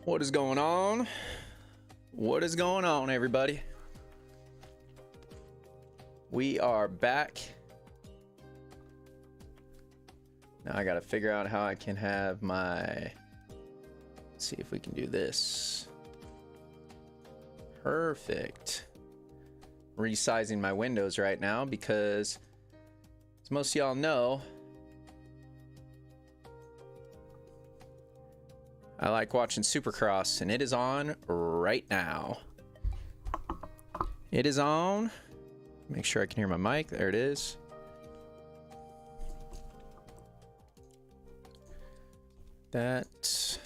What is going on? What is going on, everybody? We are back. Now I gotta figure out how I can have my... Let's see if we can do this. Perfect. Resizing my windows right now because, as most of y'all know, I like watching Supercross, and it is on right now. It is on. Make sure I can hear my mic. There it is. That.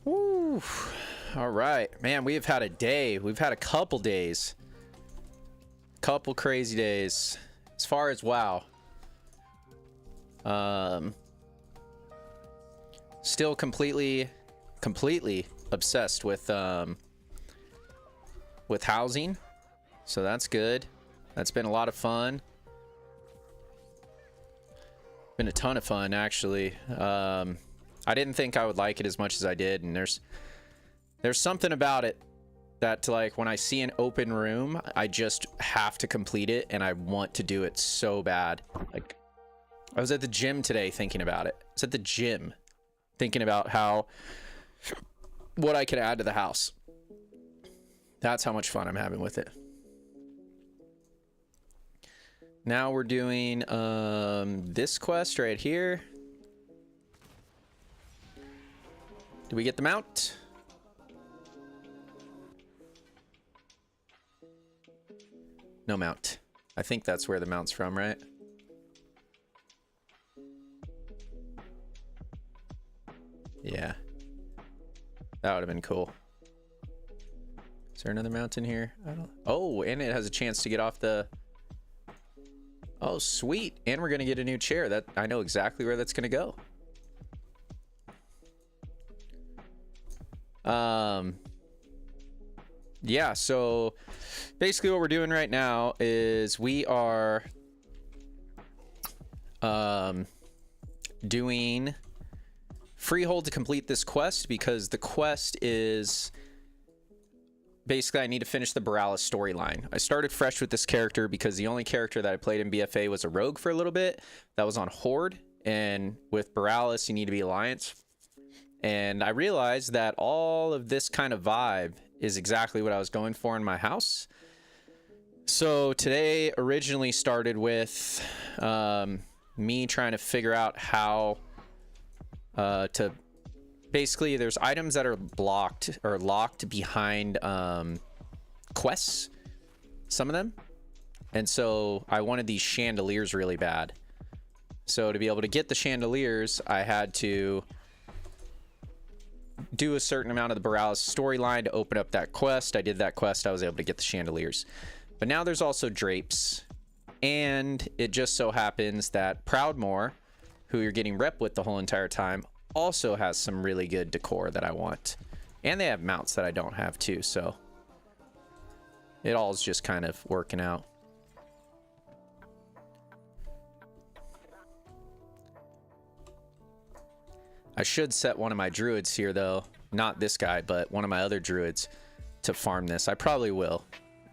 Woo. All right, man, we have had a day. We've had a couple days. Couple crazy days. As far as WoW. Still completely obsessed with housing, so that's good. That's been a lot of fun. Been a ton of fun, actually. I didn't think I would like it as much as I did, and there's something about it that, like, when I see an open room, I just have to complete it, and I want to do it so bad. Like, I was at the gym today thinking about it. I was at the gym thinking about what I could add to the house. That's how much fun I'm having with it. Now we're doing this quest right here. Do we get the mount? No mount. I think that's where the mount's from, right? Yeah. That would have been cool. Is there another mountain here? I don't... Oh, and it has a chance to get off the... Oh, sweet. And we're going to get a new chair. That I know exactly where that's going to go. Yeah, so basically what we're doing right now is we are doing freehold to complete this quest, because the quest is basically I need to finish the Borealis storyline. I started fresh with this character because the only character that I played in BFA was a rogue for a little bit. That was on Horde, and with Borealis you need to be Alliance. And I realized that all of this kind of vibe is exactly what I was going for in my house. So today originally started with me trying to figure out how to basically, there's items that are blocked or locked behind quests, some of them, and so I wanted these chandeliers really bad. So to be able to get the chandeliers, I had to do a certain amount of the Borealis storyline to open up that quest. I did that quest, I was able to get the chandeliers. But now there's also drapes, and it just so happens that Proudmoore, who you're getting rep with the whole entire time, also has some really good decor that I want. And they have mounts that I don't have too, so it all is just kind of working out. I should set one of my druids here though, not this guy, but one of my other druids to farm this. I probably will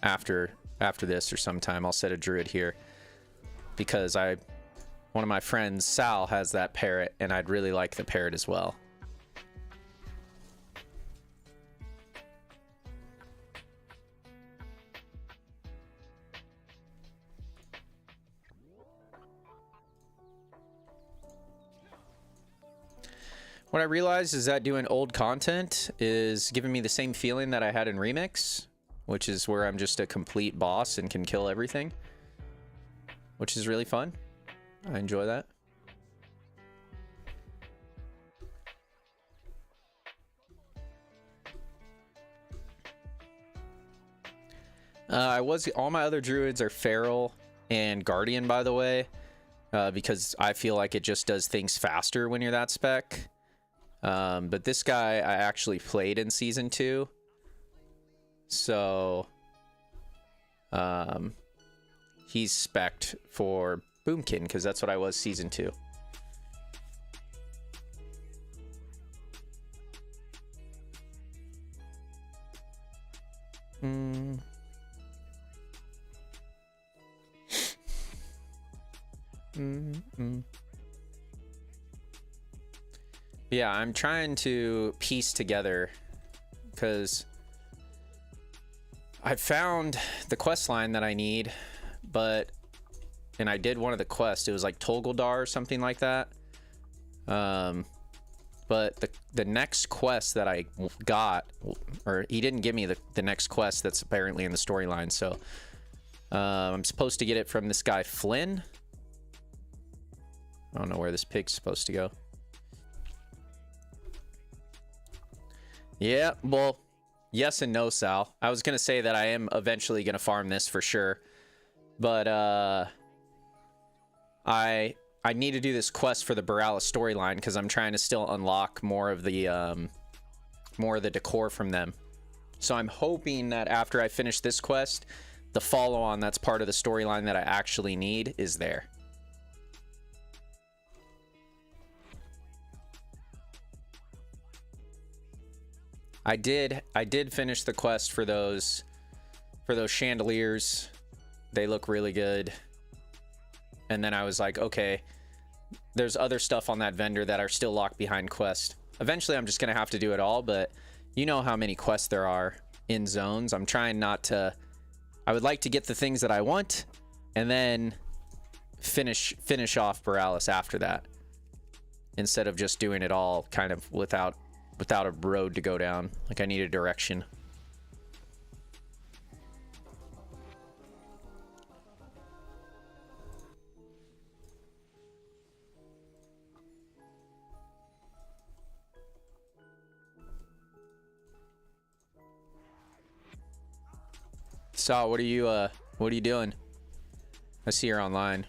after this or sometime. I'll set a druid here because one of my friends, Sal, has that parrot, and I'd really like the parrot as well. What I realized is that doing old content is giving me the same feeling that I had in Remix, which is where I'm just a complete boss and can kill everything, which is really fun. I enjoy that. All my other druids are feral and guardian, by the way, because I feel like it just does things faster when you're that spec. But this guy I actually played in season 2, so he's spec'd for Boomkin, because that's what I was season 2. Yeah, I'm trying to piece together because I found the quest line that I need, and I did one of the quests. It was like Tolgoldar or something like that. But the next quest that I got, or he didn't give me the next quest that's apparently in the storyline. So I'm supposed to get it from this guy Flynn. I don't know where this pig's supposed to go. Yeah, well, yes and no, Sal. I was gonna say that I am eventually gonna farm this for sure, but I need to do this quest for the Borealis storyline because I'm trying to still unlock more of the decor from them. So I'm hoping that after I finish this quest, the follow-on that's part of the storyline that I actually need is there. I did finish the quest for those chandeliers. They look really good. And then I was like, okay, there's other stuff on that vendor that are still locked behind quest. Eventually I'm just gonna have to do it all, but you know how many quests there are in zones. I'm trying not to. I would like to get the things that I want and then finish off Borealis after that, instead of just doing it all kind of without a road to go down. Like, I need a direction. So, what are you doing? I see you're online.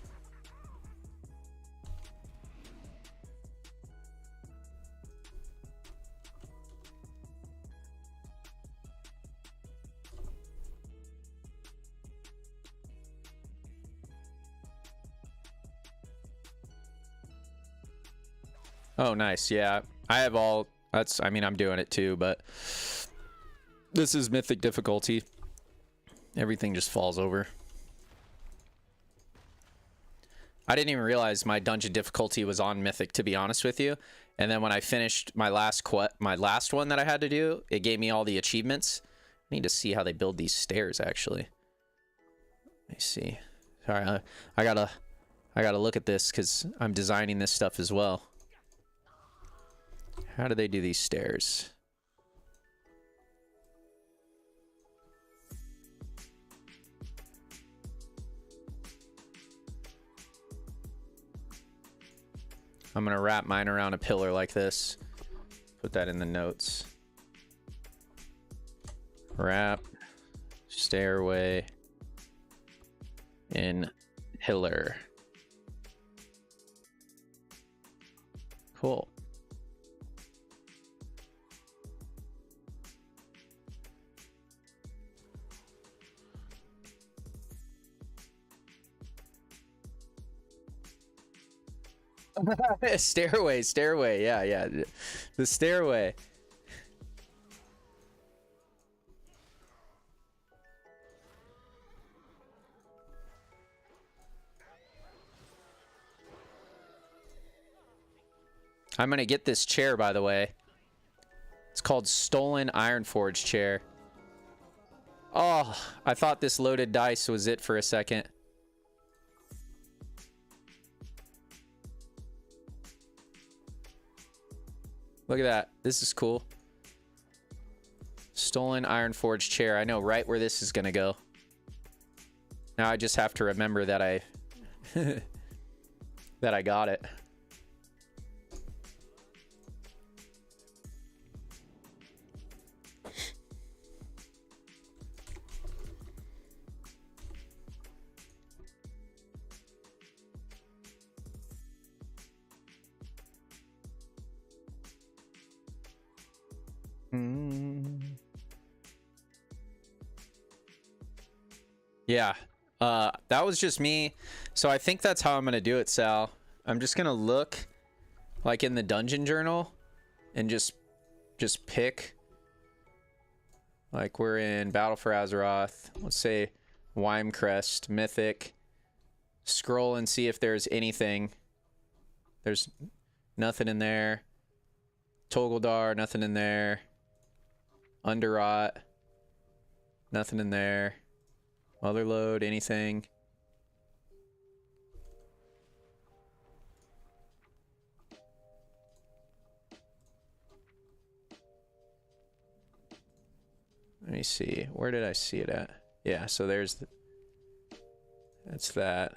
Oh, nice. Yeah, I have all. I mean, I'm doing it too, but this is mythic difficulty. Everything just falls over. I didn't even realize my dungeon difficulty was on mythic, to be honest with you. And then when I finished my last one that I had to do, it gave me all the achievements. I need to see how they build these stairs, actually. Let me see. Sorry, I gotta look at this because I'm designing this stuff as well. How do they do these stairs? I'm gonna wrap mine around a pillar like this. Put that in the notes. Wrap stairway in pillar. Cool. Stairway. Yeah. The stairway. I'm gonna get this chair, by the way. It's called Stolen Ironforge Chair. Oh, I thought this loaded dice was it for a second. Look at that. This is cool. Stolen Ironforge Chair. I know right where this is gonna go. Now I just have to remember that I that I got it. Yeah, that was just me. So I think that's how I'm gonna do it, Sal. I'm just gonna look like in the dungeon journal and just pick, like, we're in Battle for Azeroth. Let's say Wymecrest, Mythic, scroll and see if there's anything. There's nothing in there. Togeldar, nothing in there. Underrot, nothing in there. Motherlode, anything. Let me see. Where did I see it at? Yeah, so there's the, that's that.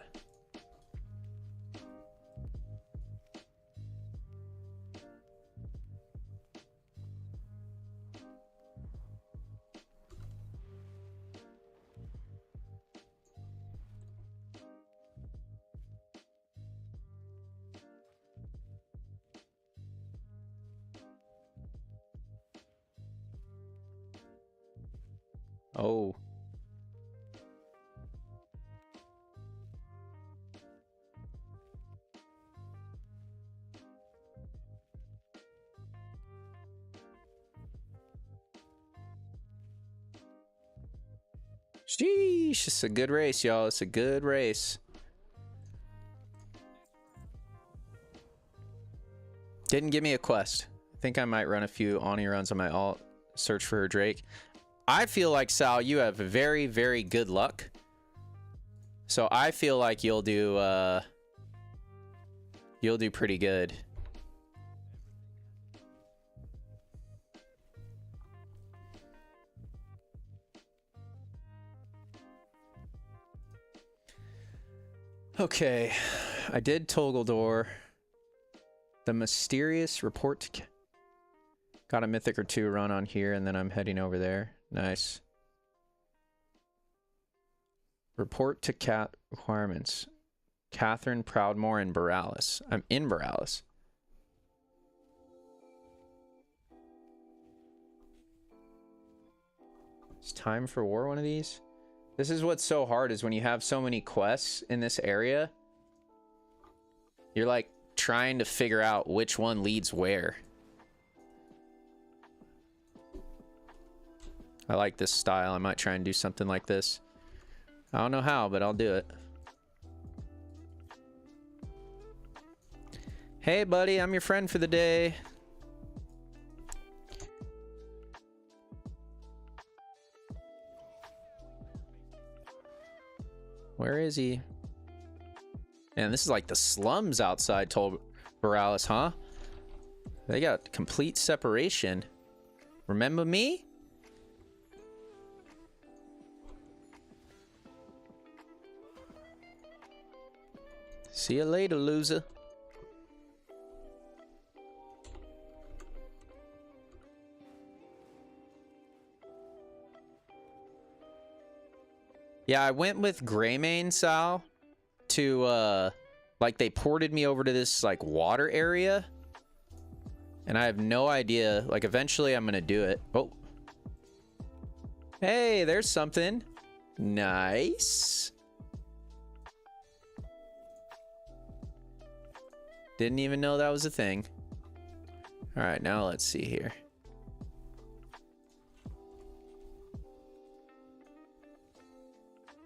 Oh. Sheesh, it's a good race, y'all. It's a good race. Didn't give me a quest. I think I might run a few Ani runs on my alt, search for her Drake. I feel like, Sal, you have very, very good luck. So I feel like you'll do pretty good. Okay, I did Togeldor. The mysterious report to... Got a mythic or two run on here, and then I'm heading over there. Nice. Report to Cat requirements. Catherine, Proudmoore, and Borealis. I'm in Borealis. It's time for war, one of these. This is what's so hard, is when you have so many quests in this area. You're like trying to figure out which one leads where. I like this style. I might try and do something like this. I don't know how, but I'll do it. Hey, buddy, I'm your friend for the day. Where is he? Man, this is like the slums outside, told Borealis, huh? They got complete separation. Remember me? See you later, loser. Yeah, I went with Greymane, Sal, to, like, they ported me over to this, like, water area. And I have no idea. Like, eventually I'm gonna do it. Oh. Hey, there's something. Nice. Didn't even know that was a thing. All right, now let's see here.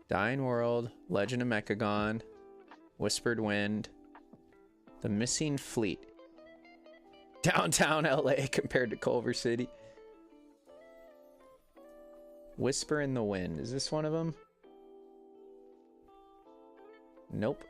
Dying World, Legend of Mechagon, Whispered Wind, The Missing Fleet. Downtown LA compared to Culver City. Whisper in the Wind. Is this one of them? Nope.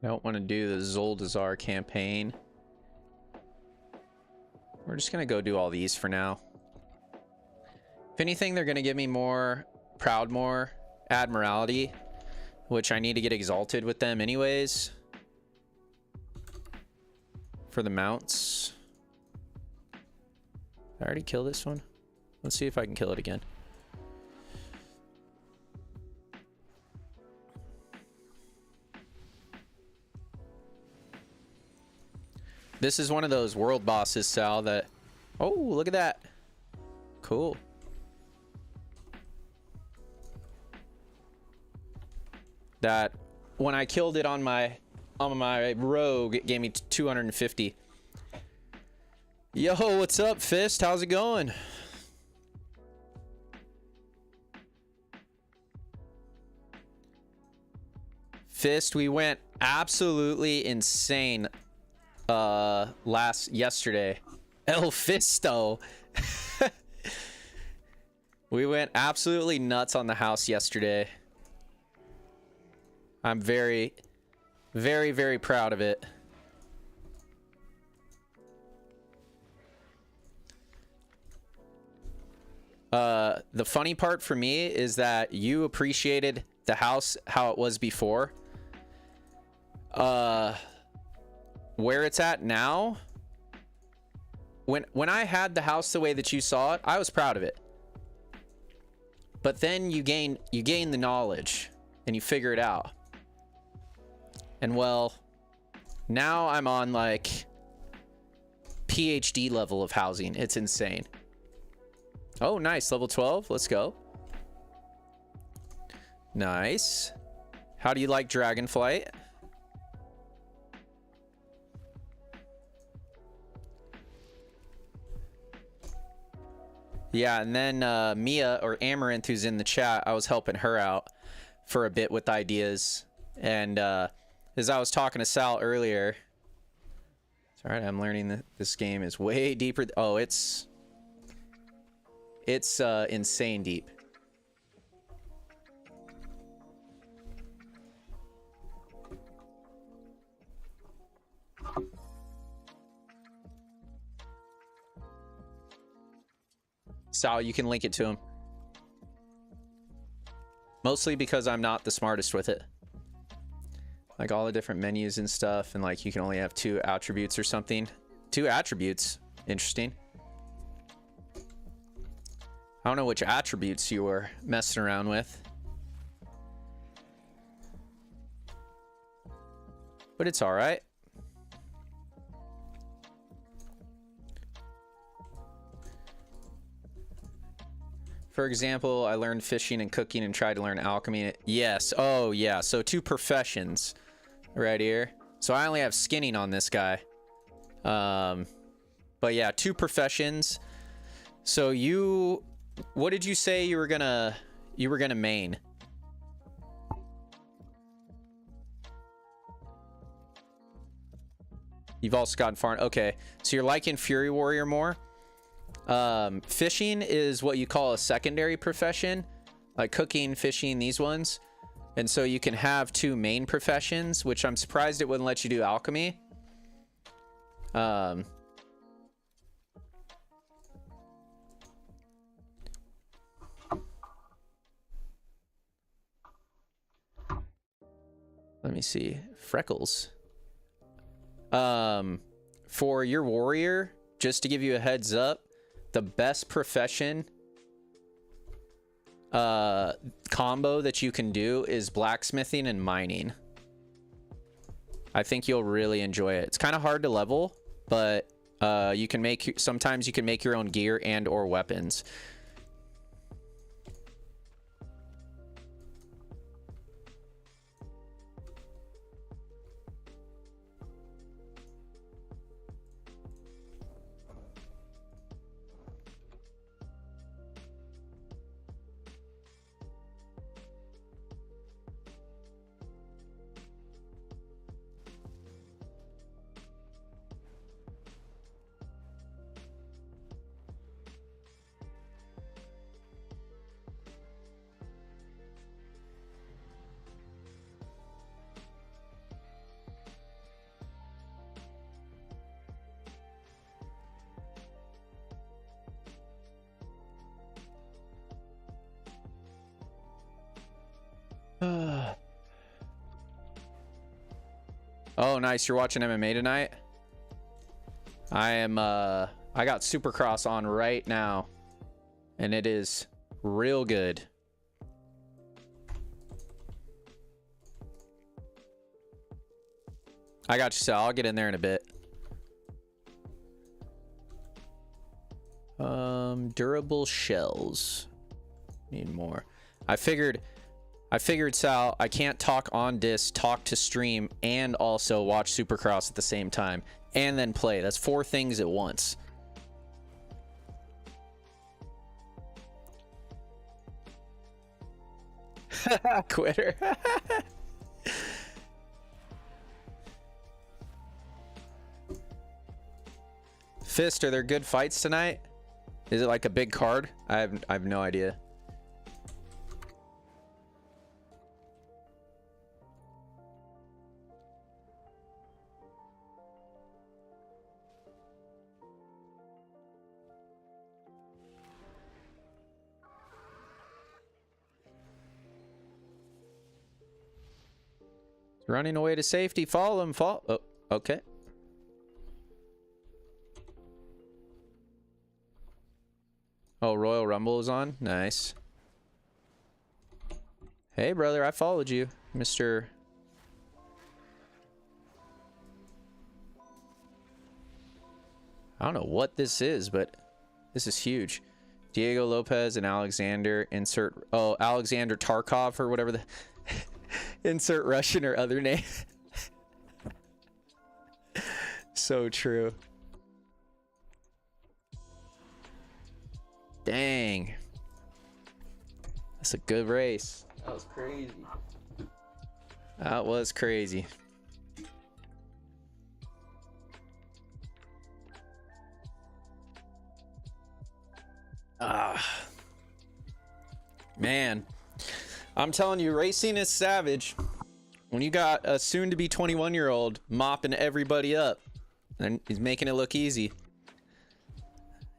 I don't want to do the Zoldazar campaign. We're just going to go do all these for now. If anything, they're going to give me more Proudmoore Admiralty, which I need to get exalted with them anyways. For the mounts. I already killed this one. Let's see if I can kill it again. This is one of those world bosses, Sal, that... Oh, look at that. Cool. That when I killed it on my rogue, it gave me 250. Yo, what's up, Fist? How's it going? Fist, we went absolutely insane yesterday. El Fisto. We went absolutely nuts on the house yesterday. I'm very, very, very proud of it. The funny part for me is that you appreciated the house how it was before. Where it's at now, when I had the house the way that you saw it, I was proud of it. But then you gain the knowledge and you figure it out. And well, now I'm on like PhD level of housing. It's insane. Oh, nice. Level 12. Let's go. Nice. How do you like Dragonflight? Yeah, and then Mia, or Amaranth, who's in the chat, I was helping her out for a bit with ideas. And as I was talking to Sal earlier... It's alright, I'm learning that this game is way deeper. Oh, it's insane deep. Sal, you can link it to him. Mostly because I'm not the smartest with it. Like all the different menus and stuff, and like you can only have 2 attributes or something. 2 attributes. Interesting. I don't know which attributes you were messing around with. But it's alright. For example, I learned fishing and cooking and tried to learn alchemy. Yes. Oh, yeah. So 2 professions right here. So I only have skinning on this guy. But yeah, 2 professions. So you... What did you say you were gonna main? You've also gotten far. Okay. So you're liking Fury Warrior more? Fishing is what you call a secondary profession, like cooking, fishing, these ones. And so you can have 2 main professions, which I'm surprised it wouldn't let you do alchemy. Let me see. Freckles. For your warrior, just to give you a heads up, the best profession combo that you can do is blacksmithing and mining. I think you'll really enjoy it. It's kind of hard to level, but you can make, sometimes you can make your own gear and or weapons. Oh, nice. You're watching MMA tonight? I am, I got Supercross on right now, and it is real good. I got you, Sal. I'll get in there in a bit. Durable shells. Need more. I figured, Sal, I can't talk on disc, talk to stream, and also watch Supercross at the same time, and then play. That's 4 things at once. Quitter. Fist, are there good fights tonight? Is it like a big card? I have no idea. Running away to safety. Follow him. Follow. Oh, okay. Oh, Royal Rumble is on. Nice. Hey, brother. I followed you, Mr. I don't know what this is, but this is huge. Diego Lopez and Alexander. Insert. Oh, Alexander Tarkov or whatever the. Insert Russian or other name. So true. Dang. That's a good race. That was crazy. That was crazy. Man. I'm telling you, racing is savage. When you got a soon-to-be 21-year-old mopping everybody up, and he's making it look easy.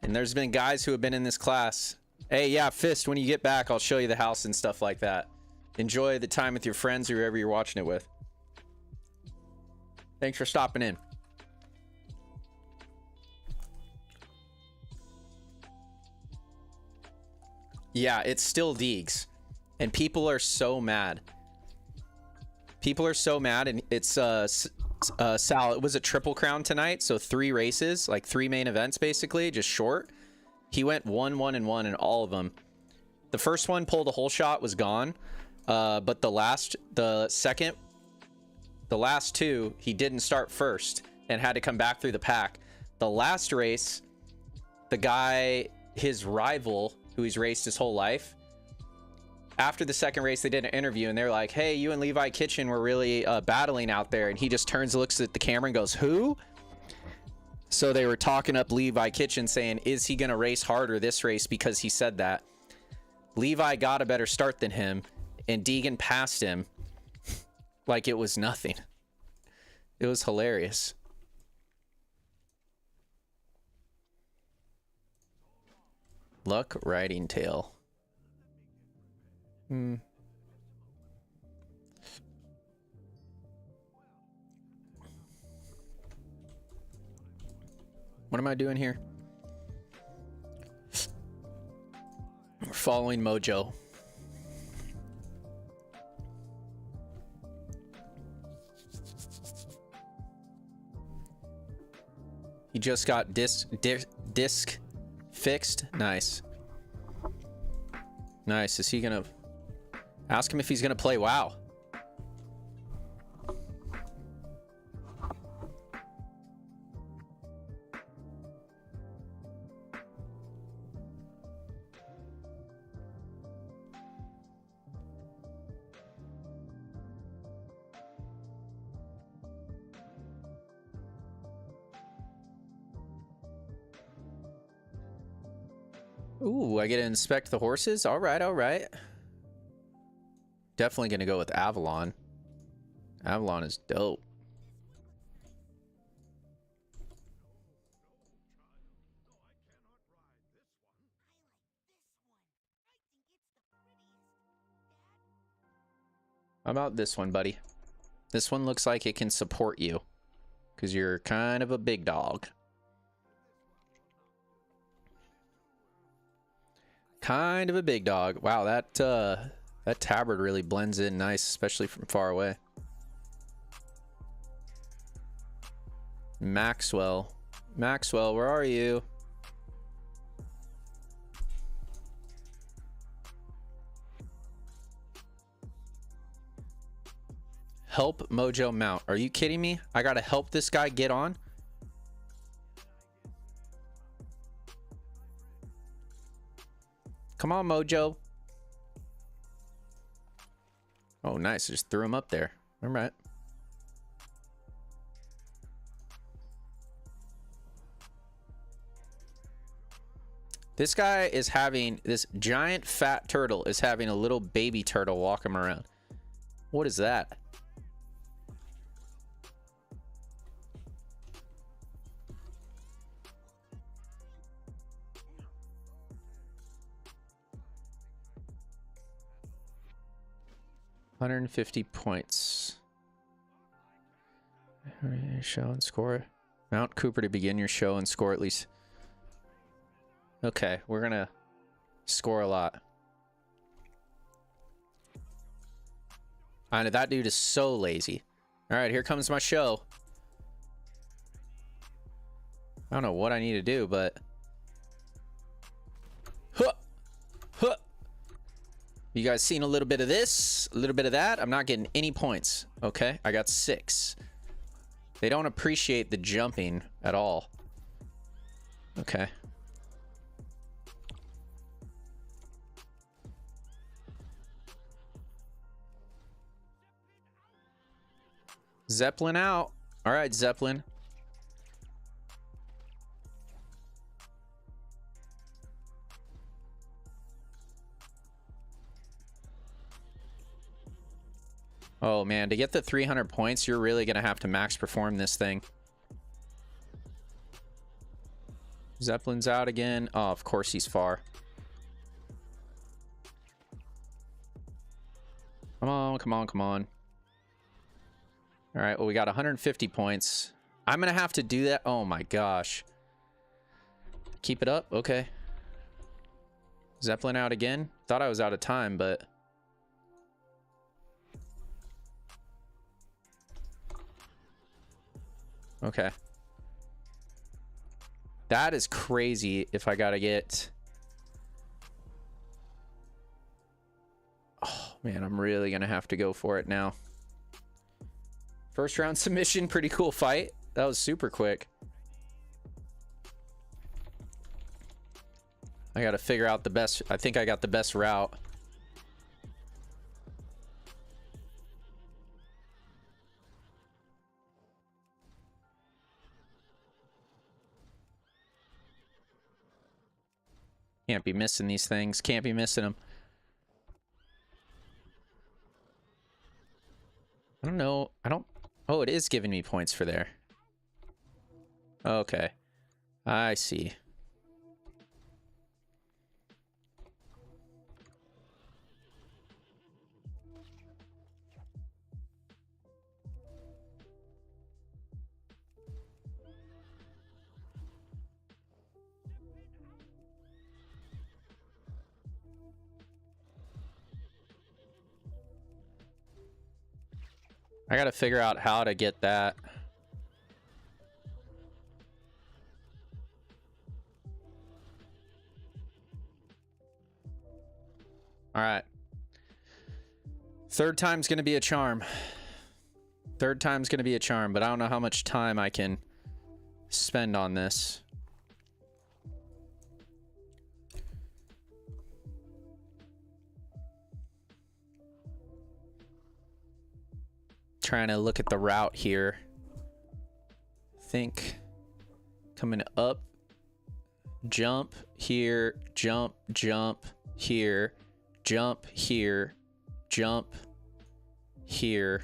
And there's been guys who have been in this class. Hey, yeah, Fist, when you get back, I'll show you the house and stuff like that. Enjoy the time with your friends or whoever you're watching it with. Thanks for stopping in. Yeah, it's still Deegs. And people are so mad. People are so mad, and it's Sal, it was a triple crown tonight, so 3 races, like 3 main events basically, just short. He went 1-1-1 in all of them. The first one, pulled a whole shot, was gone. But the last 2, he didn't start first and had to come back through the pack. The last race, the guy, his rival, who he's raced his whole life, after the second race, they did an interview, and they're like, hey, you and Levi Kitchen were really battling out there. And he just turns, looks at the camera, and goes, who? So they were talking up Levi Kitchen, saying, is he going to race harder this race because he said that? Levi got a better start than him, and Deegan passed him like it was nothing. It was hilarious. Luck Riding Tail. What am I doing here? We're following Mojo. He just got disc fixed. Nice. Nice. Is he gonna ask him if he's gonna play WoW? Ooh, I get to inspect the horses? All right, all right. Definitely going to go with Avalon. Avalon is dope. How about this one, buddy? This one looks like it can support you, because you're kind of a big dog. Kind of a big dog. Wow, that tabard really blends in nice, especially from far away. Maxwell. Maxwell, where are you? Help Mojo mount. Are you kidding me? I gotta help this guy get on? Come on, Mojo. Oh, nice. I just threw him up there. All right. This guy is having, this giant fat turtle is having a little baby turtle walk him around. What is that? $150 points. Show and score. Mount Cooper to begin your show and score at least. Okay, we're gonna score a lot. I know that dude is so lazy. All right, here comes my show. I don't know what I need to do, but huh, huh. You guys seen a little bit of this, a little bit of that? I'm not getting any points. Okay, I got 6. They don't appreciate the jumping at all. Okay. Zeppelin out. All right, Zeppelin. Oh man, to get the 300 points, you're really gonna have to max perform this thing. Zeppelin's out again. Oh, of course he's far. Come on, come on, come on. All right, well, we got 150 points. I'm gonna have to do that. Oh my gosh. Keep it up. Okay. Zeppelin out again. Thought I was out of time, but okay. That is crazy if I gotta get... Oh, man, I'm really gonna have to go for it now. First round submission, pretty cool fight. That was super quick. I gotta figure out the best... I think I got the best route. Can't be missing these things. Can't be missing them. I don't know. I don't... Oh, it is giving me points for there. Okay. I see. I gotta figure out how to get that. All right. Third time's gonna be a charm. Third time's gonna be a charm, but I don't know how much time I can spend on this. Trying to look at the route here. Think coming up, jump here, jump, jump here, jump here, jump here,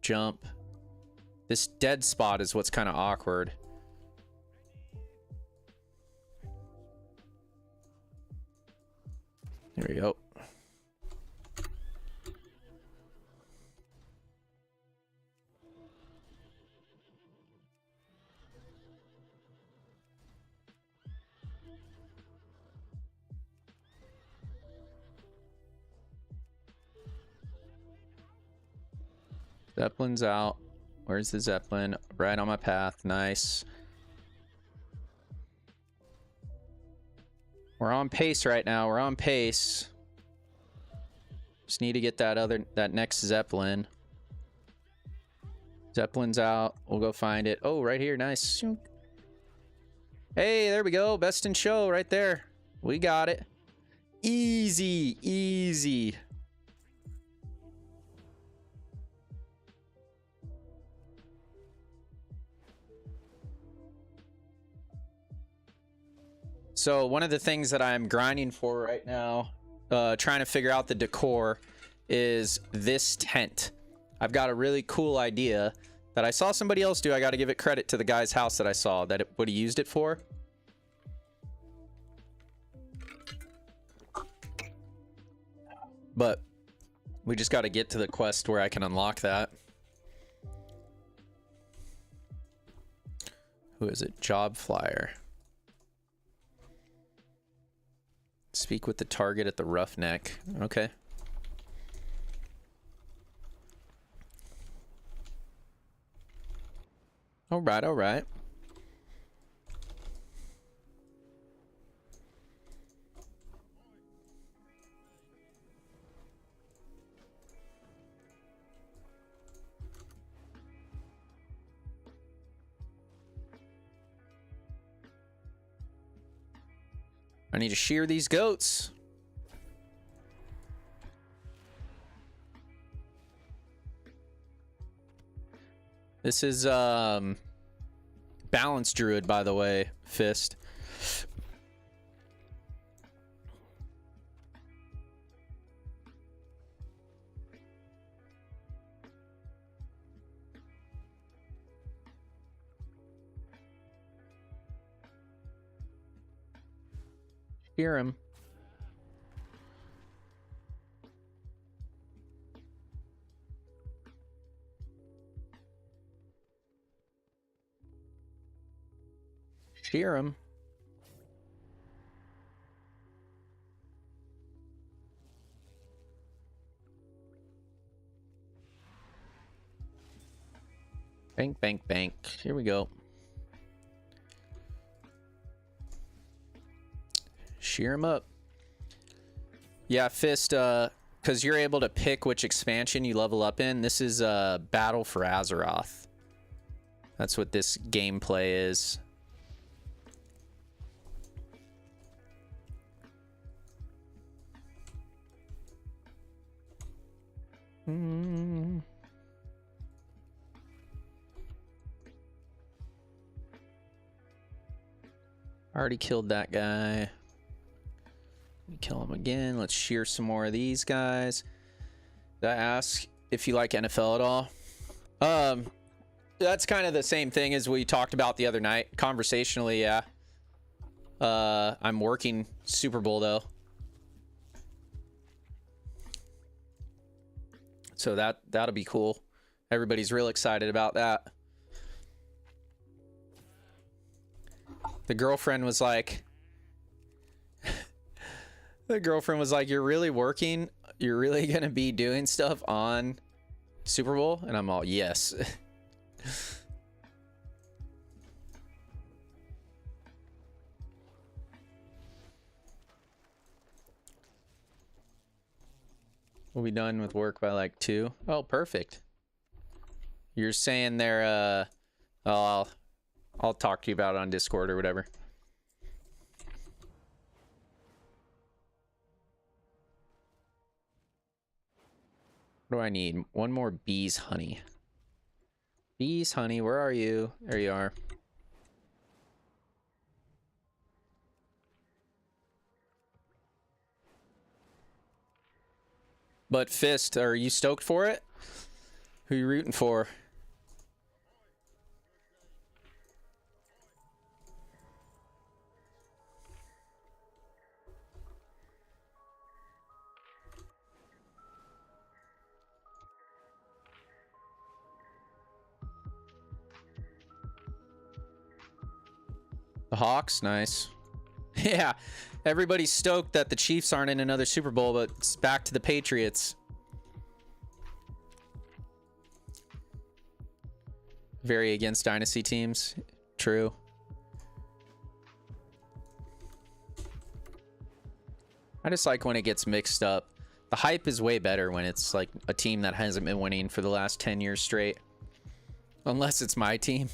jump. This dead spot is what's kind of awkward. There we go. Zeppelin's out. Where's the Zeppelin? Right on my path. Nice. We're on pace right now. We're on pace. Just need to get that next Zeppelin. Zeppelin's out. We'll go find it. Oh, right here. Nice. Hey, there we go. Best in show right there. We got it. Easy, easy. So one of the things that I'm grinding for right now, trying to figure out the decor, is this tent. I've got a really cool idea that I saw somebody else do. I got to give it credit to the guy's house that I saw that what he used it for. But we just got to get to the quest where I can unlock that. Who is it? Job flyer. Speak with the target at the roughneck. Okay. All right, all right. I need to shear these goats. This is balance druid, by the way, Fist. Hear him. Shear him. Bank, bank, bank. Here we go. Shear him up. Yeah, Fist, because you're able to pick which expansion you level up in. This is Battle for Azeroth. That's what this gameplay is. Already killed that guy. Kill him again. Let's shear some more of these guys. Did I ask if you like NFL at all? That's kind of the same thing as we talked about the other night. Conversationally, yeah. I'm working Super Bowl though. So that'll be cool. Everybody's real excited about that. The girlfriend was like, you're really working? You're really gonna be doing stuff on Super Bowl? And I'm all, yes. We'll be done with work by like 2. Oh, perfect. You're saying they're I'll talk to you about it on Discord or whatever. What do I need? One more bees honey. Bees honey, where are you? There you are. But Fist, are you stoked for it? Who are you rooting for? The Hawks, nice. Yeah, everybody's stoked that the Chiefs aren't in another Super Bowl, but it's back to the Patriots. Very against dynasty teams. True. I just like when it gets mixed up. The hype is way better when it's like a team that hasn't been winning for the last 10 years straight. Unless it's my team.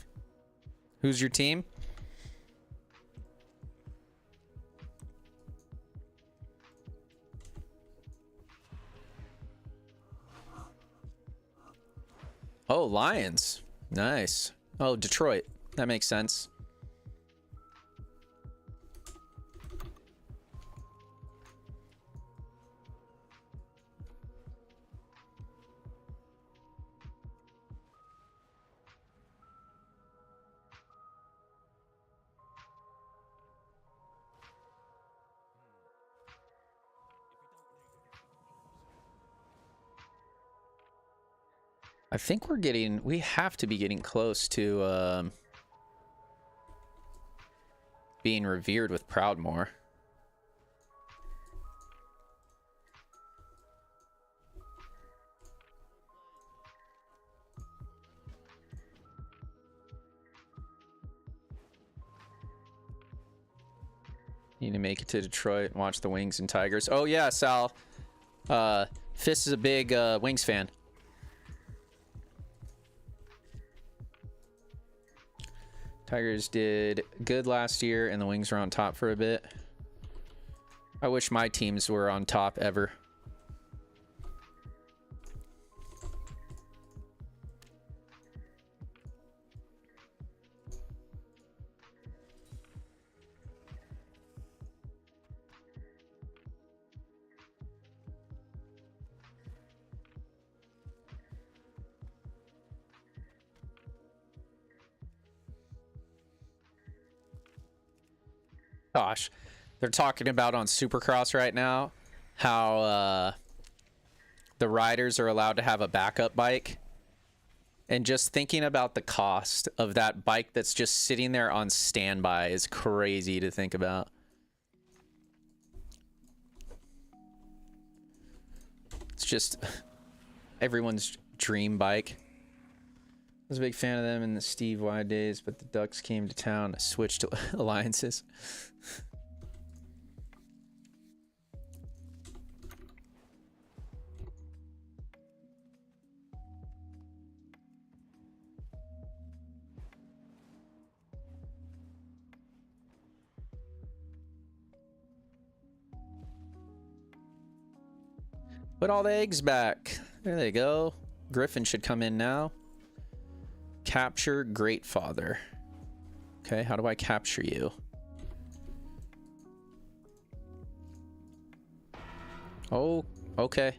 Who's your team? Oh, Lions. Nice. Oh, Detroit. That makes sense. I think we have to be getting close to being revered with Proudmoore. Need to make it to Detroit and watch the Wings and Tigers. Oh yeah, Sal. Fist is a big Wings fan. Tigers did good last year, and the Wings were on top for a bit. I wish my teams were on top ever. Gosh, they're talking about on Supercross right now how the riders are allowed to have a backup bike. And just thinking about the cost of that bike that's just sitting there on standby is crazy to think about. It's just everyone's dream bike. I was a big fan of them in the Steve Y days, but the Ducks came to town, switched to alliances. Put all the eggs back. There they go. Griffin should come in now. Capture Great Father. Okay, how do I capture you? Oh, okay.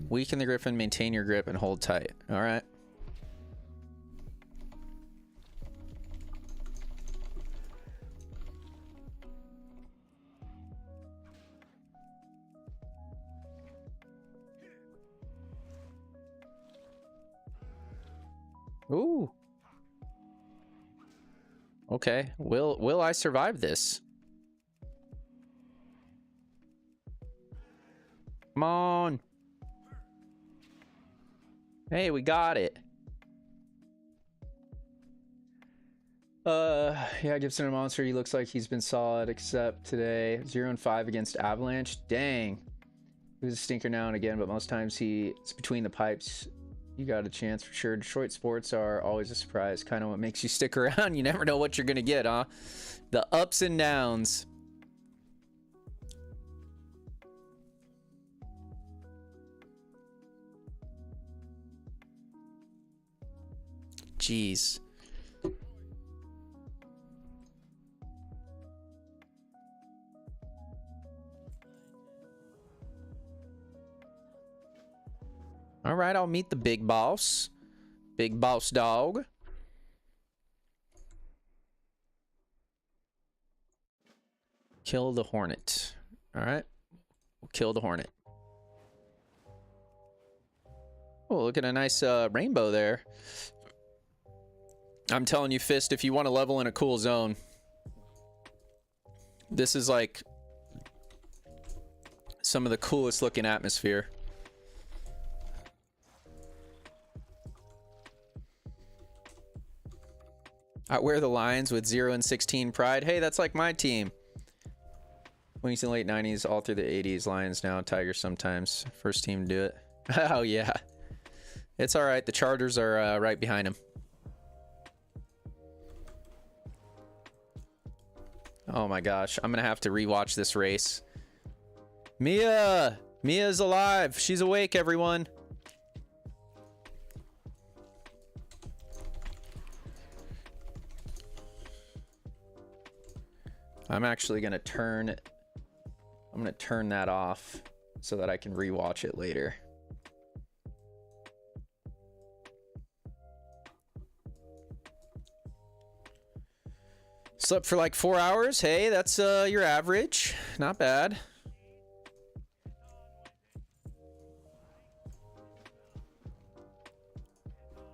Weaken the Griffin, maintain your grip, and hold tight. All right. Ooh. Okay. Will I survive this? Come on. Hey, we got it. Yeah, Gibson a monster. He looks like he's been solid, except today 0-5 against Avalanche. Dang. He's a stinker now and again, but most times it's between the pipes. You got a chance for sure. Detroit sports are always a surprise. Kind of what makes you stick around. You never know what you're gonna get, huh? The ups and downs. Jeez. All right, I'll meet the big boss. Big boss dog. Kill the Hornet. All right. We'll kill the Hornet. Oh, look at a nice rainbow there. I'm telling you, Fist, if you want to level in a cool zone, this is like some of the coolest looking atmosphere. I wear the Lions with 0-16 pride. Hey, that's like my team. Wings in the late 90s, all through the 80s. Lions now, Tigers sometimes. First team to do it. Oh, yeah. It's all right. The Chargers are right behind him. Oh my gosh, I'm gonna have to rewatch this race. Mia's alive. She's awake, everyone. I'm actually gonna turn that off so that I can rewatch it later. Slept for like 4 hours. Hey, that's your average. Not bad.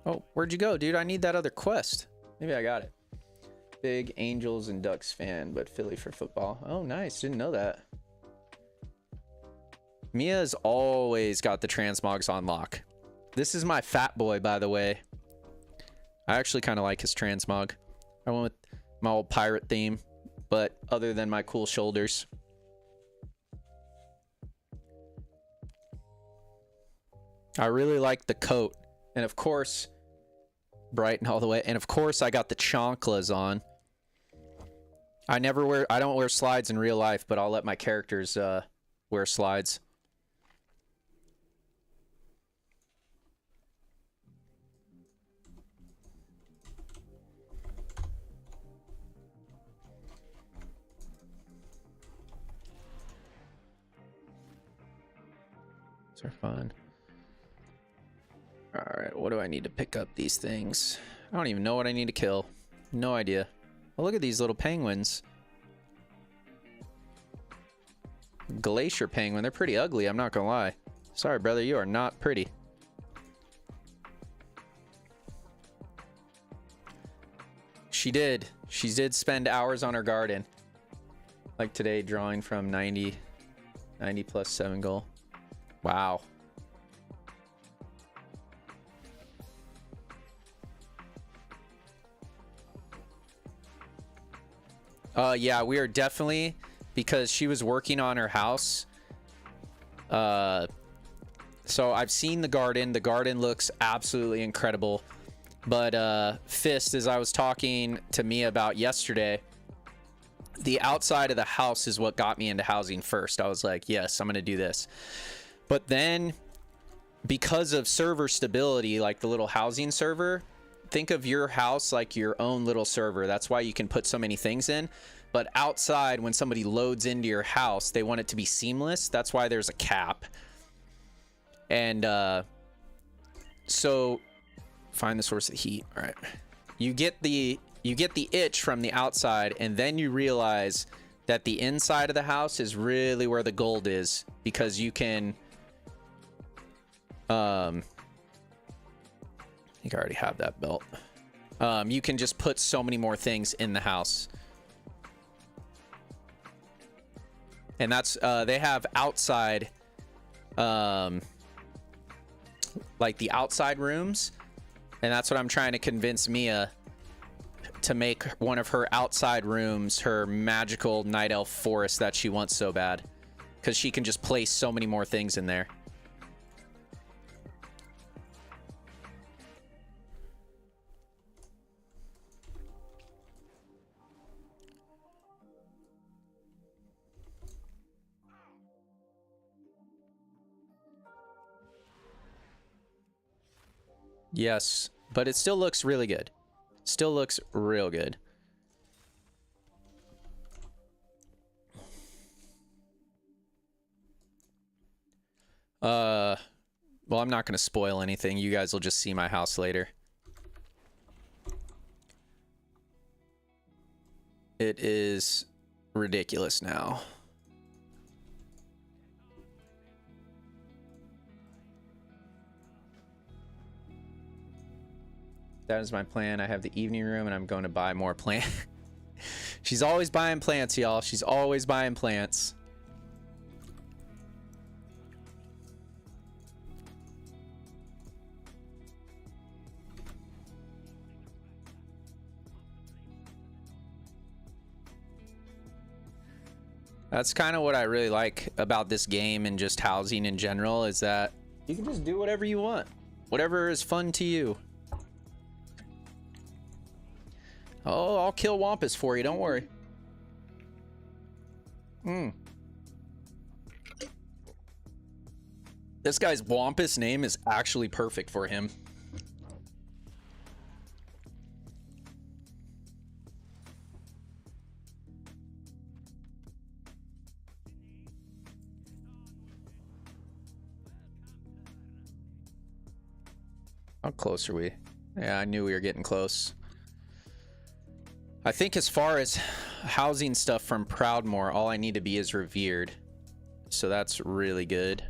Oh, where'd you go, dude? I need that other quest. Maybe I got it. Big Angels and Ducks fan, but Philly for football. Oh, nice. Didn't know that. Mia's always got the transmogs on lock. This is my fat boy, by the way. I actually kind of like his transmog. I went with my old pirate theme, but other than my cool shoulders. I really like the coat. And of course, Brighton all the way. And of course, I got the chanclas on. I don't wear slides in real life, but I'll let my characters wear slides. These are fun. All right, what do I need to pick up these things? I don't even know what I need to kill. No idea. Oh, look at these little penguins. Glacier penguin. They're pretty ugly, I'm not gonna lie. Sorry, brother, you are not pretty. She did spend hours on her garden. Like today, drawing from 90 plus 7 goal. Wow. Yeah, we are definitely, because she was working on her house. So I've seen the garden. The garden looks absolutely incredible. But Fist, as I was talking to Mia about yesterday, the outside of the house is what got me into housing first. I was like, yes, I'm going to do this. But then, because of server stability, like the little housing server, think of your house like your own little server. That's why you can put so many things in. But outside, when somebody loads into your house, they want it to be seamless. That's why there's a cap. And so find the source of the heat. All right. You get the itch from the outside, and then you realize that the inside of the house is really where the gold is, because you can I think I already have that belt. You can just put so many more things in the house. And that's they have outside like the outside rooms, and that's what I'm trying to convince Mia to make one of her outside rooms her magical night elf forest that she wants so bad, because she can just place so many more things in there. Yes, but it still looks really good. Still looks real good. Well, I'm not going to spoil anything. You guys will just see my house later. It is ridiculous now. That is my plan. I have the evening room, and I'm going to buy more plants. She's always buying plants, y'all. She's always buying plants. That's kind of what I really like about this game and just housing in general, is that you can just do whatever you want. Whatever is fun to you. Oh, I'll kill Wampus for you, don't worry. This guy's Wampus name is actually perfect for him. How close are we? Yeah, I knew we were getting close. I think as far as housing stuff from Proudmoore, all I need to be is revered. So that's really good.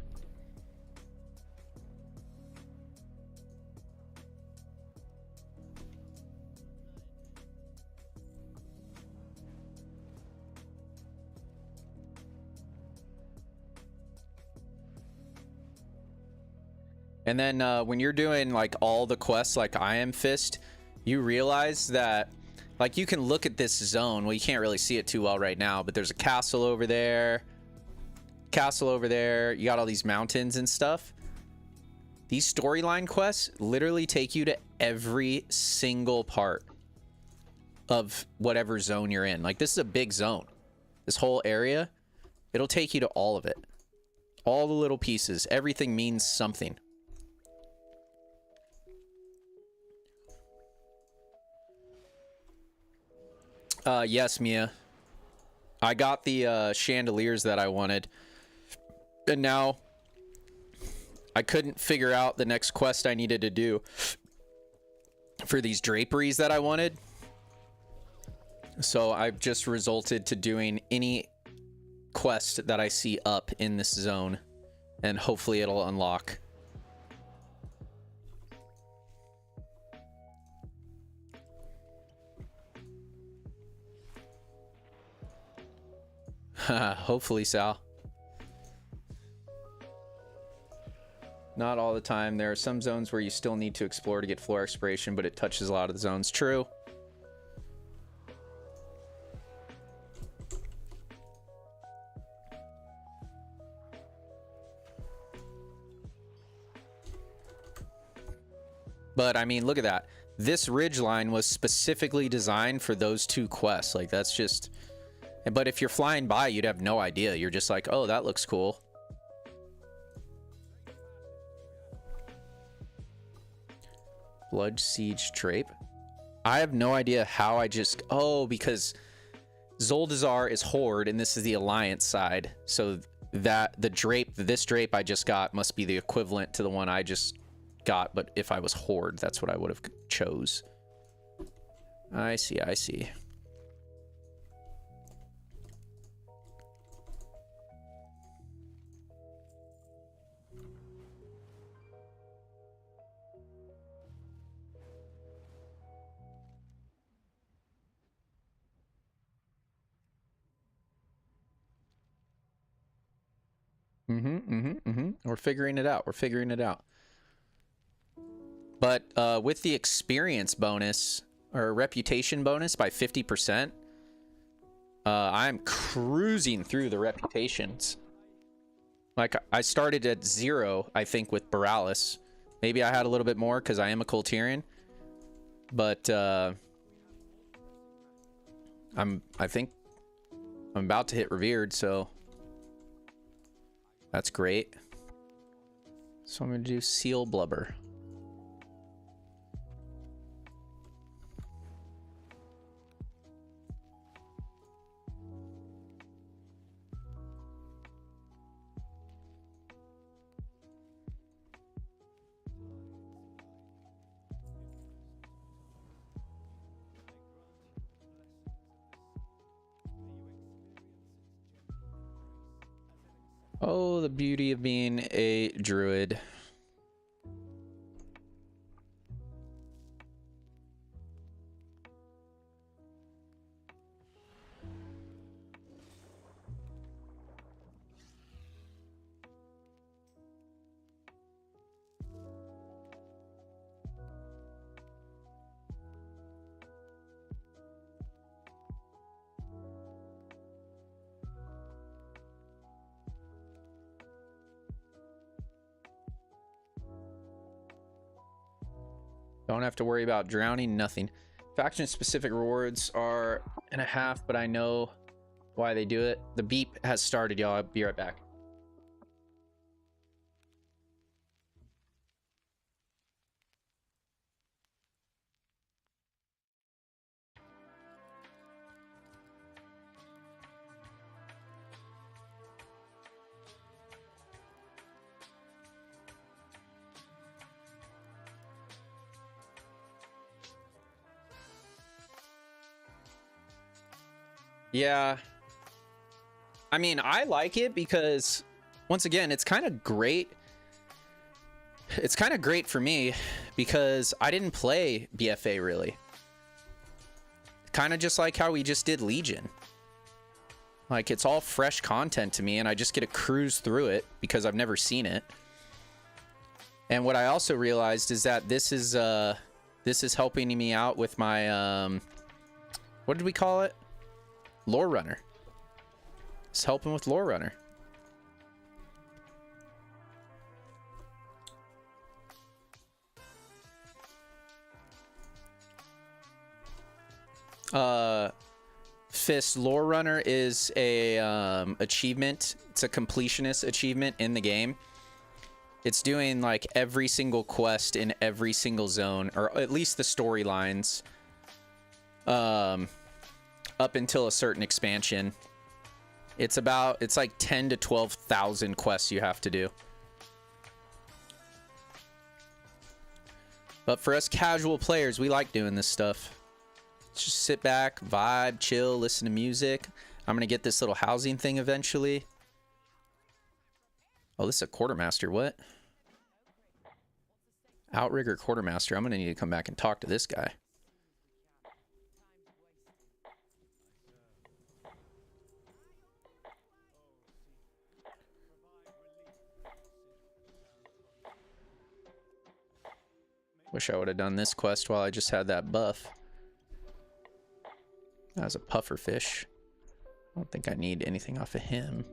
And then when you're doing like all the quests like Iron Fist, you realize that like you can look at this zone. Well, you can't really see it too well right now, but there's a castle over there. Castle over there. You got all these mountains and stuff. These storyline quests literally take you to every single part of whatever zone you're in. Like this is a big zone. This whole area, it'll take you to all of it. All the little pieces. Everything means something. Yes, Mia. I got the chandeliers that I wanted. And now I couldn't figure out the next quest I needed to do for these draperies that I wanted. So I've just resulted to doing any quest that I see up in this zone. And hopefully it'll unlock. Hopefully, Sal. Not all the time. There are some zones where you still need to explore to get floor exploration, but it touches a lot of the zones. True. But I mean, look at that. This ridgeline was specifically designed for those two quests. Like that's just... But if you're flying by, you'd have no idea. You're just like, oh, that looks cool. Blood Siege Drape. I have no idea how I just... Oh, because Zoldazar is Horde, and this is the Alliance side. So that the drape, this drape I just got must be the equivalent to the one I just got. But if I was Horde, that's what I would have chose. I see, I see. We're figuring it out. We're figuring it out. But with the experience bonus or reputation bonus by 50%, I'm cruising through the reputations. Like I started at 0, I think, with Borealis. Maybe I had a little bit more because I am a Colterian. But I think I'm about to hit revered, so that's great. So I'm gonna do Seal Blubber. Oh, the beauty of being a druid. Don't have to worry about drowning, nothing. Faction specific rewards are 1.5, but I know why they do it. The beep has started, y'all. I'll be right back. Yeah. I mean, I like it because, once again, it's kind of great. It's kind of great for me because I didn't play BFA really. Kind of just like how we just did Legion. Like, it's all fresh content to me, and I just get to cruise through it because I've never seen it. And what I also realized is that this is helping me out with my what did we call it? Lore Runner. It's helping with Lore Runner. Fist Lore Runner is a achievement. It's a completionist achievement in the game. It's doing like every single quest in every single zone, or at least the storylines, up until a certain expansion. It's like 10 to 12,000 quests you have to do. But for us casual players, we like doing this stuff. Let's just sit back, vibe, chill, listen to music. I'm gonna get this little housing thing eventually. Oh, this is a quartermaster. What? Outrigger quartermaster. I'm gonna need to come back and talk to this guy. Wish I would have done this quest while I just had that buff. That was a puffer fish. I don't think I need anything off of him.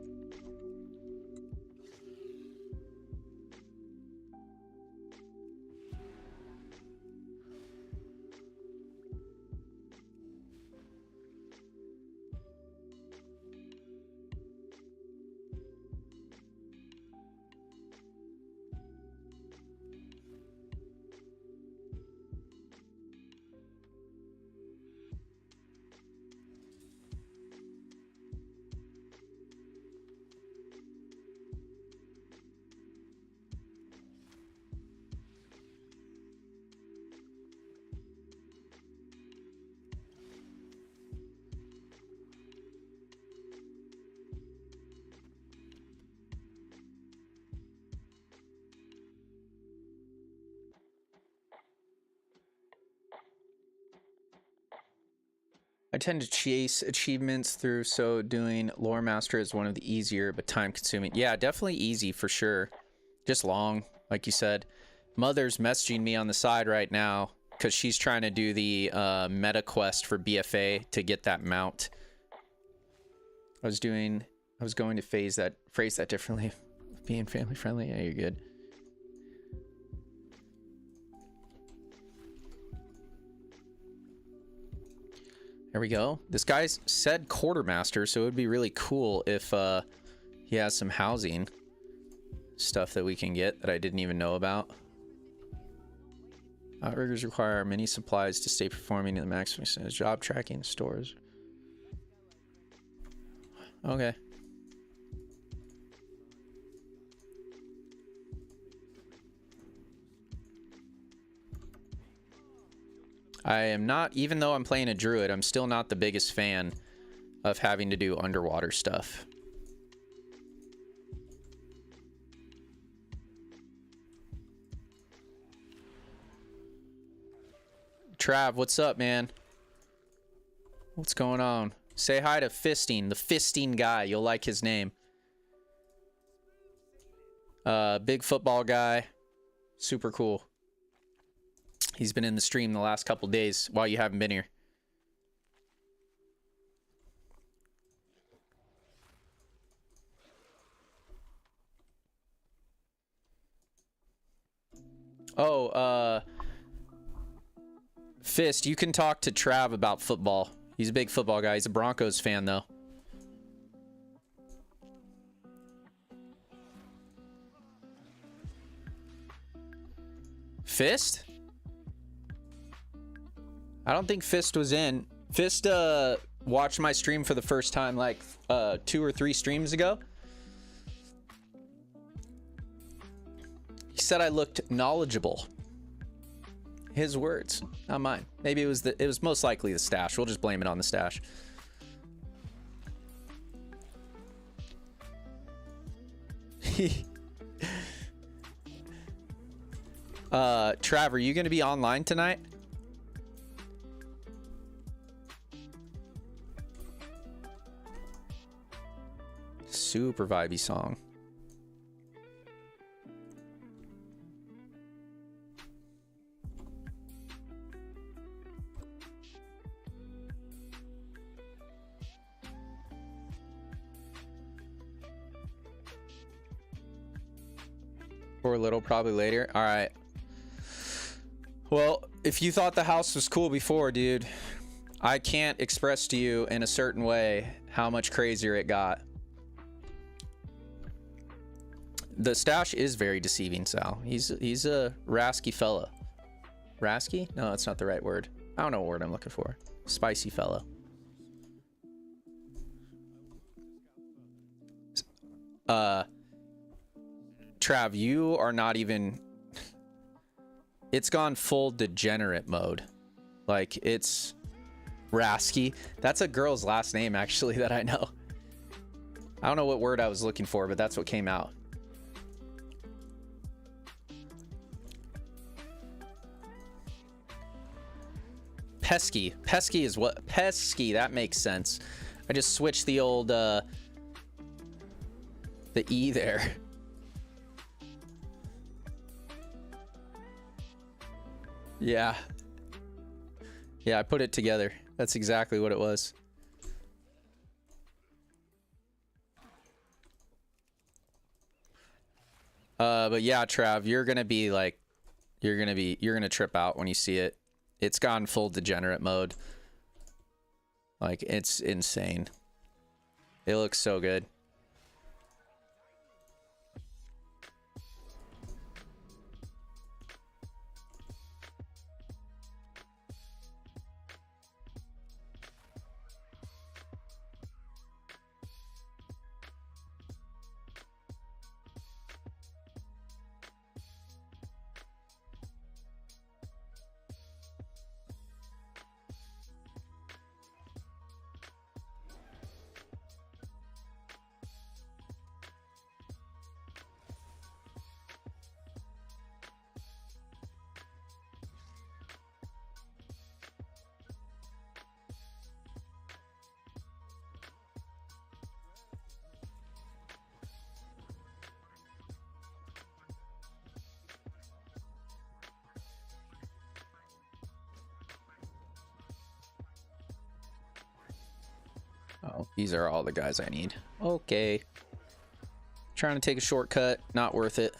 I tend to chase achievements through, so doing Lore Master is one of the easier but time consuming. Yeah, definitely easy for sure. Just long, like you said. Mother's messaging me on the side right now because she's trying to do the meta quest for BFA to get that mount. I was going to phrase that differently. Being family friendly, yeah, you're good. There we go. This guy's said quartermaster, so it would be really cool if he has some housing stuff that we can get that I didn't even know about. Outriggers require many supplies to stay performing in the maximum extent. Job tracking stores. Okay. I am not, even though I'm playing a druid, I'm still not the biggest fan of having to do underwater stuff. Trav, what's up, man? What's going on? Say hi to Fisting, the Fisting guy. You'll like his name. Big football guy. Super cool. He's been in the stream the last couple days while you haven't been here. Oh, Fist, you can talk to Trav about football. He's a big football guy. He's a Broncos fan, though. Fist? I don't think Fist was in. Fist watched my stream for the first time like 2 or 3 streams ago. He said I looked knowledgeable. His words, not mine. Maybe it was most likely the stash. We'll just blame it on the stash. Trav, are you gonna be online tonight? Super vibey song. For a little, probably later. All right. Well, if you thought the house was cool before, dude, I can't express to you in a certain way how much crazier it got. The stash is very deceiving, Sal. He's a rasky fella. Rasky? No, that's not the right word. I don't know what word I'm looking for. Spicy fella. Trav, you are not even... It's gone full degenerate mode. Like, it's... Rasky. That's a girl's last name, actually, that I know. I don't know what word I was looking for, but that's what came out. Pesky. Pesky is what? Pesky, that makes sense. I just switched the old, the E there. Yeah. Yeah, I put it together. That's exactly what it was. But yeah, Trav, you're gonna be like, you're gonna trip out when you see it. It's gone full degenerate mode. Like, it's insane. It looks so good. Oh, these are all the guys I need. Okay. Trying to take a shortcut. Not worth it.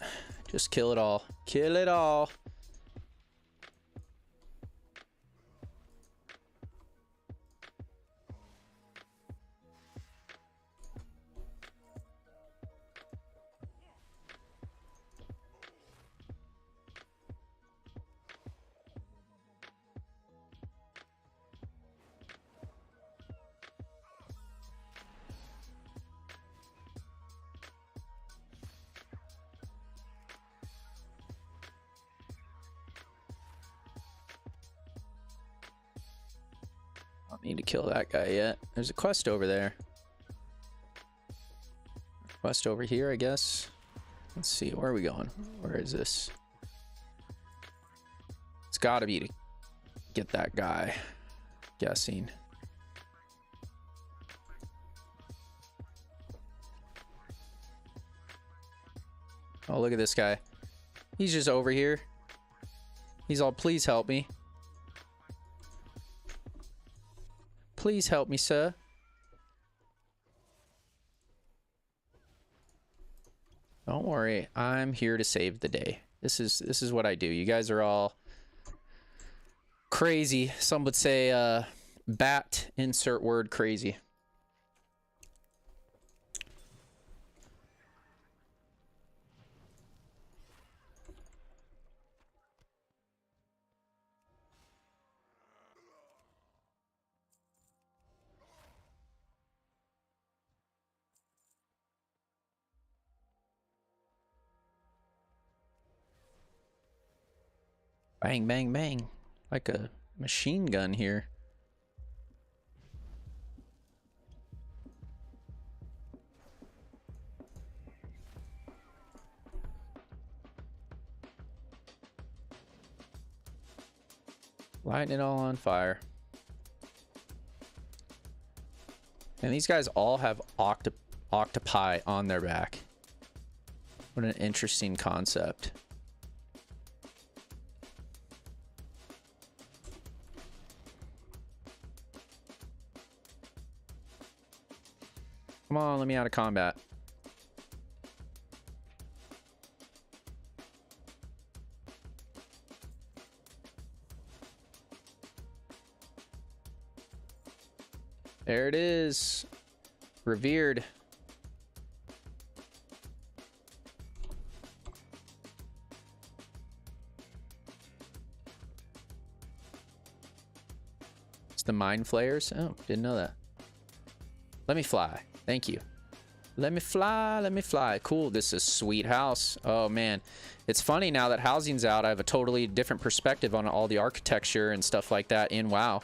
Just kill it all. Kill it all. Need to kill that guy yet. There's a quest over there. Quest over here, I guess. Let's see, where are we going? Where is this? It's gotta be to get that guy. Guessing. Oh, look at this guy. He's just over here. He's all, please help me. Please help me, sir. Don't worry, I'm here to save the day. This is what I do. You guys are all crazy. Some would say bat insert word crazy. Bang, bang, bang. Like a machine gun here. Lighting it all on fire. And these guys all have octopi on their back. What an interesting concept. Come on, let me out of combat. There it is. Revered. It's the mind flayers. Oh, didn't know that. Let me fly. Thank you. Let me fly. Let me fly. Cool. This is a sweet house. Oh, man. It's funny now that housing's out. I have a totally different perspective on all the architecture and stuff like that in WoW.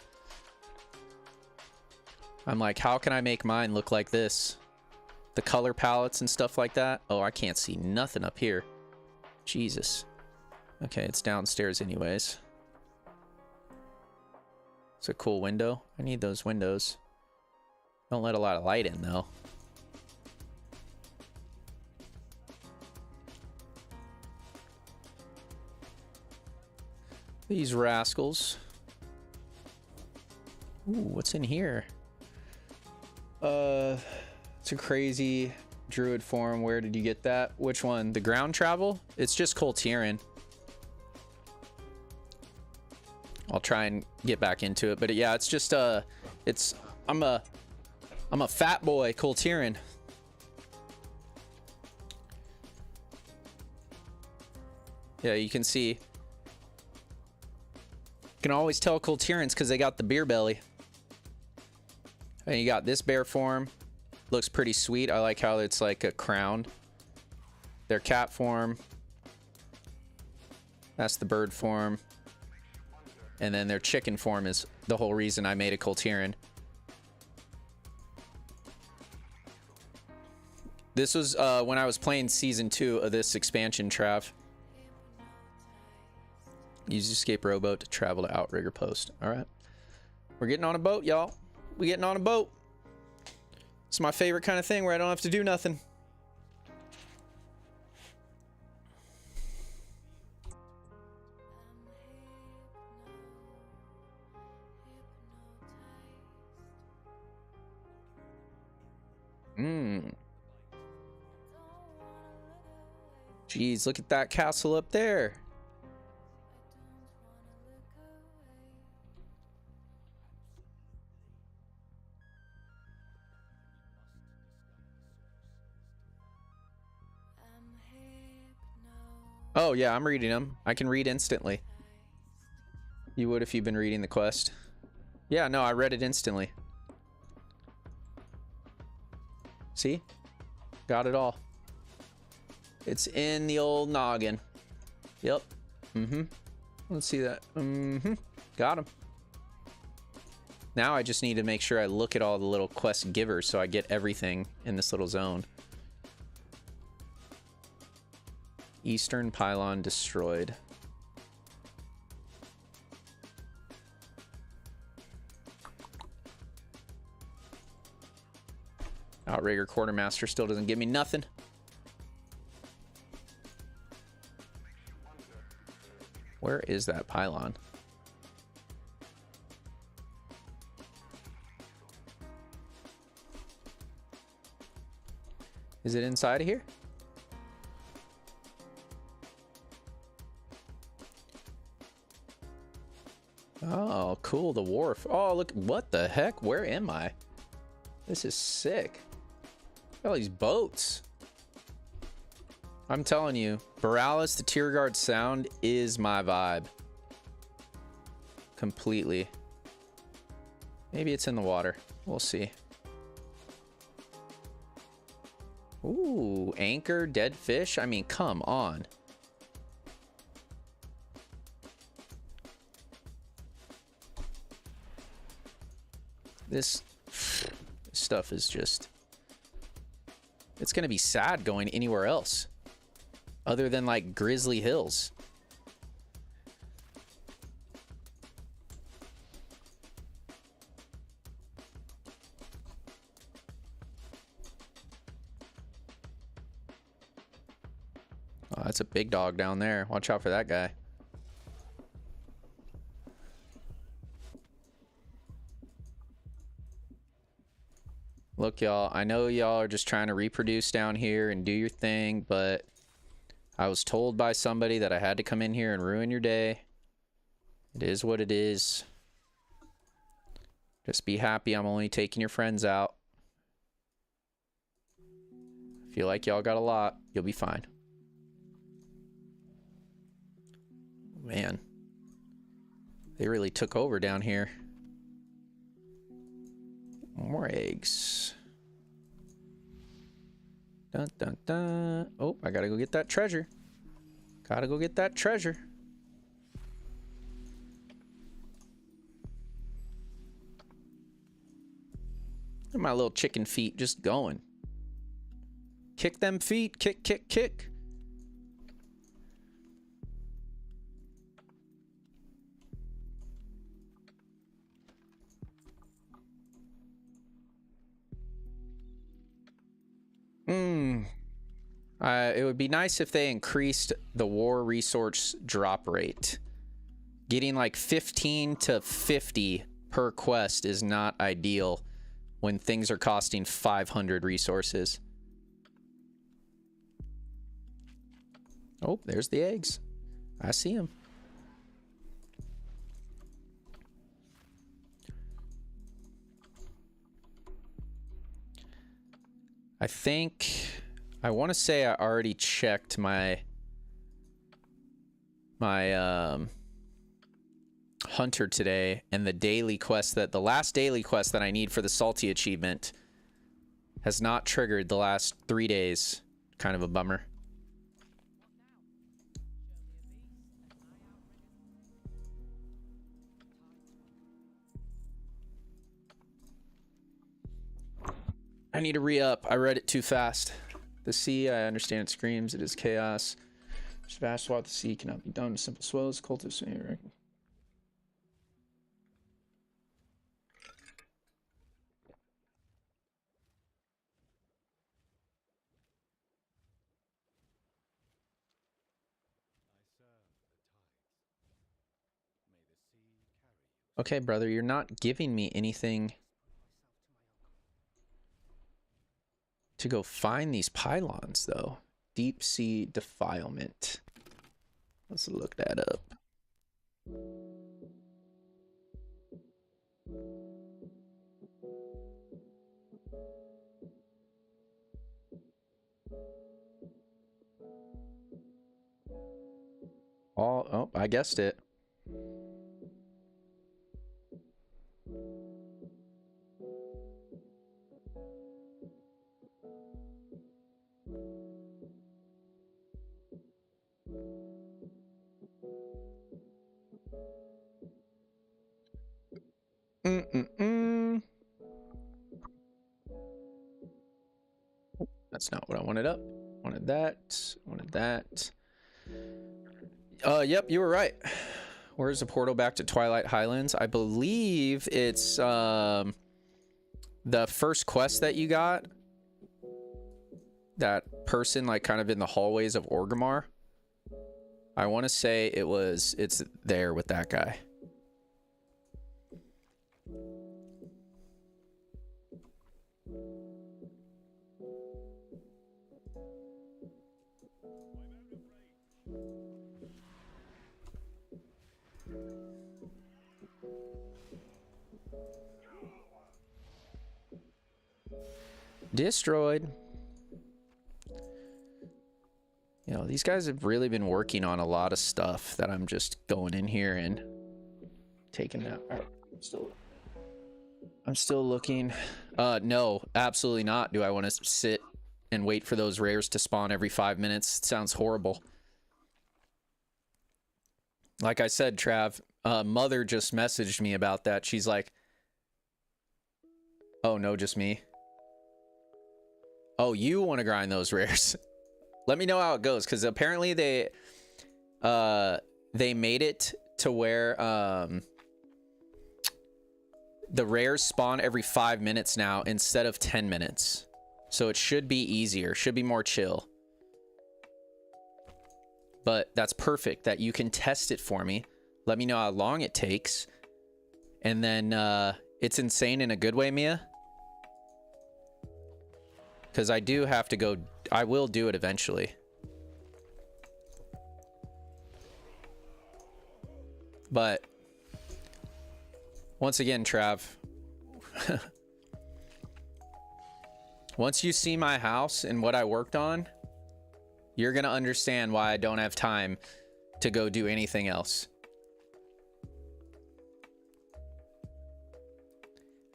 I'm like, how can I make mine look like this? The color palettes and stuff like that. Oh, I can't see nothing up here. Jesus. Okay, it's downstairs anyways. It's a cool window. I need those windows. Don't let a lot of light in, though. These rascals. Ooh, what's in here? It's a crazy druid form. Where did you get that? Which one? The ground travel? It's just Coltiran. I'll try and get back into it, but yeah, it's just I'm a fat boy Coltiran. Yeah, you can see. You can always tell Coltirans because they got the beer belly. And you got this bear form. Looks pretty sweet. I like how it's like a crown. Their cat form. That's the bird form. And then their chicken form is the whole reason I made a Coltiran. This was when I was playing Season 2 of this expansion, Trav. Use escape rowboat to travel to Outrigger Post. All right. We're getting on a boat, y'all. We getting on a boat. It's my favorite kind of thing where I don't have to do nothing. Jeez, look at that castle up there. Oh, yeah, I'm reading them. I can read instantly. You would if you've been reading the quest. Yeah, no, I read it instantly. See? Got it all. It's in the old noggin. Yep. Let's see that. Got him. Now I just need to make sure I look at all the little quest givers so I get everything in this little zone. Eastern pylon destroyed. Outrigger quartermaster still doesn't give me nothing. Where is that pylon? Is it inside of here? Oh, cool, the wharf. Oh, look, what the heck? Where am I? This is sick. Look at all these boats. I'm telling you, Borealis, the Tier Guard sound is my vibe. Completely. Maybe it's in the water. We'll see. Ooh, anchor, dead fish. I mean, come on. This stuff is just... It's gonna be sad going anywhere else. Other than, like, Grizzly Hills. Oh, that's a big dog down there. Watch out for that guy. Look, y'all, I know y'all are just trying to reproduce down here and do your thing, but I was told by somebody that I had to come in here and ruin your day. It is what it is. Just be happy I'm only taking your friends out. Feel like y'all got a lot. You'll be fine. Man. They really took over down here. More eggs. Dun, dun, dun. Oh, I gotta go get that treasure. Gotta go get that treasure. Look at my little chicken feet just going. Kick them feet. Kick, kick, kick. It would be nice if they increased the war resource drop rate. Getting like 15 to 50 per quest is not ideal when things are costing 500 resources. Oh, there's the eggs. I see them. I want to say I already checked my hunter today, and the last daily quest that I need for the salty achievement has not triggered the last 3 days. Kind of a bummer. I need to re-up. I read it too fast. The sea, I understand it screams. It is chaos. Just vast swath of the sea cannot be done with simple swells. Cultists, right? Okay, brother, you're not giving me anything to go find these pylons, though. Deep sea defilement. Let's look that up. Oh, I guessed it. That's not what I wanted up. Wanted that. Wanted that. Yep, you were right. Where's the portal back to Twilight Highlands? I believe it's the first quest that you got. That person, like, kind of in the hallways of Orgrimmar. I want to say it's there with that guy. Destroyed. You know, these guys have really been working on a lot of stuff that I'm just going in here and taking out. I'm still looking. No, absolutely not. Do I want to sit and wait for those rares to spawn every 5 minutes? It sounds horrible. Like I said, Trav, Mother just messaged me about that. She's like, Oh, no, just me. Oh, you want to grind those rares. Let me know how it goes, because apparently they made it to where the rares spawn every 5 minutes now instead of 10 minutes. So it should be easier, should be more chill. But that's perfect that you can test it for me. Let me know how long it takes. And then it's insane in a good way, Mia. Because I do have to go, I will do it eventually. But once again, Trav, once you see my house and what I worked on, you're going to understand why I don't have time to go do anything else.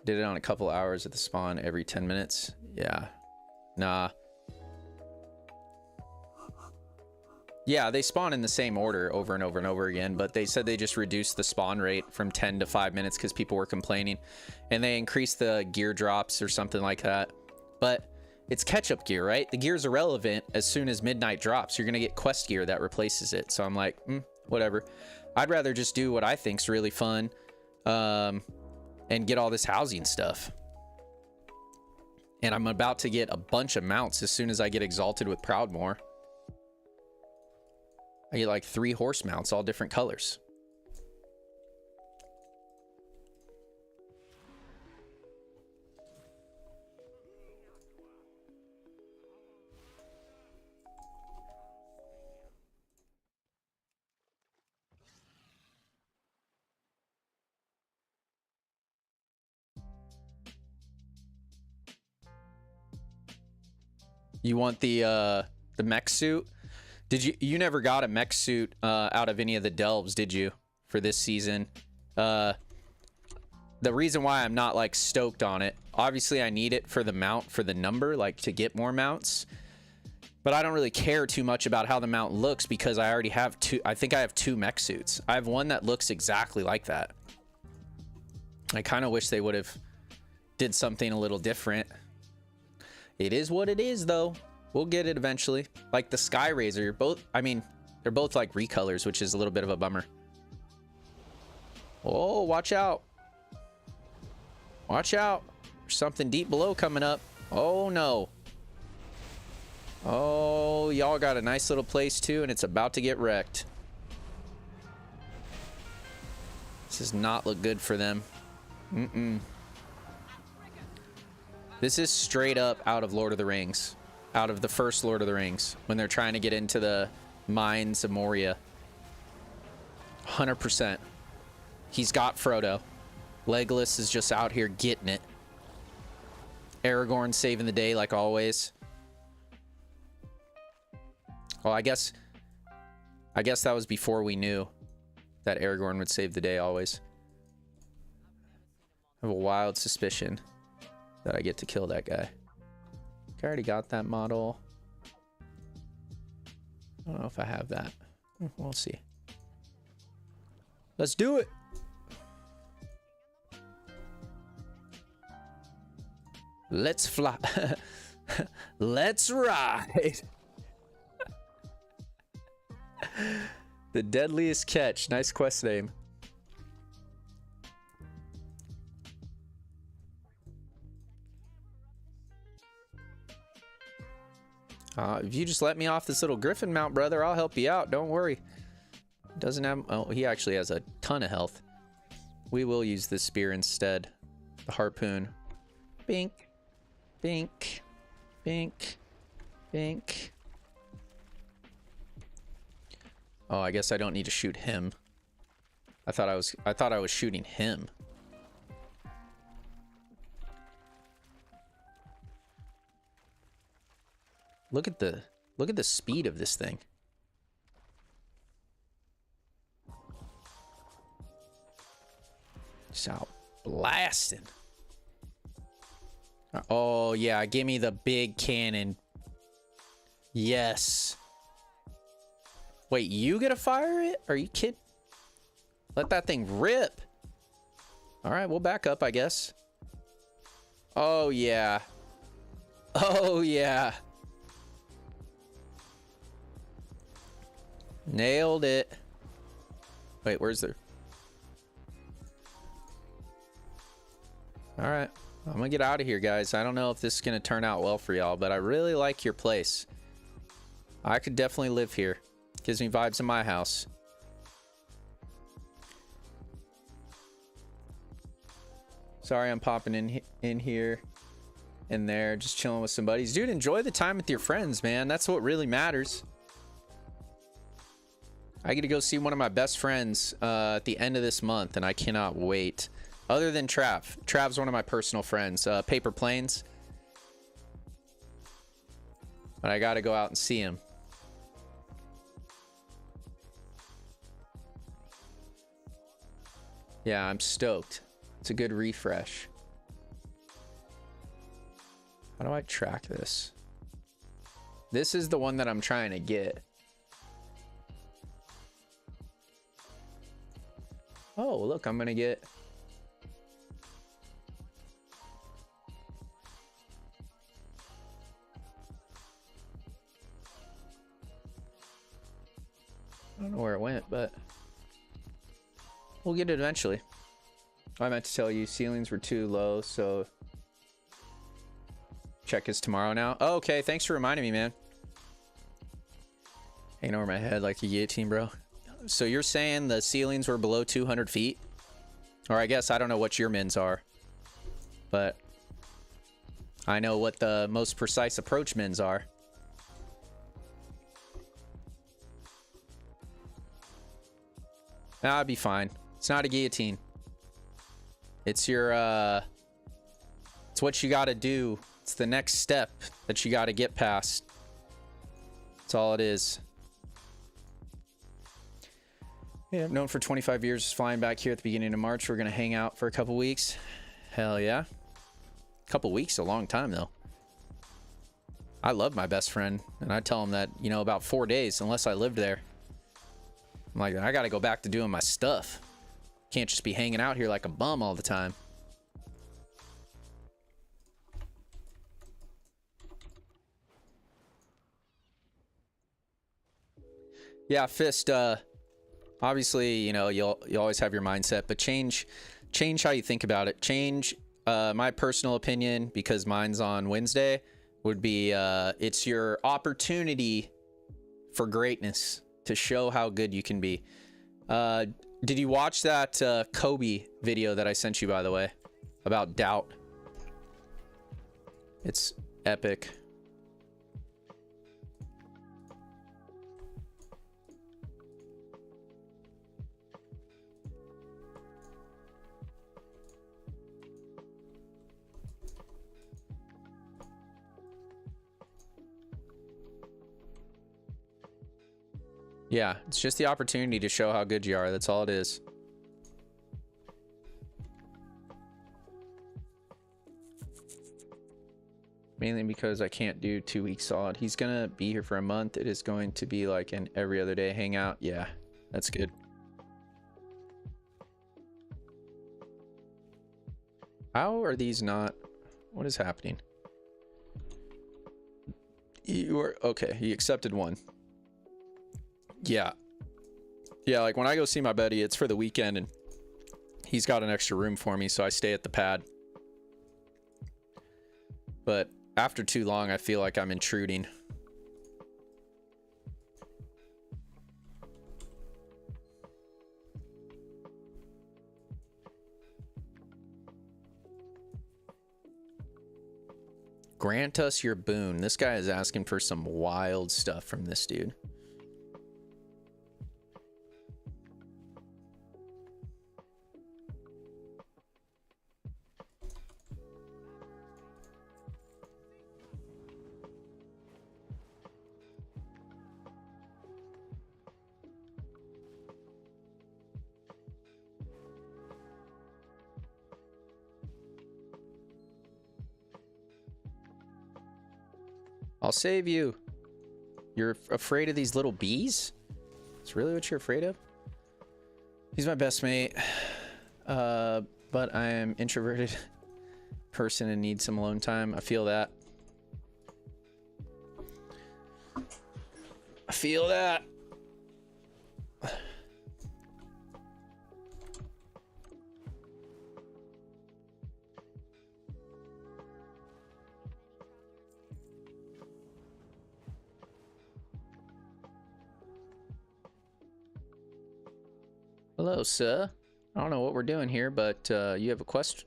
Did it on a couple hours at the spawn every 10 minutes. Yeah. Nah. Yeah, they spawn in the same order over and over and over again, but they said they just reduced the spawn rate from 10 to 5 minutes because people were complaining, and they increased the gear drops or something like that. But it's catch-up gear, right? The gear's irrelevant as soon as midnight drops. You're gonna get quest gear that replaces it. So I'm like, whatever. I'd rather just do what I think's really fun, and get all this housing stuff. And I'm about to get a bunch of mounts as soon as I get exalted with Proudmoore. I get like 3 horse mounts, all different colors. You want the mech suit? Did you never got a mech suit out of any of the delves, did you, for this season? The reason why I'm not like stoked on it, obviously I need it for the mount, for the number, like to get more mounts, but I don't really care too much about how the mount looks because I already have two. I think I have 2 mech suits. I have one that looks exactly like that. I kind of wish they would have did something a little different. It is what it is, though. We'll get it eventually. Like the Sky Razor, both, I mean, they're both like recolors, which is a little bit of a bummer. Oh, watch out. Watch out. There's something deep below coming up. Oh, no. Oh, y'all got a nice little place, too, and it's about to get wrecked. This does not look good for them. This is straight up out of Lord of the Rings. Out of the first Lord of the Rings. When they're trying to get into the mines of Moria. 100%. He's got Frodo. Legolas is just out here getting it. Aragorn saving the day like always. Oh, I guess that was before we knew that Aragorn would save the day always. I have a wild suspicion that I get to kill that guy. I already got that model. I don't know if I have that. We'll see. Let's do it. Let's fly. Let's ride. The deadliest catch. Nice quest name. If you just let me off this little griffin mount, brother, I'll help you out. Don't worry. Doesn't have... Oh, he actually has a ton of health. We will use the spear instead. The harpoon. Bink. Bink. Bink. Bink. Oh, I guess I don't need to shoot him. I thought I was shooting him. Look at the speed of this thing. Just out blasting. Oh yeah, give me the big cannon. Yes. Wait, you get to fire it? Are you kidding? Let that thing rip. All right, we'll back up, I guess. Oh, yeah. Oh, yeah. Nailed it. Wait, where's the... All right. I'm gonna get out of here, guys. I don't know if this is gonna turn out well for y'all, but I really like your place. I could definitely live here. Gives me vibes in my house. Sorry, I'm popping in here and there, just chilling with some buddies. Dude, enjoy the time with your friends, man. That's what really matters. I get to go see one of my best friends at the end of this month, and I cannot wait. Other than Trav. Trav's one of my personal friends. Paper Planes. But I got to go out and see him. Yeah, I'm stoked. It's a good refresh. How do I track this? This is the one that I'm trying to get. Oh, look, I'm gonna get... I don't know where it went, but we'll get it eventually. I meant to tell you, ceilings were too low, so check is tomorrow now. Oh, okay, thanks for reminding me, man. Hanging over my head like a guillotine, bro. So you're saying the ceilings were below 200 feet? Or I guess I don't know what your mins are, but I know what the most precise approach mins are. Nah, I'd be fine. It's not a guillotine. It's your, it's what you gotta do. It's the next step that you gotta get past. That's all it is. Yeah, I've known for 25 years, flying back here at the beginning of March. We're gonna hang out for a couple weeks. Hell yeah. A couple weeks, a long time though. I love my best friend, and I tell him that, you know, about 4 days, unless I lived there. I'm like, I gotta go back to doing my stuff. Can't just be hanging out here like a bum all the time. Yeah, Fist, obviously, you know, you always have your mindset, but change how you think about it. Change, my personal opinion, because mine's on Wednesday, would be, it's your opportunity for greatness to show how good you can be. Did you watch that Kobe video that I sent you, by the way, about doubt? It's epic. Yeah, it's just the opportunity to show how good you are. That's all it is. Mainly because I can't do 2 weeks solid. He's gonna be here for a month. It is going to be like an every other day hangout. Yeah, that's good. How are these not... What is happening? You are... Okay, he accepted one. Yeah. Yeah, like when I go see my buddy, it's for the weekend, and he's got an extra room for me, so I stay at the pad. But after too long, I feel like I'm intruding. Grant us your boon. This guy is asking for some wild stuff from this dude. I'll save you. You're afraid of these little bees? That's really what you're afraid of? He's my best mate. But I am introverted person and need some alone time. I feel that. I feel that. Hello, sir. I don't know what we're doing here, but you have a quest.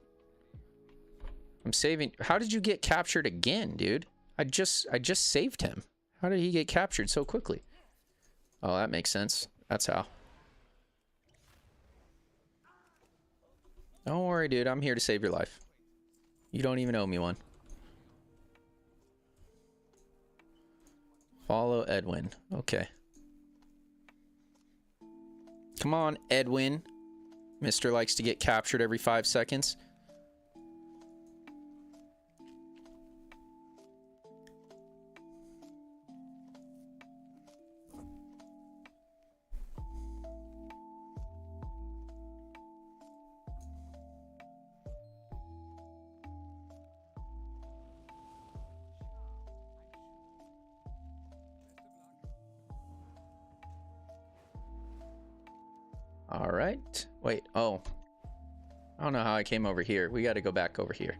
I'm saving. How did you get captured again, dude? I just saved him. How did he get captured so quickly? Oh, that makes sense. That's how. Don't worry, dude. I'm here to save your life. You don't even owe me one. Follow Edwin. Okay. Come on, Edwin. Mister likes to get captured every 5 seconds. All right. Wait. Oh. I don't know how I came over here. We got to go back over here.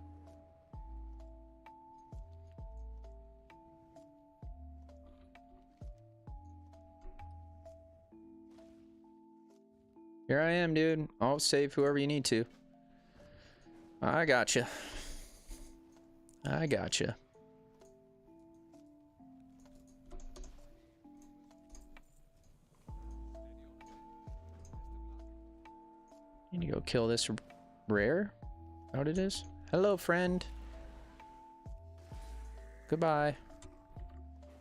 Here I am, dude. I'll save whoever you need to. I gotcha. I gotcha. Need to go kill this rare? Is that what it is? Hello, friend. Goodbye.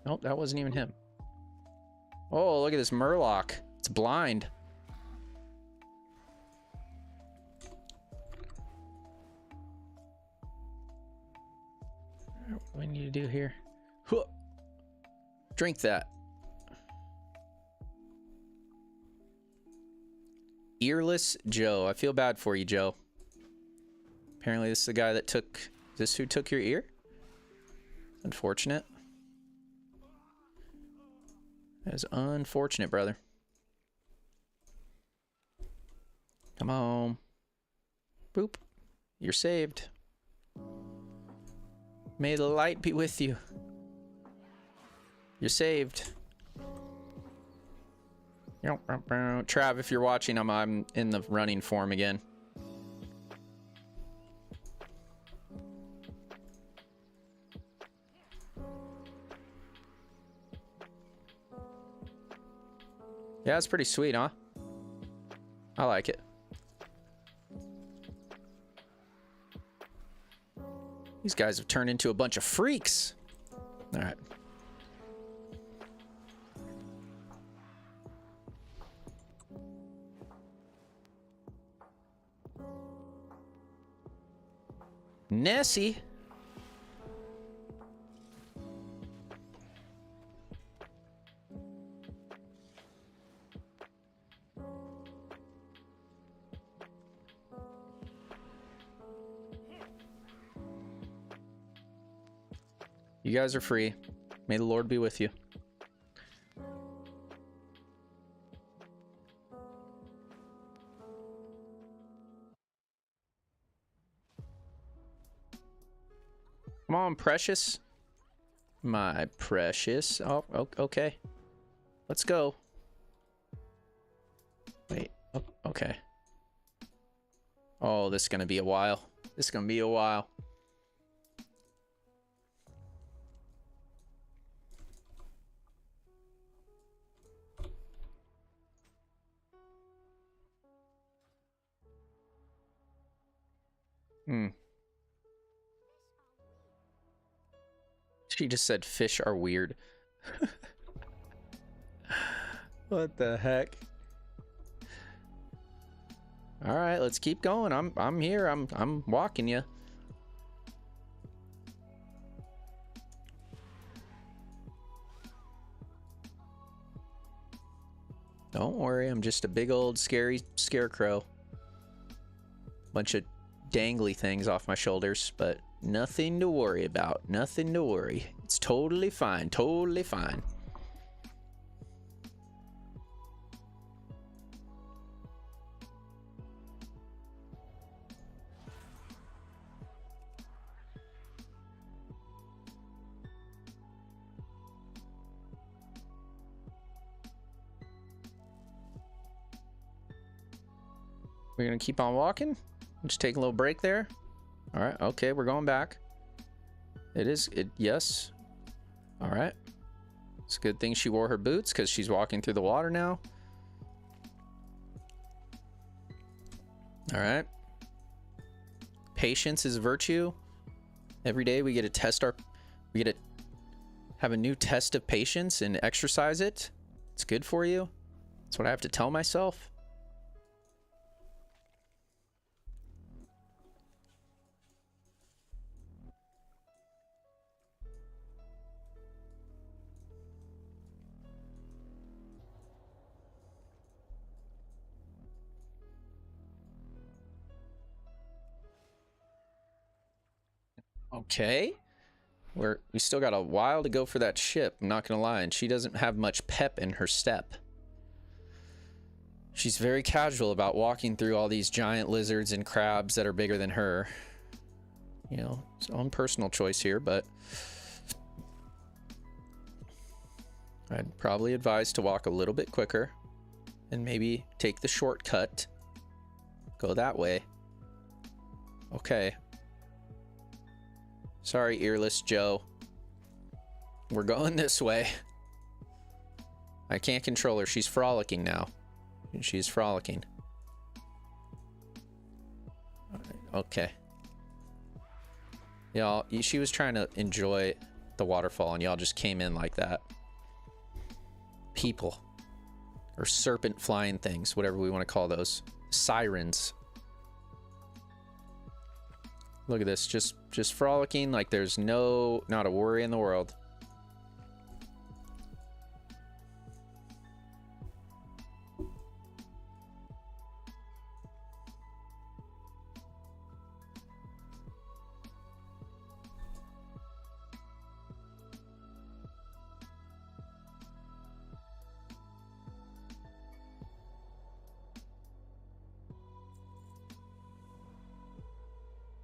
Nope, that wasn't even him. Oh, look at this Murloc. It's blind. What do I need to do here? Huh. Drink that. Earless Joe. I feel bad for you, Joe. Apparently this is the guy that took... Is this who took your ear? Unfortunate. That is unfortunate, brother. Come on. Boop. You're saved. May the light be with you. You're saved. Trav, if you're watching, I'm in the running form again. Yeah, it's pretty sweet, huh? I like it. These guys have turned into a bunch of freaks. All right. Nessie. You guys are free. May the Lord be with you. Come on, precious. My precious. Oh, okay. Let's go. Wait. Oh, okay. Oh, this is gonna be a while. This is gonna be a while. She just said fish are weird. What the heck? All right, let's keep going. I'm here. I'm walking you. Don't worry, I'm just a big old scary scarecrow. Bunch of dangly things off my shoulders, but nothing to worry about. Nothing to worry. It's totally fine. Totally fine. We're gonna keep on walking. Just take a little break there. All right. Okay, we're going back. Yes. All right. It's a good thing she wore her boots because she's walking through the water now. All right. Patience is a virtue. Every day we get to have a new test of patience and exercise it. It's good for you. That's what I have to tell myself. Okay. We still got a while to go for that ship, I'm not gonna lie, and she doesn't have much pep in her step. She's very casual about walking through all these giant lizards and crabs that are bigger than her. You know, it's own personal choice here, but I'd probably advise to walk a little bit quicker and maybe take the shortcut. Go that way. Okay. Sorry, earless Joe. We're going this way. I can't control her. She's frolicking now. She's frolicking. Okay. Y'all, she was trying to enjoy the waterfall and y'all just came in like that. People. Or serpent flying things, whatever we want to call those. Sirens. Look at this, just frolicking like there's not a worry in the world.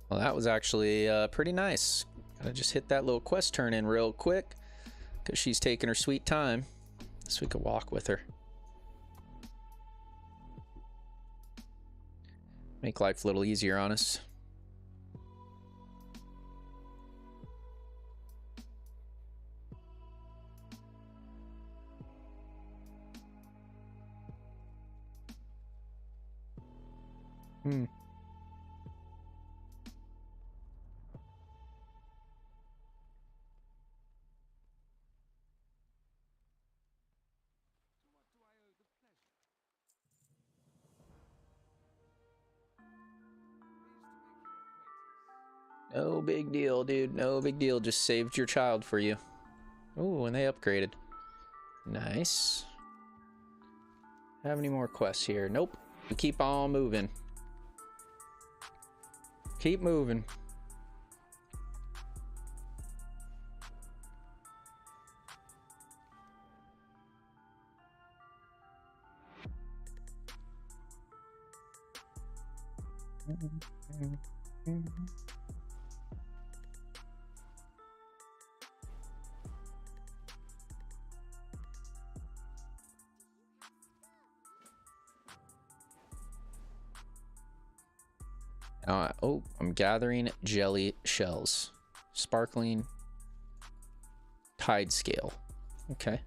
Well, that was actually pretty nice. Gotta just hit that little quest turn in real quick because she's taking her sweet time so we could walk with her. Make life a little easier on us. No big deal, dude. No big deal. Just saved your child for you. Oh, and they upgraded. Nice. Have any more quests here? Nope. We keep on moving. Keep moving. Oh, I'm gathering jelly shells. Sparkling tide scale. Okay.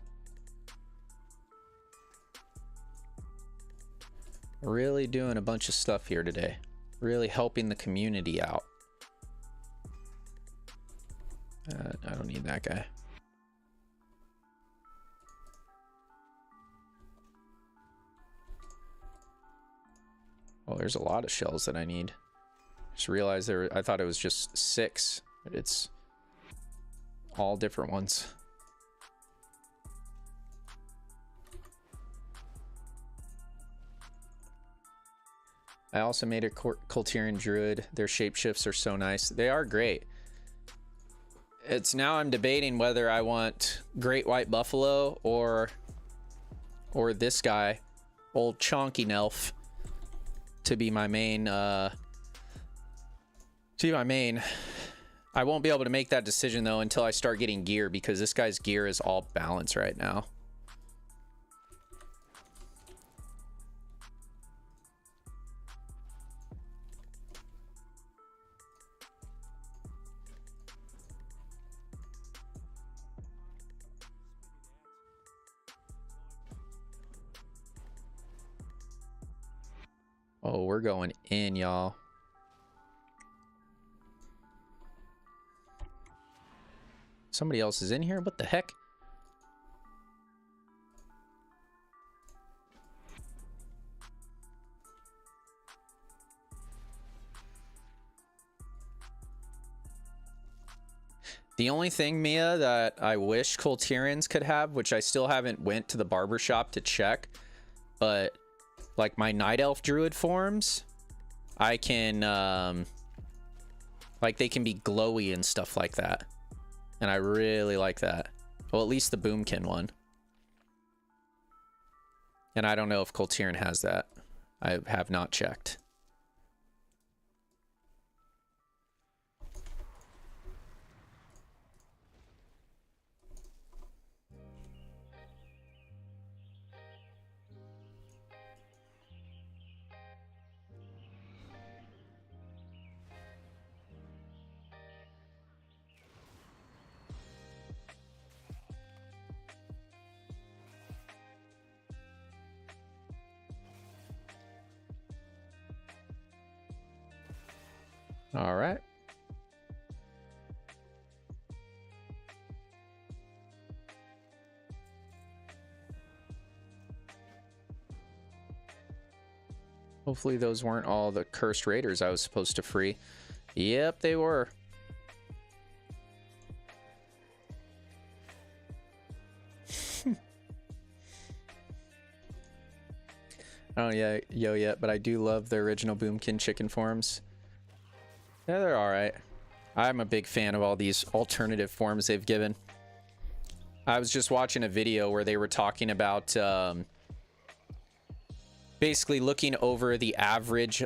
Really doing a bunch of stuff here today. Really helping the community out. I don't need that guy. Oh, there's a lot of shells that I need. Just realized I thought it was just 6, but it's all different ones. I also made a Kultirian Druid. Their shapeshifts are so nice. They are great. It's now I'm debating whether I want Great White Buffalo or this guy, old Chonky Nelf, to be my main. I won't be able to make that decision though until I start getting gear, because this guy's gear is all balanced right now. Oh, we're going in, y'all. Somebody else is in here? What the heck? The only thing, Mia, that I wish Kultirians could have, which I still haven't went to the barber shop to check, but like my Night Elf Druid forms, I can, like they can be glowy and stuff like that. And I really like that. Well, at least the Boomkin one. And I don't know if Kultirian has that. I have not checked. All right. Hopefully those weren't all the cursed raiders I was supposed to free. Yep, they were. Oh yeah, yo yet, but I do love the original Boomkin chicken forms. Yeah, they're all right. I'm a big fan of all these alternative forms they've given. I was just watching a video where they were talking about basically looking over the average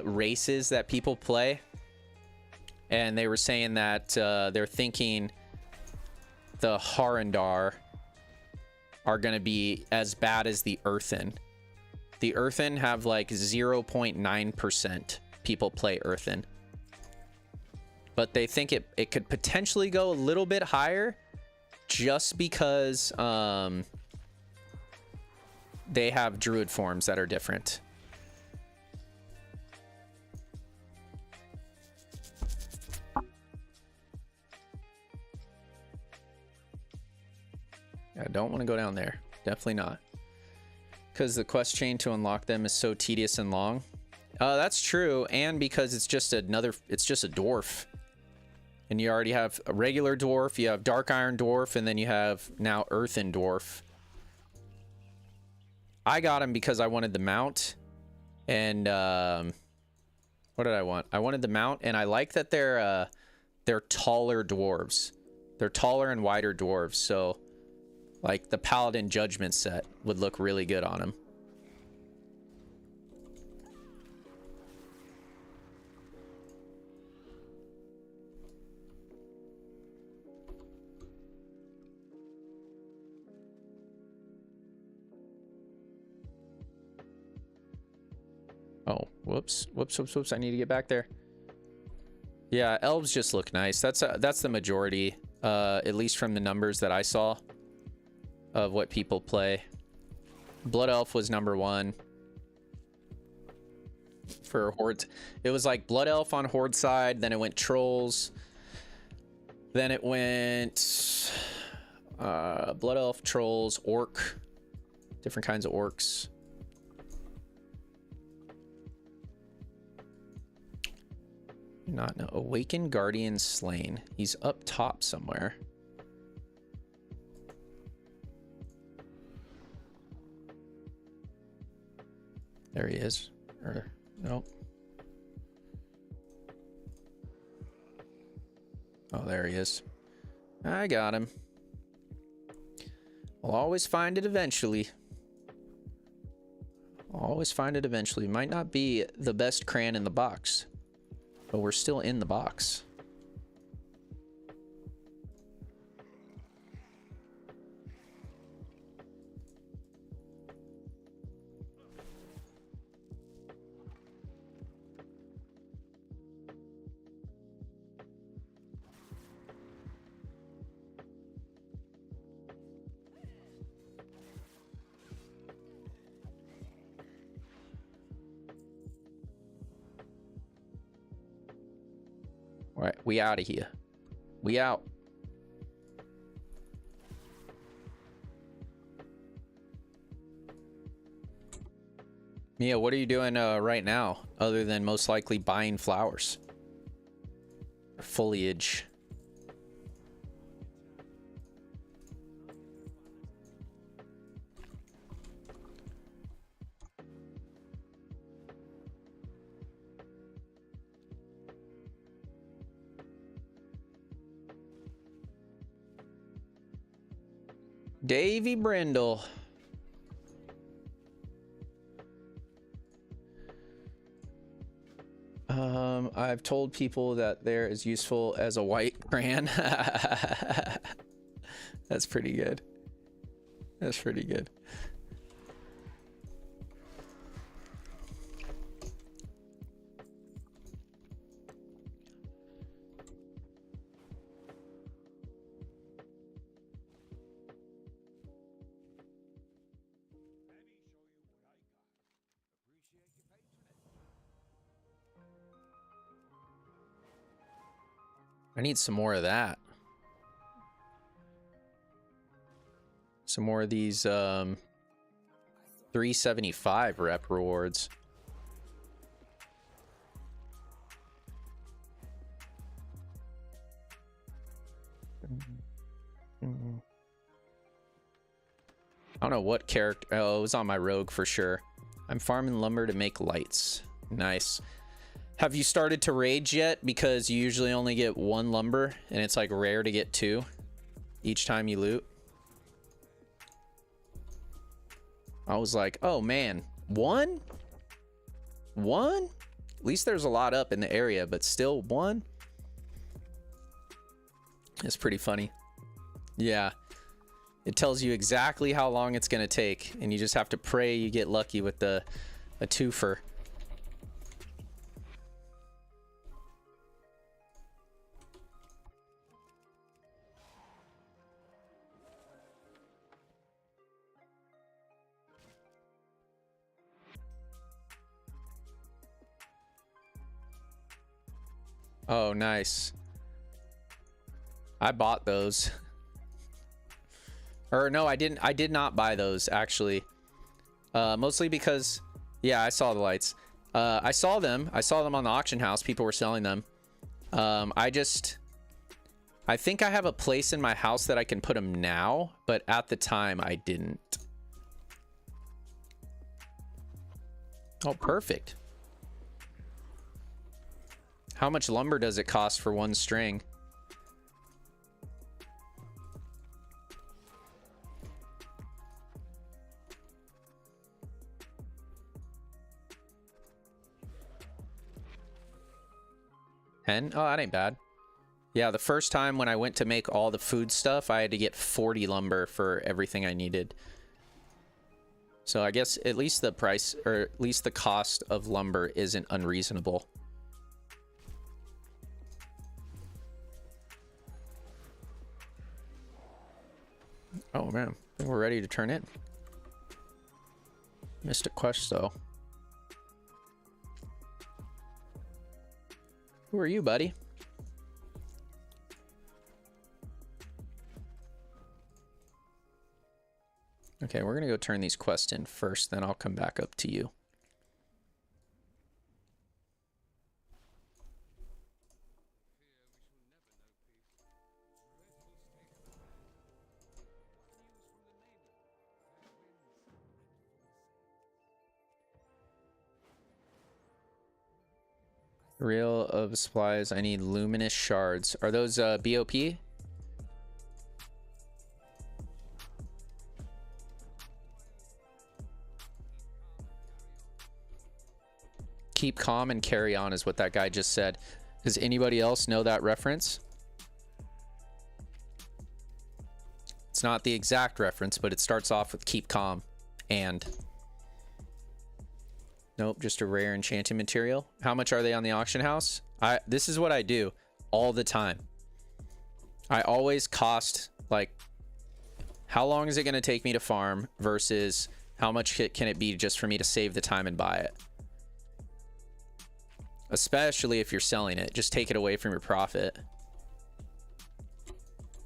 races that people play. And they were saying that they're thinking the Harandar are going to be as bad as the Earthen. The Earthen have like 0.9% people play Earthen. But they think it could potentially go a little bit higher just because they have druid forms that are different. I don't want to go down there. Definitely not. Because the quest chain to unlock them is so tedious and long. That's true. And because it's just a dwarf. And you already have a regular dwarf, you have dark iron dwarf, and then you have now earthen dwarf. I got him because I wanted the mount. And what did I want? I wanted the mount, and I like that they're taller dwarves. They're taller and wider dwarves, so like the Paladin Judgment set would look really good on him. Oh, whoops. I need to get back there. Yeah, elves just look nice. That's the majority, at least from the numbers that I saw of what people play. Blood Elf was #1 for Horde. It was like Blood Elf on Horde side, then it went Trolls, then it went Blood Elf, Trolls, Orc, different kinds of orcs. Not know. Awakened Guardian Slain. He's up top somewhere. There he is. Or Nope. Oh, there he is. I got him. I'll always find it eventually. I'll always find it eventually. Might not be the best crayon in the box, but we're still in the box. All right, we out of here. We out. Mia, what are you doing right now, other than most likely buying flowers? Or foliage. Davy Brindle. I've told people that they're as useful as a white crayon. That's pretty good. That's pretty good. I need some more of that. Some more of these 375 rep rewards. I don't know what character. Oh, it was on my rogue for sure. I'm farming lumber to make lights. Nice. Have you started to rage yet? Because you usually only get one lumber, and it's like rare to get two each time you loot. I was like, oh man, one? One? At least there's a lot up in the area, but still one? It's pretty funny. Yeah. It tells you exactly how long it's going to take, and you just have to pray you get lucky with a twofer. Oh, nice. I bought those. Or no, I didn't. I did not buy those actually. Mostly because, yeah, I saw the lights. I saw them. I saw them on the auction house. People were selling them. I think I have a place in my house that I can put them now, but at the time I didn't. Oh, perfect. How much lumber does it cost for one string? $10? Oh, that ain't bad. Yeah, the first time when I went to make all the food stuff, I had to get 40 lumber for everything I needed. So I guess at least the price, or at least the cost of lumber isn't unreasonable. Oh man, I think we're ready to turn in. Missed a quest though. Who are you, buddy? Okay, we're gonna go turn these quests in first, then I'll come back up to you. Reel of supplies. I need luminous shards. Are those BOP? Keep calm and carry on is what that guy just said. Does anybody else know that reference? It's not the exact reference, but it starts off with keep calm and... Nope, just a rare enchanting material. How much are they on the auction house? This is what I do all the time. I always cost, like, how long is it going to take me to farm versus how much can it be just for me to save the time and buy it? Especially if you're selling it, just take it away from your profit.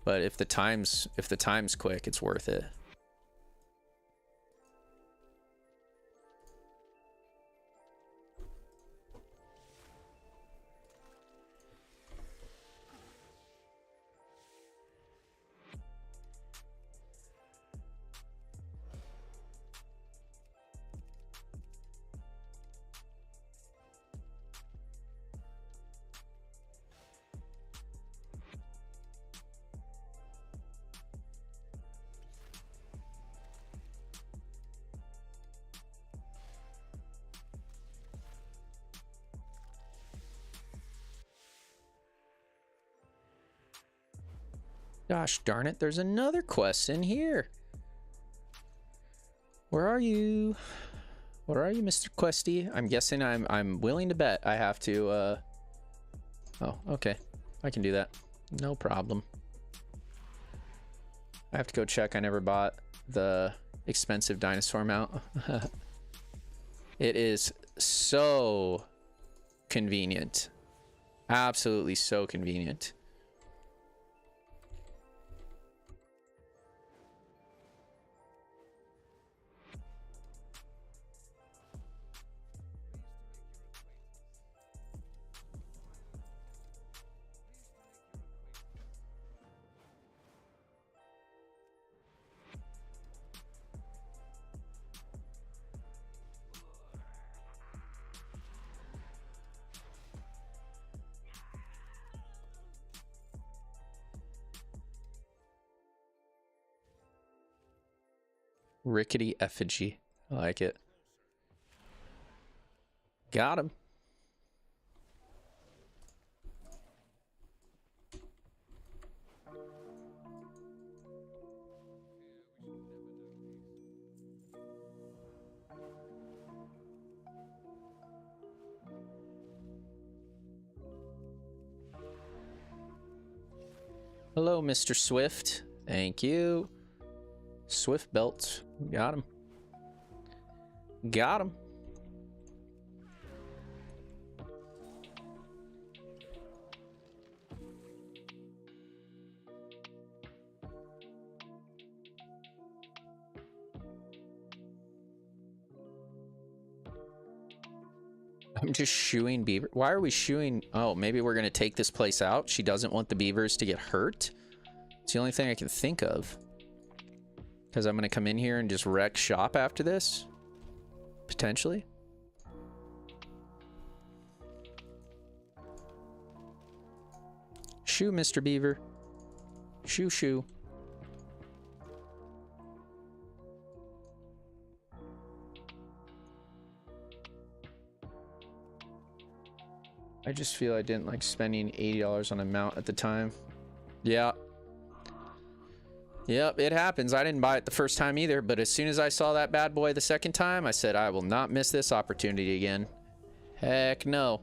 But if the time's quick, it's worth it. Gosh darn it, there's another quest in here. Where are you? Where are you, Mr. Questy? I'm guessing I'm willing to bet I have to oh, okay. I can do that. No problem. I have to go check. I never bought the expensive dinosaur mount. It is so convenient. Absolutely so convenient. Rickety effigy. I like it. Got him. Hello, Mr. Swift. Thank you. Swift belt. Got him. Got him. I'm just shooing beaver. Why are we shooing? Oh, maybe we're going to take this place out. She doesn't want the beavers to get hurt. It's the only thing I can think of. Because I'm going to come in here and just wreck shop after this. Potentially. Shoo, Mr. Beaver. Shoo, shoo. I just feel I didn't like spending $80 on a mount at the time. Yeah. Yep, it happens. I didn't buy it the first time either, but as soon as I saw that bad boy the second time, I said, I will not miss this opportunity again. Heck no.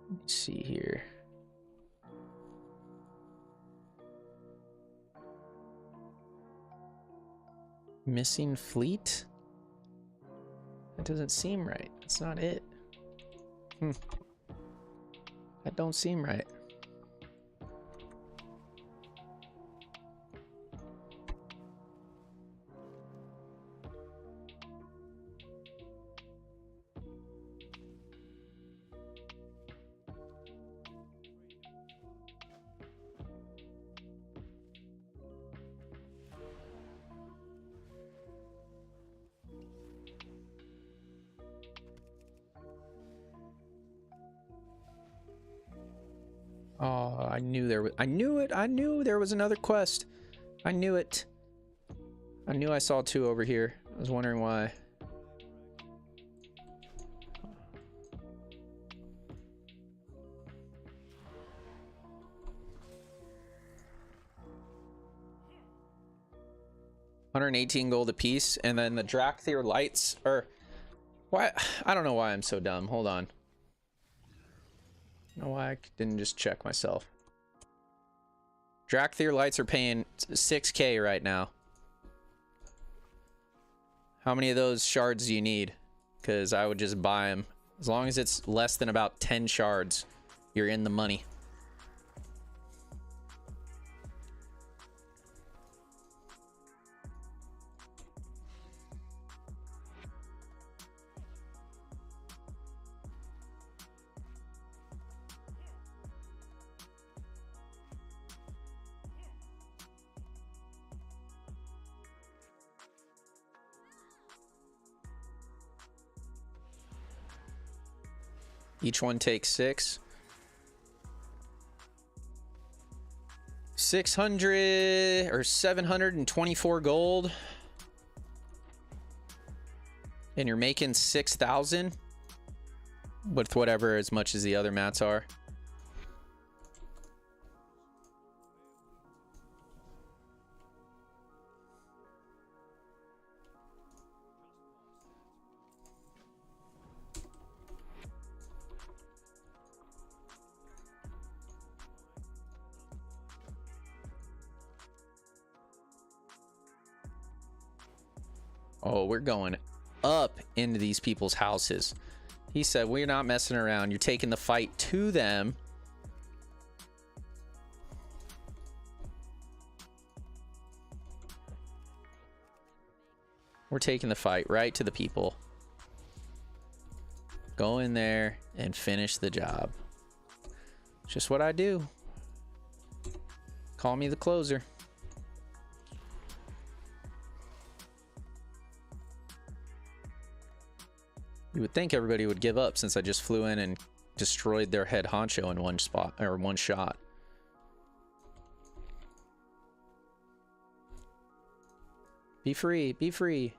Let's see here. Missing fleet? That doesn't seem right. That's not it. That don't seem right. I knew there was. I knew it. I knew there was another quest. I knew it. I knew I saw 2 over here. I was wondering why. $118 gold a piece, and then the Drakthir lights are. Why? I don't know why I'm so dumb. Hold on. I don't know why I didn't just check myself. Drakthir lights are paying 6K right now. How many of those shards do you need? Because I would just buy them. As long as it's less than about 10 shards, you're in the money. Each one takes 6. 600 or 724 gold. And you're making 6,000 with whatever as much as the other mats are. Oh, we're going up into these people's houses. He said, we're not messing around. You're taking the fight to them. We're taking the fight right to the people. Go in there and finish the job. Just what I do. Call me the closer. You would think everybody would give up since I just flew in and destroyed their head honcho in one spot or one shot. Be free, be free.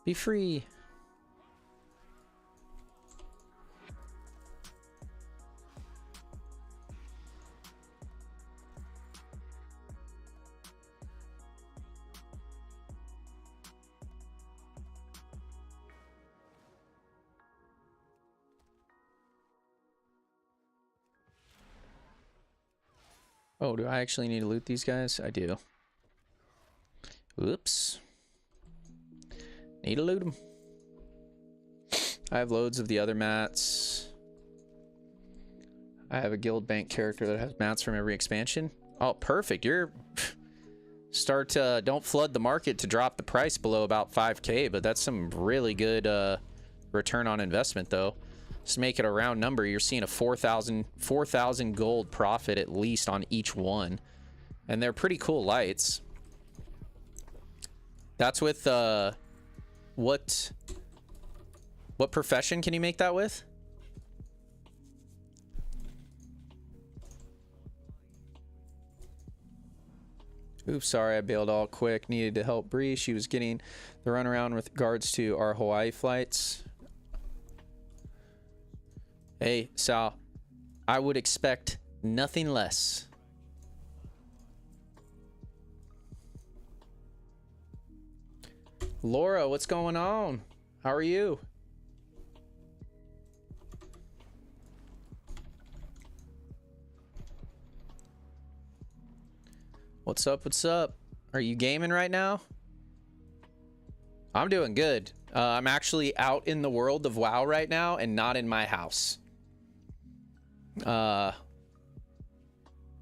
Be free. Oh, do I actually need to loot these guys? I do. Oops. Need to loot them. I have loads of the other mats. I have a guild bank character that has mats from every expansion. Oh, perfect. You're... don't flood the market to drop the price below about 5K, but that's some really good return on investment, though. Just make it a round number. You're seeing a 4,000 gold profit at least on each one. And they're pretty cool lights. That's with what profession can you make that with? Oops, sorry, I bailed all quick. Needed to help Bree. She was getting the runaround with regards to our Hawaii flights. Hey, Sal, I would expect nothing less. Laura, what's going on? How are you? What's up? What's up? Are you gaming right now? I'm doing good. I'm actually out in the world of WoW right now and not in my house.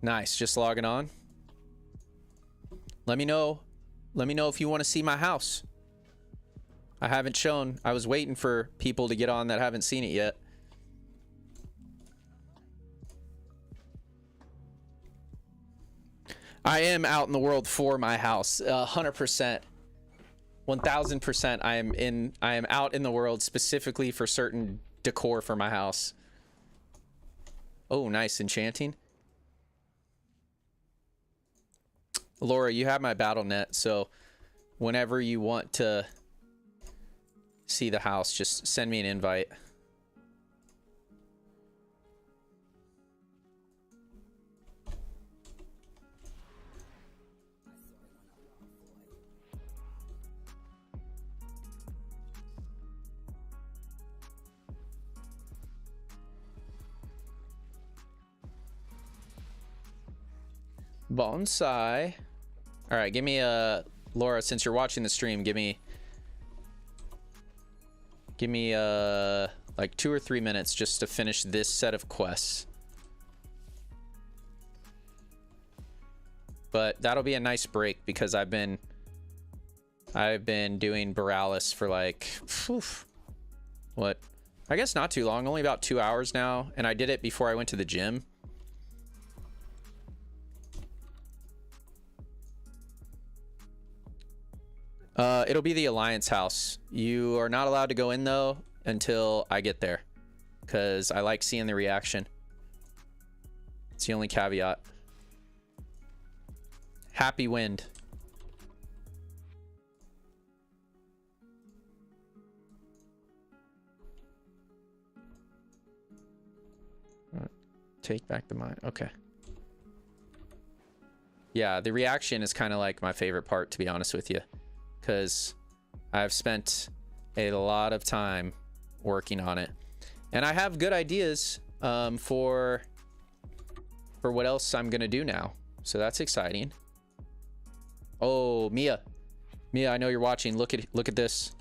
Nice. Just logging on. Let me know if you want to see my house. I haven't shown. I was waiting for people to get on that haven't seen it yet. I am out in the world for my house. 100%. 1000%. I am out in the world specifically for certain decor for my house. Oh, nice enchanting. Laura, you have my battle net, so whenever you want to see the house, just send me an invite. Bonsai. All right, give me Laura, since you're watching the stream, give me like 2 or 3 minutes just to finish this set of quests. But that'll be a nice break because I've been doing Borealis for like what? I guess not too long, only about 2 hours now, and I did it before I went to the gym. It'll be the Alliance house. You are not allowed to go in though until I get there, because I like seeing the reaction. It's the only caveat. Happy wind. Take back the mind. Okay. Yeah, the reaction is kind of like my favorite part, to be honest with you, because I've spent a lot of time working on it, and I have good ideas for what else I'm gonna do now. So that's exciting. Oh, Mia, I know you're watching. Look at this.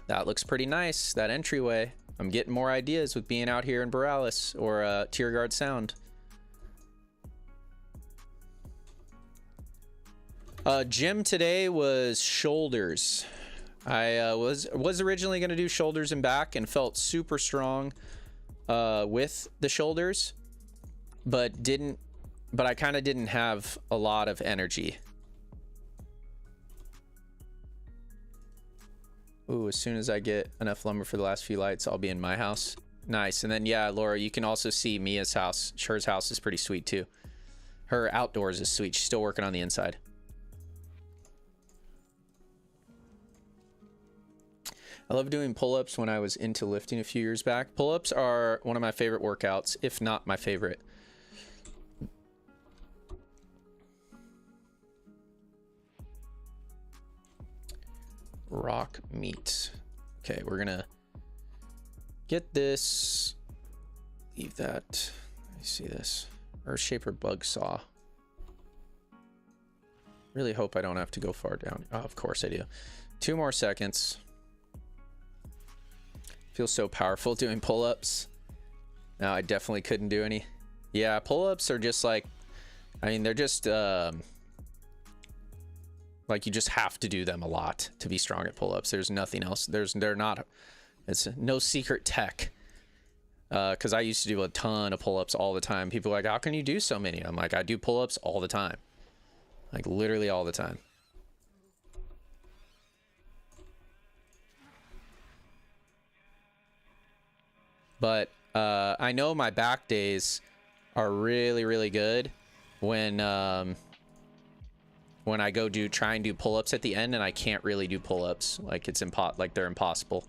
That looks pretty nice. That entryway. I'm getting more ideas with being out here in Borealis or Tier Guard Sound. Gym today was shoulders. I was originally going to do shoulders and back and felt super strong with the shoulders, but I kind of didn't have a lot of energy. Ooh, as soon as I get enough lumber for the last few lights, I'll be in my house. Nice. And then, yeah, Laura, you can also see Mia's house. Her house is pretty sweet too. Her outdoors is sweet. She's still working on the inside. I love doing pull-ups when I was into lifting a few years back. Pull-ups are one of my favorite workouts, if not my favorite. Rock meat. Okay, we're gonna get this. Leave that. Let me see this. Earthshaper bug saw. Really hope I don't have to go far down. Oh, of course I do. 2 more seconds. Feels so powerful doing pull-ups. No, I definitely couldn't do any. Yeah, pull-ups are just like, I mean, they're just like you just have to do them a lot to be strong at pull-ups. There's nothing else. They're not. It's no secret tech. Because I used to do a ton of pull-ups all the time. People are like, how can you do so many? I'm like, I do pull-ups all the time. Like literally all the time. But I know my back days are really, really good when I go try and do pull-ups at the end, and I can't really do pull-ups. Like it's like they're impossible.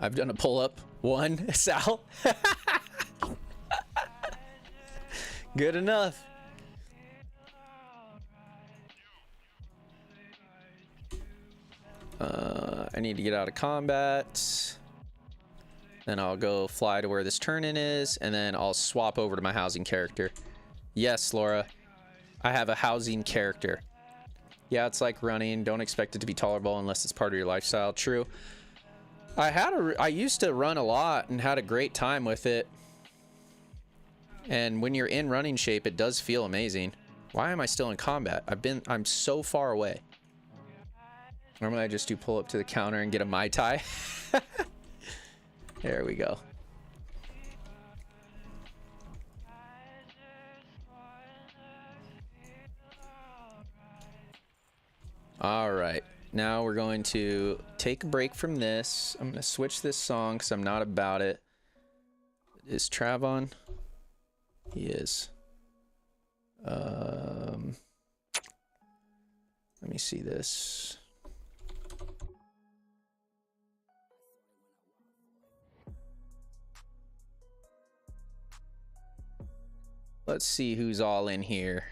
I've done a pull-up. 1, Sal. Good enough. I need to get out of combat. Then I'll go fly to where this turn-in is, and then I'll swap over to my housing character. Yes, Laura. I have a housing character. Yeah, it's like running. Don't expect it to be tolerable unless it's part of your lifestyle. True. I used to run a lot and had a great time with it. And when you're in running shape, it does feel amazing. Why am I still in combat? I'm so far away. Normally I just do pull up to the counter and get a Mai Tai. There we go. All right. Now we're going to take a break from this. I'm going to switch this song because I'm not about it. Is Trav on? He is. Let me see this. Let's see who's all in here.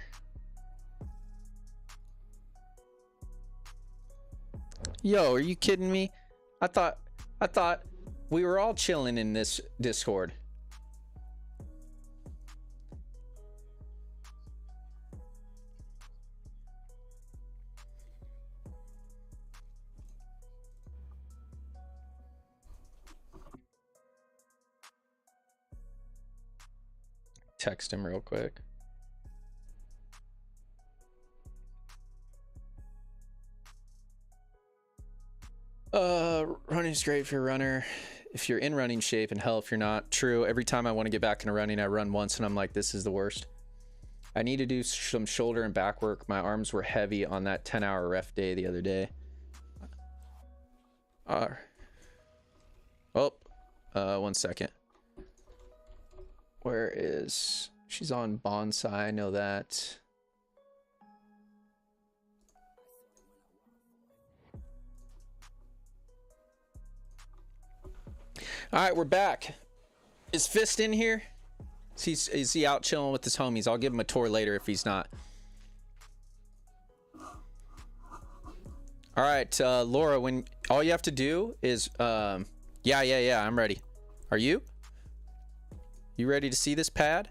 Yo, are you kidding me? I thought we were all chilling in this Discord. Text him real quick. Running's great if you're a runner. If you're in running shape, and hell if you're not. True. Every time I want to get back into running, I run once and I'm like, this is the worst. I need to do some shoulder and back work. My arms were heavy on that 10-hour ref day the other day. One second. Where is... She's on bonsai, I know that. All right, we're back. Is Fist in here? Is he out chilling with his homies? I'll give him a tour later if he's not. All right, Laura, when all you have to do is, yeah, I'm ready. Are you? You ready to see this pad?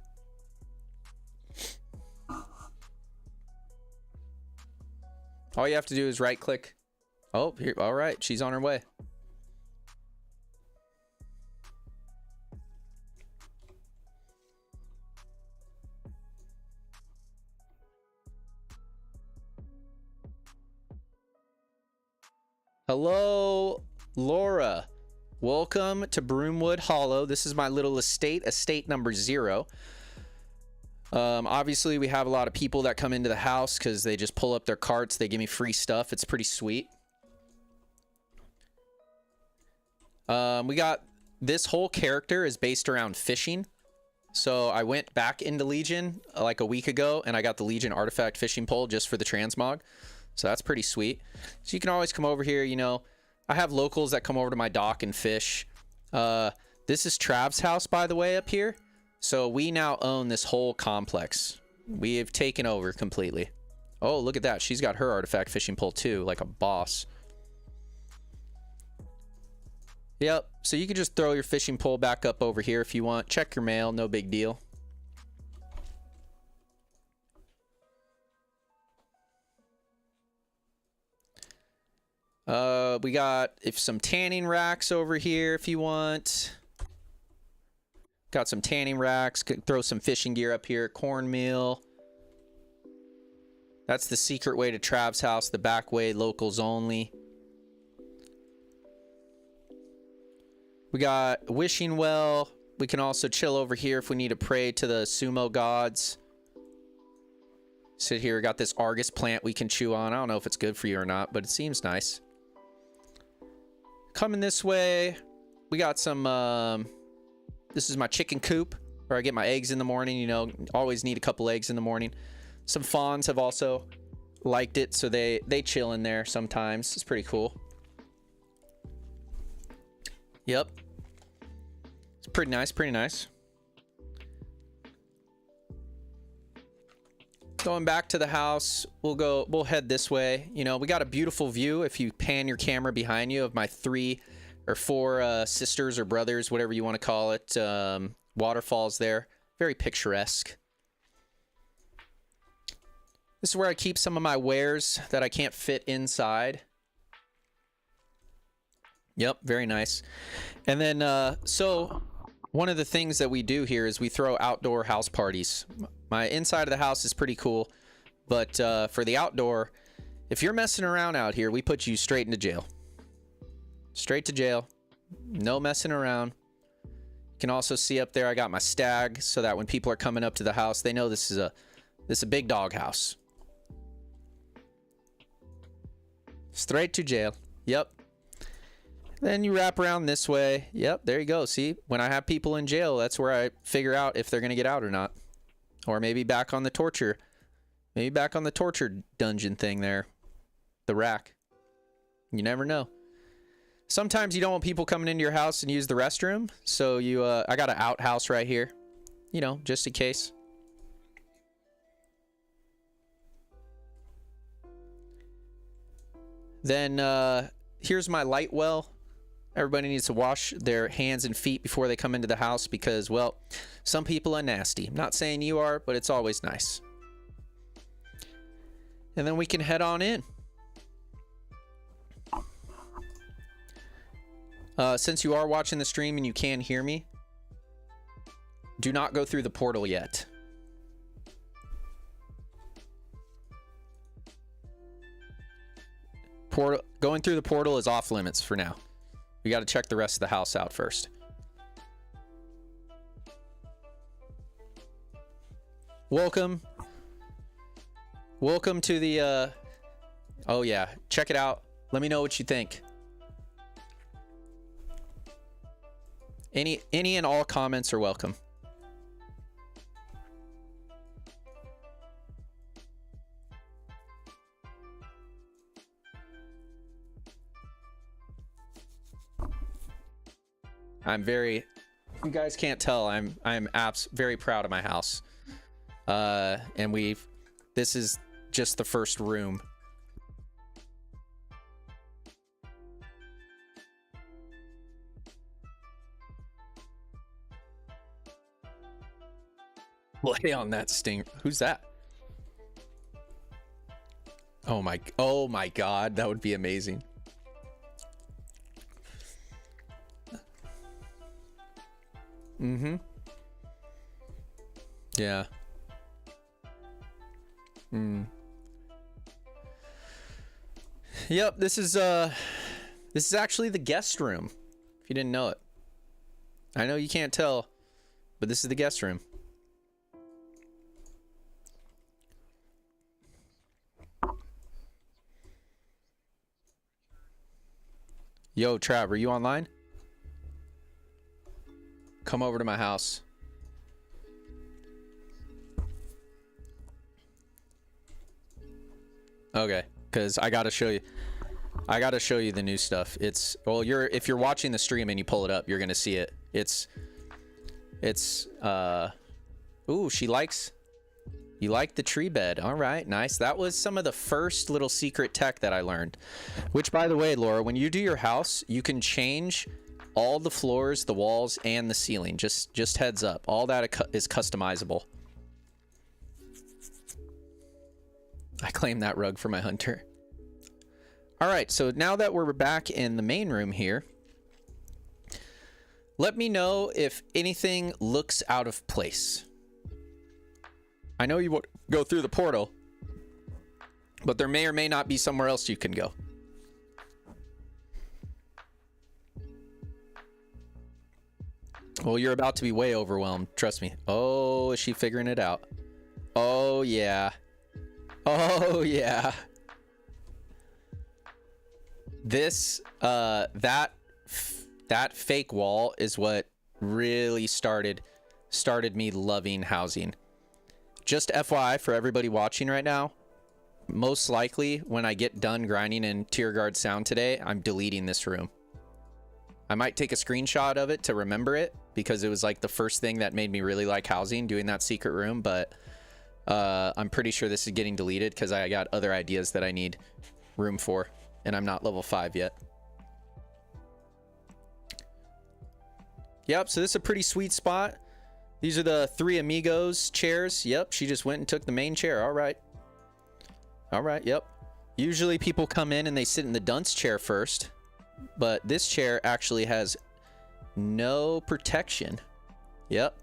All you have to do is right click. Oh, here. All right, she's on her way. Hello, Laura. Welcome to Broomwood Hollow. This is my little estate number 0. Obviously, we have a lot of people that come into the house because they just pull up their carts. They give me free stuff. It's pretty sweet. We got this whole character is based around fishing. So I went back into Legion like a week ago and I got the Legion artifact fishing pole just for the transmog. So that's pretty sweet. So you can always come over here, you know. I have locals that come over to my dock and fish. This is Trav's house, by the way, up here. So we now own this whole complex. We have taken over completely. Oh, look at that. She's got her artifact fishing pole too, like a boss. Yep. So you can just throw your fishing pole back up over here if you want. Check your mail. No big deal. We got some tanning racks over here if you want. Got some tanning racks. Could throw some fishing gear up here. Cornmeal. That's the secret way to Trav's house. The back way, locals only. We got wishing well. We can also chill over here if we need to pray to the sumo gods. Sit here. Got this Argus plant we can chew on. I don't know if it's good for you or not, but it seems nice. Coming this way, we got some, this is my chicken coop where I get my eggs in the morning. You know, always need a couple eggs in the morning. Some fawns have also liked it, so they chill in there sometimes. It's pretty cool. Yep. It's pretty nice, pretty nice. Going back to the house, we'll head this way. You know, we got a beautiful view if you pan your camera behind you of my 3 or 4 sisters or brothers, whatever you want to call it. Waterfalls there. Very picturesque. This is where I keep some of my wares that I can't fit inside. Yep, very nice. And then, so one of the things that we do here is we throw outdoor house parties. My inside of the house is pretty cool, but for the outdoor, if you're messing around out here, we put you straight into jail. Straight to jail. No messing around. You can also see up there I got my stag so that when people are coming up to the house, they know this is a big dog house. Straight to jail. Yep. Then you wrap around this way. Yep, there you go. See, when I have people in jail, that's where I figure out if they're going to get out or not. Or maybe back on the torture. Maybe back on the torture dungeon thing there. The rack. You never know. Sometimes you don't want people coming into your house and use the restroom. So you, I got an outhouse right here. You know, just in case. Then, here's my light well. Everybody needs to wash their hands and feet before they come into the house because, well, some people are nasty. I'm not saying you are, but it's always nice. And then we can head on in. Since you are watching the stream and you can hear me, do not go through the portal yet. Going through the portal is off limits for now. We got to check the rest of the house out first. Welcome. Welcome to the, oh yeah, check it out. Let me know what you think. Any and all comments are welcome. I'm very, you guys can't tell, I'm very proud of my house. And this is just the first room. Lay on that sting. Who's that? Oh my God, that would be amazing. Mm-hmm. Yeah. Yep, this is actually the guest room. If you didn't know it. I know you can't tell, but this is the guest room. Yo, Trav, are you online? Come over to my house. Okay, because I gotta show you. I gotta show you the new stuff. It's, well, if you're watching the stream and you pull it up, you're gonna see it. Ooh, you like the tree bed. All right, nice. That was some of the first little secret tech that I learned. Which, by the way, Laura, when you do your house, you can change all the floors, the walls, and the ceiling. Just heads up. All that is customizable. I claim that rug for my hunter. All right, so now that we're back in the main room here, let me know if anything looks out of place. I know you won't go through the portal, but there may or may not be somewhere else you can go. Well, you're about to be way overwhelmed. Trust me. Oh, is she figuring it out? Oh, yeah. Oh, yeah. This, that fake wall is what really started me loving housing. Just FYI for everybody watching right now, most likely when I get done grinding in Tier Guard Sound today, I'm deleting this room. I might take a screenshot of it to remember it because it was like the first thing that made me really like housing, doing that secret room, but I'm pretty sure this is getting deleted because I got other ideas that I need room for, and I'm not level 5 yet. Yep, so this is a pretty sweet spot. These are the 3 amigos chairs. Yep, she just went and took the main chair. All right. All right, yep. Usually people come in and they sit in the dunce chair first, but this chair actually has no protection. Yep.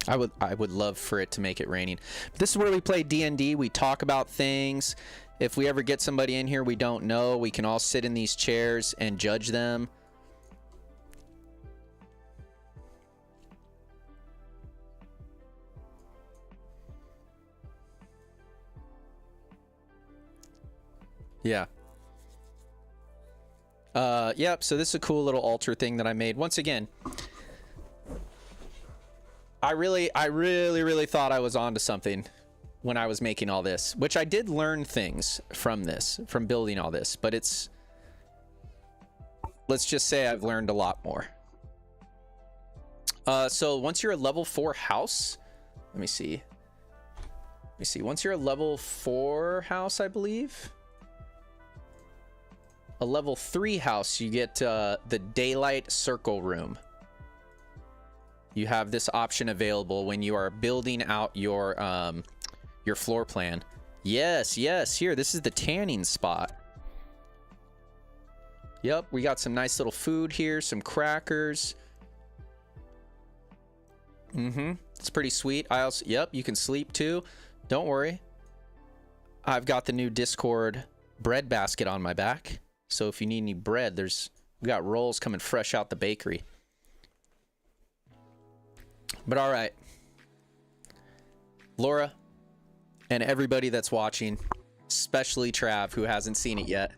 I would love for it to make it raining. This is where we play D&D. We talk about things. If we ever get somebody in here we don't know, we can all sit in these chairs and judge them. Yeah. Yep, so this is a cool little altar thing that I made. Once again, I really thought I was onto something when I was making all this, which I did learn things from this, from building all this, but it's, let's just say I've learned a lot more. So once you're a level 4 house, let me see. Once you're a level 4 house, I believe, a level 3 house, you get the daylight circle room. You have this option available when you are building out your floor plan. Yes, here, this is the tanning spot. Yep, we got some nice little food here, some crackers. It's pretty sweet. I also, yep, you can sleep too. Don't worry. I've got the new Discord bread basket on my back. So if you need any bread, we got rolls coming fresh out the bakery. But all right. Laura and everybody that's watching, especially Trav, who hasn't seen it yet.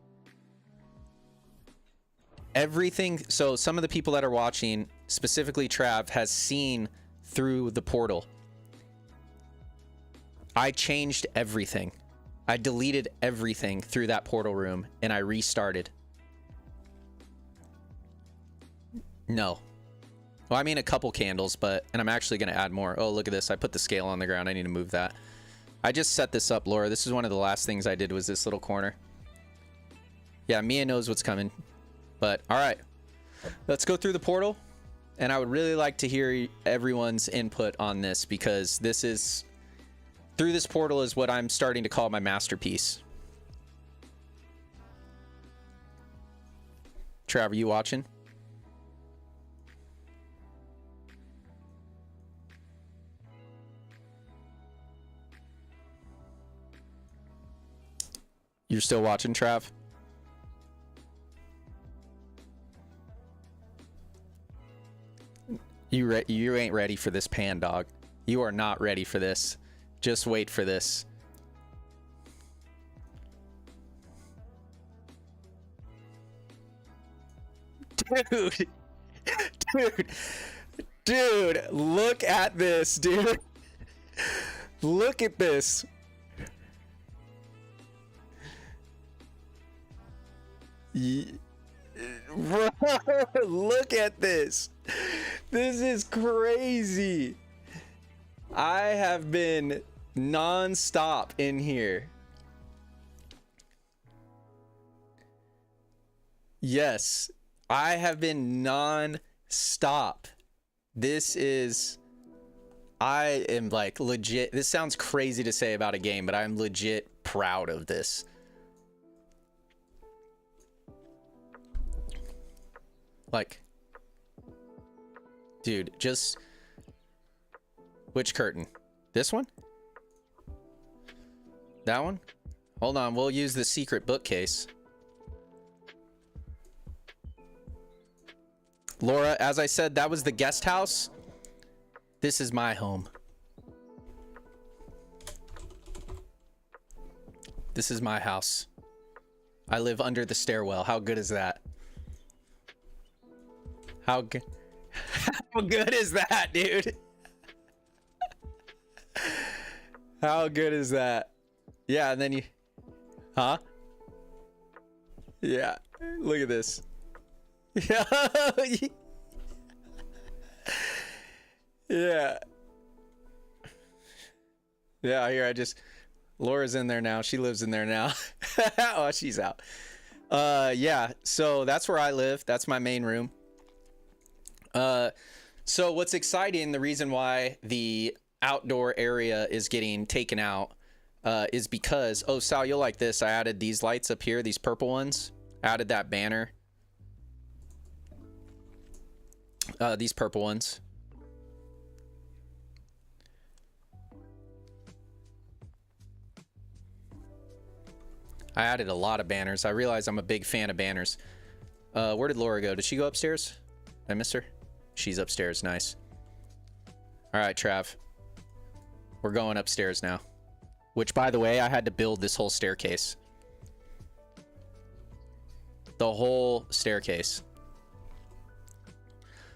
Everything, so some of the people that are watching, specifically Trav, has seen through the portal. I changed everything. I deleted everything through that portal room and I restarted. No. Well, I mean a couple candles, and I'm actually going to add more. Oh, look at this. I put the scale on the ground. I need to move that. I just set this up, Laura. This is one of the last things I did was this little corner. Yeah, Mia knows what's coming. But all right, let's go through the portal. And I would really like to hear everyone's input on this, because this is, through this portal is what I'm starting to call my masterpiece. Trav, are you watching? You're still watching, Trav? You ain't ready for this pan, dog. You are not ready for this. Just wait for this. Dude, look at this, dude. Look at this. Bro, look at this. This is crazy. I have been non-stop in here. Yes, I have been non-stop. This is, I am like legit, this sounds crazy to say about a game, but I'm legit proud of this. Like, dude, just, which curtain? This one? That one? Hold on, we'll use the secret bookcase. Laura, as I said, that was the guest house. This is my home. This is my house. I live under the stairwell. How good is that? How good is that, dude? How good is that? Yeah, and then you, huh? Yeah, look at this. Yeah. Yeah. Yeah, here I just, Laura's in there now. She lives in there now. Oh, she's out. Yeah, so that's where I live. That's my main room. So what's exciting, the reason why the outdoor area is getting taken out, is because, oh, Sal, you'll like this. I added these lights up here, these purple ones. Added that banner. These purple ones. I added a lot of banners. I realize I'm a big fan of banners. Where did Laura go? Did she go upstairs? Did I miss her? She's upstairs. Nice. All right, Trav. We're going upstairs now. Which, by the way, I had to build this whole staircase. the whole staircase.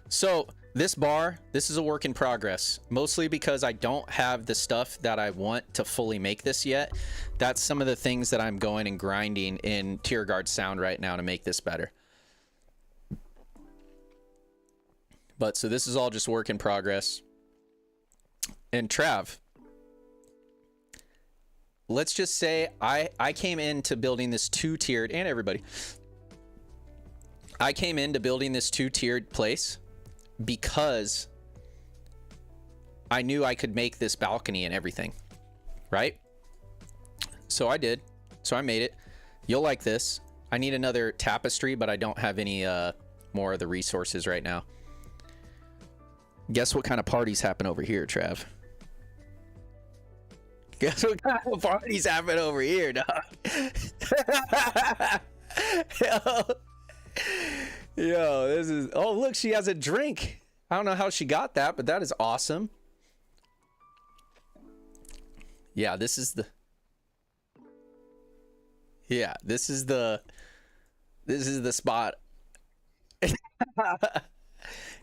So this bar, this is a work in progress, mostly because I don't have the stuff that I want to fully make this yet. That's some of the things that I'm going and grinding in Tier Guard Sound right now to make this better. But so this is all just work in progress. And Trav, let's just say I came into building this 2-tiered, and everybody, I came into building this 2-tiered place because I knew I could make this balcony and everything, right? So I did. So I made it. You'll like this. I need another tapestry, but I don't have any more of the resources right now. Guess what kind of parties happen over here, Trav? Guess what kind of parties happen over here, dog? Yo, this is... Oh, look, she has a drink. I don't know how she got that, but that is awesome. Yeah, this is the... Yeah, this is the spot.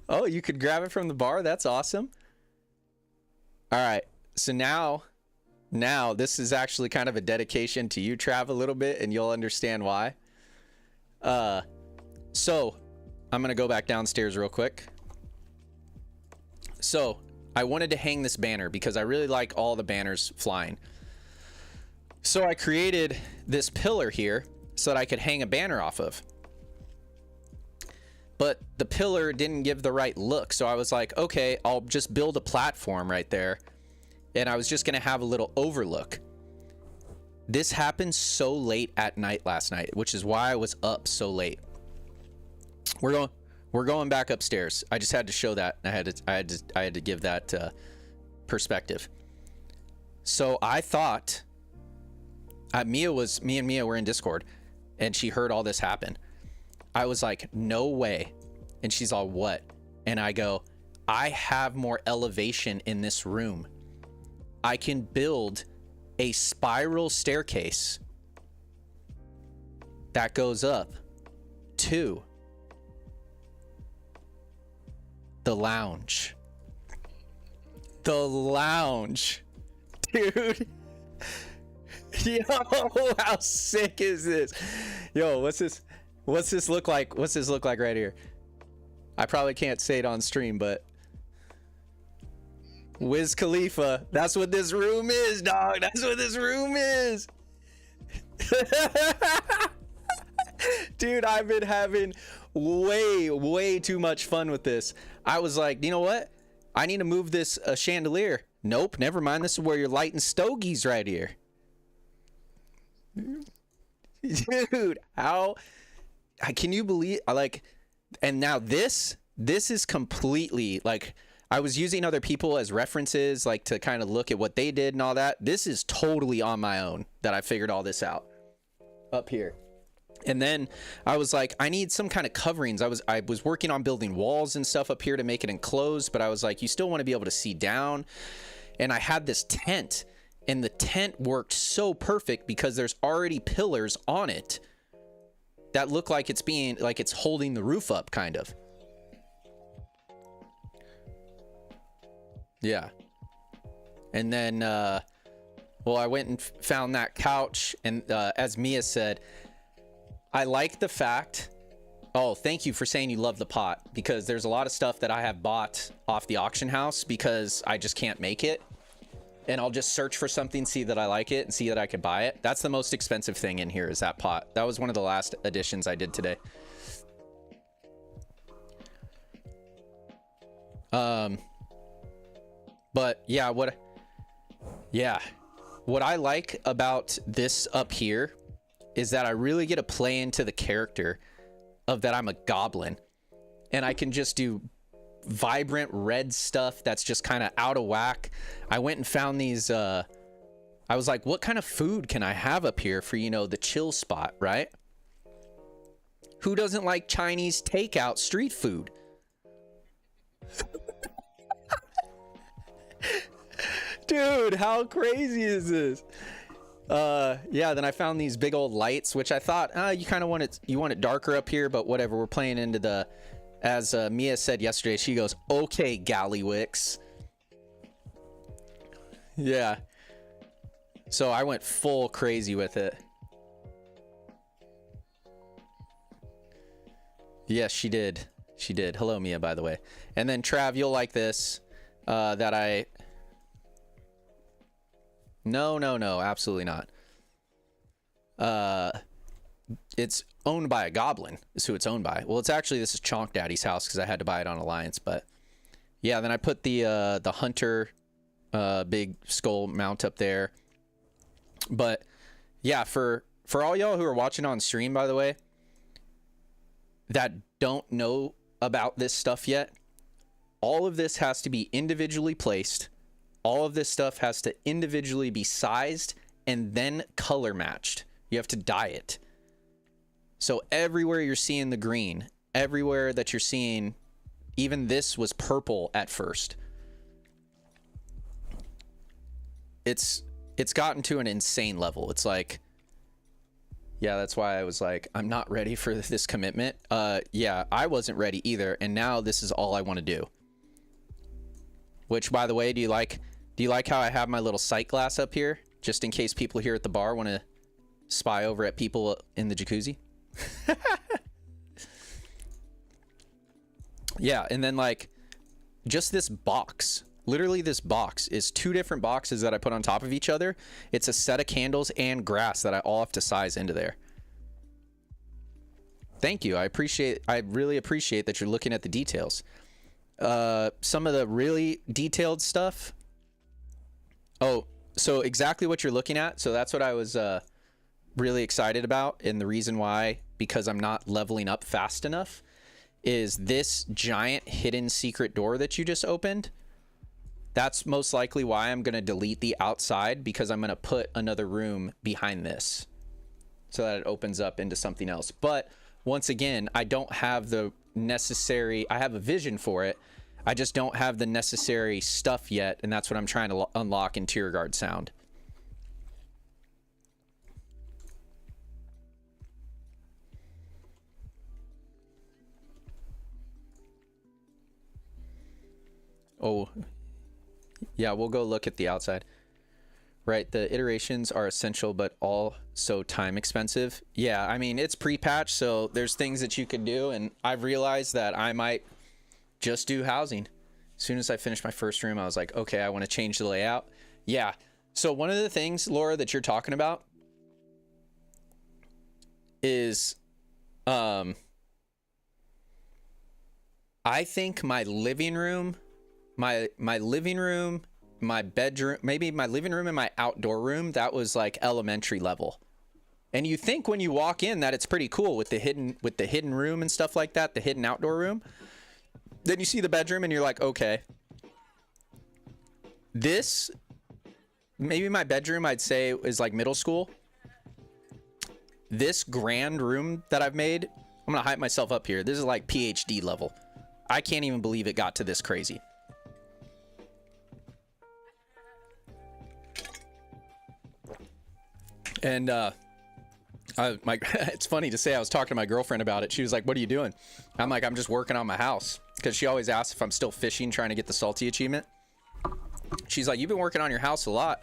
Oh, you could grab it from the bar? That's awesome. All right, so now this is actually kind of a dedication to you, Trav, a little bit, and you'll understand why. So I'm gonna go back downstairs real quick. So I wanted to hang this banner because I really like all the banners flying. So I created this pillar here so that I could hang a banner off of. But the pillar didn't give the right look. So I was like, okay, I'll just build a platform right there. And I was just gonna have a little overlook. This happened so late at night last night, which is why I was up so late. We're going back upstairs. I just had to show that. I had to give that perspective. So I thought me and Mia were in Discord, and she heard all this happen. I was like, no way. And she's all, what? And I go, I have more elevation in this room. I can build a spiral staircase that goes up to the lounge. The lounge. Dude. Yo, how sick is this? Yo, what's this look like? What's this look like right here? I probably can't say it on stream, but Wiz Khalifa. That's what this room is, dog. That's what this room is. Dude, I've been having way too much fun with this. I was like, you know what? I need to move this chandelier. Nope, never mind. This is where you're lighting stogies right here. Dude, how can you believe, like, and now this is completely, like, I was using other people as references, like, to kind of look at what they did and all that. This is totally on my own that I figured all this out up here. And then I was like, I need some kind of coverings. I was working on building walls and stuff up here to make it enclosed, but I was like, you still want to be able to see down. And I had this tent, and the tent worked so perfect because there's already pillars on it that look like it's being, like it's holding the roof up, kind of. Yeah. And then, well, I went and found that couch, and as Mia said, I like the fact, oh, thank you for saying you love the pot, because there's a lot of stuff that I have bought off the auction house because I just can't make it. And I'll just search for something, see that I like it, and see that I can buy it. That's the most expensive thing in here, is that pot. That was one of the last additions I did today. But yeah, what I like about this up here is that I really get to play into the character of that I'm a goblin, and I can just do vibrant red stuff that's just kind of out of whack. I went and found these, I was like, what kind of food can I have up here for, you know, the chill spot, right? Who doesn't like Chinese takeout street food? Dude, how crazy is this? Yeah, then I found these big old lights, which I thought, you kind of want it darker up here, but whatever. We're playing into the, as Mia said yesterday, she goes, okay, Gallywix. Yeah. So I went full crazy with it. Yes, she did. She did. Hello, Mia, by the way. And then Trav, you'll like this. No, absolutely not. It's owned by a goblin is who it's owned by. Well, it's actually, this is Chonk Daddy's house because I had to buy it on Alliance, but yeah, then I put the hunter big skull mount up there. But yeah, for all y'all who are watching on stream, by the way, that don't know about this stuff yet, all of this has to be individually placed. All of this stuff has to individually be sized and then color matched. You have to dye it. So everywhere you're seeing the green, everywhere that you're seeing, even this was purple at first. It's gotten to an insane level. It's like, yeah, that's why I was like, I'm not ready for this commitment. Yeah, I wasn't ready either. And now this is all I want to do. Which, by the way, do you like how I have my little sight glass up here? Just in case people here at the bar want to spy over at people in the jacuzzi. Yeah, and then like, just this box. Literally this box is 2 different boxes that I put on top of each other. It's a set of candles and grass that I all have to size into there. Thank you. I really appreciate that you're looking at the details. Some of the really detailed stuff. Oh, so exactly what you're looking at. So that's what I was really excited about. And the reason why, because I'm not leveling up fast enough, is this giant hidden secret door that you just opened. That's most likely why I'm going to delete the outside, because I'm going to put another room behind this so that it opens up into something else. But once again, I don't have the necessary, I have a vision for it. I just don't have the necessary stuff yet, and that's what I'm trying to unlock in Tier Guard Sound. Oh, yeah, we'll go look at the outside. Right, the iterations are essential, but also time expensive. Yeah, I mean, it's pre-patch, so there's things that you can do, and I've realized that I might just do housing. As soon as I finished my first room, I was like, okay, I want to change the layout. Yeah, so one of the things, Laura, that you're talking about is, I think my living room, my living room, my bedroom, maybe my living room and my outdoor room, that was like elementary level. And you think when you walk in that it's pretty cool with the hidden room and stuff like that, the hidden outdoor room. Then you see the bedroom and you're like, okay. This, maybe my bedroom I'd say is like middle school. This grand room that I've made, I'm gonna hype myself up here. This is like PhD level. I can't even believe it got to this crazy. And it's funny to say, I was talking to my girlfriend about it. She was like, what are you doing? I'm like, I'm just working on my house. Because she always asks if I'm still fishing, trying to get the salty achievement. She's like, you've been working on your house a lot.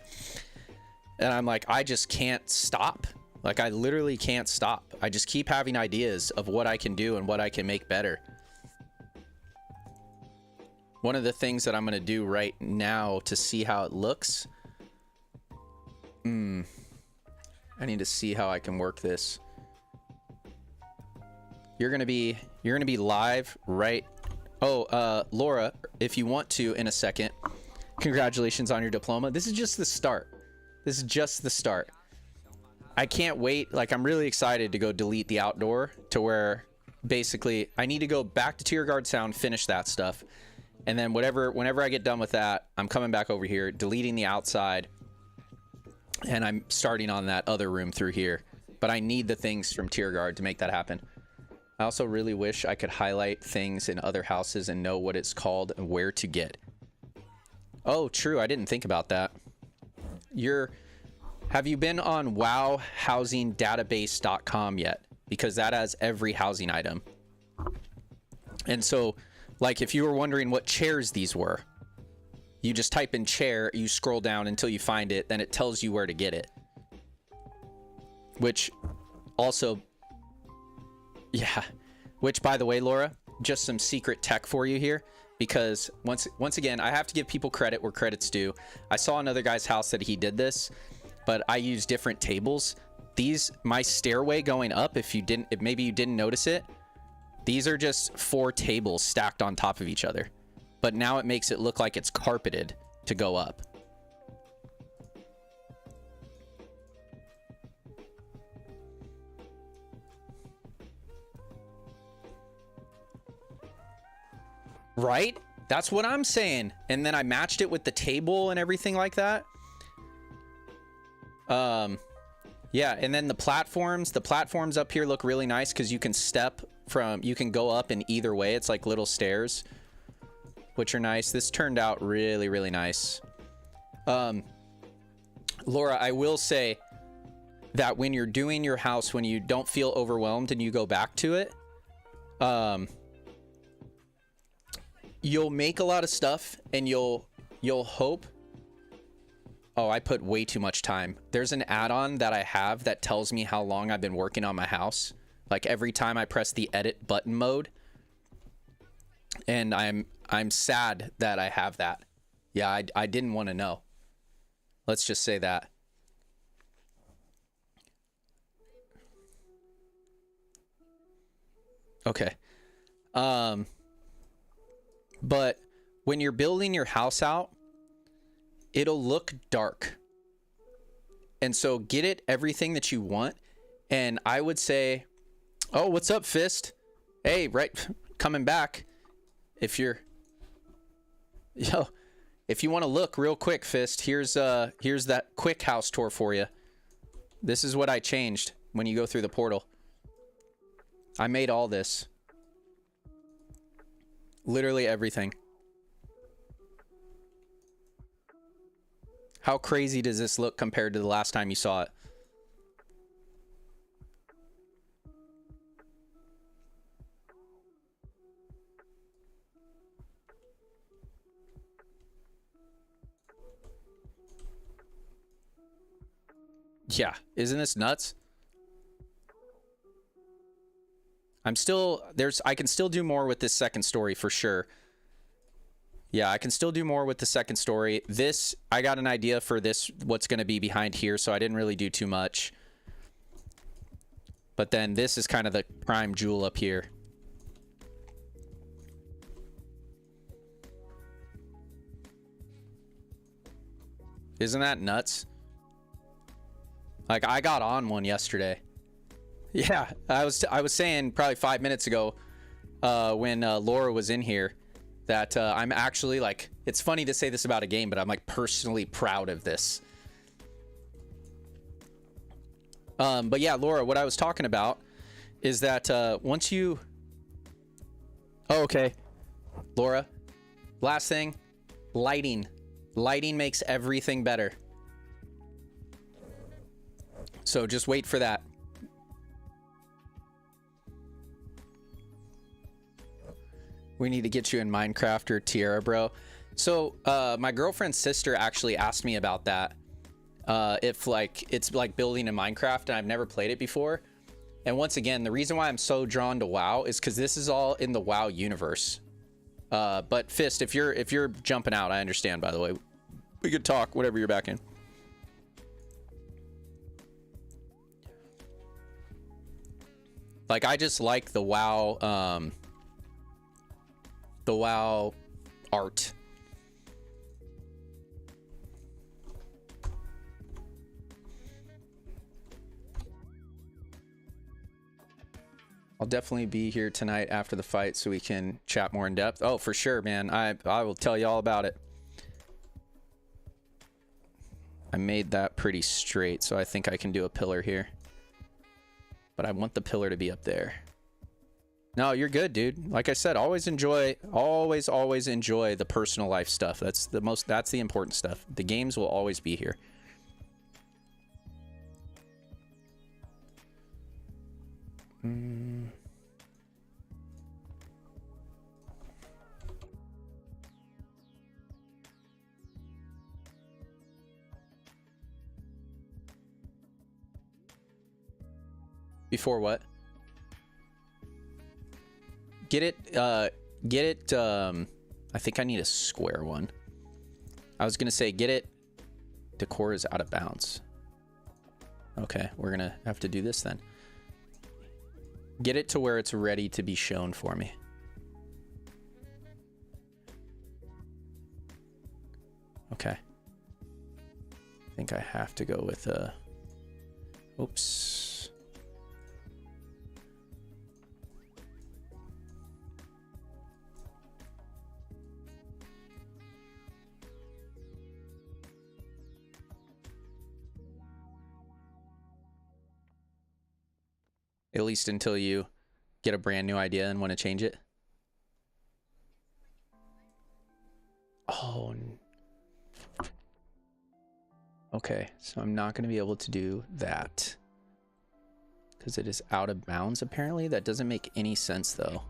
And I'm like, I just can't stop. Like, I literally can't stop. I just keep having ideas of what I can do and what I can make better. One of the things that I'm going to do right now to see how it looks. I need to see how I can work this. You're gonna be live, right? Oh, Laura, if you want to, in a second. Congratulations on your diploma. This is just the start. This is just the start. I can't wait. Like, I'm really excited to go delete the outdoor to where basically I need to go back to Tier Guard Sound, finish that stuff, and then whenever I get done with that, I'm coming back over here, deleting the outside. And I'm starting on that other room through here. But I need the things from Tier Guard to make that happen. I also really wish I could highlight things in other houses and know what it's called and where to get. Oh, true. I didn't think about that. Have you been on wowhousingdatabase.com yet? Because that has every housing item. And so, like, if you were wondering what chairs these were, you just type in chair, you scroll down until you find it, then it tells you where to get it. Which also, yeah, which, by the way, Laura, just some secret tech for you here, because once again, I have to give people credit where credit's due. I saw another guy's house that he did this, but I use different tables. These, my stairway going up, if maybe you didn't notice it, these are just 4 tables stacked on top of each other. But now it makes it look like it's carpeted to go up. Right? That's what I'm saying. And then I matched it with the table and everything like that. Yeah, and then the platforms up here look really nice because you can you can go up in either way. It's like little stairs, which are nice. This turned out really, really nice. Laura, I will say that when you're doing your house, when you don't feel overwhelmed and you go back to it, you'll make a lot of stuff and you'll hope. Oh, I put way too much time. There's an add-on that I have that tells me how long I've been working on my house. Like every time I press the edit button mode. And I'm sad that I have that. Yeah, I didn't want to know. Let's just say that. Okay. But when you're building your house out, it'll look dark. And so get it everything that you want. And I would say, oh, what's up, Fist? Hey, right, coming back. If you want to look real quick, Fist, here's that quick house tour for you. This is what I changed when you go through the portal. I made all this. Literally everything. How crazy does this look compared to the last time you saw it? Yeah, isn't this nuts? I can still do more with this second story for sure. Yeah, I can still do more with the second story. This, I got an idea for this, what's going to be behind here, so I didn't really do too much. But then this is kind of the prime jewel up here. Isn't that nuts? Like, I got on one yesterday. Yeah, I was saying probably 5 minutes ago when Laura was in here that I'm actually, like, it's funny to say this about a game, but I'm like personally proud of this. But yeah, Laura, what I was talking about is that once you... Oh, okay. Laura, last thing, lighting. Lighting makes everything better. So just wait for that. We need to get you in Minecraft or Tierra, bro. So my girlfriend's sister actually asked me about that. If like it's like building in Minecraft, and I've never played it before. And once again, the reason why I'm so drawn to WoW is because this is all in the WoW universe. But Fist, if you're jumping out, I understand, by the way. We could talk whatever you're back in. Like, I just like the WoW art. I'll definitely be here tonight after the fight so we can chat more in depth. Oh, for sure, man. I will tell you all about it. I made that pretty straight, so I think I can do a pillar here. But I want the pillar to be up there. No, you're good, dude. Like I said, always enjoy the personal life stuff. That's the important stuff. The games will always be here. Before what? Get it, I think I need a square one. I was gonna say, get it, decor is out of bounds. Okay, we're gonna have to do this then. Get it to where it's ready to be shown for me. Okay. I think I have to go with, oops. At least until you get a brand new idea and want to change it. Oh. Okay, so I'm not going to be able to do that. Because it is out of bounds, apparently. That doesn't make any sense, though.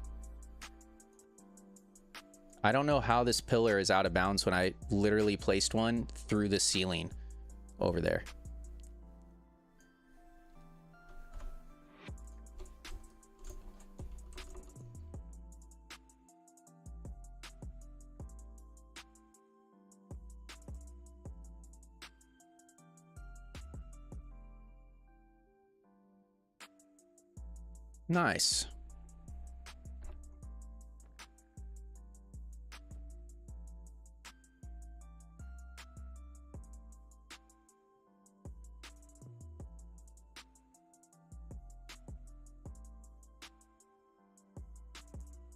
I don't know how this pillar is out of bounds when I literally placed one through the ceiling over there. Nice.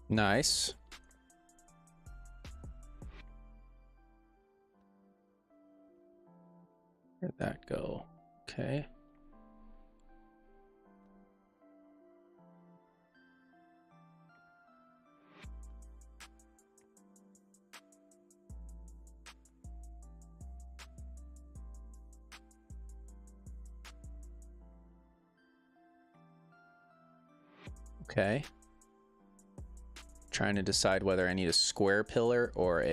Nice. Where'd that go? Okay. Okay. Trying to decide whether I need a square pillar or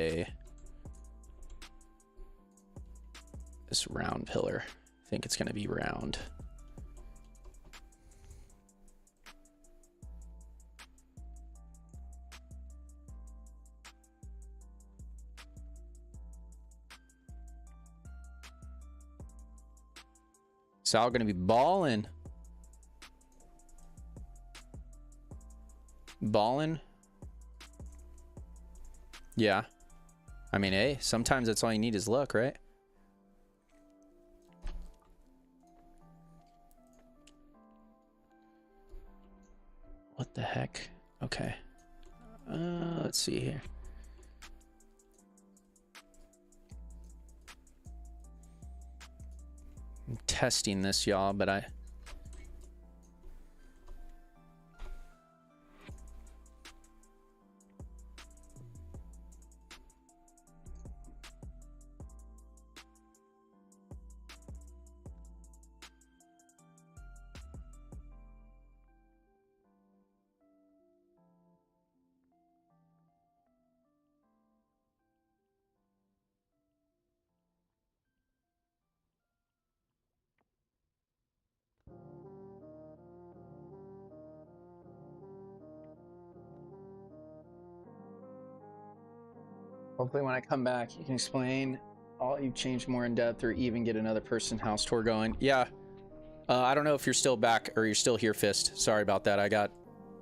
this round pillar. I think it's going to be round. Sal going to be balling. Balling. Yeah. I mean, hey, sometimes that's all you need is luck, right? What the heck? Okay. Let's see here. I'm testing this, y'all, but I... Hopefully when I come back, you can explain all you've changed more in depth or even get another person house tour going. Yeah. I don't know if you're still back or you're still here, Fist. Sorry about that. I got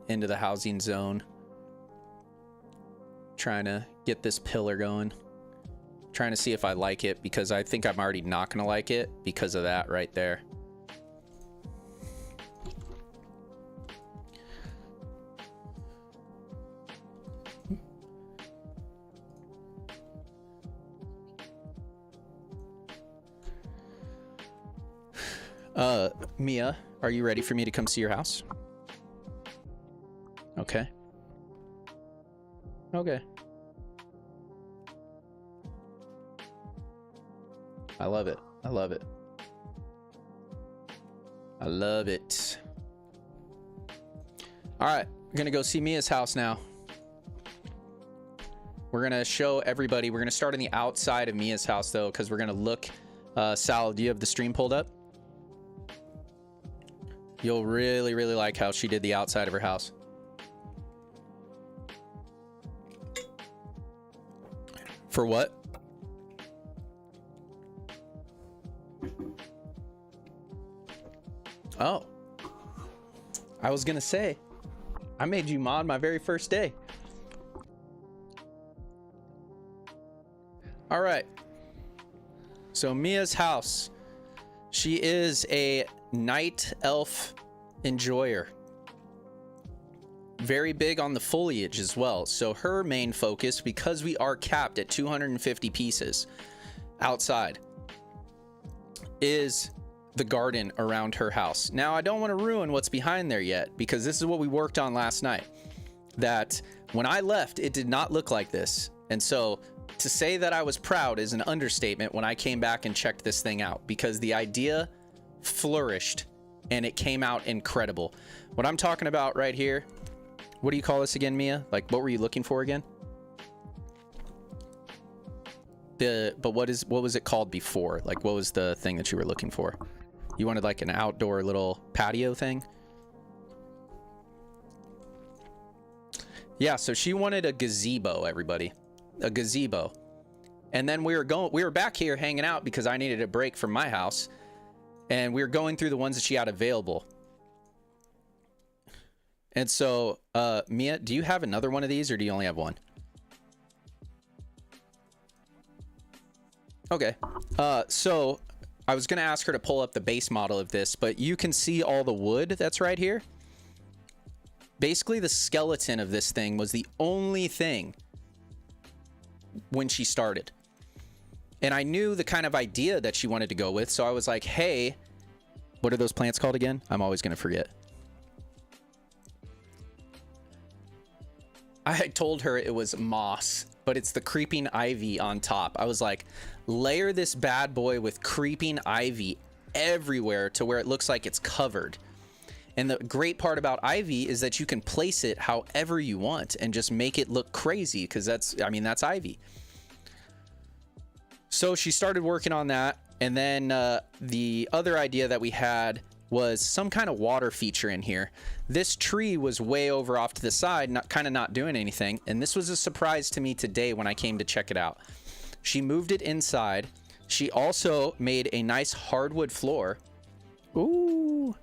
into the housing zone. Trying to get this pillar going. Trying to see if I like it because I think I'm already not going to like it because of that right there. Mia, are you ready for me to come see your house? Okay. Okay. I love it. I love it. I love it. All right, we're gonna go see Mia's house now. We're gonna show everybody. We're gonna start on the outside of Mia's house though, because we're gonna look. Sal, do you have the stream pulled up? You'll really, really like how she did the outside of her house. For what? Oh. I was gonna say, I made you mod my very first day. All right. So Mia's house. She is a night elf enjoyer. Very big on the foliage as well. So her main focus, because we are capped at 250 pieces outside, is the garden around her house. Now, I don't want to ruin what's behind there yet, because this is what we worked on last night. That when I left, it did not look like this. And so to say that I was proud is an understatement when I came back and checked this thing out, because the idea flourished and it came out incredible. What I'm talking about right here, what do you call this again, Mia? Like, what were you looking for again? But what was it called before? Like, what was the thing that you were looking for? You wanted like an outdoor little patio thing? Yeah, so she wanted a gazebo, everybody. A gazebo. And then we were back here hanging out because I needed a break from my house. And we were going through the ones that she had available. And so, Mia, do you have another one of these or do you only have one? Okay. So I was going to ask her to pull up the base model of this, but you can see all the wood that's right here. Basically, the skeleton of this thing was the only thing when she started. And I knew the kind of idea that she wanted to go with. So I was like, hey, what are those plants called again? I'm always going to forget. I told her it was moss, but it's the creeping ivy on top. I was like, layer this bad boy with creeping ivy everywhere to where it looks like it's covered. And the great part about ivy is that you can place it however you want and just make it look crazy, because that's ivy. So she started working on that. And then the other idea that we had was some kind of water feature in here. This tree was way over off to the side, kind of not doing anything. And this was a surprise to me today when I came to check it out. She moved it inside. She also made a nice hardwood floor. Ooh.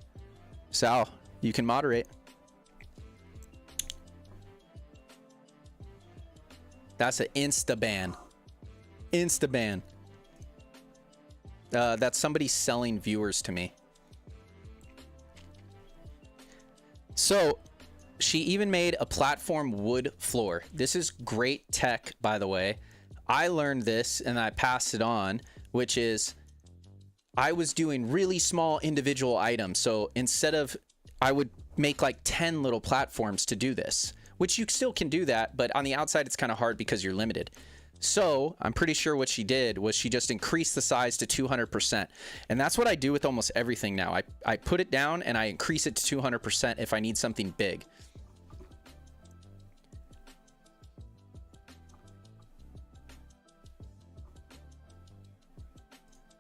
Sal, you can moderate. That's an insta-ban. Insta-ban. That's somebody selling viewers to me. So she even made a platform wood floor. This is great tech, by the way. I learned this and I passed it on, which is I was doing really small individual items. So instead of, I would make like 10 little platforms to do this, which you still can do that, but on the outside, it's kind of hard because you're limited. So I'm pretty sure what she did was she just increased the size to 200%. And that's what I do with almost everything now. I put it down and I increase it to 200% if I need something big.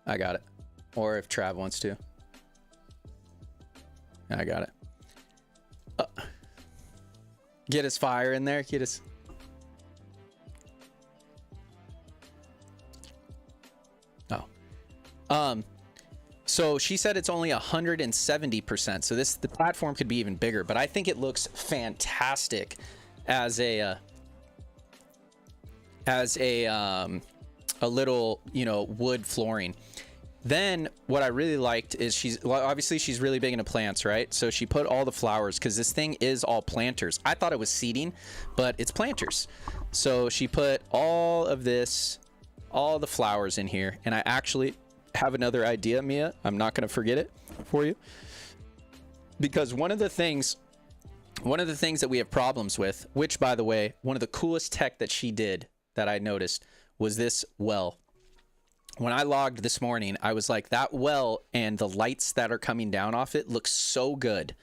I got it. Or if Trav wants to. I got it. Get his fire in there. Get his... So she said it's only 170%. So the platform could be even bigger, but I think it looks fantastic as a little, wood flooring. Then what I really liked is obviously she's really big into plants, right? So she put all the flowers, because this thing is all planters. I thought it was seeding, but it's planters. So she put all of this, all the flowers in here, and I actually have another idea, Mia. I'm not going to forget it for you, because one of the things that we have problems with, which by the way, one of the coolest tech that she did that I noticed was this well. When I logged this morning, I was like, that well and the lights that are coming down off it looks so good.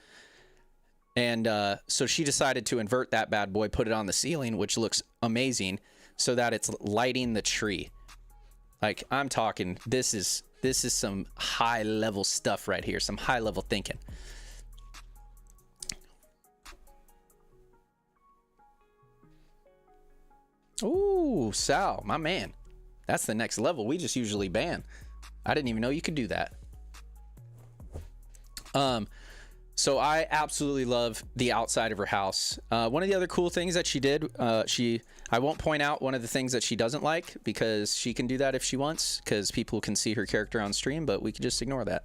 And so she decided to invert that bad boy, put it on the ceiling, which looks amazing, so that it's lighting the tree. Like, I'm talking, this is some high level stuff right here, some high level thinking. Ooh, Sal, my man. That's the next level. We just usually ban. I didn't even know you could do that. So I absolutely love the outside of her house. One of the other cool things that she did, I won't point out one of the things that she doesn't like, because she can do that if she wants, because people can see her character on stream, but we can just ignore that.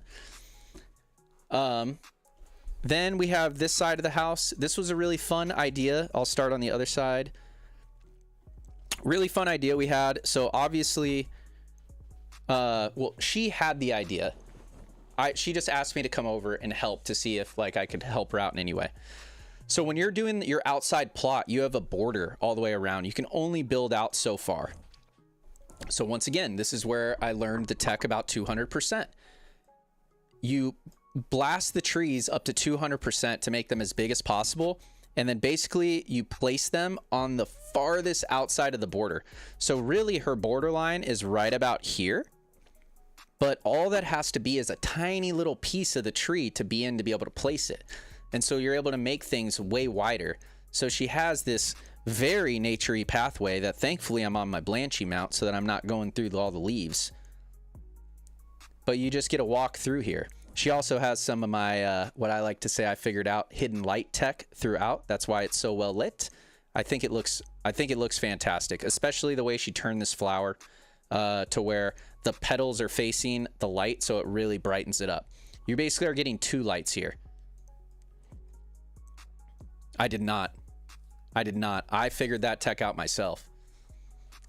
Then we have this side of the house. This was a really fun idea. I'll start on the other side. Really fun idea we had. So obviously, well, she had the idea. She just asked me to come over and help to see if like I could help her out in any way. So when you're doing your outside plot, you have a border all the way around. You can only build out so far. So once again, this is where I learned the tech about 200%. You blast the trees up to 200% to make them as big as possible. And then basically you place them on the farthest outside of the border. So really her borderline is right about here. But all that has to be is a tiny little piece of the tree to be in to be able to place it. And so you're able to make things way wider. So she has this very naturey pathway that thankfully I'm on my Blanchy mount so that I'm not going through all the leaves. But you just get to walk through here. She also has some of my, what I like to say I figured out, hidden light tech throughout. That's why it's so well lit. I think it looks fantastic, especially the way she turned this flower to where the petals are facing the light, so it really brightens it up. You basically are getting two lights here. I did not. I figured that tech out myself.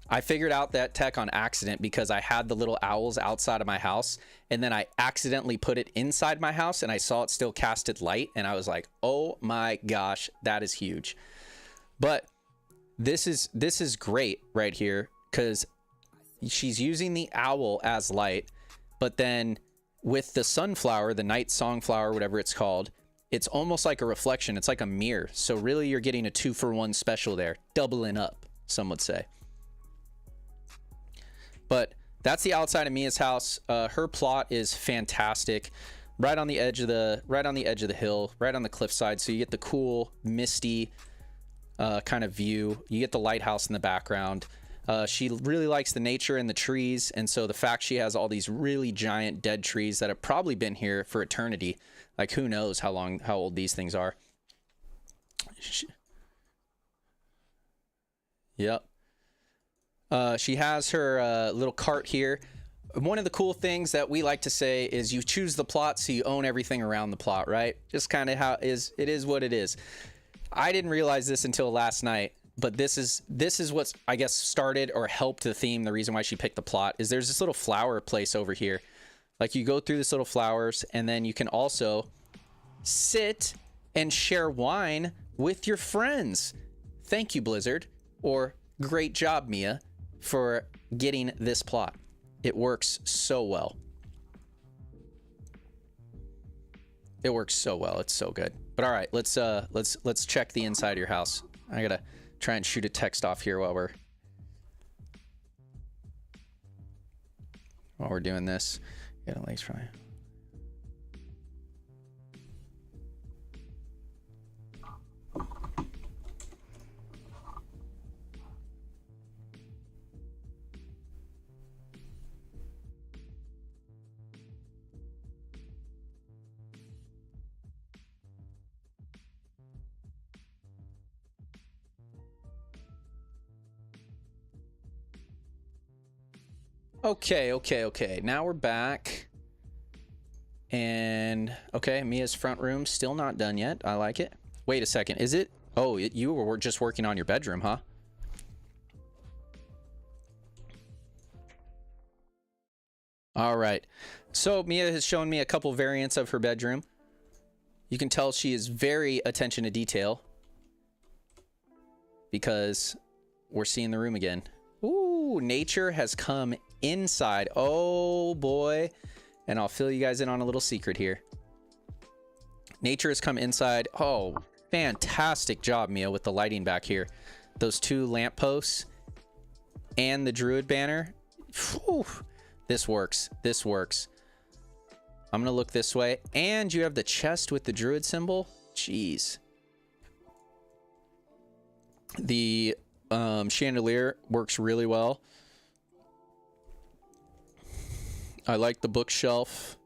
I figured out that tech on accident because I had the little owls outside of my house, and then I accidentally put it inside my house and I saw it still casted light, and I was like, oh my gosh, that is huge. But this is great right here because she's using the owl as light, but then with the sunflower, the night songflower, whatever it's called, it's almost like a reflection. It's like a mirror. So really you're getting a 2-for-1 special there, doubling up, some would say. But that's the outside of Mia's house. Her plot is fantastic. Right on the edge of the hill, right on the cliffside. So you get the cool, misty kind of view. You get the lighthouse in the background. She really likes the nature and the trees, and so the fact she has all these really giant dead trees that have probably been here for eternity, like who knows how old these things are. Yep. She has her little cart here. One of the cool things that we like to say is you choose the plot so you own everything around the plot, right? Just kind of how it is what it is. I didn't realize this until last night, but this is what's, I guess, started or helped the theme. The reason why she picked the plot is there's this little flower place over here. Like you go through this little flowers, and then you can also sit and share wine with your friends. Thank you, Blizzard, or great job, Mia, for getting this plot. It works so well. It works so well. It's so good. But all right, let's check the inside of your house. I gotta try and shoot a text off here while we're doing this. Get a legs try. Okay. Now we're back. And okay, Mia's front room still not done yet. I like it. Wait a second. Is it? Oh, you were just working on your bedroom, huh? All right. So Mia has shown me a couple variants of her bedroom. You can tell she is very attention to detail because we're seeing the room again. Ooh, nature has come inside. Oh boy. And I'll fill you guys in on a little secret here. Nature has come inside. Oh, Fantastic job, Mia, with the lighting back here. Those two lampposts and the druid banner. Whew. This works. This works. I'm gonna look this way. And you have the chest with the druid symbol. Jeez. The chandelier works really well. I like the bookshelf.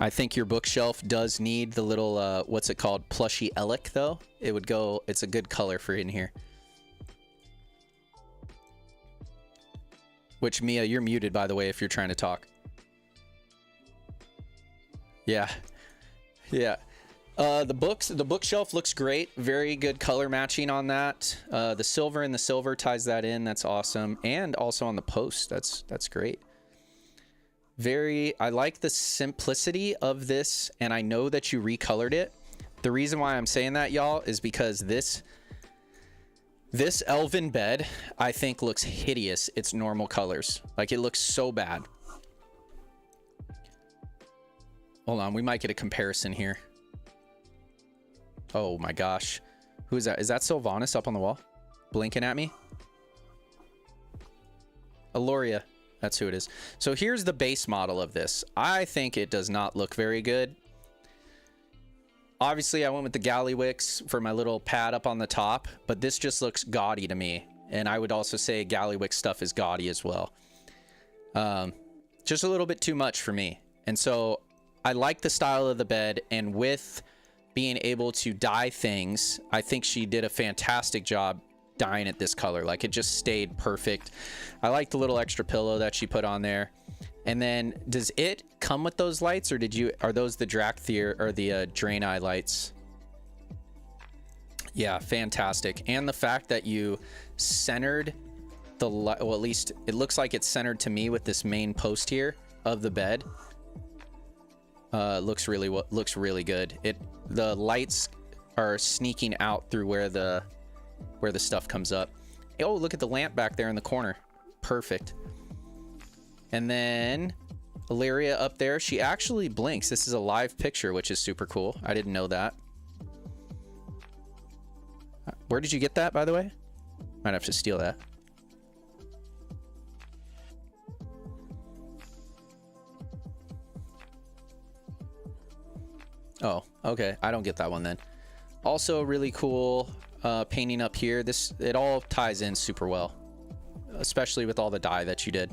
I think your bookshelf does need the little, what's it called? Plushy Elec, though. It would go, it's a good color for in here. Which, Mia, you're muted, by the way, if you're trying to talk. Yeah. Yeah. The bookshelf looks great. Very good color matching on that. The silver and the silver ties that in. That's awesome. And also on the post. That's great. I like the simplicity of this, and I know that you recolored it. The reason why I'm saying that, y'all, is because this elven bed, I think, looks hideous. It's normal colors. Like, it looks so bad. Hold on, we might get a comparison here. Oh my gosh. Who is that? Is that Sylvanas up on the wall? Blinking at me? Aloria. That's who it is. So here's the base model of this. I think it does not look very good. Obviously, I went with the Gallywix for my little pad up on the top, but this just looks gaudy to me. And I would also say Gallywix stuff is gaudy as well. Just a little bit too much for me. And so I like the style of the bed, and with being able to dye things, I think she did a fantastic job dyeing it this color. Like, it just stayed perfect. I like the little extra pillow that she put on there. And then, does it come with those lights, or are those the Drakthir or the Draenei lights? Yeah, fantastic. And the fact that you centered the light, well, at least it looks like it's centered to me with this main post here of the bed. Looks really good. The lights are sneaking out through where the stuff comes up. Oh, look at the lamp back there in the corner. Perfect. And then Illyria up there, she actually blinks. This is a live picture, which is super cool. I didn't know that. Where did you get that, by the way? Might have to steal that. Oh, okay. I don't get that one then. Also really cool painting up here. It all ties in super well, especially with all the dye that you did.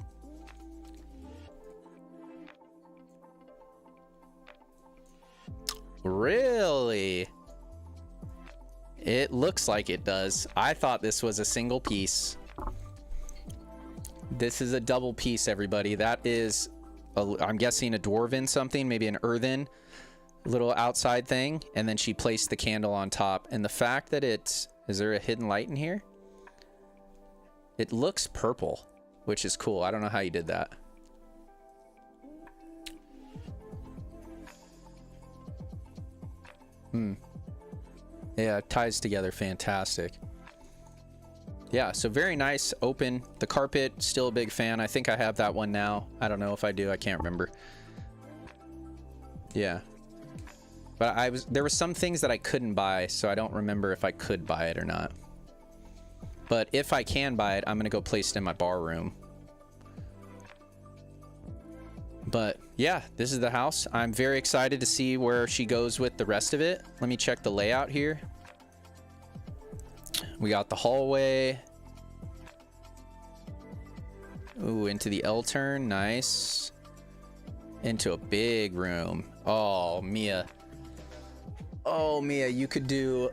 Really? It looks like it does. I thought this was a single piece. This is a double piece, everybody. That is, I'm guessing, a dwarven something, maybe an earthen little outside thing, and then she placed the candle on top. And the fact that is there a hidden light in here? It looks purple, which is cool. I don't know how you did that. Yeah, it ties together fantastic. Yeah, so very nice, open. The carpet, still a big fan. I think I have that one now. I don't know if I do. I can't remember. Yeah. But there were some things that I couldn't buy, so I don't remember if I could buy it or not. But if I can buy it, I'm gonna go place it in my bar room. But yeah, this is the house. I'm very excited to see where she goes with the rest of it. Let me check the layout here. We got the hallway. Ooh, into the L turn. Nice. Into a big room. Oh, Mia. Oh, Mia, you could do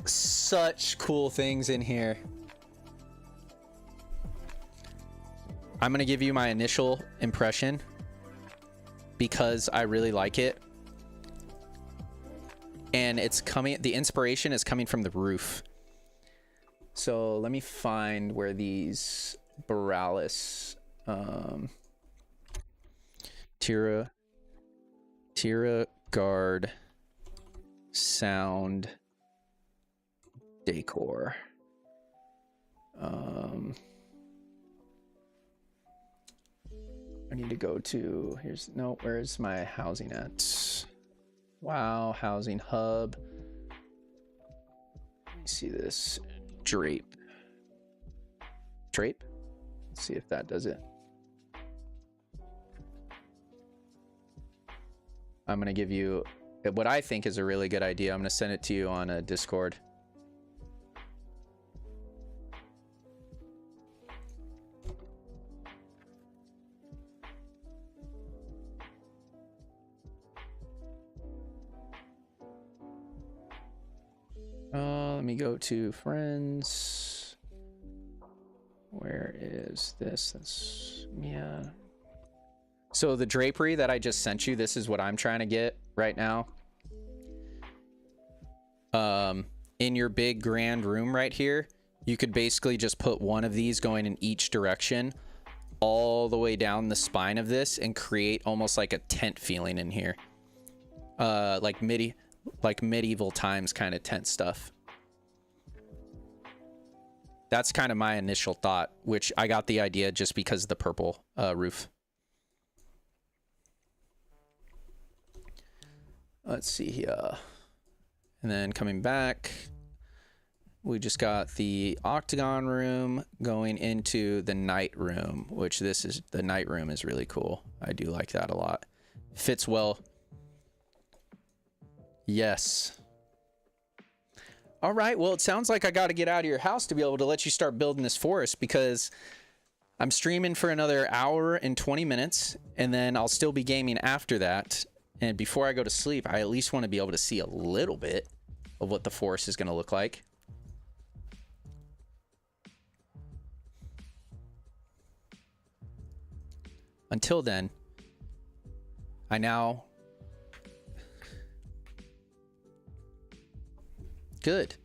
such cool things in here. I'm going to give you my initial impression because I really like it. And it's coming, the inspiration is coming from the roof. So let me find where these Borealis, Tira Guard sound decor. I need to go to, where's my housing at? Wow, housing hub. Let me see this. Drape. Drape? Let's see if that does it. I'm going to give you what I think is a really good idea. I'm going to send it to you on a Discord. Let me go to friends. Where is this? That's, yeah. So the drapery that I just sent you, this is what I'm trying to get right now. In your big grand room right here, you could basically just put one of these going in each direction all the way down the spine of this and create almost like a tent feeling in here. Like medieval times kind of tent stuff. That's kind of my initial thought, which I got the idea just because of the purple roof. Let's see here. And then coming back, we just got the octagon room going into the night room, which the night room is really cool. I do like that a lot. Fits well. Yes. All right, well, it sounds like I got to get out of your house to be able to let you start building this forest, because I'm streaming for another hour and 20 minutes, and then I'll still be gaming after that. And before I go to sleep, I at least want to be able to see a little bit of what the forest is going to look like. Until then, I now... Good.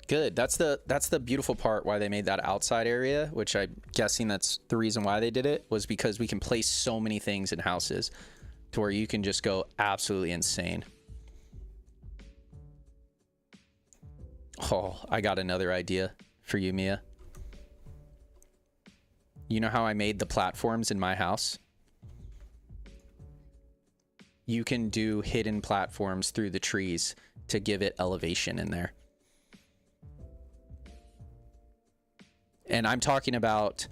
Good. That's the beautiful part why they made that outside area, which I'm guessing that's the reason why they did it, was because we can place so many things in houses to where you can just go absolutely insane. Oh, I got another idea for you, Mia. You know how I made the platforms in my house? You can do hidden platforms through the trees to give it elevation in there. And I'm talking about,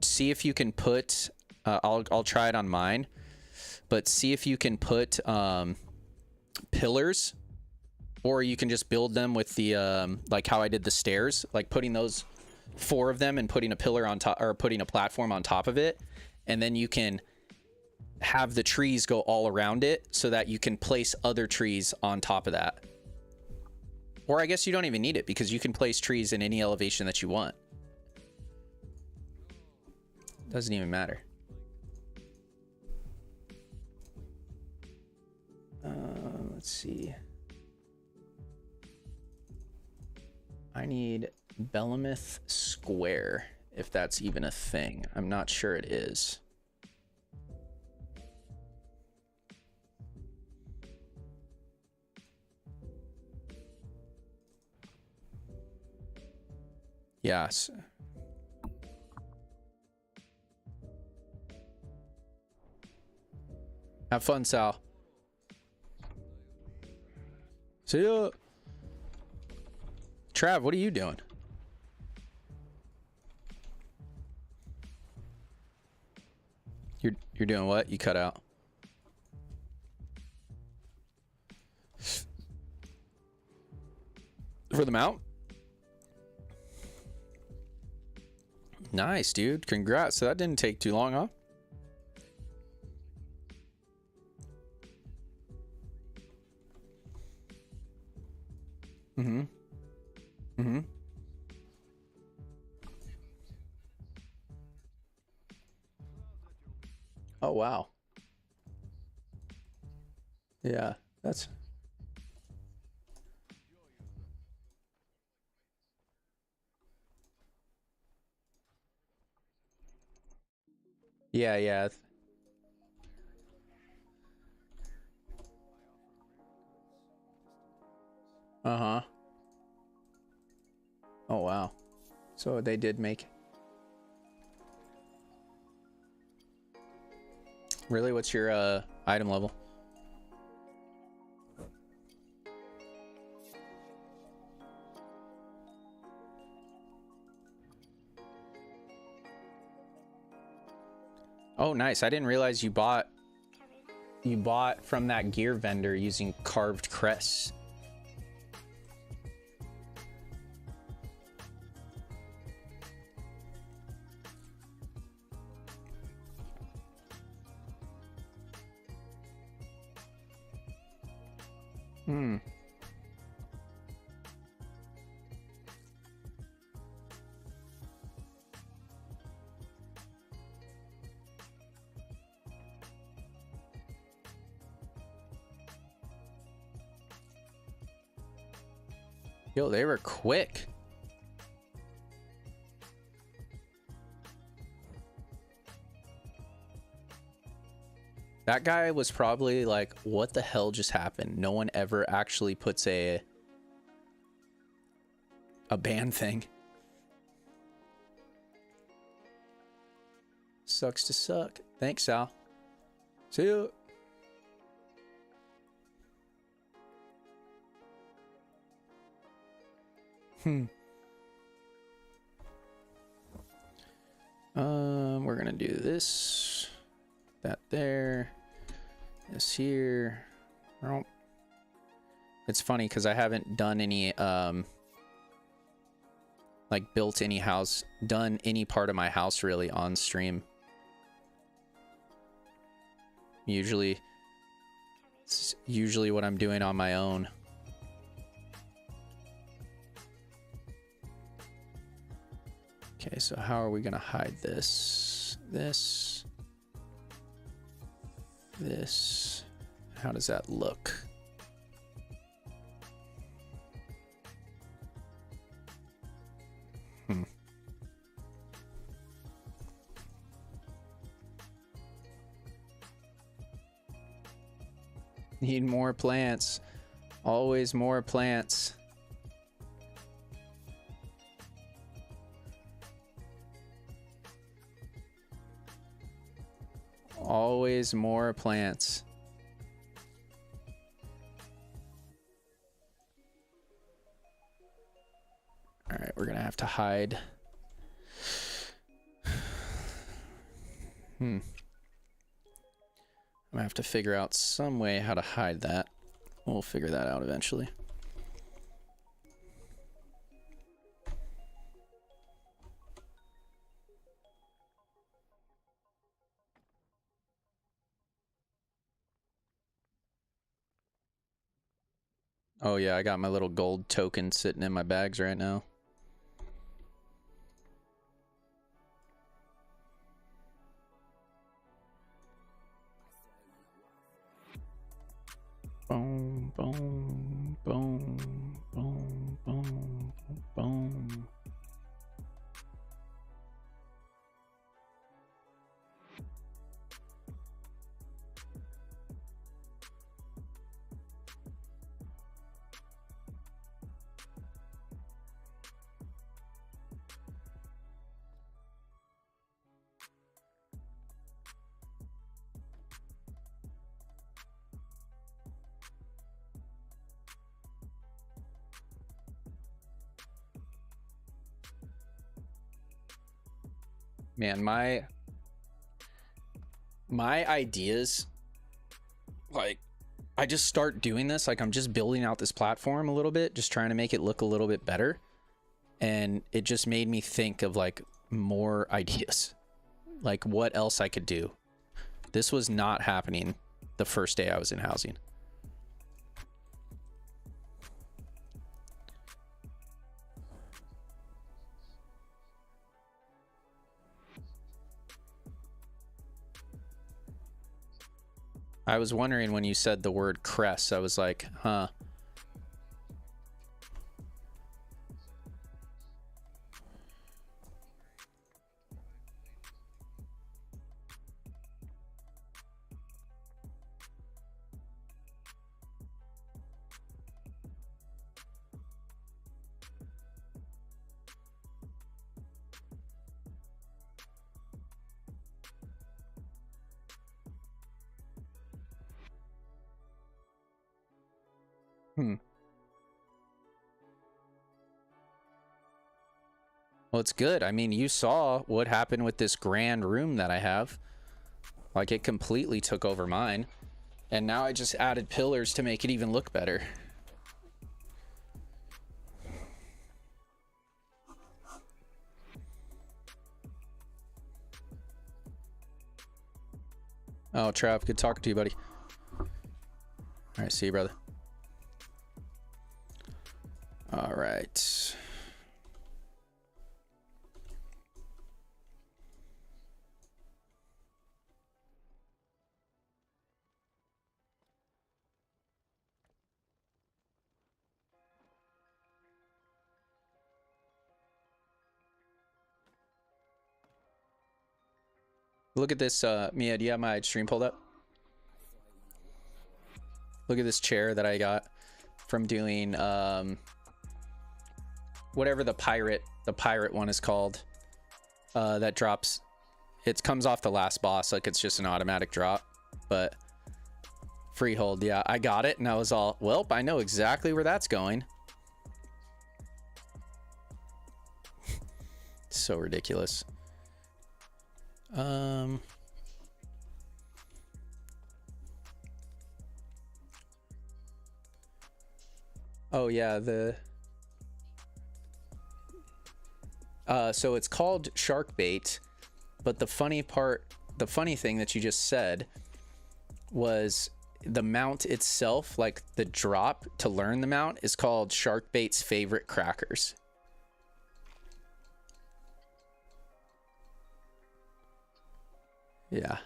see if you can put, I'll try it on mine, but see if you can put pillars, or you can just build them with the, like how I did the stairs, like putting those 4 of them and putting a pillar on top, or putting a platform on top of it. And then you can have the trees go all around it so that you can place other trees on top of that. Or I guess you don't even need it, because you can place trees in any elevation that you want. Doesn't even matter. Let's see. I need Belemith Square, if that's even a thing. I'm not sure it is. Yes. Have fun, Sal. See ya. Trav, what are you doing? You're doing what? You cut out. For the mount? Nice, dude. Congrats. So that didn't take too long, huh? Mm-hmm. Mm-hmm. Oh, wow. Yeah, that's... Yeah, yeah. Uh-huh. Oh, wow. So they did make... Really? What's your item level? Oh, nice. I didn't realize you bought from that gear vendor using carved crests. Hmm. Yo, they were quick. That guy was probably like, what the hell just happened? No one ever actually puts a ban thing. Sucks to suck. Thanks, Sal. See you. We're gonna do this, that there, this here. It's funny because I haven't done any like built any house, done any part of my house really on stream. Usually it's usually what I'm doing on my own. Okay, so how are we gonna hide this? This. How does that look? Need more plants. Always more plants. Always more plants. All right, we're gonna have to hide. I'm gonna have to figure out some way how to hide that. We'll figure that out eventually. Oh yeah, I got my little gold token sitting in my bags right now. Boom, boom, boom, boom, boom, boom. Man, my ideas, like, I just start doing this, like I'm just building out this platform a little bit, just trying to make it look a little bit better, and it just made me think of like more ideas, like what else I could do. This was not happening the first day I was in housing. I was wondering when you said the word crest, I was like, huh. Well, it's good. I mean, you saw what happened with this grand room that I have. Like, it completely took over mine. And now I just added pillars to make it even look better. Oh, Trav, good talking to you, buddy. All right, see you, brother. All right. Look at this, Mia, do you have my stream pulled up? Look at this chair that I got from doing, whatever the pirate one is called, that drops. It comes off the last boss, like it's just an automatic drop, but freehold, yeah, I got it, and I was all, welp, I know exactly where that's going. So ridiculous. Oh yeah, so it's called shark bait, but the funny thing that you just said was the mount itself, like the drop to learn the mount, is called shark bait's favorite crackers. Yeah.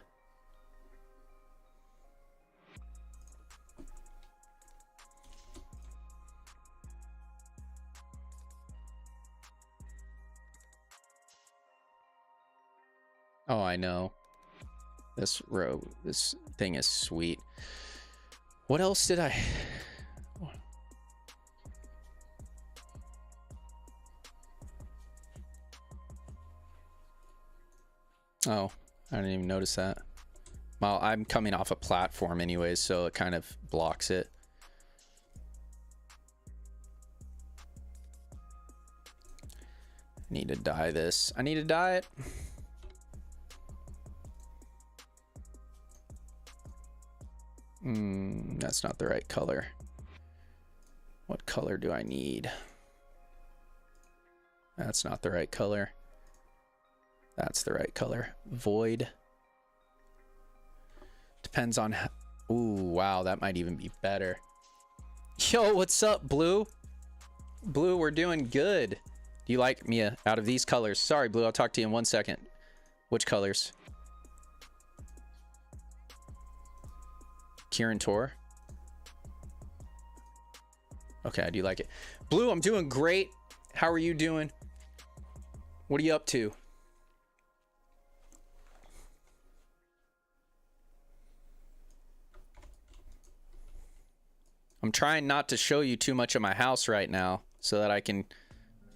Oh, I know. This thing is sweet. What else did I... Oh, I didn't even notice that. Well, I'm coming off a platform anyways, so it kind of blocks it. Need to dye this. I need to dye it. That's not the right color. What color do I need? That's not the right color. That's the right color. Void. Depends on how... Ooh, wow, that might even be better. Yo, what's up, Blue? Blue, we're doing good. Do you like Mia out of these colors? Sorry, Blue, I'll talk to you in 1 second. Which colors? Kieran Tor. Okay, I do like it. Blue, I'm doing great. How are you doing? What are you up to? I'm trying not to show you too much of my house right now so that I can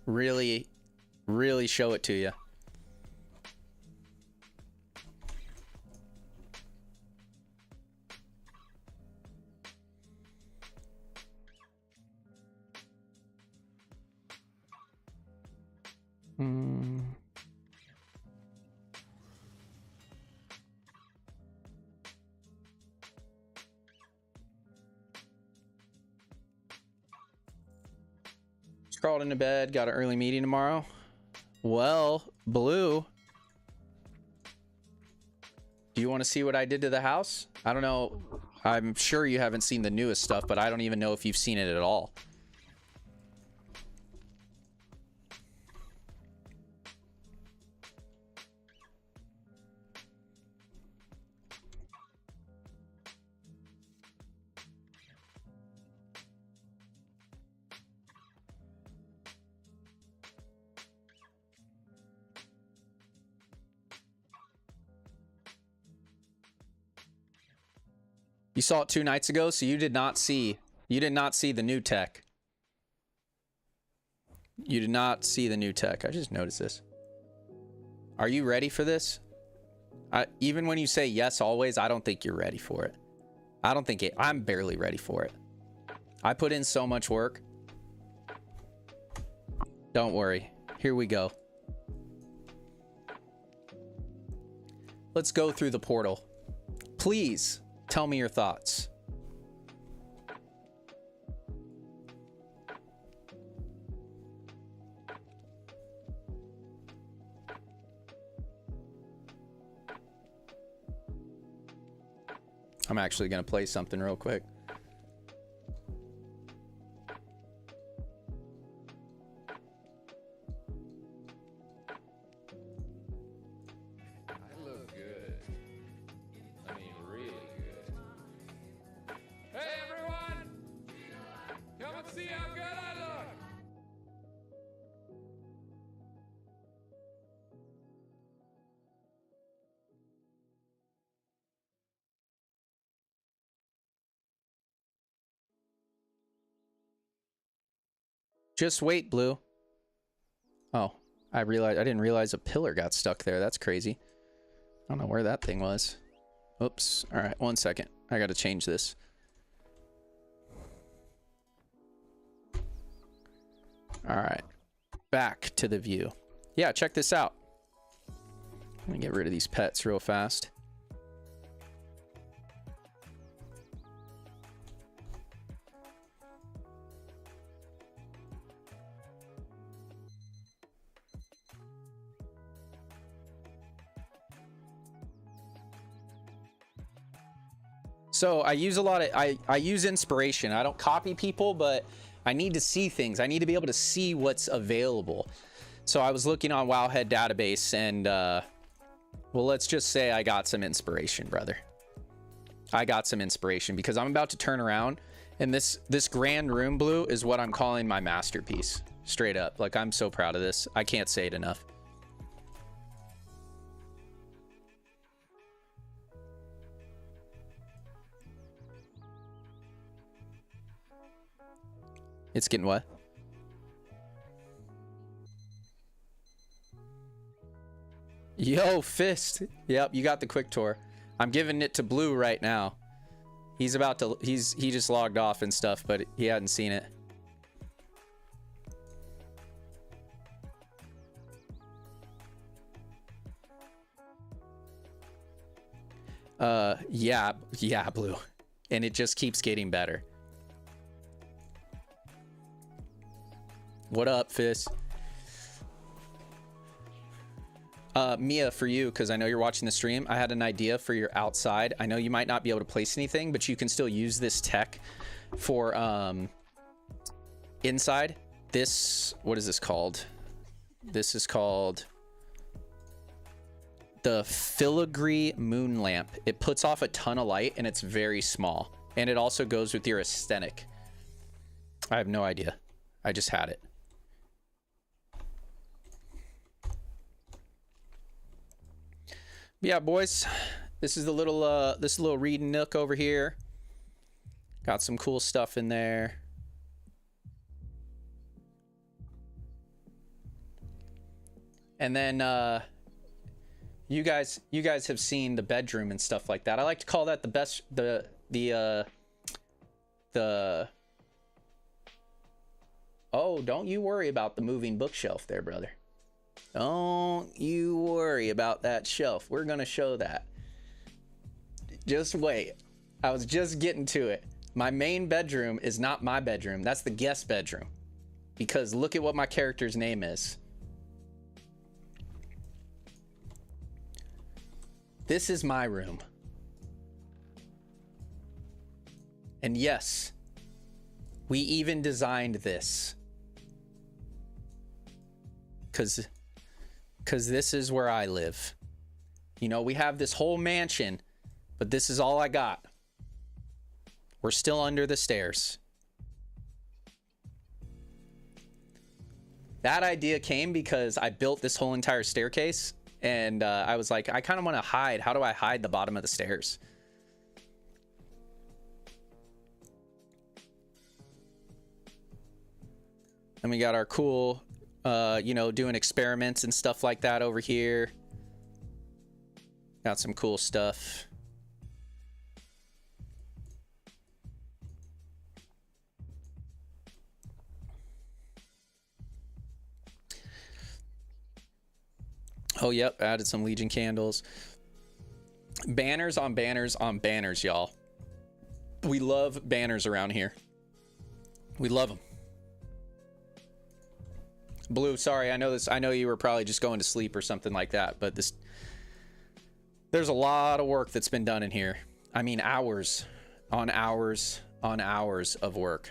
really, really show it to you. Crawled into bed, got an early meeting tomorrow. Well, Blue, do you want to see what I did to the house? I don't know. I'm sure you haven't seen the newest stuff, but I don't even know if you've seen it at all. You saw it 2 nights ago, so you did not see the new tech. You did not see the new tech. I just noticed this. Are you ready for this? Even when you say yes always, I don't think you're ready for it. I'm barely ready for it. I put in so much work. Don't worry. Here we go. Let's go through the portal. Please tell me your thoughts. I'm actually going to play something real quick. I look good. I mean, really good. Hey, everyone! Come and see how good I look! Just wait, Blue. Oh, I didn't realize a pillar got stuck there. That's crazy. I don't know where that thing was. Oops. All right, 1 second. I got to change this. All right. Back to the view. Yeah, check this out. Let me get rid of these pets real fast. So I use a lot of, I use inspiration. I don't copy people, but I need to see things. I need to be able to see what's available. So I was looking on Wowhead database and, well, let's just say I got some inspiration, brother. I got some inspiration because I'm about to turn around and this grand room, Blue, is what I'm calling my masterpiece. Straight up. Like, I'm so proud of this. I can't say it enough. It's getting what? Yo, Fist. Yep, you got the quick tour. I'm giving it to Blue right now. He's about to, he just logged off and stuff, but he hadn't seen it. Yeah, Blue. And it just keeps getting better. What up, Fist? Mia, for you, because I know you're watching the stream, I had an idea for your outside. I know you might not be able to place anything, but you can still use this tech for inside. This, what is this called? This is called the filigree moon lamp. It puts off a ton of light and it's very small. And it also goes with your aesthetic. I have no idea. I just had it. Yeah, boys, this is the little reading nook over here. Got some cool stuff in there. And then you guys have seen the bedroom and stuff like that. I like to call that oh, don't you worry about the moving bookshelf there, brother. Don't you worry about that shelf. We're gonna show that. Just wait. I was just getting to it. My main bedroom is not my bedroom. That's the guest bedroom. Because look at what my character's name is. This is my room. And yes, we even designed this. Because this is where I live. You know, we have this whole mansion, but this is all I got. We're still under the stairs. That idea came because I built this whole entire staircase, and I was like, I kind of want to hide. How do I hide the bottom of the stairs? And we got our cool... you know, doing experiments and stuff like that over here. Got some cool stuff. Oh, yep, added some Legion candles. Banners on banners on banners, y'all. We love banners around here. We love them. Blue, sorry, I know this. I know you were probably just going to sleep or something like that, but there's a lot of work that's been done in here. I mean, hours on hours on hours of work.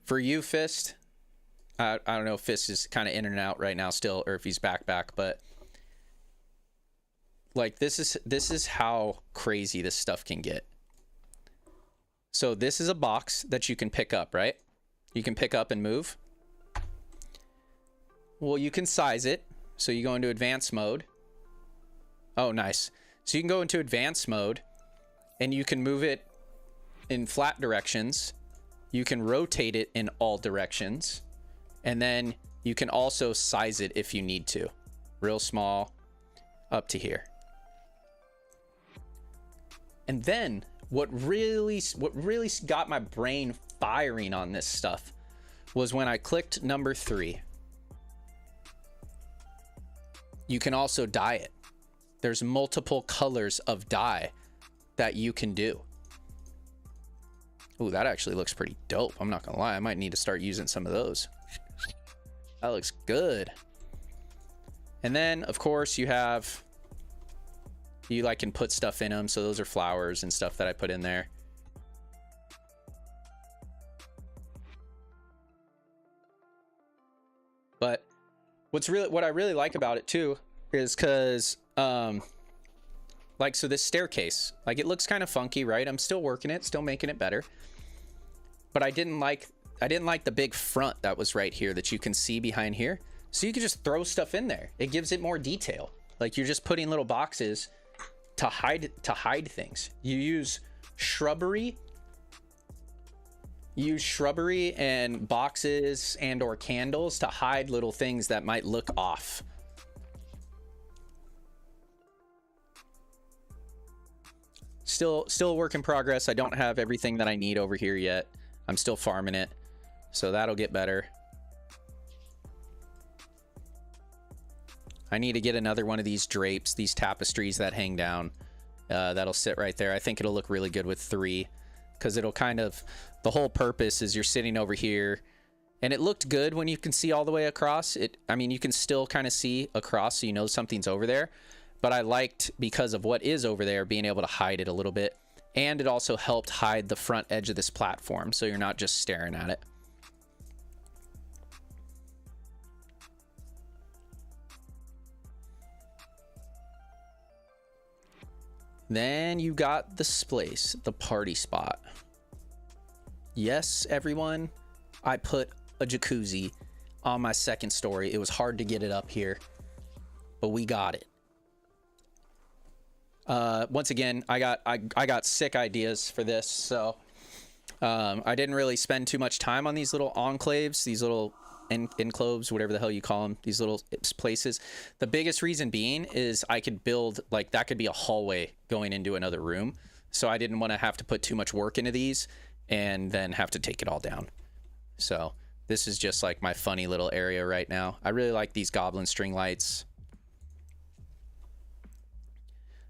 For you, Fist, I don't know if Fist is kind of in and out right now still, or if he's back, but like this is how crazy this stuff can get. So this is a box that you can pick up, right? You can pick up and move. Well, you can size it. So you go into advanced mode. Oh, nice. So you can go into advanced mode and you can move it in flat directions. You can rotate it in all directions. And then you can also size it if you need to. Real small up to here. And then what really got my brain firing on this stuff was when I clicked number 3. You can also dye it. There's multiple colors of dye that you can do. Ooh, that actually looks pretty dope. I'm not gonna lie, I might need to start using some of those. That looks good. And then of course you like can put stuff in them. So those are flowers and stuff that I put in there. But what I really like about it too is because like, so this staircase, like, it looks kind of funky, right? I'm still working it, still making it better, but I didn't like the big front that was right here that you can see behind here. So you can just throw stuff in there. It gives it more detail. Like, you're just putting little boxes to hide things. You use shrubbery and boxes and or candles to hide little things that might look off. Still a work in progress. I don't have everything that I need over here yet. I'm still farming it, so that'll get better. I need to get another one of these drapes, these tapestries that hang down. That'll sit right there. I think it'll look really good with 3, because it'll kind of, the whole purpose is you're sitting over here, and it looked good when you can see all the way across. I mean, you can still kind of see across, so you know something's over there. But I liked, because of what is over there, being able to hide it a little bit. And it also helped hide the front edge of this platform, so you're not just staring at it. Then you got this place, the party spot. Yes, everyone, I put a jacuzzi on my second story. It was hard to get it up here, but we got it. Once again, I got sick ideas for this, so I didn't really spend too much time on these little enclaves, these little encloves, whatever the hell you call them, these little places. The biggest reason being is I could build, like, that could be a hallway going into another room, so I didn't want to have to put too much work into these and then have to take it all down. So this is just like my funny little area right now. I really like these goblin string lights.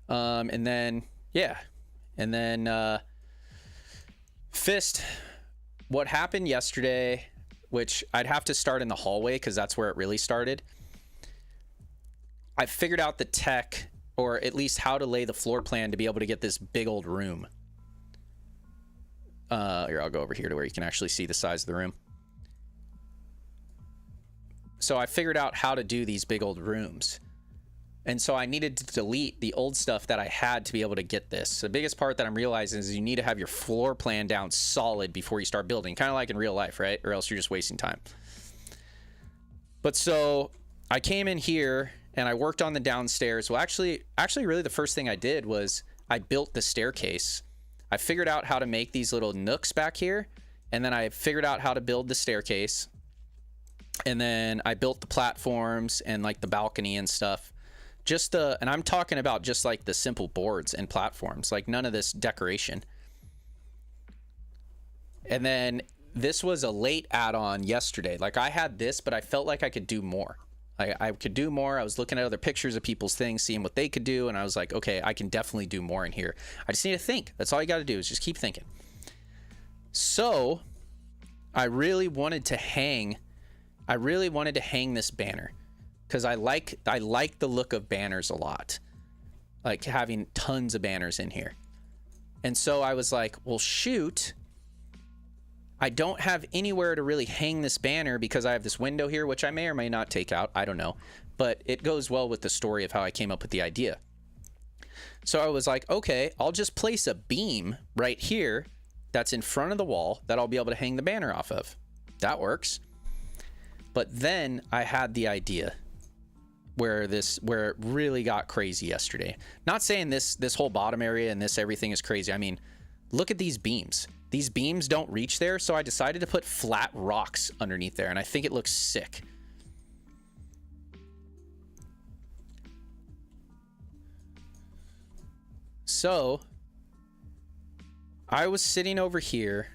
And then, yeah. And then, Fist, what happened yesterday, which I'd have to start in the hallway because that's where it really started. I figured out the tech, or at least how to lay the floor plan to be able to get this big old room. Here, I'll go over here to where you can actually see the size of the room. So I figured out how to do these big old rooms. And so I needed to delete the old stuff that I had to be able to get this. The biggest part that I'm realizing is you need to have your floor plan down solid before you start building. Kind of like in real life, right? Or else you're just wasting time. But so I came in here and I worked on the downstairs. Well, actually really the first thing I did was I built the staircase. I figured out how to make these little nooks back here. And then I figured out how to build the staircase. And then I built the platforms and like the balcony and stuff. And I'm talking about just like the simple boards and platforms, like none of this decoration. And then this was a late add-on yesterday. Like, I had this, but I felt like I could do more. I could do more. I was looking at other pictures of people's things, seeing what they could do, and I was like, okay, I can definitely do more in here. I just need to think. That's all you got to do is just keep thinking. So I really wanted to hang this banner because I like the look of banners a lot, like having tons of banners in here. And so I was like, well, shoot, I don't have anywhere to really hang this banner because I have this window here, which I may or may not take out. I don't know. But it goes well with the story of how I came up with the idea. So I was like, okay, I'll just place a beam right here that's in front of the wall that I'll be able to hang the banner off of. That works. But then I had the idea where it really got crazy yesterday. Not saying this whole bottom area and this everything is crazy. I mean, look at these beams. These beams don't reach there, so I decided to put flat rocks underneath there, and I think it looks sick. So I was sitting over here,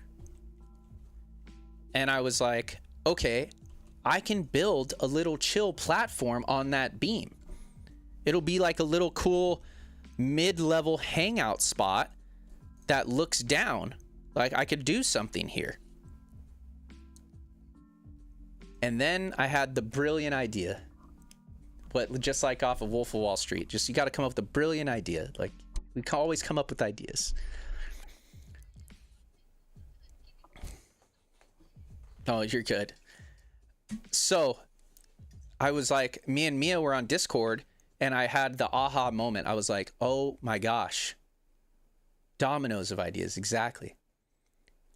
and I was like, okay, I can build a little chill platform on that beam. It'll be like a little cool mid-level hangout spot that looks down. Like I could do something here. And then I had the brilliant idea. But just like off of Wolf of Wall Street, just you got to come up with a brilliant idea. Like we can always come up with ideas. Oh, you're good. So I was like, me and Mia were on Discord and I had the aha moment. I was like, oh my gosh. Dominoes of ideas. Exactly.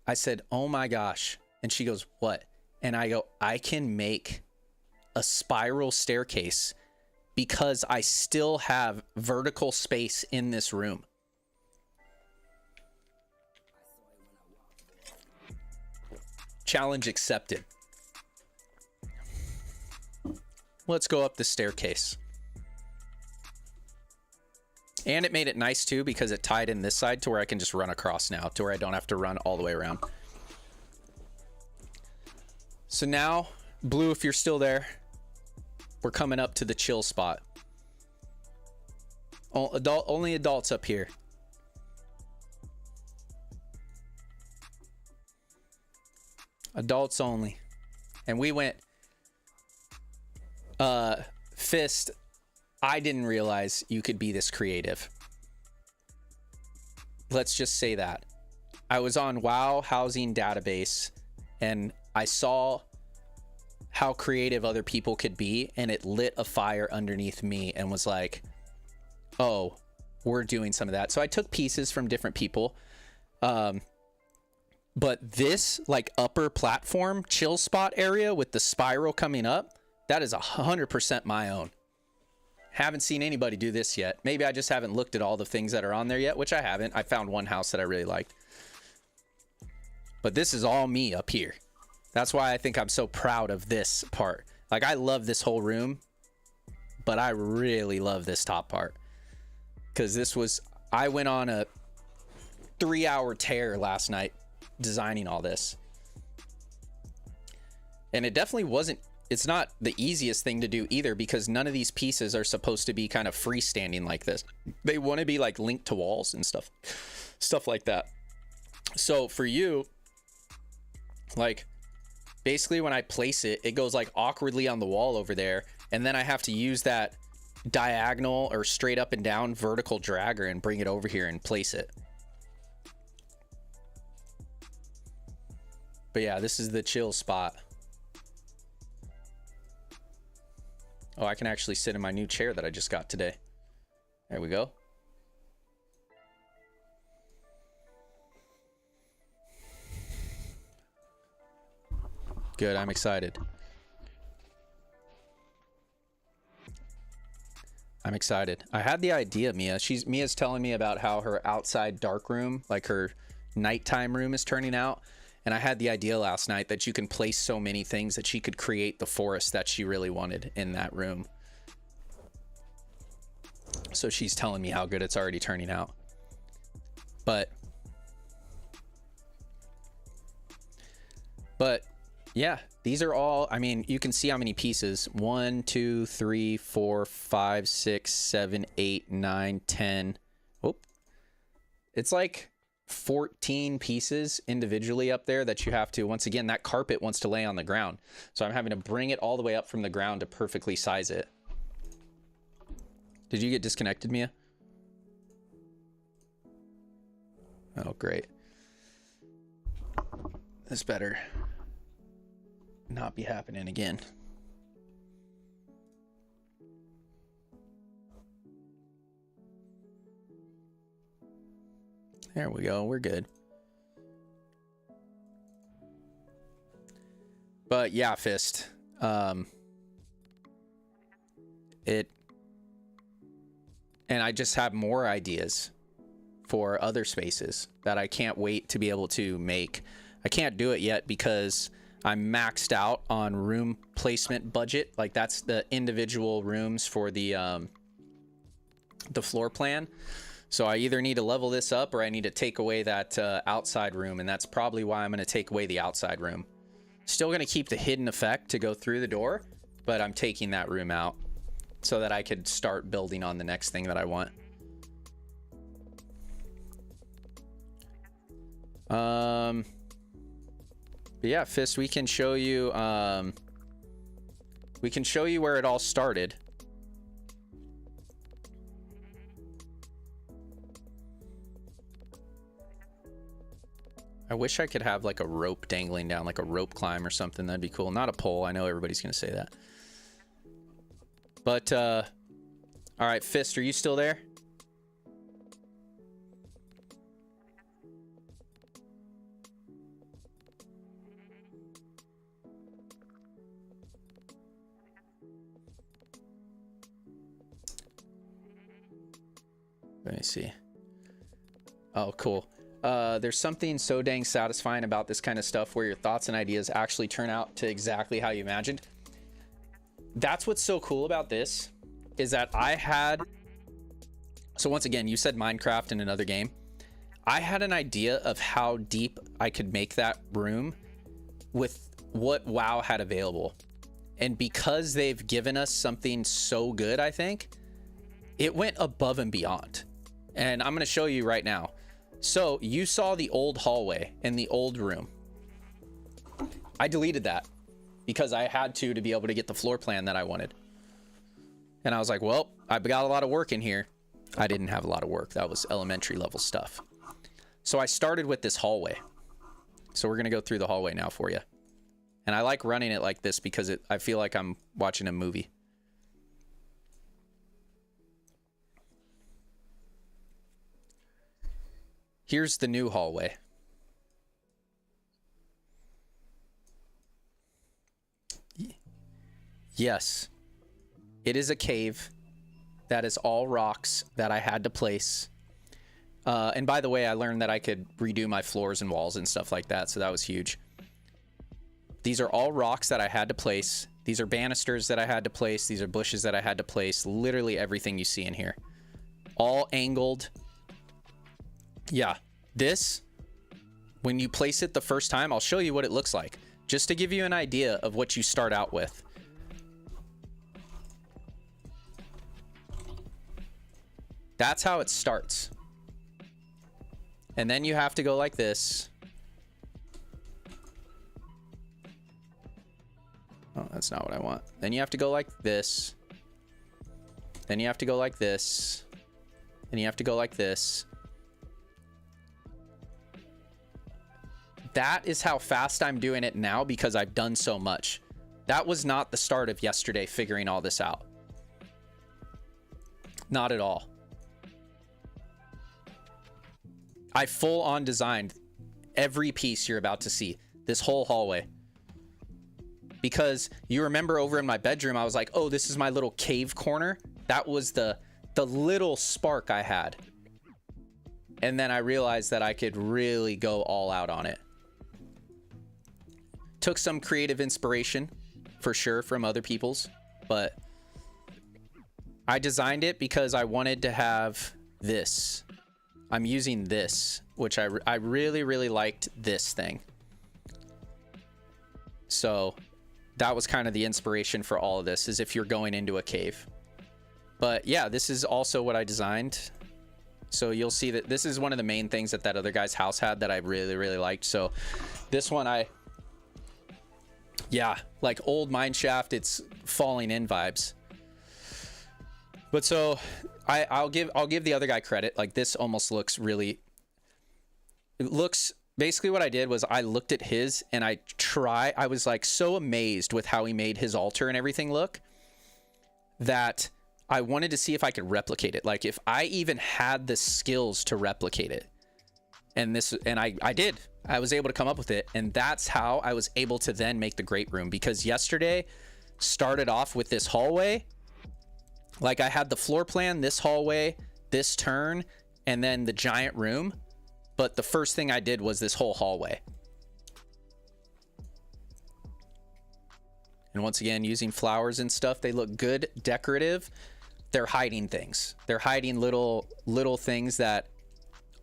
I said, oh my gosh. And she goes, what? And I go, I can make a spiral staircase because I still have vertical space in this room. Challenge accepted. Let's go up the staircase. And it made it nice too because it tied in this side to where I can just run across now to where I don't have to run all the way around. So now, Blue, if you're still there, we're coming up to the chill spot. Only adults up here. Adults only. And we went Fist, I didn't realize you could be this creative. Let's just say that. I was on WoW housing database and I saw how creative other people could be, and it lit a fire underneath me and was like, oh, we're doing some of that. So I took pieces from different people. But this like upper platform chill spot area with the spiral coming up, that is 100% my own. Haven't seen anybody do this yet. Maybe I just haven't looked at all the things that are on there yet, which I haven't. I found one house that I really liked. But this is all me up here. That's why I think I'm so proud of this part. Like, I love this whole room, but I really love this top part. Because this was, I went on a 3-hour tear last night designing all this. And it definitely wasn't, it's not the easiest thing to do either, because none of these pieces are supposed to be kind of freestanding like this. They want to be like linked to walls and stuff like that. So for you, like, basically when I place it, it goes like awkwardly on the wall over there, and then I have to use that diagonal or straight up and down vertical dragger and bring it over here and place it. But yeah, this is the chill spot. Oh, I can actually sit in my new chair that I just got today. There we go. Good, I'm excited. I'm excited. I had the idea, Mia. Mia's telling me about how her outside dark room, like her nighttime room, is turning out. And I had the idea last night that you can place so many things that she could create the forest that she really wanted in that room. So she's telling me how good it's already turning out. But Yeah, these are all, I mean, you can see how many pieces. 1, 2, 3, 4, 5, 6, 7, 8, 9, 10. Oh, it's like 14 pieces individually up there that you have to, once again, that carpet wants to lay on the ground. So I'm having to bring it all the way up from the ground to perfectly size it. Did you get disconnected, Mia? Oh, great. This better not be happening again. There we go. We're good. But yeah, Fist. And I just have more ideas for other spaces that I can't wait to be able to make. I can't do it yet because I'm maxed out on room placement budget. Like that's the individual rooms for the floor plan. So I either need to level this up or I need to take away that outside room, and that's probably why I'm going to take away the outside room. Still going to keep the hidden effect to go through the door, but I'm taking that room out so that I could start building on the next thing that I want. But yeah, Fist, we can show you where it all started. I wish I could have like a rope dangling down, like a rope climb or something. That'd be cool. Not a pole. I know everybody's gonna say that. But all right, Fist, are you still there? Let me see. Oh, cool. There's something so dang satisfying about this kind of stuff where your thoughts and ideas actually turn out to exactly how you imagined. That's what's so cool about this, is that I had... So once again, you said Minecraft in another game. I had an idea of how deep I could make that room with what WoW had available. And because they've given us something so good, I think, it went above and beyond. And I'm going to show you right now. So you saw the old hallway in the old room. I deleted that because I had to be able to get the floor plan that I wanted. And I was like, well, I've got a lot of work in here. I didn't have a lot of work. That was elementary level stuff. So I started with this hallway. So we're going to go through the hallway now for you. And I like running it like this because I feel like I'm watching a movie. Here's the new hallway. Yes, it is a cave that is all rocks that I had to place. And by the way, I learned that I could redo my floors and walls and stuff like that, so that was huge. These are all rocks that I had to place. These are banisters that I had to place. These are bushes that I had to place. Literally everything you see in here. All angled. Yeah, this, when you place it the first time, I'll show you what it looks like, just to give you an idea of what you start out with. That's how it starts. And then you have to go like this. Oh, that's not what I want. Then you have to go like this. Then you have to go like this. Then you have to go like this. That is how fast I'm doing it now because I've done so much. That was not the start of yesterday figuring all this out. Not at all. I full on designed every piece you're about to see. This whole hallway. Because you remember over in my bedroom, I was like, oh, this is my little cave corner. That was the little spark I had. And then I realized that I could really go all out on it. Took some creative inspiration, for sure, from other people's. But I designed it because I wanted to have this. I'm using this, which I really, really liked this thing. So that was kind of the inspiration for all of this, is if you're going into a cave. But yeah, this is also what I designed. So you'll see that this is one of the main things that other guy's house had that I really, really liked. So this one, yeah, like old mineshaft, it's falling in vibes. But so I'll give the other guy credit. Like this almost looks really, it looks, basically what I did was I looked at his and I was like so amazed with how he made his altar and everything look, that I wanted to see if I could replicate it. Like if I even had the skills to replicate it. And I did. I was able to come up with it. And that's how I was able to then make the great room, because yesterday started off with this hallway. Like I had the floor plan, this hallway, this turn, and then the giant room. But the first thing I did was this whole hallway. And once again, using flowers and stuff, they look good, decorative. They're hiding things. They're hiding little things that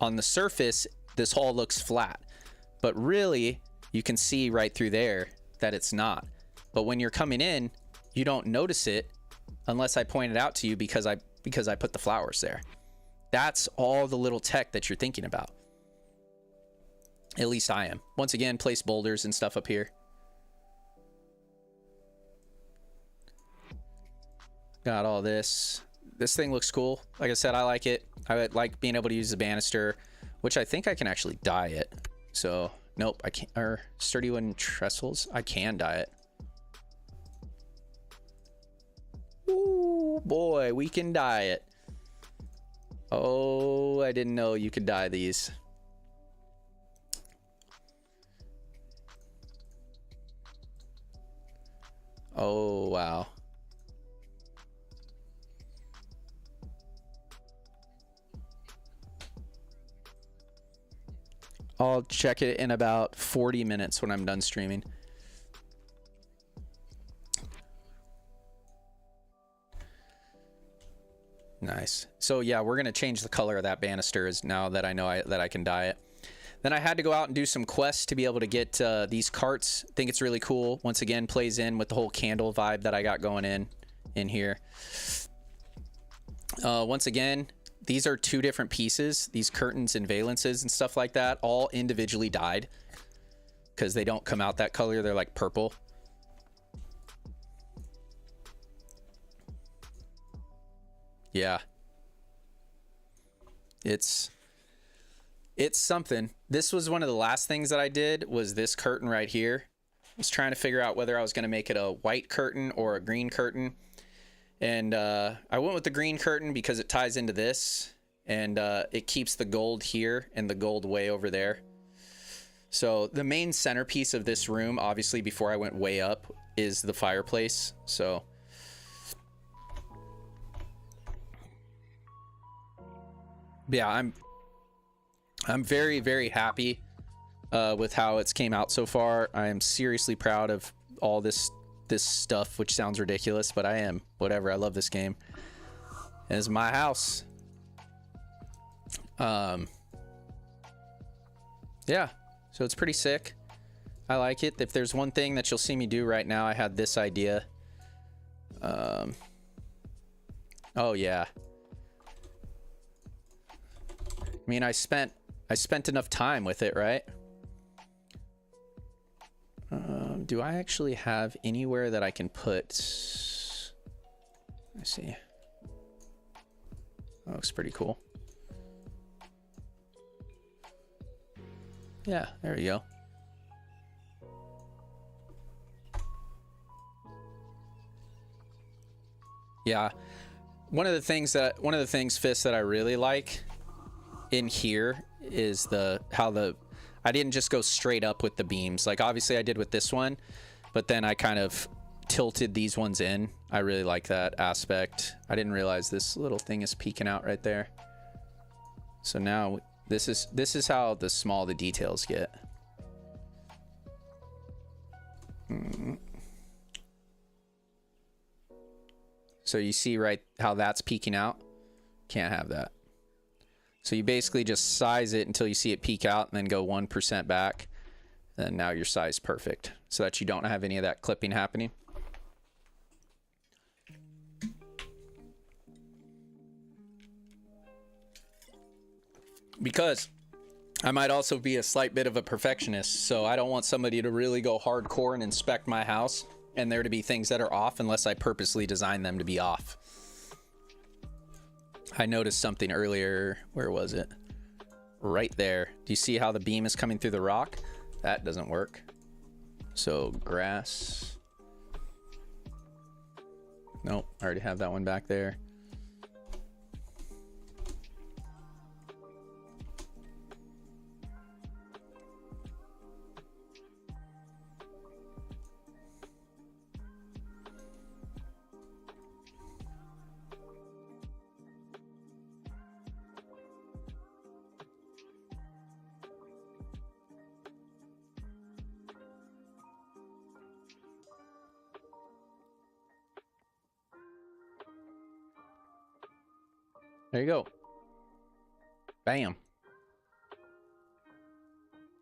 on the surface, this hall looks flat. But really, you can see right through there that it's not. But when you're coming in, you don't notice it unless I point it out to you because I put the flowers there. That's all the little tech that you're thinking about. At least I am. Once again, place boulders and stuff up here. Got all this. This thing looks cool. Like I said, I like it. I like being able to use the banister, which I think I can actually dye it. So, nope, I can't. Or sturdy wooden trestles. I can dye it. Ooh, boy, we can dye it. Oh, I didn't know you could dye these. Oh, wow. I'll check it in about 40 minutes when I'm done streaming. Nice. So yeah, we're gonna change the color of that banister now that I know that I can dye it. Then I had to go out and do some quests to be able to get these carts. I think it's really cool. Once again, plays in with the whole candle vibe that I got going in here. Once again, these are two different pieces. These curtains and valences and stuff like that, all individually dyed because they don't come out that color. They're like purple. Yeah. It's something. This was one of the last things that I did, was this curtain right here. I was trying to figure out whether I was going to make it a white curtain or a green curtain. And I went with the green curtain because it ties into this, and it keeps the gold here and the gold way over there. So the main centerpiece of this room, obviously before I went way up, is the fireplace. So yeah, I'm very, very happy with how it's came out so far. I am seriously proud of all this stuff, which sounds ridiculous, but I am. Whatever, I love this game. And it's my house. Yeah, so it's pretty sick. I like it. If there's one thing that you'll see me do right now, I had this idea. Oh yeah. I mean, I spent enough time with it, right? Do I actually have anywhere that I can put? Let's see. That looks pretty cool. Yeah, there we go. Yeah, one of the things, Fist, that I really like in here is I didn't just go straight up with the beams. Like obviously I did with this one, but then I kind of tilted these ones in. I really like that aspect. I didn't realize this little thing is peeking out right there. So now this is how small the details get. So you see right how that's peeking out? Can't have that. So you basically just size it until you see it peek out and then go 1% back. And now your size perfect so that you don't have any of that clipping happening. Because I might also be a slight bit of a perfectionist, so I don't want somebody to really go hardcore and inspect my house and there to be things that are off unless I purposely design them to be off. I noticed something earlier. Where was it? Right there. Do you see how the beam is coming through the rock? That doesn't work. So grass. Nope, I already have that one back there. There you go. Bam.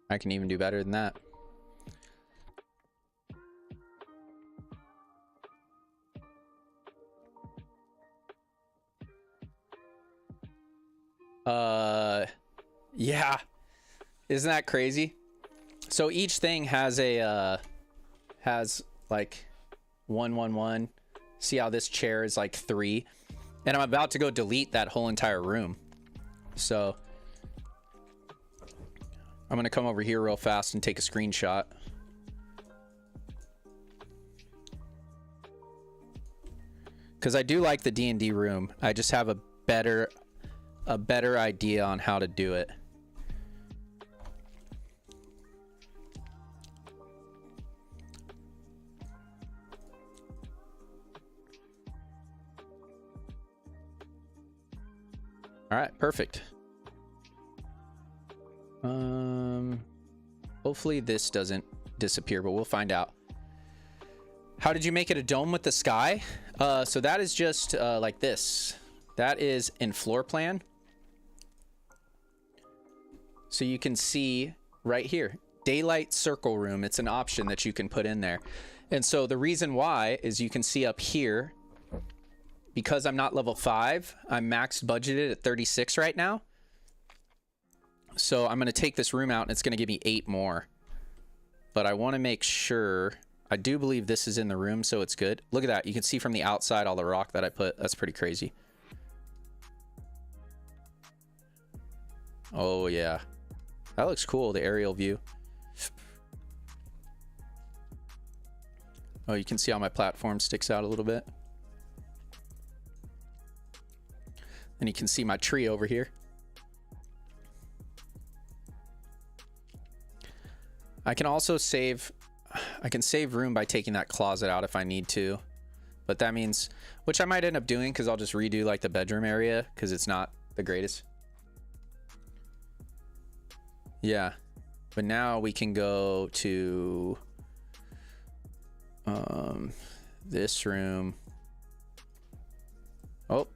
I can even do better than that. Yeah. Isn't that crazy? So each thing has a has like 1 1 1. See how this chair is like 3? And I'm about to go delete that whole entire room. So I'm gonna come over here real fast and take a screenshot. Because I do like the D&D room. I just have a better idea on how to do it. All right, perfect. Hopefully this doesn't disappear, but we'll find out. How did you make it a dome with the sky? So that is just like this. That is in floor plan. So you can see right here, daylight circle room. It's an option that you can put in there. And so the reason why is you can see up here, because I'm not level 5, I'm maxed budgeted at 36 right now. So I'm going to take this room out and it's going to give me 8 more. But I want to make sure, I do believe this is in the room, so it's good. Look at that. You can see from the outside all the rock that I put. That's pretty crazy. Oh yeah. That looks cool, the aerial view. Oh, you can see how my platform sticks out a little bit. And you can see my tree over here. I can also save, I can save room by taking that closet out if I need to. But that means, which I might end up doing because I'll just redo like the bedroom area because it's not the greatest. Yeah, but now we can go to this room. Oh, all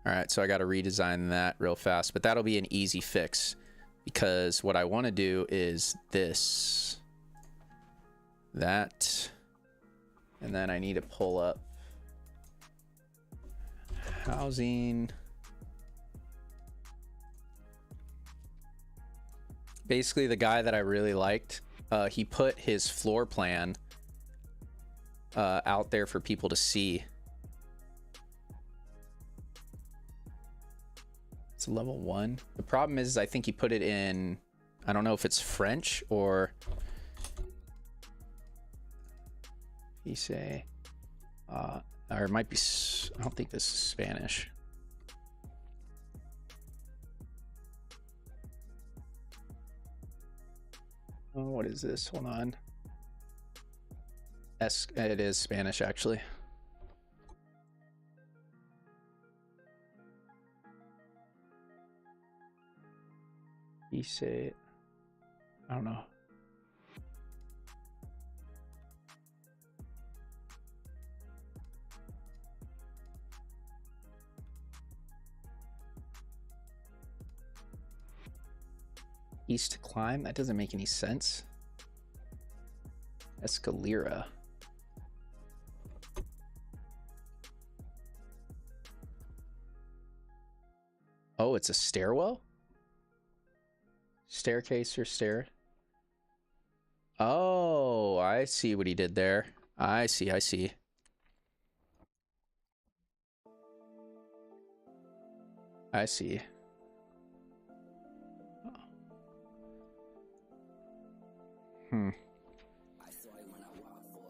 right, so I got to redesign that real fast, but that'll be an easy fix because what I want to do is this, that, and then I need to pull up housing. Basically, the guy that I really liked, he put his floor plan out there for people to see. It's level 1. The problem is, I think he put it in, I don't know if it's French or he say, or it might be, I don't think this is Spanish. Oh, what is this? Hold on. It is Spanish, actually. He said, I don't know. East to climb? That doesn't make any sense. Escalera. Oh, it's a stairwell? Staircase or stair? Oh, I see what he did there. I see, I see. I see. Hmm.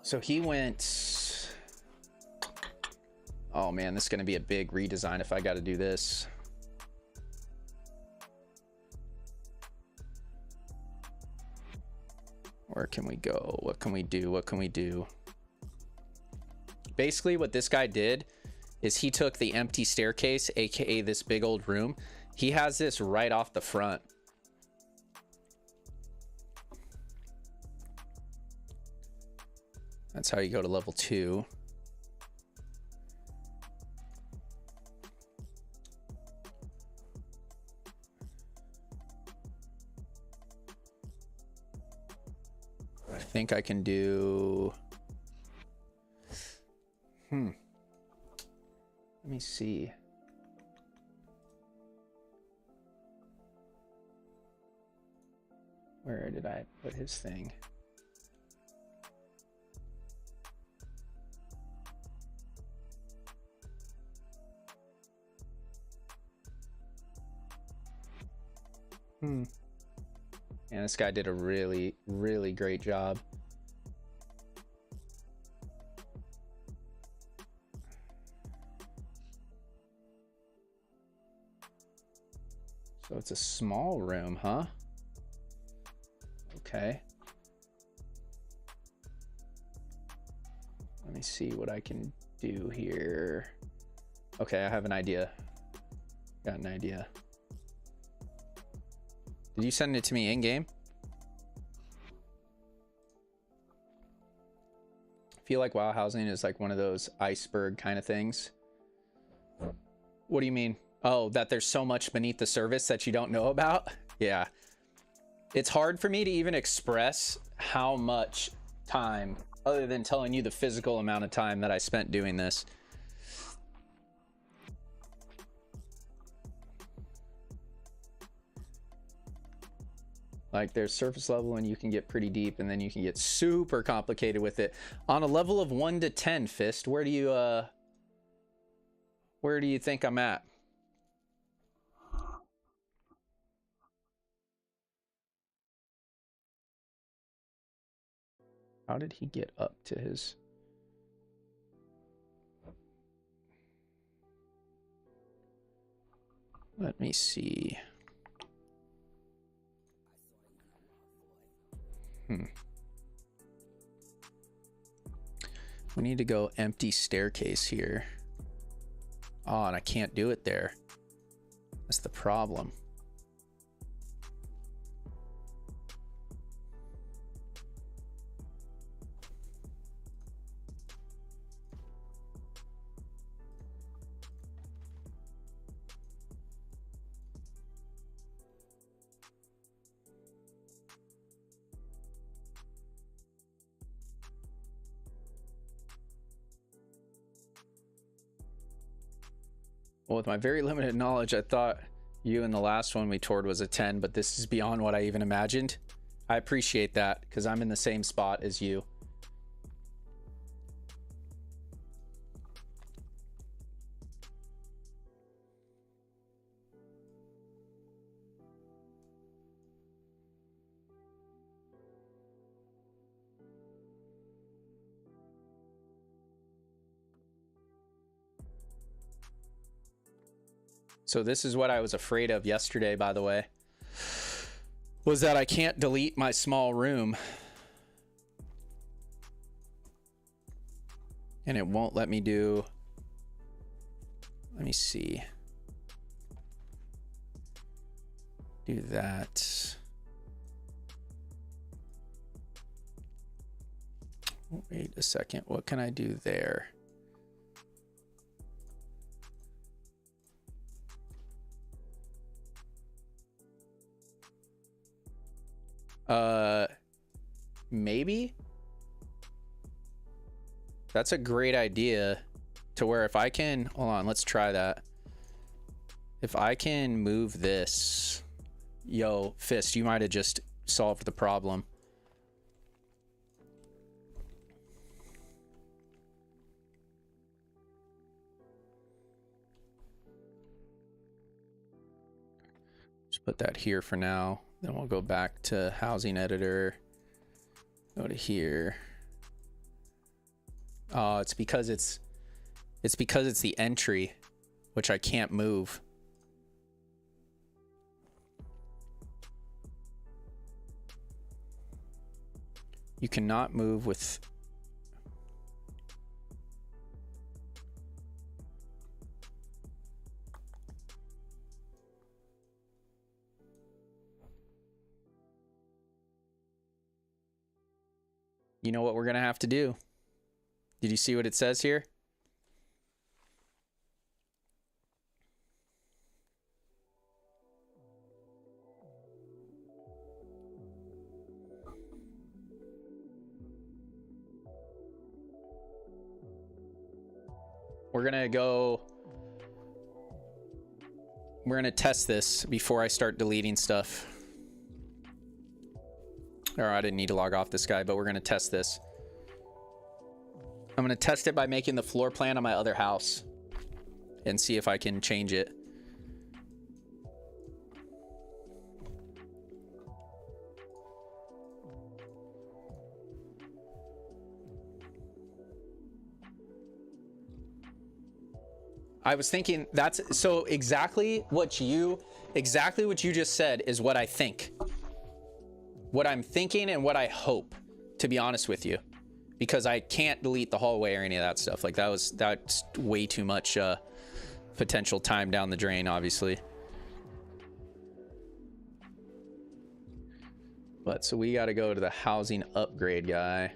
So he went... Oh man, this is going to be a big redesign if I got to do this. Where can we go? What can we do? What can we do? Basically, what this guy did is he took the empty staircase, aka this big old room. He has this right off the front. That's how you go to level 2. I think I can do... Let me see. Where did I put his thing? And this guy did a really, really great job. So it's a small room, huh? Okay. Let me see what I can do here. Okay, I have an idea. Got an idea. Did you send it to me in game? I feel like WoW housing is like one of those iceberg kind of things. What do you mean? Oh, that there's so much beneath the surface that you don't know about? Yeah. It's hard for me to even express how much time, other than telling you the physical amount of time that I spent doing this. Like there's surface level and you can get pretty deep and then you can get super complicated with it. On a level of 1 to 10, Fist, where do you think I'm at? How did he get up to his... Let me see. We need to go empty staircase here. Oh, and I can't do it there. That's the problem. Well, with my very limited knowledge, I thought you and the last one we toured was a 10, but this is beyond what I even imagined. I appreciate that because I'm in the same spot as you. So this is what I was afraid of yesterday, by the way, was that I can't delete my small room. And it won't let me do... Let me see. Do that. Wait a second. What can I do there? Maybe that's a great idea, to where if I can, hold on, let's try that. If I can move this, yo, Fist, you might have just solved the problem. Just put that here for now. Then we'll go back to housing editor. Go to here. Oh, it's because it's the entry, which I can't move. You cannot move with... You know what we're gonna have to do? Did you see what it says here? We're gonna test this before I start deleting stuff. Or I didn't need to log off this guy, but we're gonna test this. I'm gonna test it by making the floor plan on my other house and see if I can change it. I was thinking that's so exactly what you just said is what I think. What I'm thinking and what I hope, to be honest with you, because I can't delete the hallway or any of that stuff. Like that's way too much potential time down the drain, obviously. But so we got to go to the housing upgrade guy.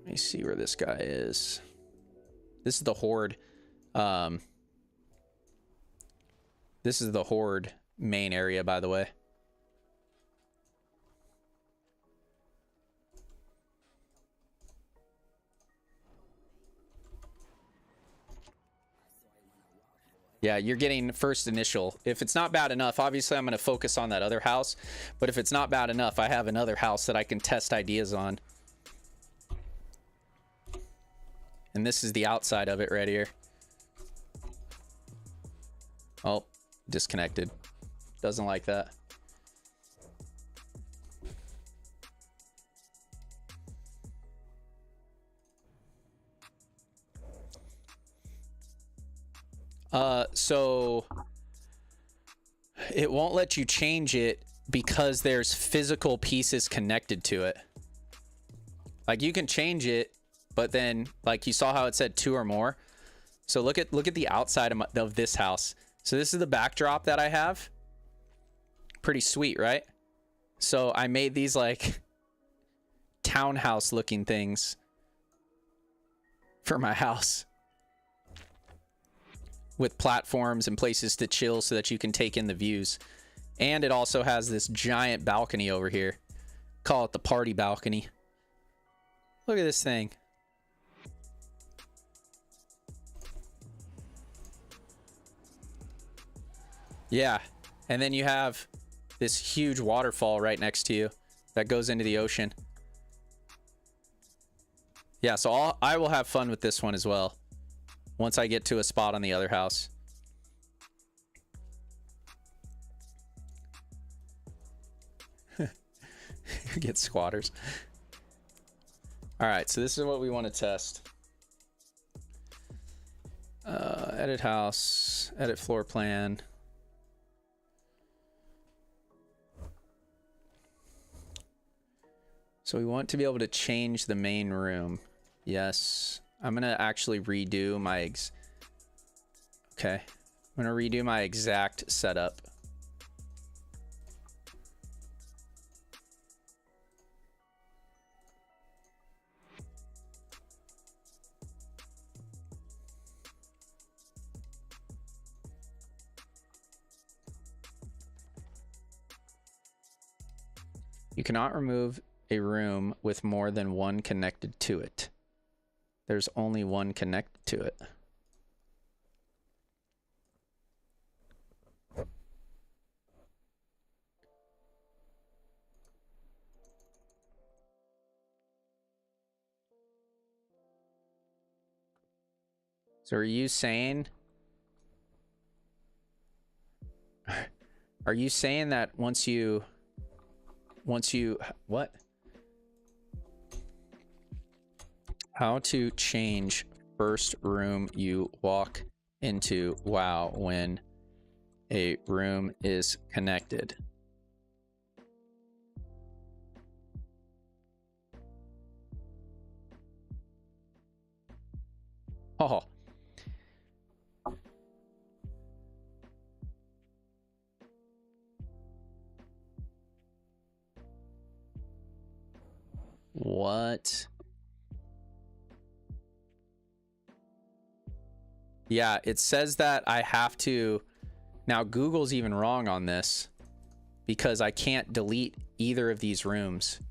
Let me see where this guy is. This is the Horde. This is the Horde main area, by the way. Yeah, you're getting first initial. If it's not bad enough, obviously I'm going to focus on that other house. But if it's not bad enough, I have another house that I can test ideas on. And this is the outside of it right here. Oh, disconnected. Doesn't like that. So it won't let you change it because there's physical pieces connected to it. Like you can change it, but then like you saw how it said 2 or more. So look at the outside of this house. So this is the backdrop that I have. Pretty sweet, right? So I made these like townhouse looking things for my house with platforms and places to chill so that you can take in the views. And it also has this giant balcony over here. Call it the party balcony. Look at this thing. Yeah, and then you have this huge waterfall right next to you that goes into the ocean. Yeah, so I will have fun with this one as well once I get to a spot on the other house. Get squatters. All right, so this is what we want to test. Edit house, edit floor plan. So we want to be able to change the main room. Yes. I'm going to actually redo my okay. I'm going to redo my exact setup. You cannot remove a room with more than one connected to it. There's only one connected to it. So are you saying that once you what? How to change first room you walk into WoW when a room is connected? Oh. What? Yeah, it says that I have to... Now, Google's even wrong on this because I can't delete either of these rooms.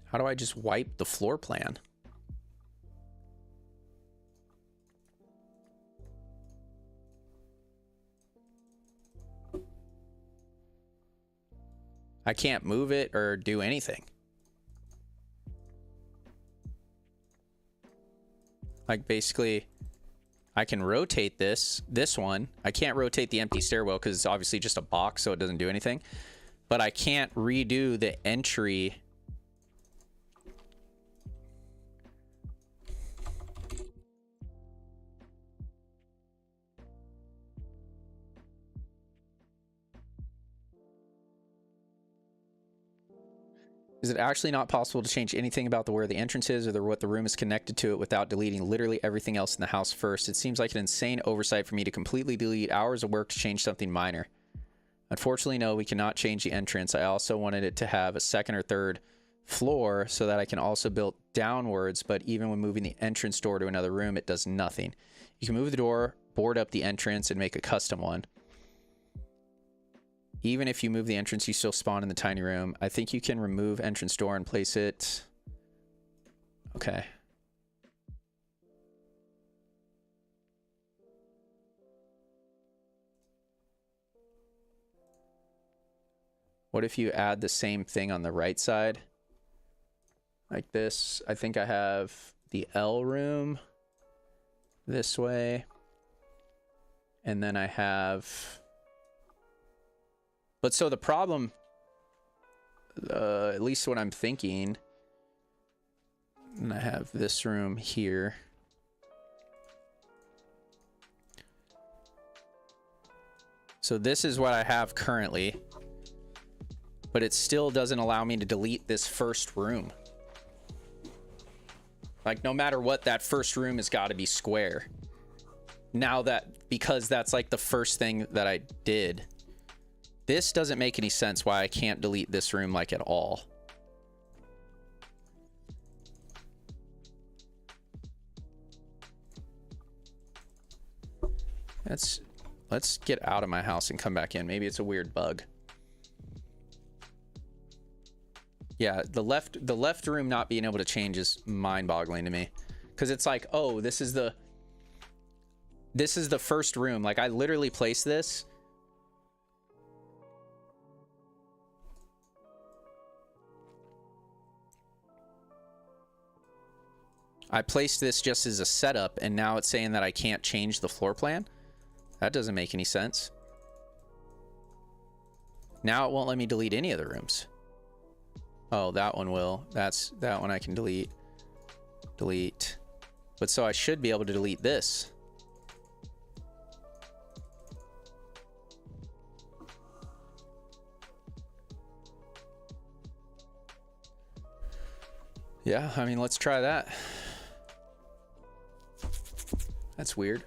How do I just wipe the floor plan? I can't move it or do anything. Like basically, I can rotate this one. I can't rotate the empty stairwell because it's obviously just a box, so it doesn't do anything. But I can't redo the entry. Is it actually not possible to change anything about where the entrance is or what the room is connected to it without deleting literally everything else in the house first? It seems like an insane oversight for me to completely delete hours of work to change something minor. Unfortunately, no, we cannot change the entrance. I also wanted it to have a second or third floor so that I can also build downwards, but even when moving the entrance door to another room, it does nothing. You can move the door, board up the entrance, and make a custom one. Even if you move the entrance, you still spawn in the tiny room. I think you can remove entrance door and place it... Okay. What if you add the same thing on the right side? Like this. I think I have the L room this way. And then I have... But so the problem, at least what I'm thinking, and I have this room here. So this is what I have currently, but it still doesn't allow me to delete this first room. Like no matter what, that first room has got to be square. Now that, because that's like the first thing that I did. This doesn't make any sense why I can't delete this room like at all. Let's get out of my house and come back in. Maybe it's a weird bug. Yeah, the left room not being able to change is mind-boggling to me. Because it's like, oh, this is the first room. Like I literally placed this. I placed this just as a setup, and now it's saying that I can't change the floor plan? That doesn't make any sense. Now it won't let me delete any of the rooms. Oh, that one will. That one I can delete. Delete. But so I should be able to delete this. Yeah, I mean, let's try that. That's weird.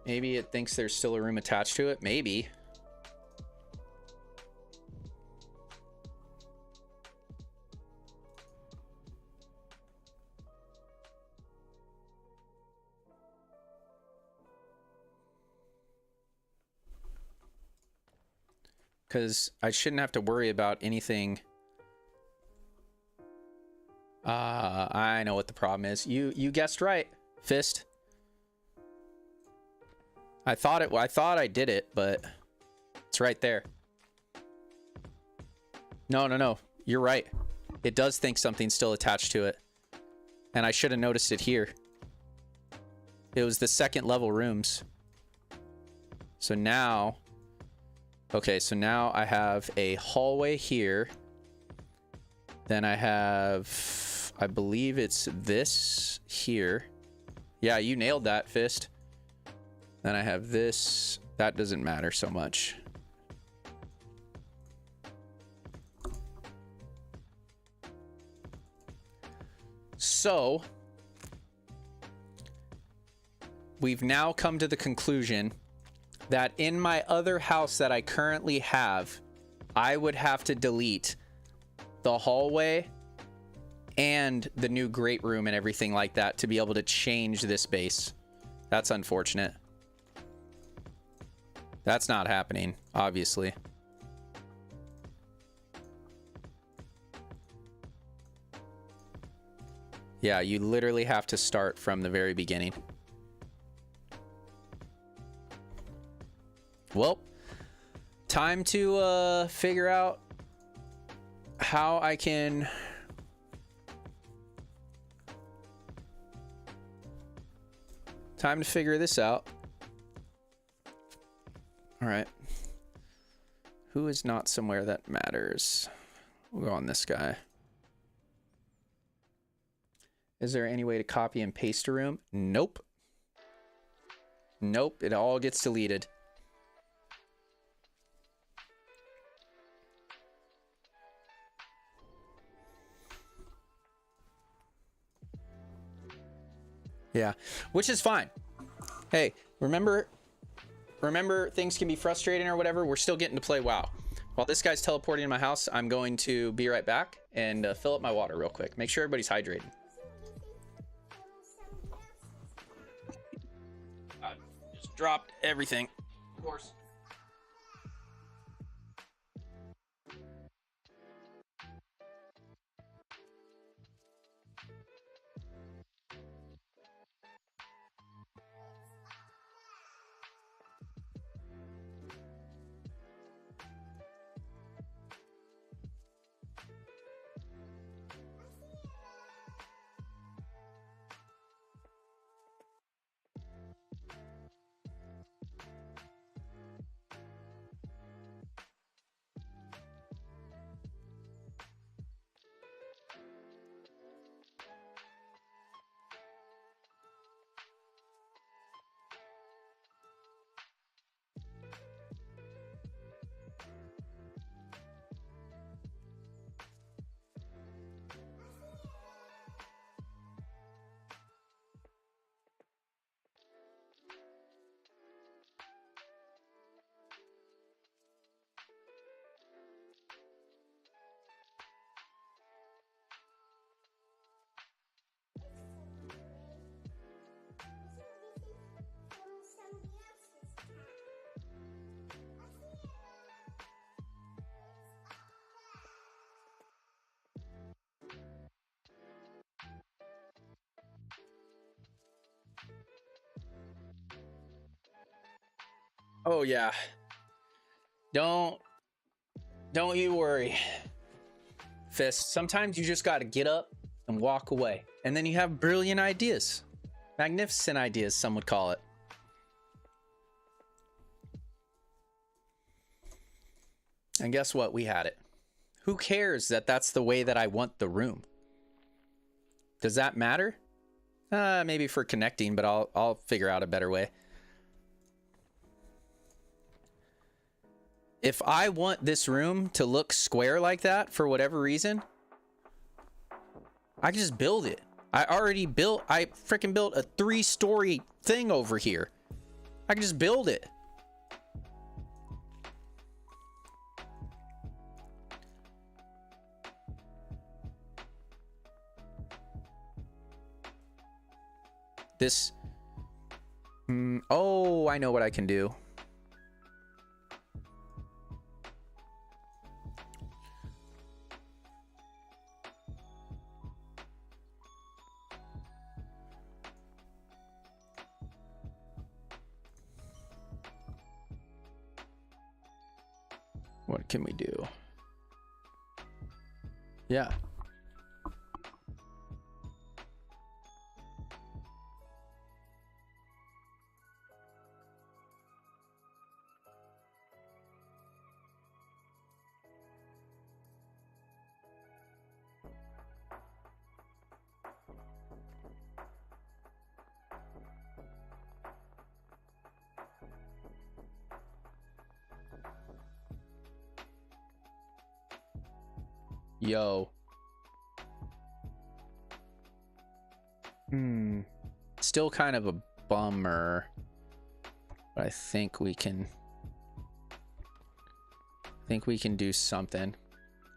Maybe it thinks there's still a room attached to it. Maybe. because I shouldn't have to worry about anything. I know what the problem is. You guessed right, Fist. I thought I did it, but it's right there. No. You're right. It does think something's still attached to it. And I should have noticed it here. It was the second level rooms. So now... Okay, so now I have a hallway here. Then I have... I believe it's this here. Yeah, you nailed that, Fist. Then I have this. That doesn't matter so much. So, we've now come to the conclusion that in my other house that I currently have, I would have to delete the hallway and the new great room and everything like that to be able to change this base. That's unfortunate. That's not happening, obviously. Yeah, you literally have to start from the very beginning. Well, time to figure out how I can... Time to figure this out. All right. Who is not somewhere that matters? We'll go on this guy. Is there any way to copy and paste a room? Nope. Nope, it all gets deleted. Yeah, which is fine. Hey, remember things can be frustrating or whatever. We're still getting to play WoW. While this guy's teleporting to my house, I'm going to be right back and fill up my water real quick. Make sure everybody's hydrated. I just dropped everything. Of course. Oh yeah. Don't you worry, Fist. Sometimes you just got to get up and walk away, and then you have brilliant ideas, magnificent ideas, some would call it. And guess what? We had it. Who cares that that's the way that I want the room? Does that matter? Maybe for connecting, but I'll figure out a better way. If I want this room to look square like that for whatever reason, I can just build it. I freaking built a 3-story thing over here. I can just build it. This, oh, I know what I can do. What can we do? Yeah. Yo. Still kind of a bummer. But I think we can do something.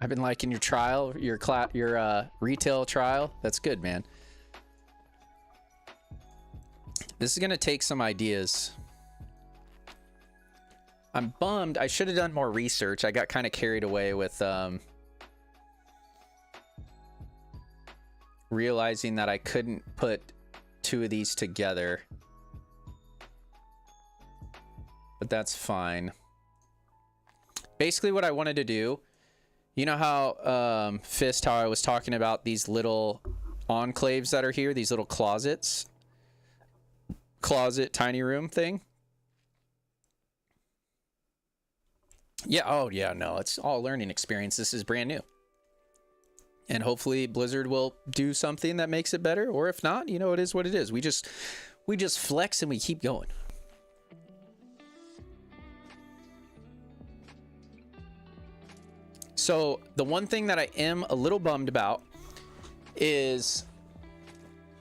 I've been liking your trial, your retail trial. That's good, man. This is gonna take some ideas. I'm bummed. I should have done more research. I got kind of carried away with realizing that I couldn't put two of these together, but that's fine. Basically what I wanted to do, you know how Fist, how I was talking about these little enclaves that are here, these little closet tiny room thing. Yeah, oh yeah, no, it's all learning experience. This is brand new. And hopefully Blizzard will do something that makes it better, or if not, you know, it is what it is. We just flex and we keep going. So the one thing that I am a little bummed about is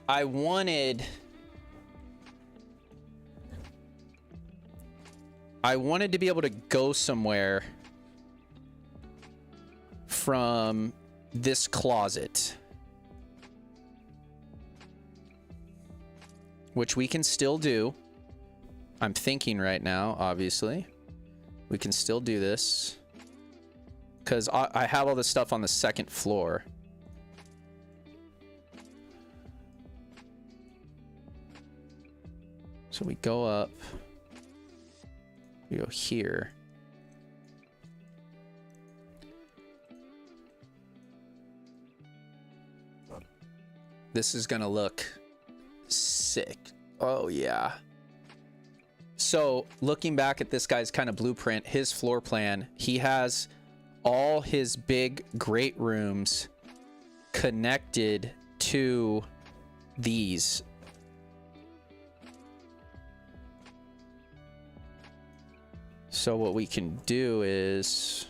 I wanted to be able to go somewhere from this closet, which we can still do. I'm thinking right now, obviously we can still do this because I have all this stuff on the second floor. So we go up, we go here. This is gonna look sick. Oh yeah. So looking back at this guy's kind of blueprint, his floor plan, he has all his big great rooms connected to these. So what we can do is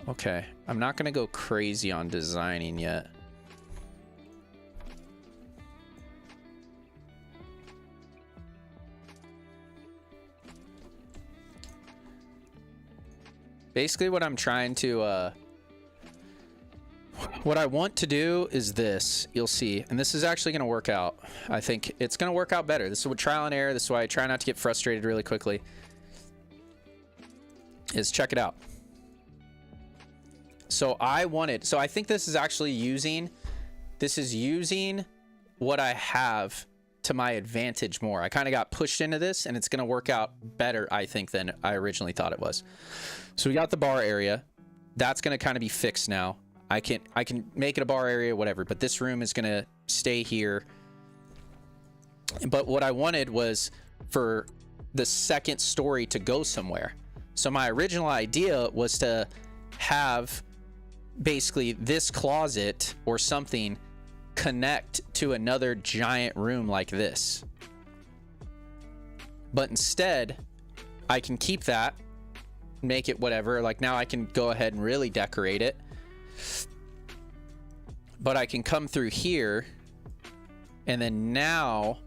okay, I'm not going to go crazy on designing yet. Basically what I'm trying to what I want to do is this. You'll see, and this is actually going to work out. I think it's going to work out better. This is what trial and error. This is why I try not to get frustrated really quickly. Is check it out. So I think this is actually using what I have to my advantage more. I kind of got pushed into this and it's going to work out better, I think, than I originally thought it was. So we got the bar area. That's going to kind of be fixed now. I can make it a bar area, whatever, but this room is going to stay here. But what I wanted was for the second story to go somewhere. So my original idea was to have basically this closet or something connect to another giant room like this. But instead, I can keep that, make it whatever. Like now I can go ahead and really decorate it. But I can come through here and then now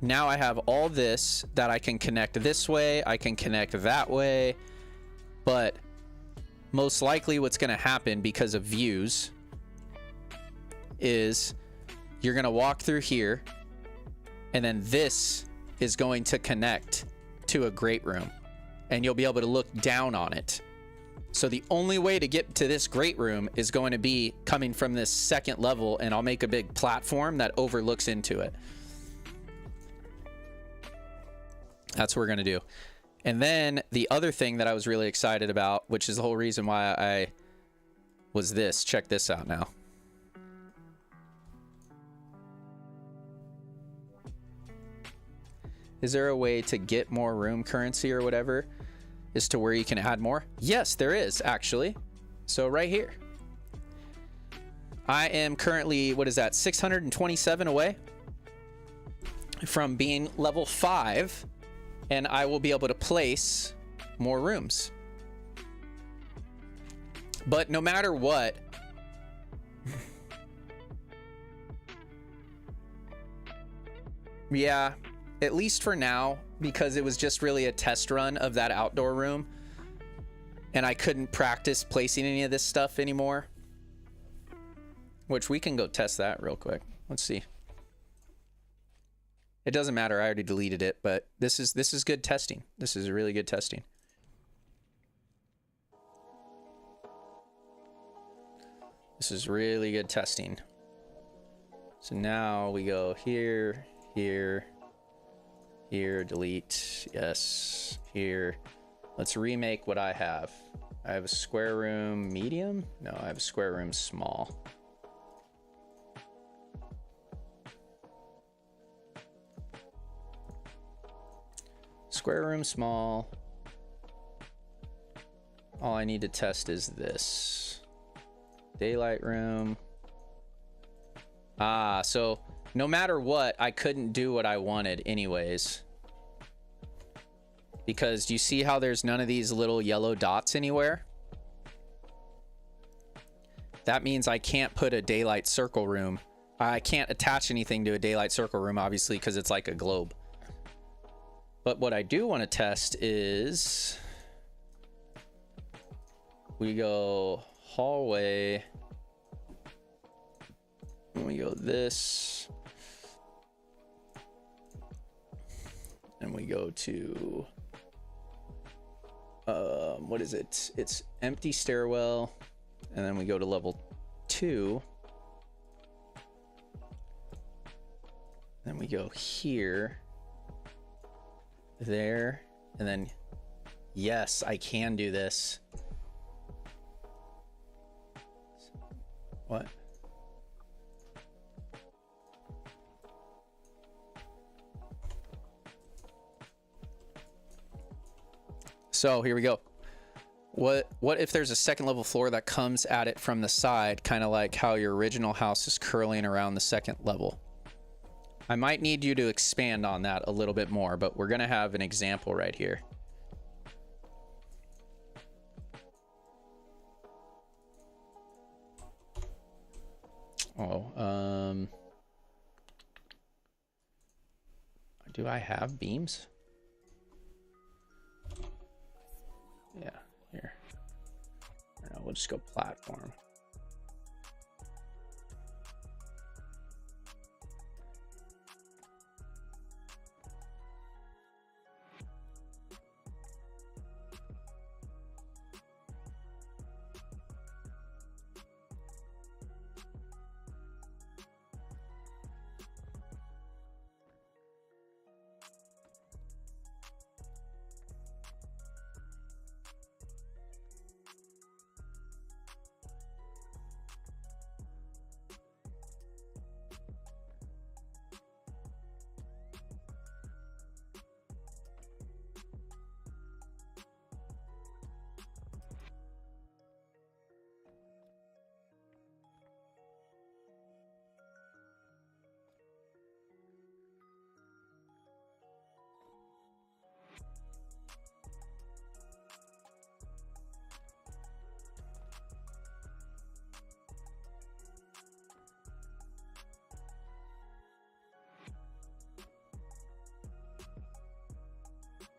I have all this that I can connect this way, I can connect that way. But most likely what's going to happen because of views is you're going to walk through here and then this is going to connect to a great room and you'll be able to look down on it. So the only way to get to this great room is going to be coming from this second level, and I'll make a big platform that overlooks into it. That's what we're going to do. And then the other thing that I was really excited about, which is the whole reason why I was this. Check this out now. Is there a way to get more room currency or whatever? As to where you can add more? Yes, there is actually. So right here. I am currently, what is that, 627 away from being level 5, and I will be able to place more rooms. But no matter what, yeah, at least for now, because it was just really a test run of that outdoor room, and I couldn't practice placing any of this stuff anymore, which we can go test that real quick. Let's see. It doesn't matter, I already deleted it, but this is good testing. This is really good testing. This is really good testing. So now we go here, here, here, delete, yes, here. Let's remake what I have. I have a square room medium. No, I have a square room small. Square room small. All I need to test is this. Daylight room. Ah, so no matter what, I couldn't do what I wanted anyways. Because do you see how there's none of these little yellow dots anywhere? That means I can't put a daylight circle room. I can't attach anything to a daylight circle room, obviously, because it's like a globe. But what I do want to test is we go hallway. And we go this. And we go to what is it? It's empty stairwell. And then we go to level 2. Then we go here. There. And then yes, I can do this. What? So here we go. What if there's a second level floor that comes at it from the side, kind of like how your original house is curling around the second level? I might need you to expand on that a little bit more, but we're gonna have an example right here. Oh, do I have beams? Yeah, here. I don't know, we'll just go platform.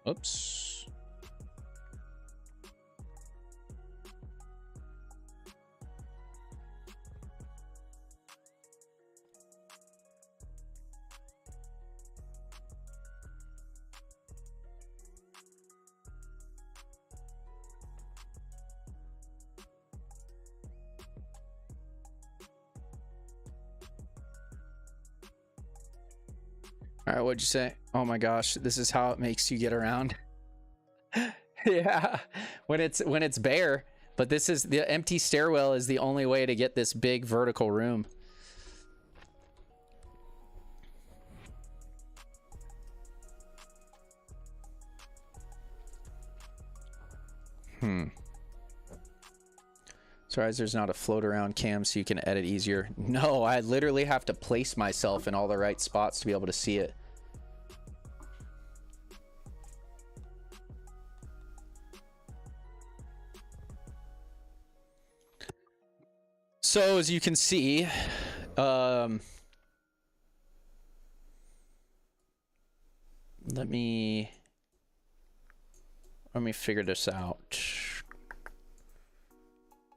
Oops. All right, what'd you say? Oh my gosh, this is how it makes you get around. Yeah, when it's bare. But this is the empty stairwell is the only way to get this big vertical room. Sorry, there's not a float around cam so you can edit easier. No, I literally have to place myself in all the right spots to be able to see it. So as you can see, let me figure this out.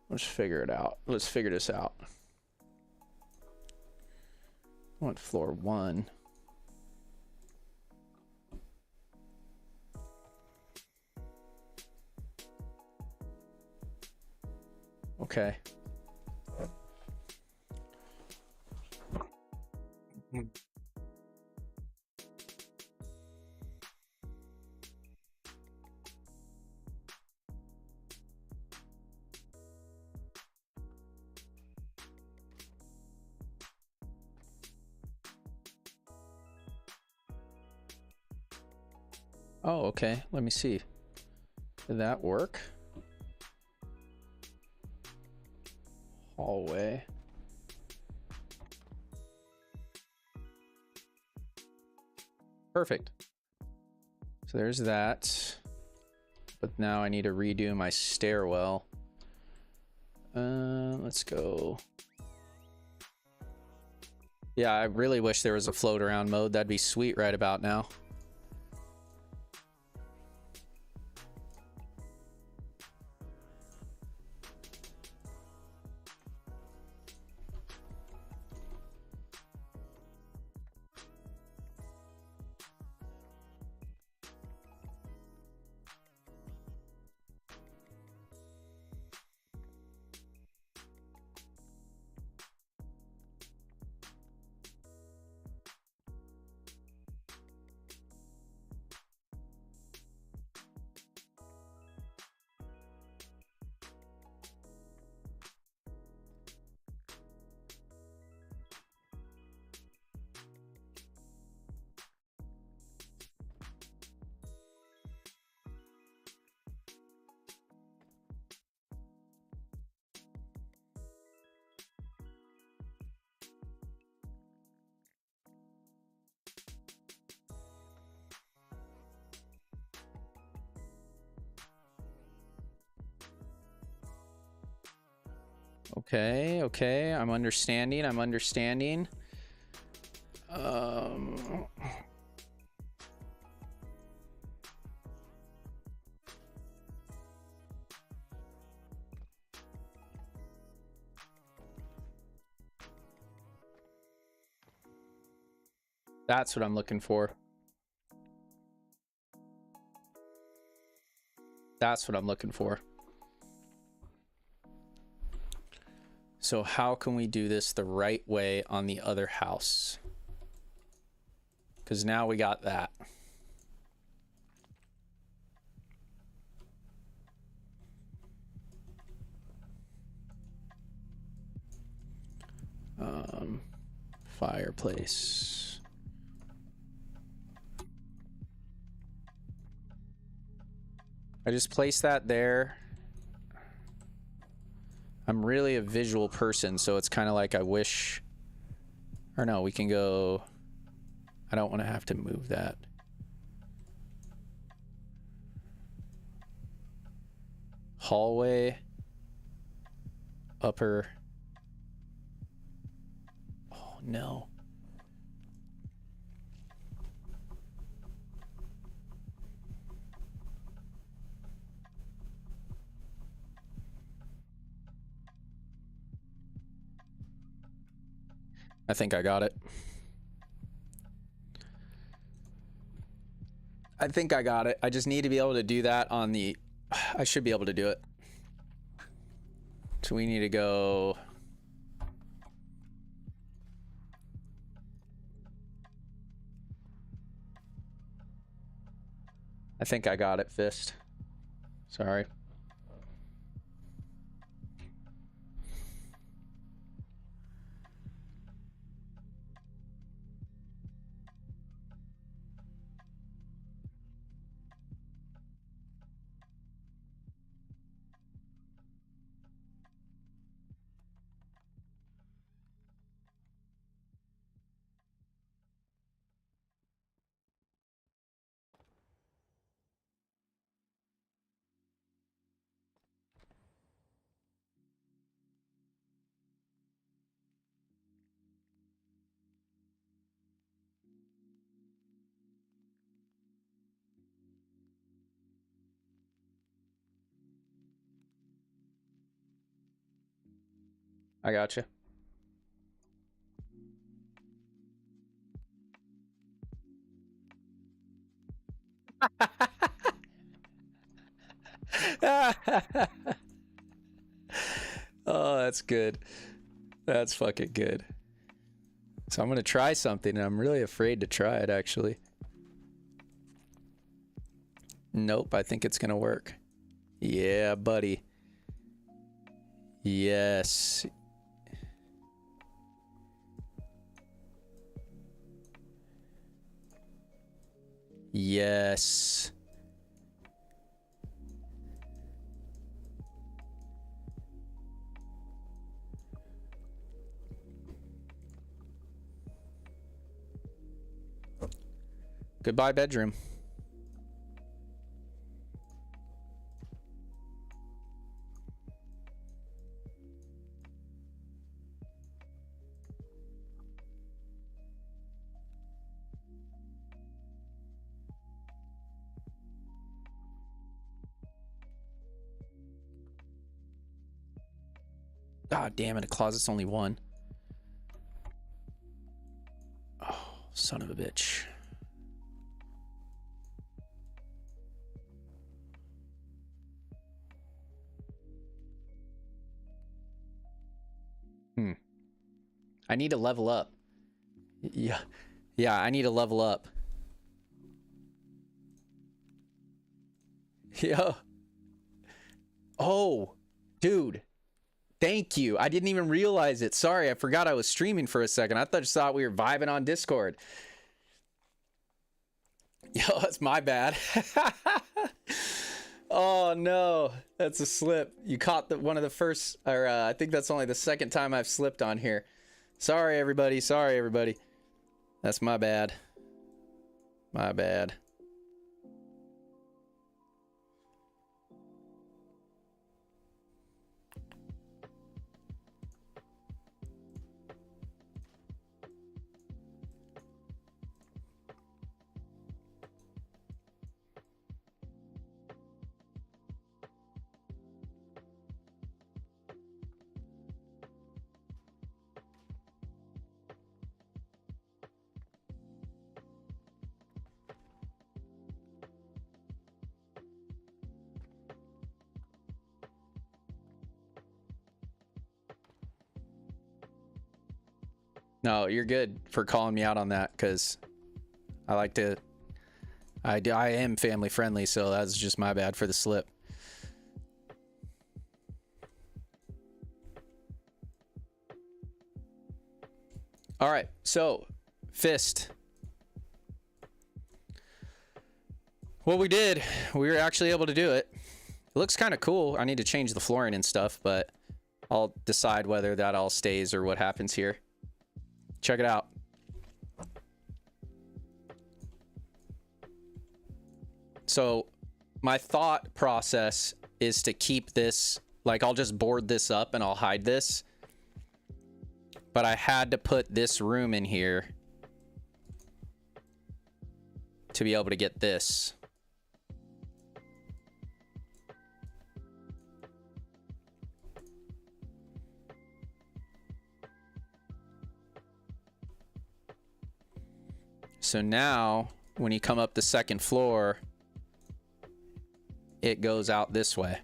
Let's figure it out. Let's figure this out. I want floor 1. Okay. Oh, okay. Let me see. Did that work? Hallway. Perfect. So there's that. But now I need to redo my stairwell. Let's go. Yeah, I really wish there was a float around mode. That'd be sweet right about now. Okay, okay, I'm understanding, I'm understanding. That's what I'm looking for. That's what I'm looking for. So how can we do this the right way on the other house? Because now we got that. Fireplace. I just placed that there. I'm really a visual person, so it's kind of like I wish... Or no, we can go... I don't want to have to move that. Hallway. Upper. Oh, no. I think I got it. I think I got it. I just need to be able to do that on the... I should be able to do it. So we need to go... I think I got it, Fist. Sorry. I got you. Oh, that's good. That's fucking good. So I'm gonna try something, and I'm really afraid to try it, actually. Nope, I think it's gonna work. Yeah, buddy. Yes. Yes. Goodbye, bedroom. God damn it, a closet's only one. Oh, son of a bitch. I need to level up. Yeah. Yeah, I need to level up. Yo. Oh, dude. Thank you. I didn't even realize it. Sorry, I forgot I was streaming for a second. I just thought we were vibing on Discord. Yo, that's my bad. Oh no, that's a slip. You caught one of the first, or I think that's only the second time I've slipped on here. Sorry, everybody. Sorry, everybody. That's my bad. My bad. No, you're good for calling me out on that, because I like to... I am family friendly, so that's just my bad for the slip. All right, so Fist. What we did, we were actually able to do it. It looks kind of cool. I need to change the flooring and stuff, but I'll decide whether that all stays or what happens here. Check it out. So my thought process is to keep this, like, I'll just board this up and I'll hide this. But I had to put this room in here to be able to get this. So now, when you come up the second floor, it goes out this way.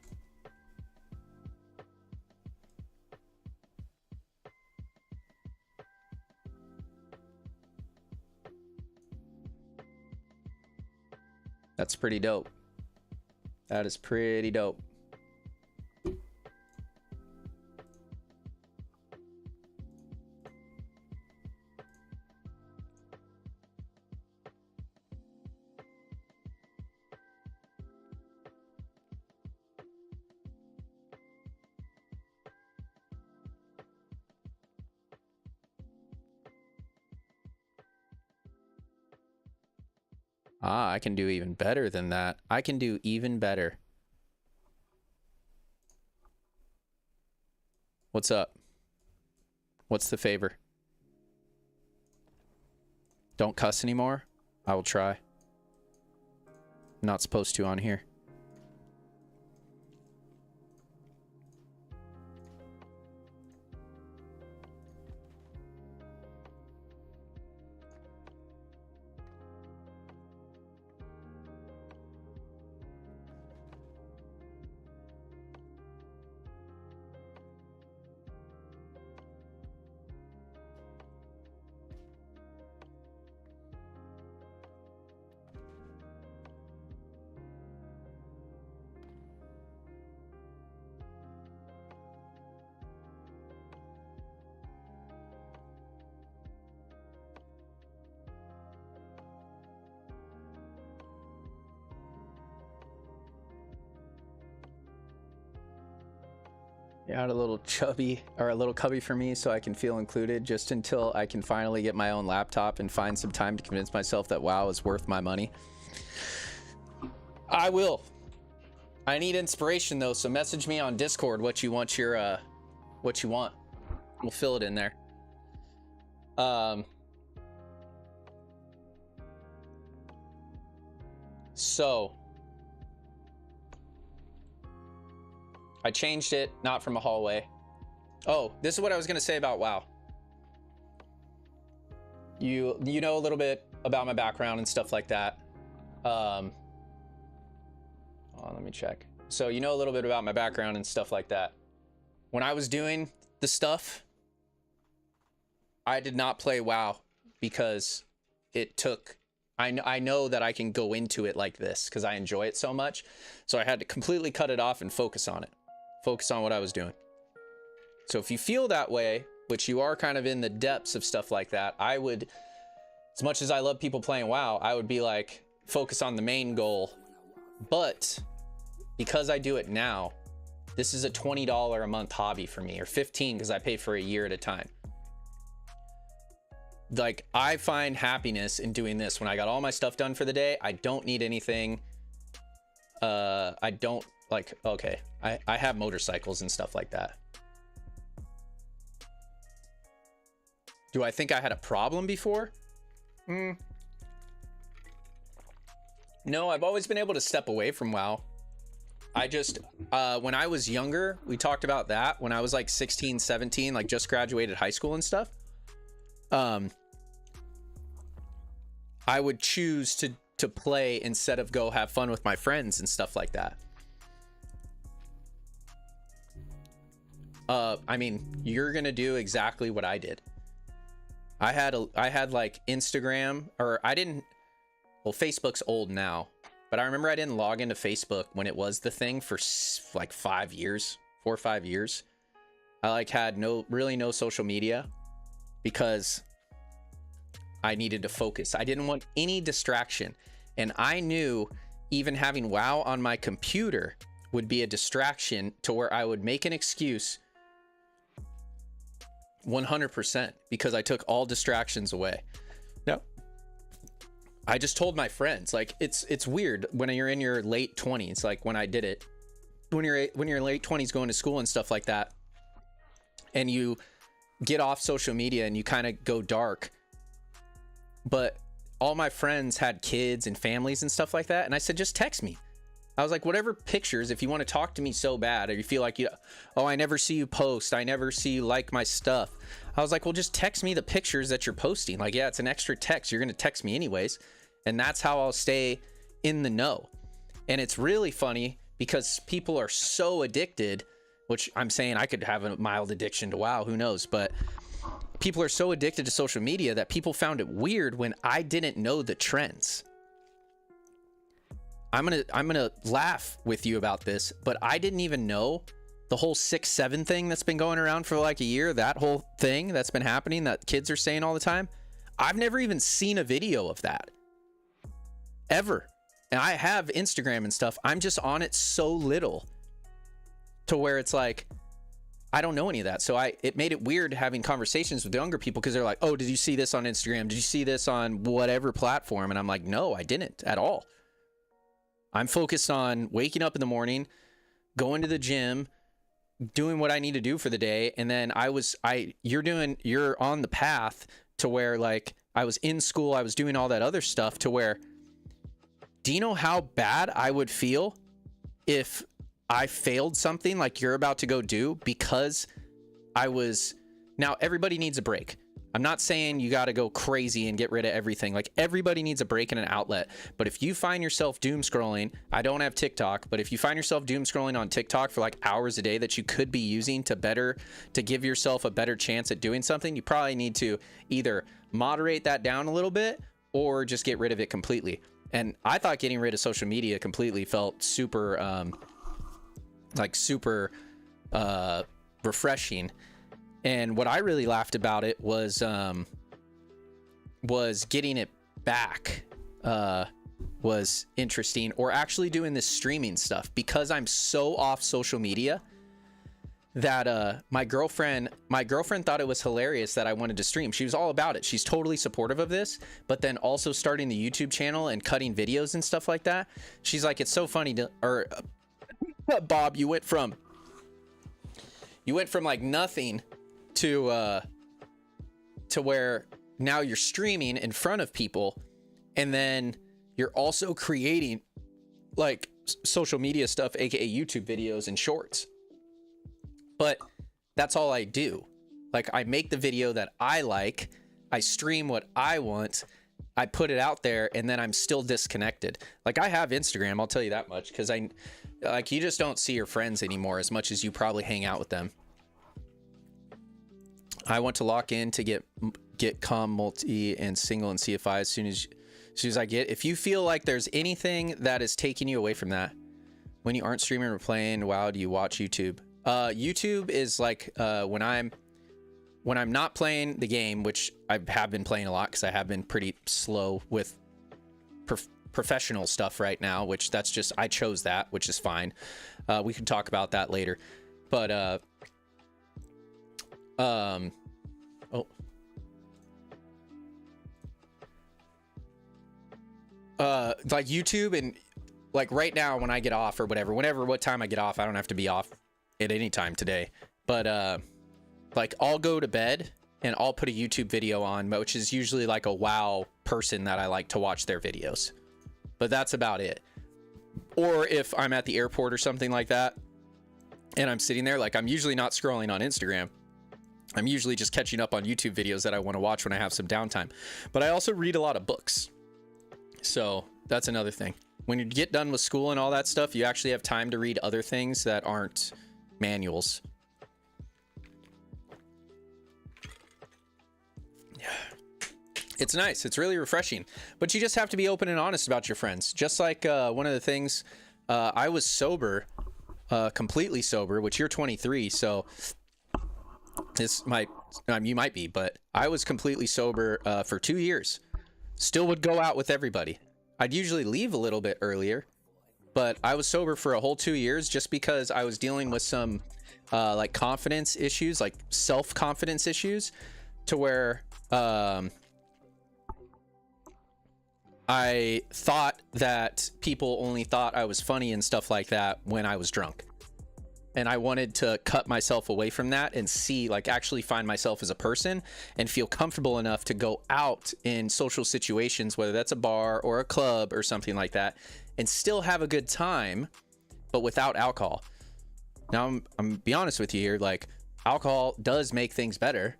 That's pretty dope. That is pretty dope. Ah, I can do even better than that. I can do even better. What's up? What's the favor? Don't cuss anymore? I will try. Not supposed to on here. Yeah, a little chubby or a little cubby for me so I can feel included just until I can finally get my own laptop and find some time to convince myself that WoW is worth my money. I will. I need inspiration though, so message me on Discord what you want your what you want. We'll fill it in there. So I changed it, not from a hallway. Oh, this is what I was gonna say about WoW. You know a little bit about my background and stuff like that. Let me check. So you know a little bit about my background and stuff like that. When I was doing the stuff, I did not play WoW because it took, I know that I can go into it like this because I enjoy it so much. So I had to completely cut it off and focus on it. Focus on what I was doing. So if you feel that way, which you are kind of in the depths of stuff like that, I would, as much as I love people playing WoW, I would be like, focus on the main goal. But because I do it now, this is a $20 a month hobby for me, or 15 because I pay for a year at a time. Like, I find happiness in doing this. When I got all my stuff done for the day, I don't need anything. I don't, like, okay, I have motorcycles and stuff like that. Do I think I had a problem before? No, I've always been able to step away from WoW. I just, when I was younger, we talked about that. When I was like 16, 17, like just graduated high school and stuff. I would choose to play instead of go have fun with my friends and stuff like that. I mean, you're gonna do exactly what I did. I had like Instagram, or I didn't, well, Facebook's old now, but I remember I didn't log into Facebook when it was the thing for like 5 years, 4 or 5 years. I like had really no social media because I needed to focus. I didn't want any distraction. And I knew even having WoW on my computer would be a distraction to where I would make an excuse 100% because I took all distractions away. No, I just told my friends, like, it's weird when you're in your late 20s, like when I did it, when you're in late 20s going to school and stuff like that, and you get off social media and you kind of go dark. But all my friends had kids and families and stuff like that, and I said, just text me. I was like, whatever pictures, if you want to talk to me so bad, or you feel like, oh, I never see you post, I never see you like my stuff. I was like, well, just text me the pictures that you're posting. Like, yeah, it's an extra text. You're going to text me anyways. And that's how I'll stay in the know. And it's really funny because people are so addicted, which I'm saying I could have a mild addiction to WoW, who knows? But people are so addicted to social media that people found it weird when I didn't know the trends. I'm gonna laugh with you about this, but I didn't even know the whole 6-7 thing that's been going around for like a year. That whole thing that's been happening that kids are saying all the time. I've never even seen a video of that ever. And I have Instagram and stuff. I'm just on it so little to where it's like, I don't know any of that. So it made it weird having conversations with younger people because they're like, oh, did you see this on Instagram? Did you see this on whatever platform? And I'm like, no, I didn't at all. I'm focused on waking up in the morning, going to the gym, doing what I need to do for the day. And then you're on the path to where like I was in school, I was doing all that other stuff to where, do you know how bad I would feel if I failed something like you're about to go do because now everybody needs a break. I'm not saying you got to go crazy and get rid of everything. Like everybody needs a break and an outlet. But if you find yourself doom scrolling, I don't have TikTok, but if you find yourself doom scrolling on TikTok for like hours a day that you could be using to give yourself a better chance at doing something, you probably need to either moderate that down a little bit or just get rid of it completely. And I thought getting rid of social media completely felt super refreshing. And what I really laughed about it was getting it back was interesting, or actually doing this streaming stuff, because I'm so off social media that my girlfriend thought it was hilarious that I wanted to stream. She was all about it. She's totally supportive of this, but then also starting the YouTube channel and cutting videos and stuff like that. She's like, it's so funny Bob, you went from like nothing to where now you're streaming in front of people, and then you're also creating like social media stuff, aka YouTube videos and shorts. But that's all I do. Like, I make the video that I like, I stream what I want, I put it out there, and then I'm still disconnected. Like, I have Instagram, I'll tell you that much, because you just don't see your friends anymore as much as you probably hang out with them. I want to lock in to get com, multi, and single and CFI as soon as I get. If you feel like there's anything that is taking you away from that, when you aren't streaming or playing WoW, do you watch YouTube? YouTube is like when I'm not playing the game, which I have been playing a lot because I have been pretty slow with professional stuff right now, which that's just, I chose that, which is fine. We can talk about that later. But like YouTube, and like right now when I get off or what time I get off, I don't have to be off at any time today, but like I'll go to bed and I'll put a YouTube video on, which is usually like a WoW person that I like to watch their videos, but that's about it. Or if I'm at the airport or something like that and I'm sitting there, like I'm usually not scrolling on Instagram. I'm usually just catching up on YouTube videos that I want to watch when I have some downtime. But I also read a lot of books. So that's another thing. When you get done with school and all that stuff, you actually have time to read other things that aren't manuals. It's nice. It's really refreshing. But you just have to be open and honest about your friends. Just like one of the things, I was sober, completely sober, which you're 23, so this might, you might be, but I was completely sober for 2 years. Still would go out with everybody. I'd usually leave a little bit earlier, but I was sober for a whole 2 years just because I was dealing with some like confidence issues, like self-confidence issues, to where I thought that people only thought I was funny and stuff like that when I was drunk. And I wanted to cut myself away from that and see, like, actually find myself as a person and feel comfortable enough to go out in social situations, whether that's a bar or a club or something like that, and still have a good time, but without alcohol. Now, I'm be honest with you here, like, alcohol does make things better.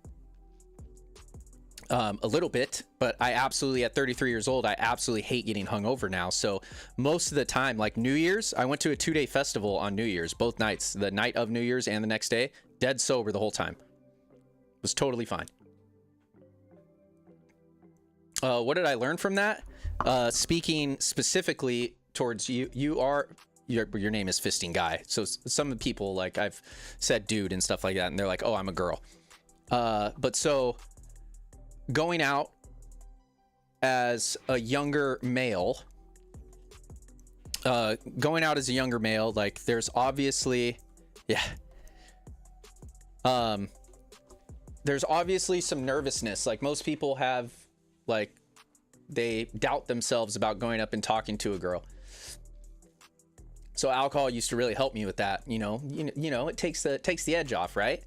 A little bit, but I absolutely, at 33 years old, I absolutely hate getting hungover now. So most of the time, like New Year's, I went to a 2-day festival on New Year's, both nights, the night of New Year's and the next day, dead sober the whole time. It was totally fine. What did I learn from that? Speaking specifically towards you. Your name is Fisting Guy. So some people, like I've said dude and stuff like that, and they're like, oh, I'm a girl. But so going out as a younger male, like there's obviously, there's obviously some nervousness. Like most people have, like they doubt themselves about going up and talking to a girl. So alcohol used to really help me with that. You know, it takes the edge off, right?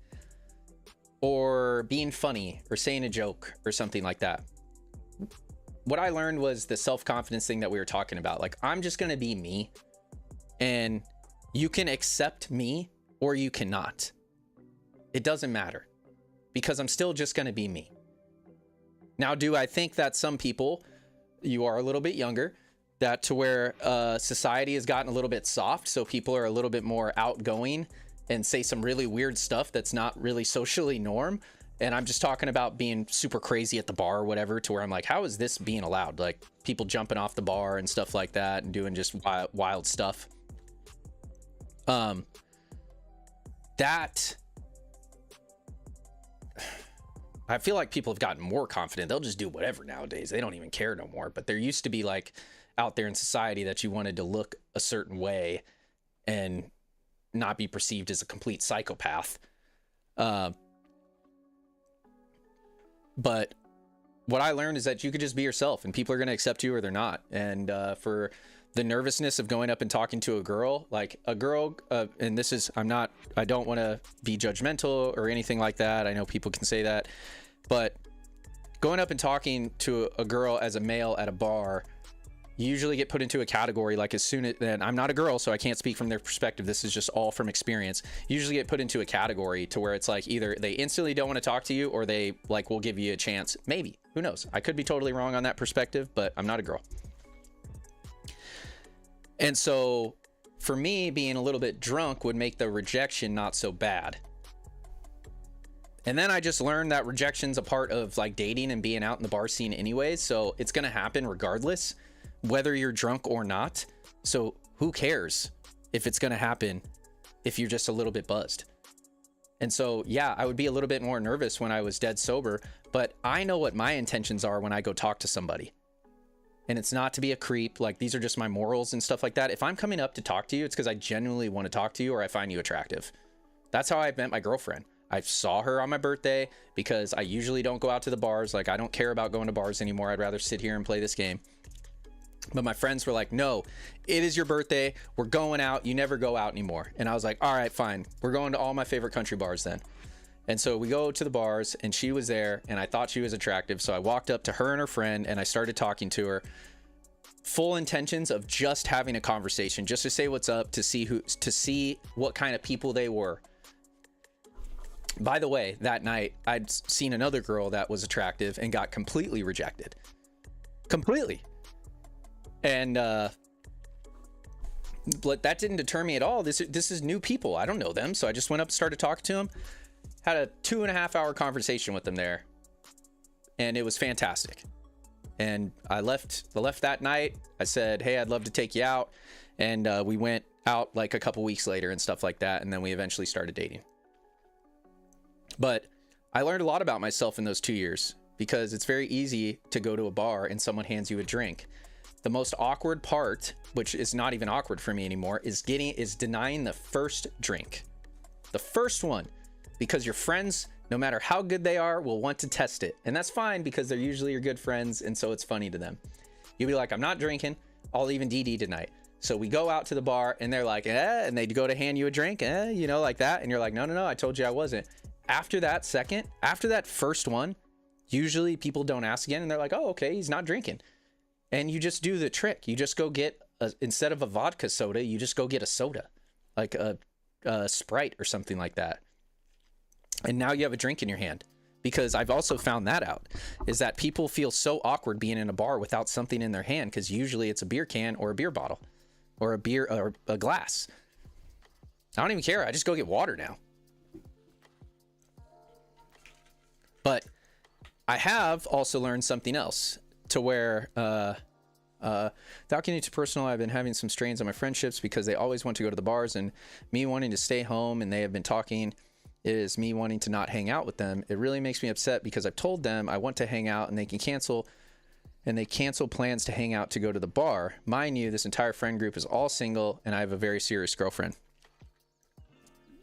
Or being funny or saying a joke or something like that. What I learned was the self-confidence thing that we were talking about. Like, I'm just going to be me, and you can accept me or you cannot. It doesn't matter, because I'm still just going to be me. Now, do I think that some people, you are a little bit younger, that to where society has gotten a little bit soft, so people are a little bit more outgoing and say some really weird stuff that's not really socially norm? And I'm just talking about being super crazy at the bar or whatever, to where I'm like, how is this being allowed? Like people jumping off the bar and stuff like that and doing just wild stuff. That I feel like people have gotten more confident. They'll just do whatever nowadays. They don't even care no more. But there used to be like out there in society that you wanted to look a certain way and not be perceived as a complete psychopath. But what I learned is that you could just be yourself and people are going to accept you or they're not. And for the nervousness of going up and talking to a girl, like a girl, and this is, I don't want to be judgmental or anything like that. I know people can say that, but going up and talking to a girl as a male at a bar, you usually get put into a category, like as soon as, and I'm not a girl, so I can't speak from their perspective. This is just all from experience. You usually get put into a category to where it's like either they instantly don't want to talk to you or they like will give you a chance. Maybe, who knows? I could be totally wrong on that perspective, but I'm not a girl. And so for me, being a little bit drunk would make the rejection not so bad. And then I just learned that rejection's a part of like dating and being out in the bar scene anyways. So it's going to happen regardless, whether you're drunk or not. So who cares if it's going to happen if you're just a little bit buzzed? And so, yeah, I would be a little bit more nervous when I was dead sober, but I know what my intentions are when I go talk to somebody. And it's not to be a creep. Like, these are just my morals and stuff like that. If I'm coming up to talk to you, it's because I genuinely want to talk to you or I find you attractive. That's how I met my girlfriend. I saw her on my birthday because I usually don't go out to the bars. Like, I don't care about going to bars anymore. I'd rather sit here and play this game. But my friends were like, no, it is your birthday. We're going out. You never go out anymore. And I was like, all right, fine. We're going to all my favorite country bars then. And so we go to the bars and she was there and I thought she was attractive. So I walked up to her and her friend and I started talking to her. Full intentions of just having a conversation, just to say what's up, to see what kind of people they were. By the way, that night I'd seen another girl that was attractive and got completely rejected. Completely. And but that didn't deter me at all. This is new people. I don't know them. So I just went up and started talking to them. Had a 2.5-hour conversation with them there. And it was fantastic. And I left that night. I said, hey, I'd love to take you out. And we went out like a couple weeks later and stuff like that. And then we eventually started dating. But I learned a lot about myself in those 2 years, because it's very easy to go to a bar and someone hands you a drink. The most awkward part, which is not even awkward for me anymore, is denying the first drink. The first one, because your friends, no matter how good they are, will want to test it. And that's fine because they're usually your good friends. And so it's funny to them. You'll be like, I'm not drinking. I'll even DD tonight. So we go out to the bar and they're like, and they go to hand you a drink, you know, like that. And you're like, no, I told you I wasn't. After that first one, usually people don't ask again and they're like, oh, okay, he's not drinking. And you just do the trick. You just go get, instead of a vodka soda, you just go get a soda, like a Sprite or something like that. And now you have a drink in your hand. Because I've also found that out, is that people feel so awkward being in a bar without something in their hand, because usually it's a beer can or a beer bottle or a beer or a glass. I don't even care. I just go get water now. But I have also learned something else, to where Without getting too personal, I've been having some strains on my friendships because they always want to go to the bars, and me wanting to stay home, and they have been talking. It is me wanting to not hang out with them. It really makes me upset because I've told them I want to hang out, and they cancel plans to hang out to go to the bar. Mind you, this entire friend group is all single, and I have a very serious girlfriend.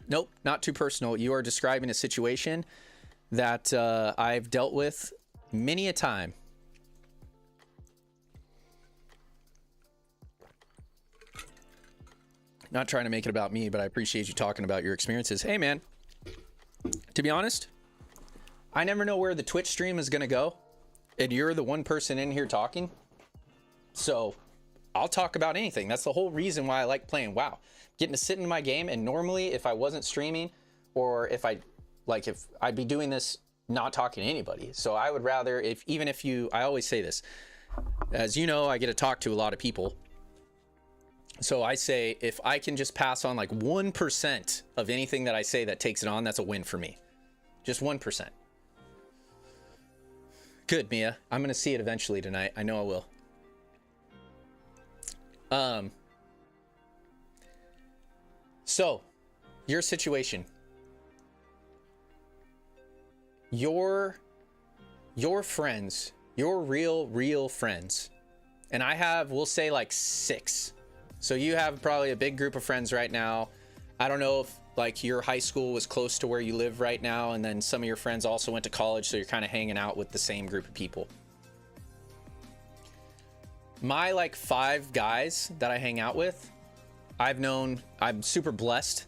Nope, not too personal. You are describing a situation that I've dealt with many a time. Not trying to make it about me, but I appreciate you talking about your experiences. Hey, man, to be honest, I never know where the Twitch stream is going to go, and you're the one person in here talking. So I'll talk about anything. That's the whole reason why I like playing WoW. Getting to sit in my game, and normally if I wasn't streaming, or if I'd be doing this not talking to anybody. So I would rather, I always say this, as you know, I get to talk to a lot of people. So I say, if I can just pass on like 1% of anything that I say that takes it on, that's a win for me. Just 1%. Good, Mia. I'm going to see it eventually tonight. I know I will. So, your situation. Your friends, your real friends. And I have, we'll say like 6. So you have probably a big group of friends right now. I don't know if like your high school was close to where you live right now, and then some of your friends also went to college, so you're kind of hanging out with the same group of people. My like 5 guys that I hang out with, I'm super blessed.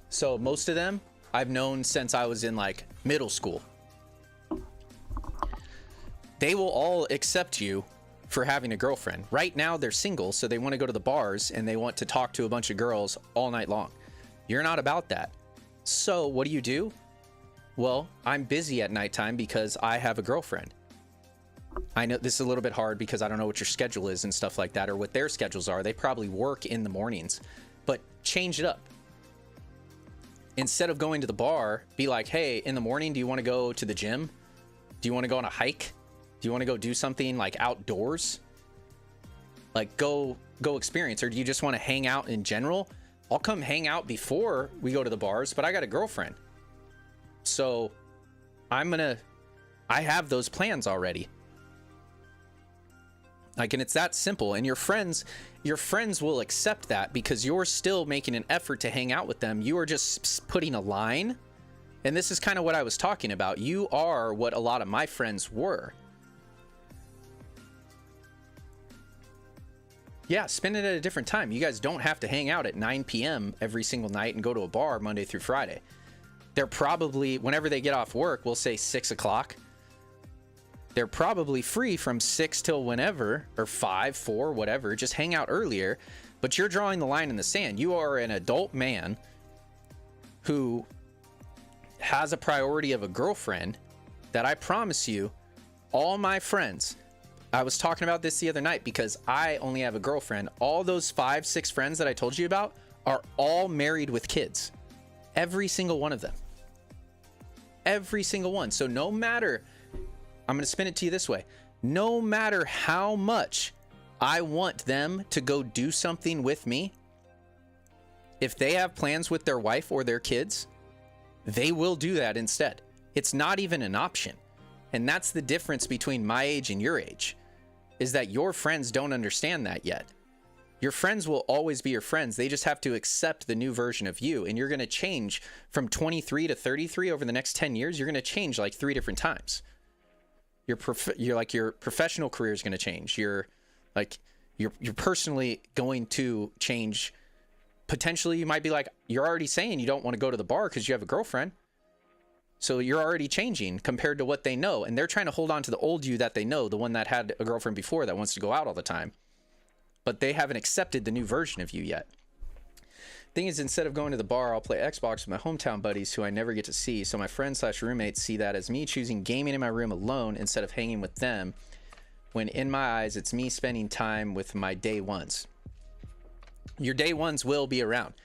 So most of them I've known since I was in like middle school. They will all accept you for having a girlfriend. Right now they're single, so they want to go to the bars and they want to talk to a bunch of girls all night long. You're not about that. So what do? Well, I'm busy at nighttime because I have a girlfriend. I know this is a little bit hard because I don't know what your schedule is and stuff like that, or what their schedules are. They probably work in the mornings, but change it up. Instead of going to the bar, be like, hey, in the morning, do you want to go to the gym? Do you want to go on a hike? Do you want to go do something like outdoors? Like go experience, or do you just want to hang out in general? I'll come hang out before we go to the bars, but I got a girlfriend. So I have those plans already. Like, and it's that simple. And your friends will accept that because you're still making an effort to hang out with them. You are just putting a line. And this is kind of what I was talking about. You are what a lot of my friends were. Yeah, spend it at a different time. You guys don't have to hang out at 9 p.m. every single night and go to a bar Monday through Friday. They're probably, whenever they get off work, we'll say 6 o'clock. They're probably free from 6 till whenever, or 5, 4, whatever. Just hang out earlier. But you're drawing the line in the sand. You are an adult man who has a priority of a girlfriend that I promise you, all my friends, I was talking about this the other night because I only have a girlfriend. All those 5, 6 friends that I told you about are all married with kids. Every single one of them. Every single one. So no matter, I'm going to spin it to you this way. No matter how much I want them to go do something with me, if they have plans with their wife or their kids, they will do that instead. It's not even an option. And that's the difference between my age and your age, is that your friends don't understand that yet. Your friends will always be your friends. They just have to accept the new version of you. And you're going to change from 23 to 33 over the next 10 years. You're going to change like 3 different times. Your professional career is going to change. You're personally going to change. Potentially, you might be like, you're already saying you don't want to go to the bar because you have a girlfriend. So you're already changing compared to what they know. And they're trying to hold on to the old you that they know, the one that had a girlfriend before that wants to go out all the time. But they haven't accepted the new version of you yet. Thing is, instead of going to the bar, I'll play Xbox with my hometown buddies who I never get to see. So my friends/roommates see that as me choosing gaming in my room alone instead of hanging with them. When in my eyes, it's me spending time with my day ones. Your day ones will be around.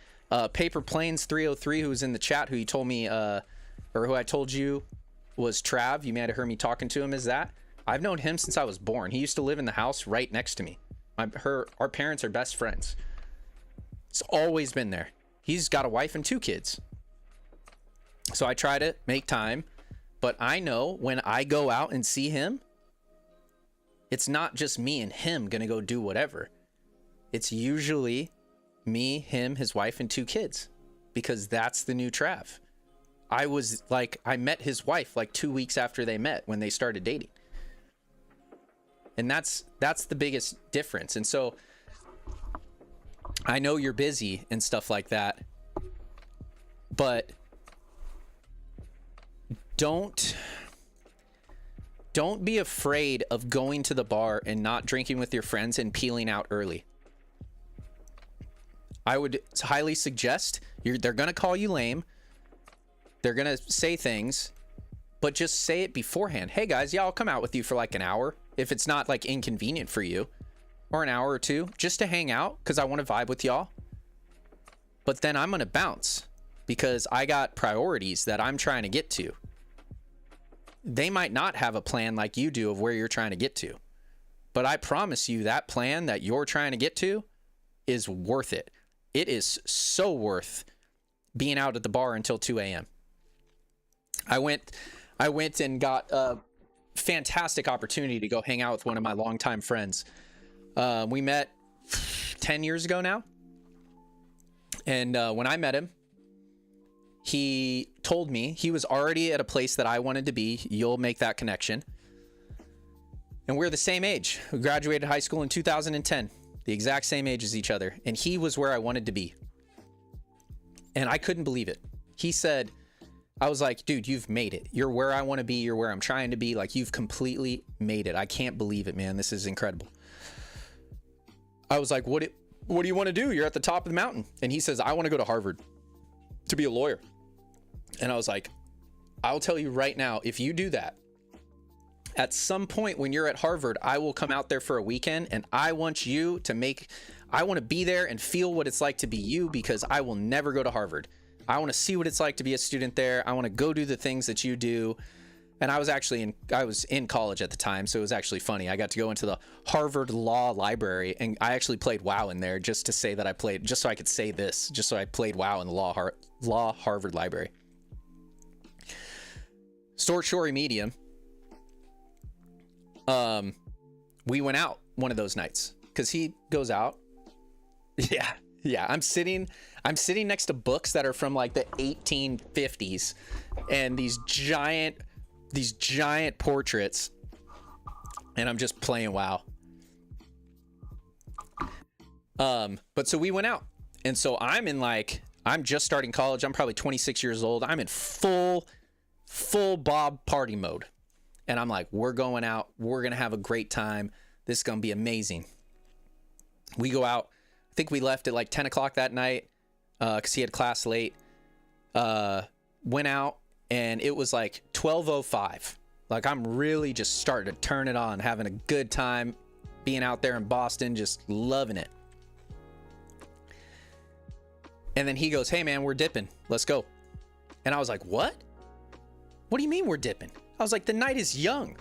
Paper Planes 303, who's in the chat, who you told me, or who I told you was Trav. You may have heard me talking to him as that. I've known him since I was born. He used to live in the house right next to me. Our parents are best friends. It's always been there. He's got a wife and 2 kids. So I try to make time, but I know when I go out and see him, it's not just me and him gonna go do whatever. It's usually me, him, his wife, and 2 kids, because that's the new Trav. I met his wife like 2 weeks after they met, when they started dating. And that's the biggest difference. And so I know you're busy and stuff like that, but don't be afraid of going to the bar and not drinking with your friends and peeling out early. I would highly suggest, they're going to call you lame. They're going to say things, but just say it beforehand. Hey guys, yeah, I'll come out with you for like an hour. If it's not like inconvenient for you, or an hour or 2, just to hang out, because I want to vibe with y'all. But then I'm going to bounce because I got priorities that I'm trying to get to. They might not have a plan like you do of where you're trying to get to, but I promise you that plan that you're trying to get to is worth it. It is so worth being out at the bar until 2 a.m. I went and got a fantastic opportunity to go hang out with one of my longtime friends. We met 10 years ago now. And when I met him, he told me he was already at a place that I wanted to be. You'll make that connection. And we're the same age. We graduated high school in 2010, the exact same age as each other. And he was where I wanted to be. And I couldn't believe it. He said, I was like, dude, you've made it. You're where I want to be. You're where I'm trying to be. Like, you've completely made it. I can't believe it, man. This is incredible. I was like, what do you want to do? You're at the top of the mountain. And he says, I want to go to Harvard to be a lawyer. And I was like, I'll tell you right now, if you do that, at some point when you're at Harvard, I will come out there for a weekend, and I want you to I want to be there and feel what it's like to be you, because I will never go to Harvard. I want to see what it's like to be a student there. I want to go do the things that you do. And I was in college at the time, so it was actually funny. I got to go into the Harvard Law Library, and I actually played WoW in there just to say that I played, just so I could say this, just so I played WoW in the Law Harvard Library. Short medium. We went out one of those nights because he goes out. Yeah. I'm sitting next to books that are from like the 1850s, and these giant portraits, and I'm just playing WoW. But so we went out, and so I'm just starting college. I'm probably 26 years old. I'm in full Bob party mode. And I'm like, we're going out. We're going to have a great time. This is going to be amazing. We go out. I think we left at like 10 o'clock that night because he had class late. Went out, and it was like 12:05. Like, I'm really just starting to turn it on, having a good time, being out there in Boston, just loving it. And then he goes, hey, man, we're dipping. Let's go. And I was like, what? What do you mean we're dipping? I was like, the night is young.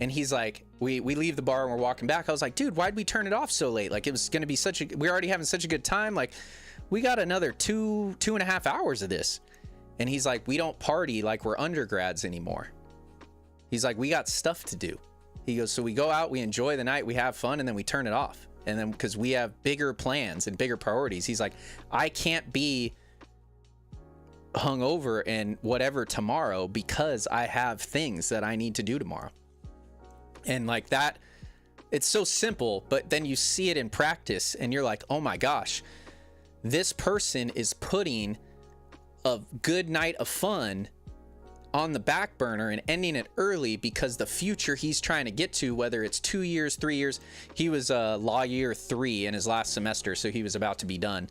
And he's like, we leave the bar and we're walking back. I was like, dude, why'd we turn it off so late? Like, it was going to be we're already having such a good time. Like, we got another two and a half hours of this. And he's like, we don't party like we're undergrads anymore. He's like, we got stuff to do. He goes, so we go out, we enjoy the night, we have fun, and then we turn it off. And then because we have bigger plans and bigger priorities, he's like, I can't be hungover and whatever tomorrow because I have things that I need to do tomorrow. And like that, it's so simple, but then you see it in practice and you're like, oh my gosh, this person is putting a good night of fun on the back burner and ending it early because the future he's trying to get to, whether it's 2 years, 3 years, he was law year 3 in his last semester, so he was about to be done.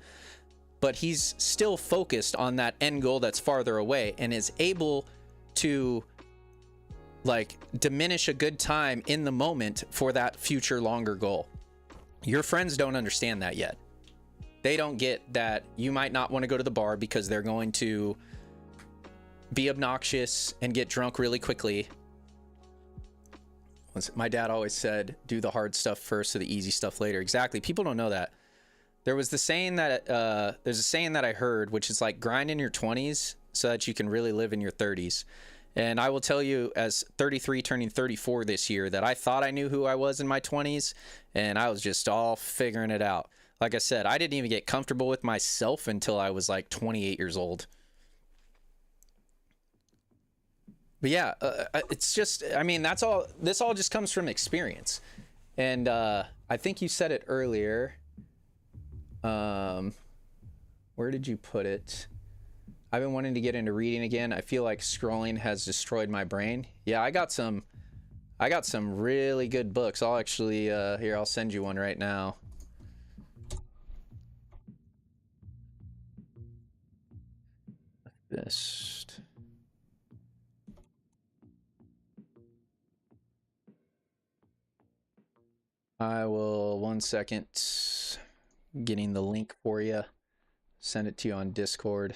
But he's still focused on that end goal that's farther away and is able to like diminish a good time in the moment for that future longer goal. Your friends don't understand that yet. They don't get that you might not want to go to the bar because they're going to be obnoxious and get drunk really quickly. My dad always said, do the hard stuff first so the easy stuff later. Exactly. People don't know that. There was the saying that, there's a saying that I heard, which is like grind in your 20s so that you can really live in your 30s. And I will tell you, as 33 turning 34 this year, that I thought I knew who I was in my 20s, and I was just all figuring it out. Like I said, I didn't even get comfortable with myself until I was like 28 years old. But yeah, it's just, I mean, that's all, this all just comes from experience. And I think you said it earlier. Where did you put it? I've been wanting to get into reading again. I feel like scrolling has destroyed my brain. Yeah, I got some really good books. I'll actually, here, I'll send you one right now. Best. I will, 1 second, getting the link for you. Send it to you on Discord.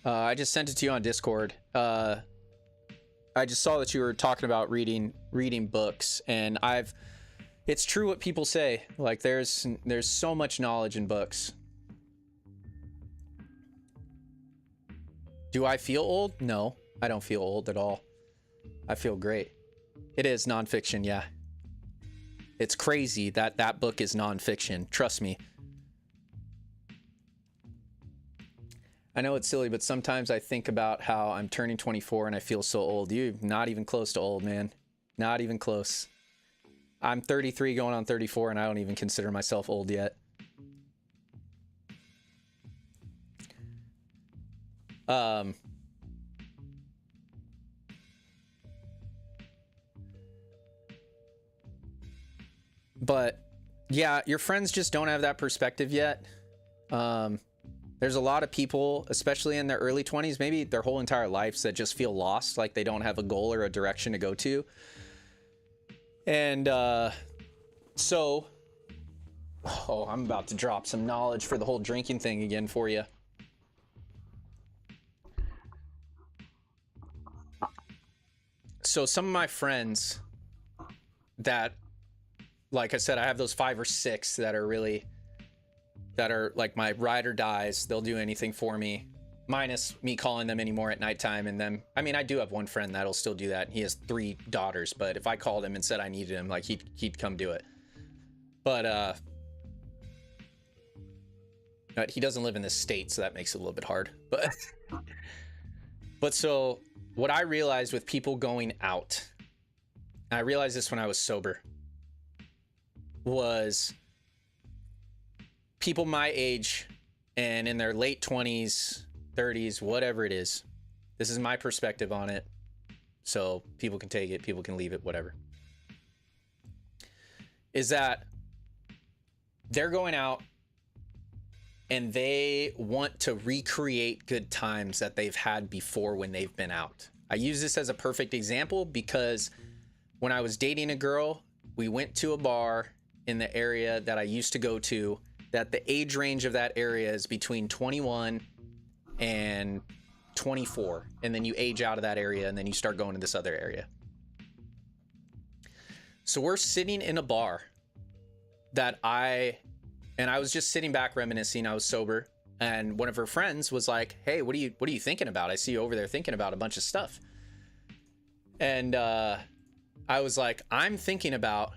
I just sent it to you on Discord. I just saw that you were talking about reading books, and it's true what people say. Like there's so much knowledge in books. Do I feel old? No, I don't feel old at all. I feel great. It is nonfiction, yeah. It's crazy that that book is nonfiction. Trust me. I know it's silly, but sometimes I think about how I'm turning 24 and I feel so old. You're not even close to old, man. Not even close. I'm 33 going on 34 and I don't even consider myself old yet. But yeah, your friends just don't have that perspective yet. There's a lot of people, especially in their early 20s, maybe their whole entire lives, that just feel lost, like they don't have a goal or a direction to go to. And so, oh, I'm about to drop some knowledge for the whole drinking thing again for you. So some of my friends that, like I said, I have those 5 or 6 that are like my ride or dies. They'll do anything for me, minus me calling them anymore at nighttime. And then, I mean, I do have one friend that'll still do that. He has 3 daughters, but if I called him and said I needed him, like he'd come do it. But he doesn't live in this state, so that makes it a little bit hard. But so what I realized with people going out, and I realized this when I was sober, was people my age and in their late 20s, 30s, whatever it is. This is my perspective on it. So people can take it, people can leave it, whatever. Is that they're going out and they want to recreate good times that they've had before when they've been out. I use this as a perfect example because when I was dating a girl, we went to a bar in the area that I used to go to, that the age range of that area is between 21 and 24. And then you age out of that area and then you start going to this other area. So we're sitting in a bar that I was just sitting back reminiscing. I was sober, and one of her friends was like, "Hey, what are you thinking about? I see you over there thinking about a bunch of stuff." And I was like, "I'm thinking about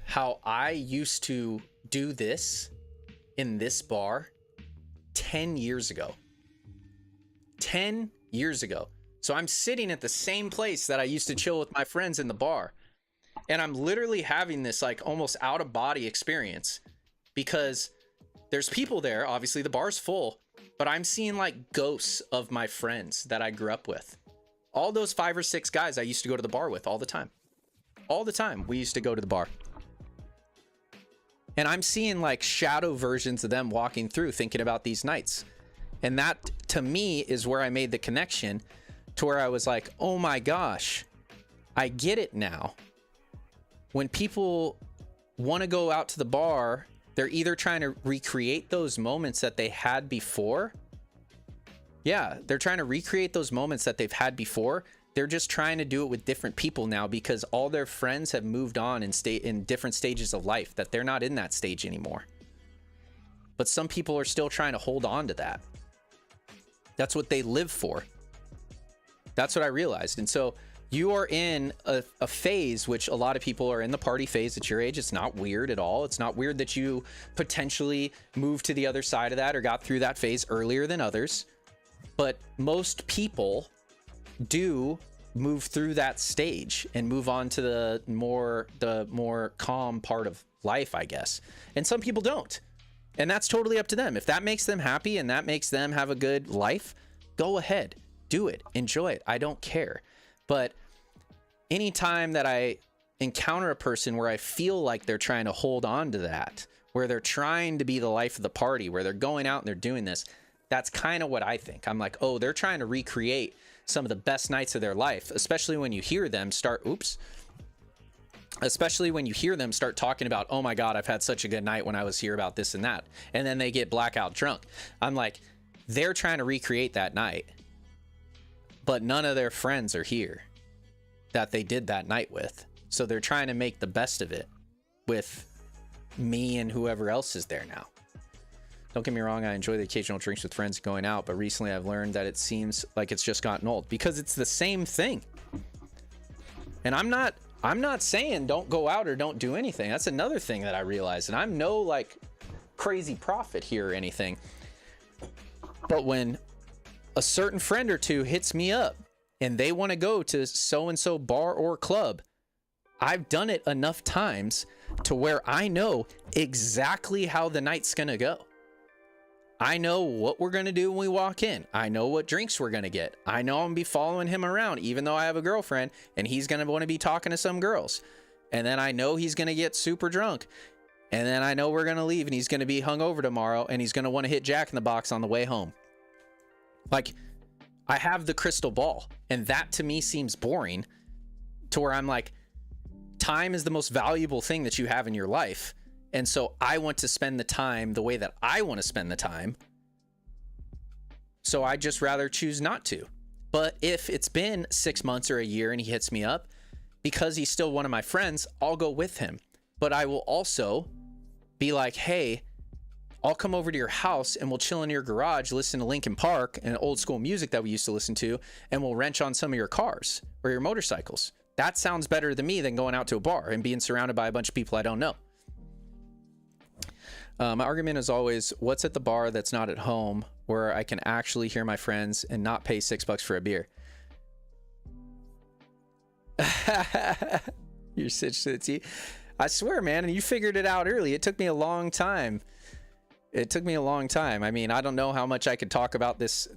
how I used to do this in this bar 10 years ago. 10 years ago. So I'm sitting at the same place that I used to chill with my friends in the bar. And I'm literally having this like almost out of body experience because there's people there. Obviously the bar's full, but I'm seeing like ghosts of my friends that I grew up with. All those 5 or 6 guys I used to go to the bar with all the time. All the time we used to go to the bar. And I'm seeing like shadow versions of them walking through thinking about these nights. And that to me is where I made the connection to where I was like, oh my gosh, I get it now. When people want to go out to the bar, they're either trying to recreate those moments that they had before. Yeah, they're trying to recreate those moments that they've had before they're just trying to do it with different people now because all their friends have moved on and stay in different stages of life that they're not in that stage anymore. But some people are still trying to hold on to that. That's what they live for. That's what I realized. And so you are in a phase, which a lot of people are in the party phase at your age. It's not weird at all. It's not weird that you potentially moved to the other side of that or got through that phase earlier than others. But most people do move through that stage and move on to the more calm part of life, I guess. And some people don't. And that's totally up to them. If that makes them happy and that makes them have a good life, go ahead. Do it. Enjoy it. I don't care. But anytime that I encounter a person where I feel like they're trying to hold on to that, where they're trying to be the life of the party, where they're going out and they're doing this, that's kind of what I think. I'm like, oh, they're trying to recreate some of the best nights of their life, especially when you hear them start, especially when you hear them start talking about, oh my God, I've had such a good night when I was here about this and that. And then they get blackout drunk. I'm like, they're trying to recreate that night, but none of their friends are here that they did that night with. So they're trying to make the best of it with me and whoever else is there now. Don't get me wrong, I enjoy the occasional drinks with friends going out, but recently I've learned that it seems like it's just gotten old because it's the same thing. And I'm not saying don't go out or don't do anything. That's another thing that I realized. And I'm no like crazy prophet here or anything. But when a certain friend or two hits me up and they want to go to so-and-so bar or club, I've done it enough times to where I know exactly how the night's going to go. I know what we're going to do when we walk in. I know what drinks we're going to get. I know I'm going to be following him around, even though I have a girlfriend, and he's going to want to be talking to some girls. And then I know he's going to get super drunk. And then I know we're going to leave, and he's going to be hungover tomorrow, and he's going to want to hit Jack in the Box on the way home. Like, I have the crystal ball, and that to me seems boring to where I'm like, time is the most valuable thing that you have in your life. And so I want to spend the time the way that I want to spend the time. So I just rather choose not to. But if it's been 6 months or a year and he hits me up, because he's still one of my friends, I'll go with him. But I will also be like, hey, I'll come over to your house and we'll chill in your garage, listen to Linkin Park and old school music that we used to listen to, and we'll wrench on some of your cars or your motorcycles. That sounds better to me than going out to a bar and being surrounded by a bunch of people I don't know. My argument is always, what's at the bar that's not at home where I can actually hear my friends and not pay $6 for a beer? You're such a... I swear, man, and you figured it out early. It took me a long time. I mean, I don't know how much I could talk about this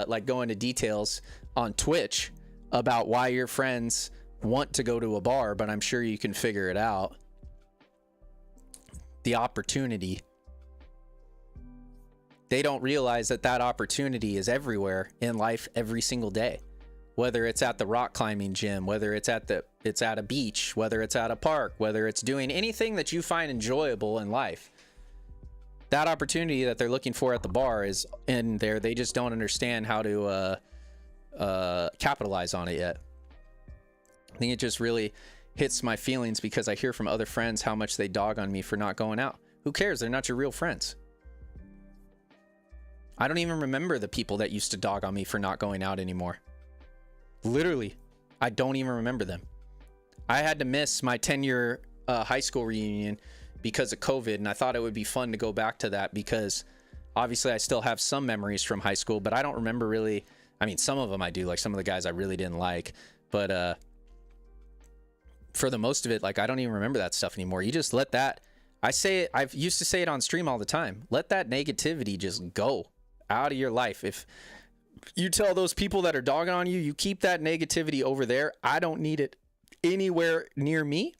like go into details on Twitch about why your friends want to go to a bar, but I'm sure you can figure it out. The opportunity. They don't realize that that opportunity is everywhere in life every single day. Whether it's at the rock climbing gym, whether it's at a beach, whether it's at a park, whether it's doing anything that you find enjoyable in life. That opportunity that they're looking for at the bar is in there. They just don't understand how to capitalize on it yet. I think it just really hits my feelings because I hear from other friends how much they dog on me for not going out. Who cares? They're not your real friends. I don't even remember the people that used to dog on me for not going out anymore. Literally, I don't even remember them. I had to miss my 10-year high school reunion because of COVID, and I thought it would be fun to go back to that because obviously I still have some memories from high school, but I don't remember really. I mean, some of them I do, like some of the guys I really didn't like, but for the most of it, like I don't even remember that stuff anymore. You just let that, I say it, I've used to say it on stream all the time, let that negativity just go out of your life. If you tell those people that are dogging on you, you keep that negativity over there, I don't need it anywhere near me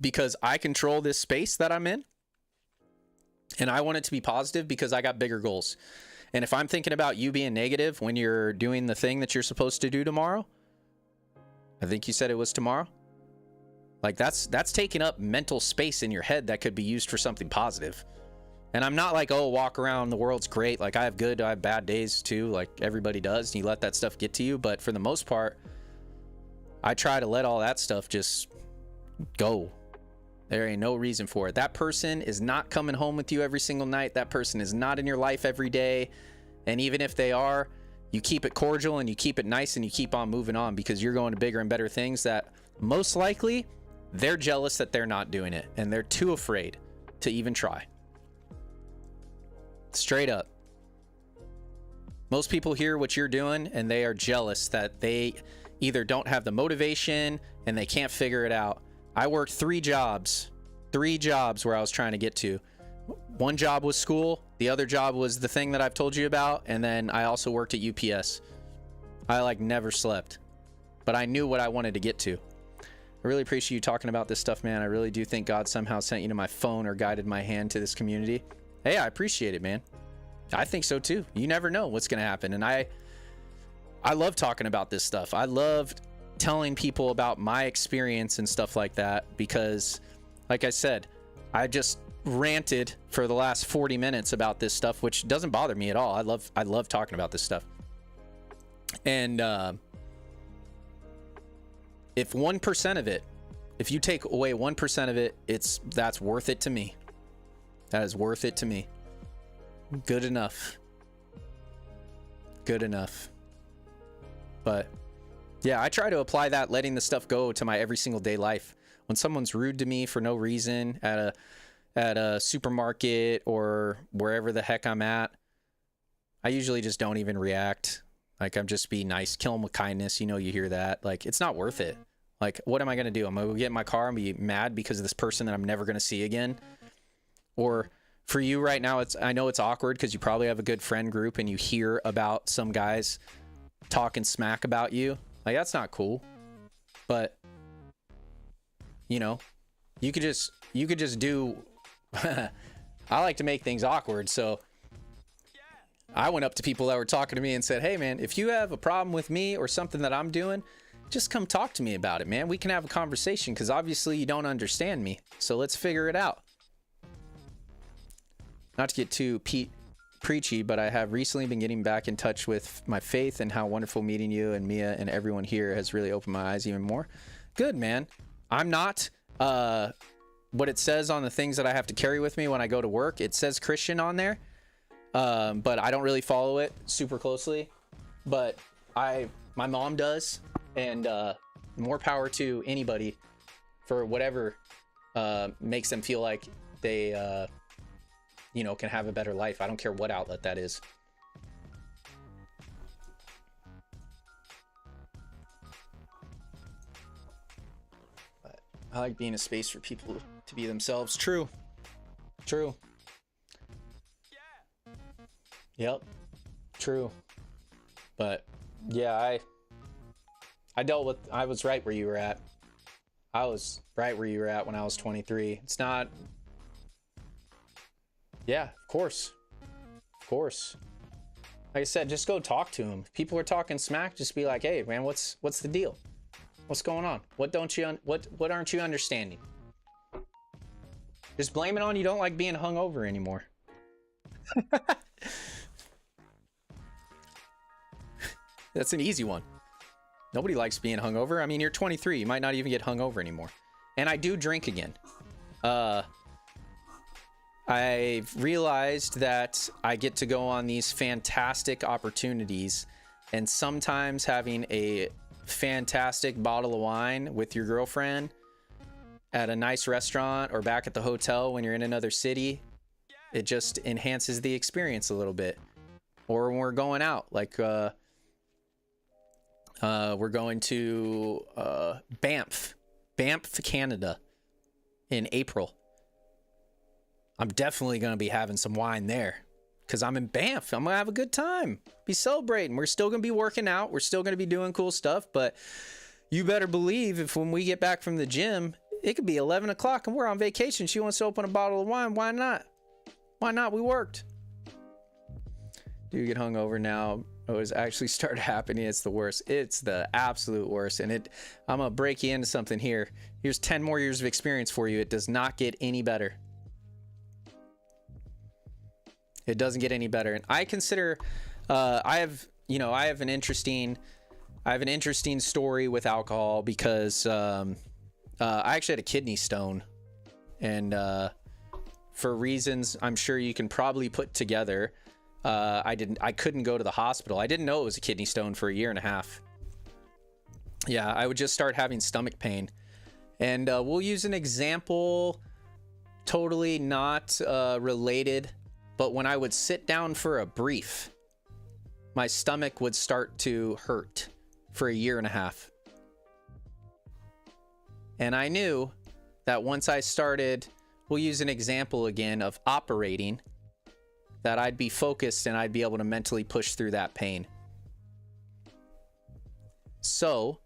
because I control this space that I'm in and I want it to be positive because I got bigger goals. And if I'm thinking about you being negative when you're doing the thing that you're supposed to do tomorrow, I think you said it was tomorrow. Like that's taking up mental space in your head that could be used for something positive. And I'm not like, oh, walk around, the world's great. Like, I have bad days too, like everybody does. And you let that stuff get to you. But for the most part, I try to let all that stuff just go. There ain't no reason for it. That person is not coming home with you every single night. That person is not in your life every day. And even if they are, you keep it cordial and you keep it nice and you keep on moving on, because you're going to bigger and better things that most likely they're jealous that they're not doing it and they're too afraid to even try. Straight up. Most people hear what you're doing and they are jealous that they either don't have the motivation and they can't figure it out. I worked 3 jobs where I was trying to get to. One job was school, the other job was the thing that I've told you about, and then I also worked at UPS. I like never slept, but I knew what I wanted to get to. I really appreciate you talking about this stuff, man. I really do think God somehow sent you to my phone or guided my hand to this community. Hey, I appreciate it, man. I think so too. You never know what's going to happen. And I love talking about this stuff. I loved telling people about my experience and stuff like that, because like I said, I just ranted for the last 40 minutes about this stuff, which doesn't bother me at all. I love talking about this stuff. And if 1% of it, if you take away 1% of it, that's worth it to me. That is worth it to me. Good enough. Good enough. But yeah, I try to apply that, letting the stuff go, to my every single day life. When someone's rude to me for no reason at a supermarket or wherever the heck I'm at, I usually just don't even react. Like, I'm just be nice, kill them with kindness. You know, you hear that. Like, it's not worth it. Like, what am I going to do? I'm going to get in my car and be mad because of this person that I'm never going to see again? Or for you right now, I know it's awkward because you probably have a good friend group and you hear about some guys talking smack about you. Like, that's not cool. But, you know, you could just do I like to make things awkward, so I went up to people that were talking to me and said, hey man, if you have a problem with me or something that I'm doing, just come talk to me about it, man. We can have a conversation, because obviously you don't understand me, so let's figure it out. Not to get too preachy, but I have recently been getting back in touch with my faith, and how wonderful meeting you and Mia and everyone here has really opened my eyes even more. Good, man. I'm not what it says on the things that I have to carry with me when I go to work. It says Christian on there, but I don't really follow it super closely. But my mom does, and more power to anybody for whatever makes them feel like they you know, can have a better life. I don't care what outlet that is. But I like being a space for people to be themselves. True. Yep. True. But yeah, I was right where you were at. I was right where you were at when I was 23. It's not. Yeah, of course. Like I said, just go talk to him. If people are talking smack, just be like, hey man, what's the deal? What's going on? What aren't you understanding? Just blame it on you don't like being hungover anymore. That's an easy one. Nobody likes being hungover. I mean, you're 23. You might not even get hungover anymore. And I do drink again. I've realized that I get to go on these fantastic opportunities, and sometimes having a fantastic bottle of wine with your girlfriend at a nice restaurant or back at the hotel when you're in another city, it just enhances the experience a little bit. Or when we're going out, like we're going to Banff, Canada in April. I'm definitely going to be having some wine there because I'm in Banff. I'm going to have a good time, be celebrating. We're still going to be working out. We're still going to be doing cool stuff, but you better believe if when we get back from the gym, it could be 11 o'clock and we're on vacation. She wants to open a bottle of wine. Why not? Why not? We worked. Do you get hungover now? Oh, it's actually started happening. It's the worst. It's the absolute worst. And I'm going to break you into something here. Here's 10 more years of experience for you. It does not get any better. It doesn't get any better. And I consider, I have an interesting story with alcohol because I actually had a kidney stone, and for reasons I'm sure you can probably put together, I couldn't go to the hospital. I didn't know it was a kidney stone for a year and a half. Yeah, I would just start having stomach pain. And we'll use an example, totally not related, but when I would sit down for a brief, my stomach would start to hurt for a year and a half. And I knew that once I started, we'll use an example again of operating, that I'd be focused and I'd be able to mentally push through that pain. So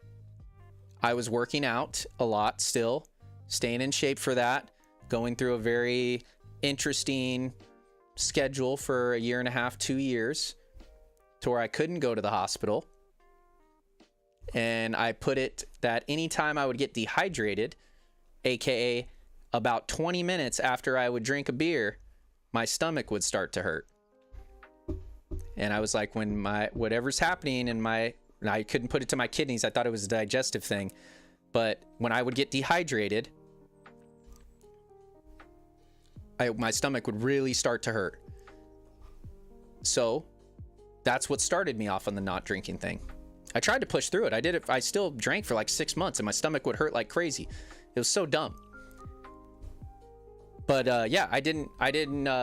I was working out a lot still, staying in shape for that, going through a very interesting schedule for a year and a half, 2 years, to where I couldn't go to the hospital. And I put it that anytime I would get dehydrated, aka about 20 minutes after I would drink a beer, my stomach would start to hurt. And I was like, when whatever's happening in I couldn't put it to my kidneys. I thought it was a digestive thing. But when I would get dehydrated, my stomach would really start to hurt. So that's what started me off on the not drinking thing. I tried to push through it. I did it. I still drank for like 6 months and my stomach would hurt like crazy. It was so dumb. But yeah, I didn't,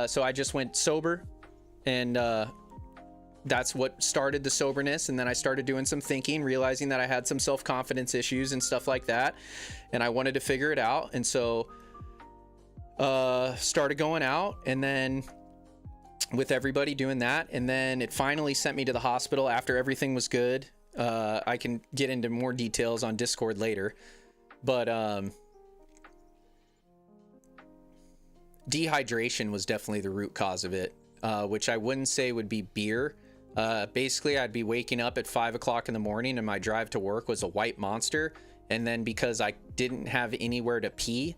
so I just went sober, and that's what started the soberness. And then I started doing some thinking, realizing that I had some self-confidence issues and stuff like that, and I wanted to figure it out. And so started going out, and then with everybody doing that, and then it finally sent me to the hospital after everything was good. I can get into more details on Discord later, but dehydration was definitely the root cause of it, which I wouldn't say would be beer. Basically, I'd be waking up at 5 o'clock in the morning and my drive to work was a white monster. And then because I didn't have anywhere to pee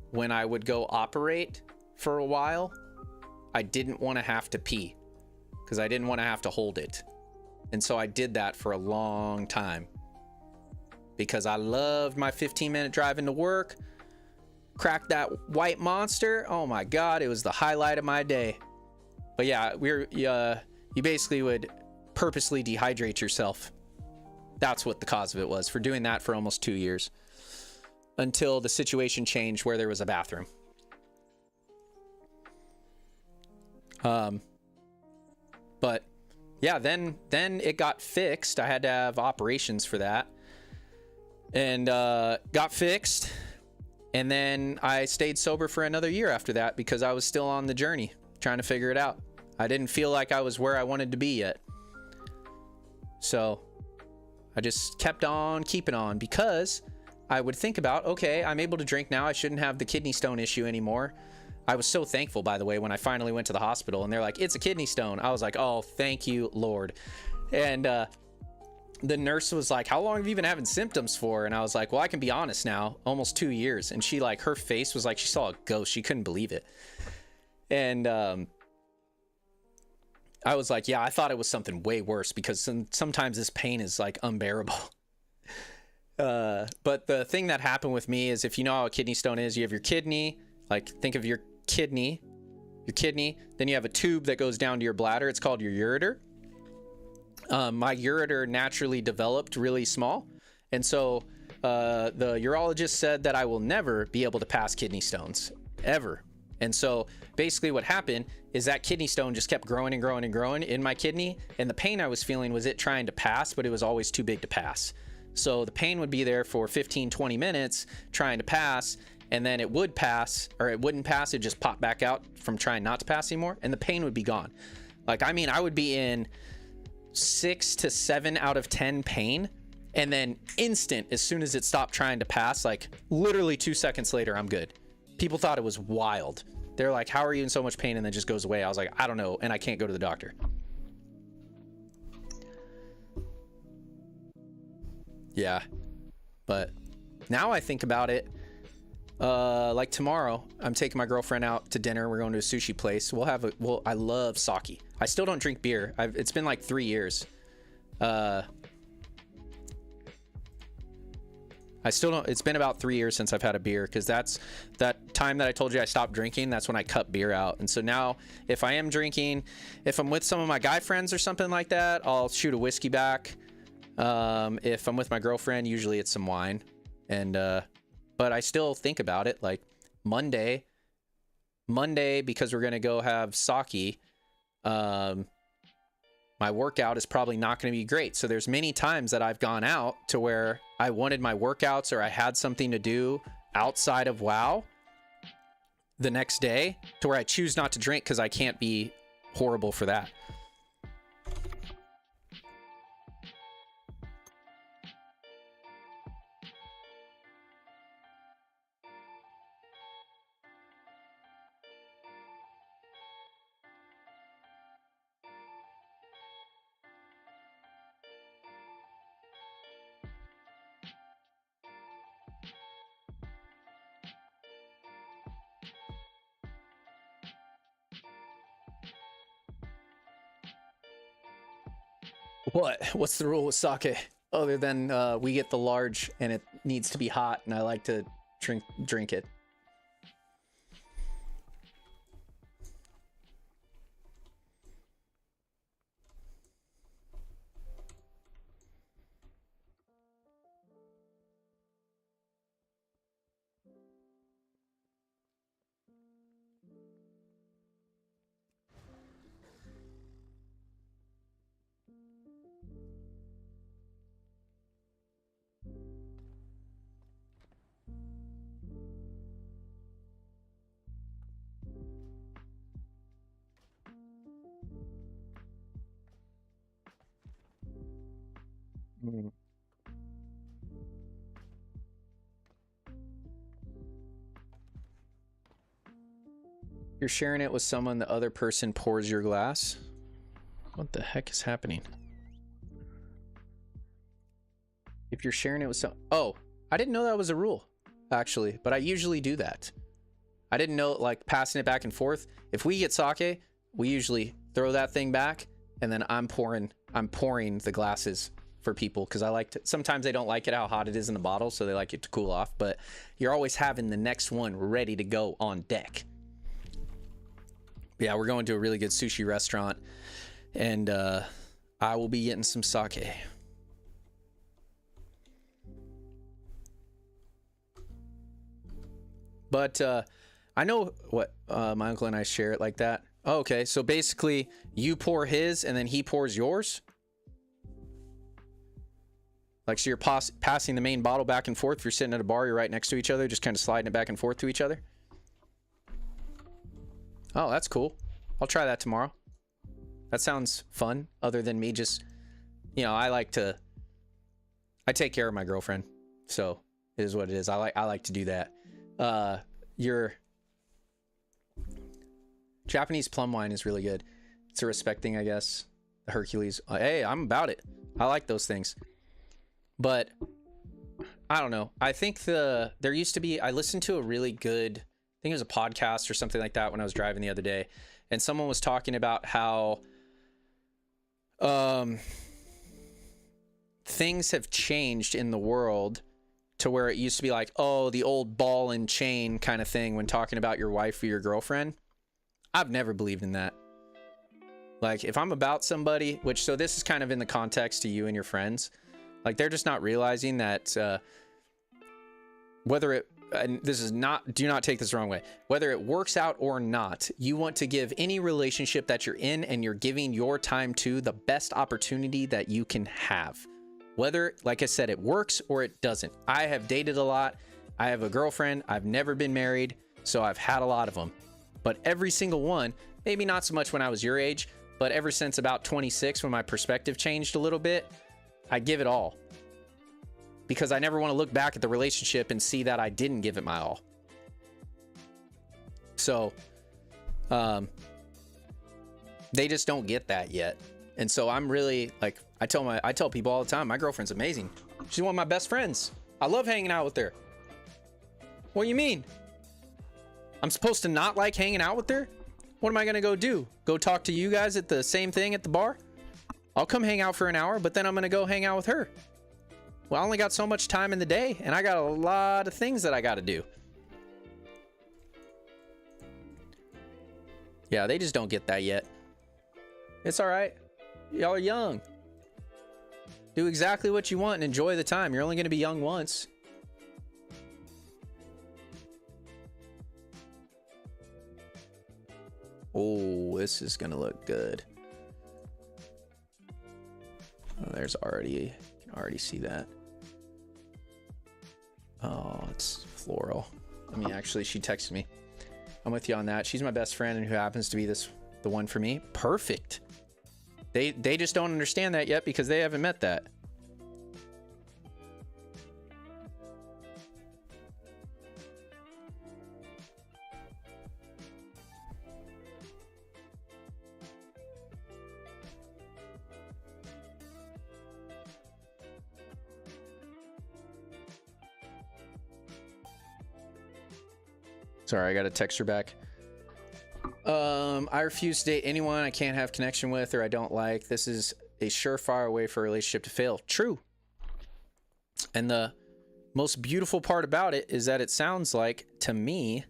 when I would go operate for a while, I didn't want to have to pee because I didn't want to have to hold it. And so I did that for a long time because I loved my 15-minute drive into work. Cracked that white monster. Oh my God, it was the highlight of my day. But yeah, you basically would purposely dehydrate yourself. That's what the cause of it was, for doing that for almost 2 years, until the situation changed where there was a bathroom. But yeah, then it got fixed. I had to have operations for that, and got fixed. And then I stayed sober for another year after that because I was still on the journey trying to figure it out. I didn't feel like I was where I wanted to be yet. So I just kept on keeping on, because I would think about, okay, I'm able to drink now. I shouldn't have the kidney stone issue anymore. I was so thankful, by the way, when I finally went to the hospital and they're like, it's a kidney stone. I was like, oh, thank you, Lord. And the nurse was like, how long have you been having symptoms for? And I was like, well, I can be honest now, almost 2 years. And she, like, her face was like she saw a ghost. She couldn't believe it. And I was like, yeah, I thought it was something way worse, because sometimes this pain is like unbearable. But the thing that happened with me is, if you know how a kidney stone is, you have your kidney, like think of your kidney, then you have a tube that goes down to your bladder. It's called your ureter. My ureter naturally developed really small. And so the urologist said that I will never be able to pass kidney stones, ever. And so basically what happened is that kidney stone just kept growing and growing and growing in my kidney. And the pain I was feeling was it trying to pass, but it was always too big to pass. So the pain would be there for 15, 20 minutes trying to pass, and then it would pass, or it wouldn't pass. It'd just pop back out from trying not to pass anymore, and the pain would be gone. Like, I mean, I would be in 6 to 7 out of 10 pain, and then instant, as soon as it stopped trying to pass, like literally 2 seconds later, I'm good. People thought it was wild. They're like, how are you in so much pain? And then just goes away. I was like, I don't know. And I can't go to the doctor. Yeah. But now I think about it, Like tomorrow, I'm taking my girlfriend out to dinner. We're going to a sushi place. We'll have a, well, I love sake. I still don't drink beer. It's been like 3 years. I still don't, it's been about 3 years since I've had a beer, because that's that time that I told you I stopped drinking. That's when I cut beer out. And so now if I am drinking, if I'm with some of my guy friends or something like that, I'll shoot a whiskey back. If I'm with my girlfriend, usually it's some wine. And, but I still think about it, like Monday, because we're going to go have sake. My workout is probably not going to be great. So there's many times that I've gone out to where I wanted my workouts, or I had something to do outside of WoW the next day, to where I choose not to drink because I can't be horrible for that. What's the rule with sake other than we get the large and it needs to be hot, and I like to drink it? Mm. You're sharing it with someone, the other person pours your glass. What the heck is happening? If you're sharing it with some... Oh, I didn't know that was a rule, actually, but I usually do that. I didn't know, like, passing it back and forth. If we get sake, we usually throw that thing back, and then I'm pouring the glasses for people, because I like to... Sometimes they don't like it how hot it is in the bottle, so they like it to cool off, but you're always having the next one ready to go on deck. Yeah, we're going to a really good sushi restaurant, and I will be getting some sake. But I know what my uncle and I share it like that. Oh, okay, so basically you pour his and then he pours yours? Like, so you're passing the main bottle back and forth. If you're sitting at a bar, you're right next to each other, just kind of sliding it back and forth to each other? Oh, that's cool. I'll try that tomorrow. That sounds fun, other than me just, you know, I take care of my girlfriend, so it is what it is. I like to do that. Your Japanese plum wine is really good. It's a respect thing, I guess. The Hercules. Hey, I'm about it. I like those things. But I don't know. I think there used to be, I listened to a really good, I think it was a podcast or something like that when I was driving the other day, and someone was talking about how things have changed in the world to where it used to be like, oh, the old ball and chain kind of thing when talking about your wife or your girlfriend. I've never believed in that. Like, if I'm about somebody, so this is kind of in the context to you and your friends, like, they're just not realizing that whether it, and this is not, do not take this the wrong way, whether it works out or not, you want to give any relationship that you're in and you're giving your time to the best opportunity that you can have. Whether, like I said, it works or it doesn't. I have dated a lot. I have a girlfriend. I've never been married, so I've had a lot of them. But every single one, maybe not so much when I was your age, but ever since about 26, when my perspective changed a little bit, I give it all. Because I never want to look back at the relationship and see that I didn't give it my all. So, they just don't get that yet. And so I'm really, like, I tell people all the time, my girlfriend's amazing. She's one of my best friends. I love hanging out with her. What do you mean? I'm supposed to not like hanging out with her? What am I gonna go do? Go talk to you guys at the same thing at the bar? I'll come hang out for an hour, but then I'm gonna go hang out with her. Well, I only got so much time in the day, and I got a lot of things that I gotta do. Yeah, they just don't get that yet. It's all right. Y'all are young. Do exactly what you want and enjoy the time. You're only gonna be young once. Oh, this is gonna look good. Oh, there's already, you can already see that. Oh, it's floral. I mean, actually, she texted me. I'm with you on that. She's my best friend, and who happens to be the one for me. Perfect. They just don't understand that yet because they haven't met that. Sorry, I got to text her back. I refuse to date anyone I can't have connection with or I don't like. This is a surefire way for a relationship to fail. True. And the most beautiful part about it is that it sounds like, to me,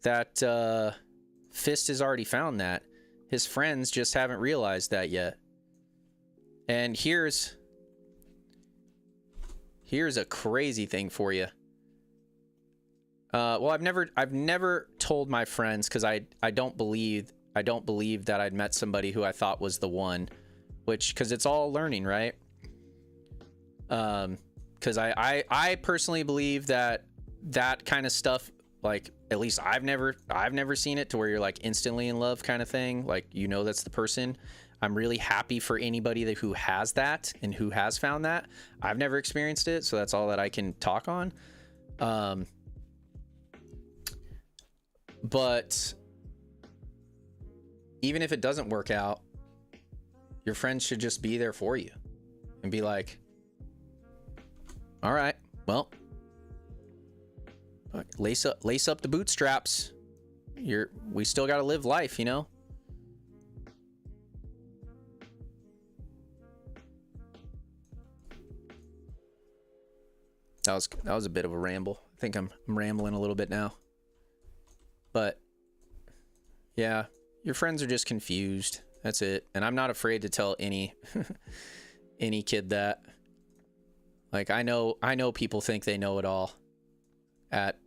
that Fist has already found that. His friends just haven't realized that yet. And here's a crazy thing for you. Well, I've never told my friends because I don't believe that I'd met somebody who I thought was the one, because it's all learning, right? Because I personally believe that kind of stuff, like, at least I've never seen it to where you're like instantly in love kind of thing, like, you know, that's the person. I'm really happy for anybody who has that and who has found that. I've never experienced it, so that's all that I can talk on. But even if it doesn't work out, your friends should just be there for you and be like, all right, well, lace up the bootstraps. We still got to live life, you know? That was a bit of a ramble. I think I'm rambling a little bit now. But yeah, your friends are just confused. That's it. And I'm not afraid to tell any kid that. Like, I know people think they know it all at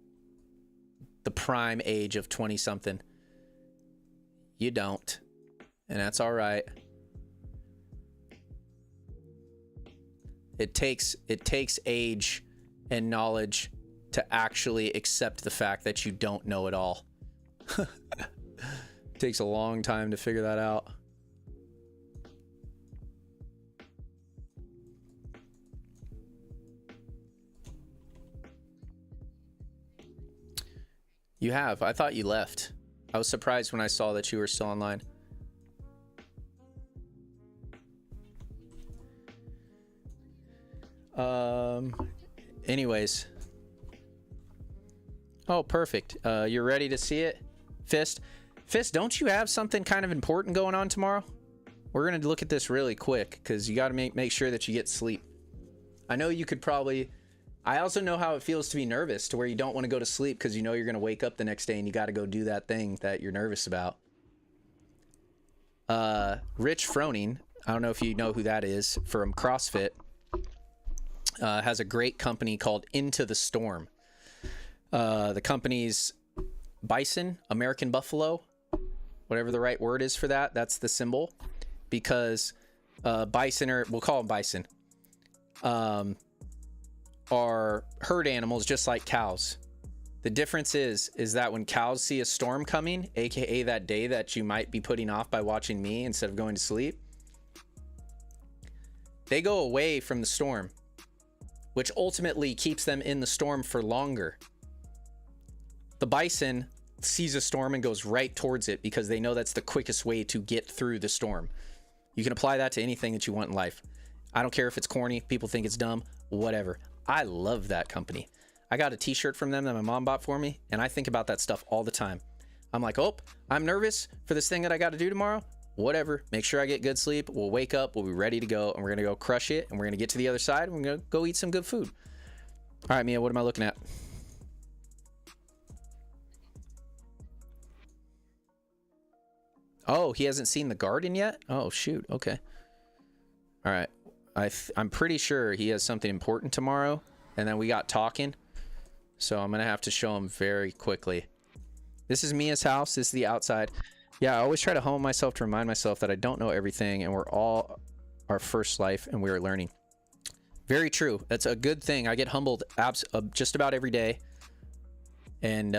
the prime age of 20 something. You don't. And that's all right. It takes age and knowledge to actually accept the fact that you don't know it all. Takes a long time to figure that out. You have. I thought you left. I was surprised when I saw that you were still online. Anyways. Oh, perfect. You're ready to see it? Fist, don't you have something kind of important going on tomorrow? We're going to look at this really quick because you got to make sure that you get sleep. I know you could probably... I also know how it feels to be nervous, to where you don't want to go to sleep because you know you're going to wake up the next day and you got to go do that thing that you're nervous about. Rich Froning, I don't know if you know who that is, from CrossFit, has a great company called Into the Storm. The company's bison, American buffalo, whatever the right word is for that, that's the symbol, because bison, or we'll call them bison, are herd animals just like cows. The difference is that when cows see a storm coming, aka that day that you might be putting off by watching me instead of going to sleep, they go away from the storm, which ultimately keeps them in the storm for longer. The bison sees a storm and goes right towards it because they know that's the quickest way to get through the storm. You can apply that to anything that you want in life. I don't care if it's corny, people think it's dumb, whatever. I love that company. I got a t-shirt from them that my mom bought for me, and I think about that stuff all the time. I'm like, oh, I'm nervous for this thing that I got to do tomorrow. Whatever, make sure I get good sleep. We'll wake up, we'll be ready to go, and we're gonna go crush it, and we're gonna get to the other side, and we're gonna go eat some good food. All right, Mia, what am I looking at? Oh, he hasn't seen the garden yet? Oh, shoot. Okay. All right. I'm pretty sure he has something important tomorrow, and then we got talking. So I'm going to have to show him very quickly. This is Mia's house. This is the outside. Yeah, I always try to home myself to remind myself that I don't know everything, and we're all our first life, and we're learning. Very true. That's a good thing. I get humbled just about every day. And,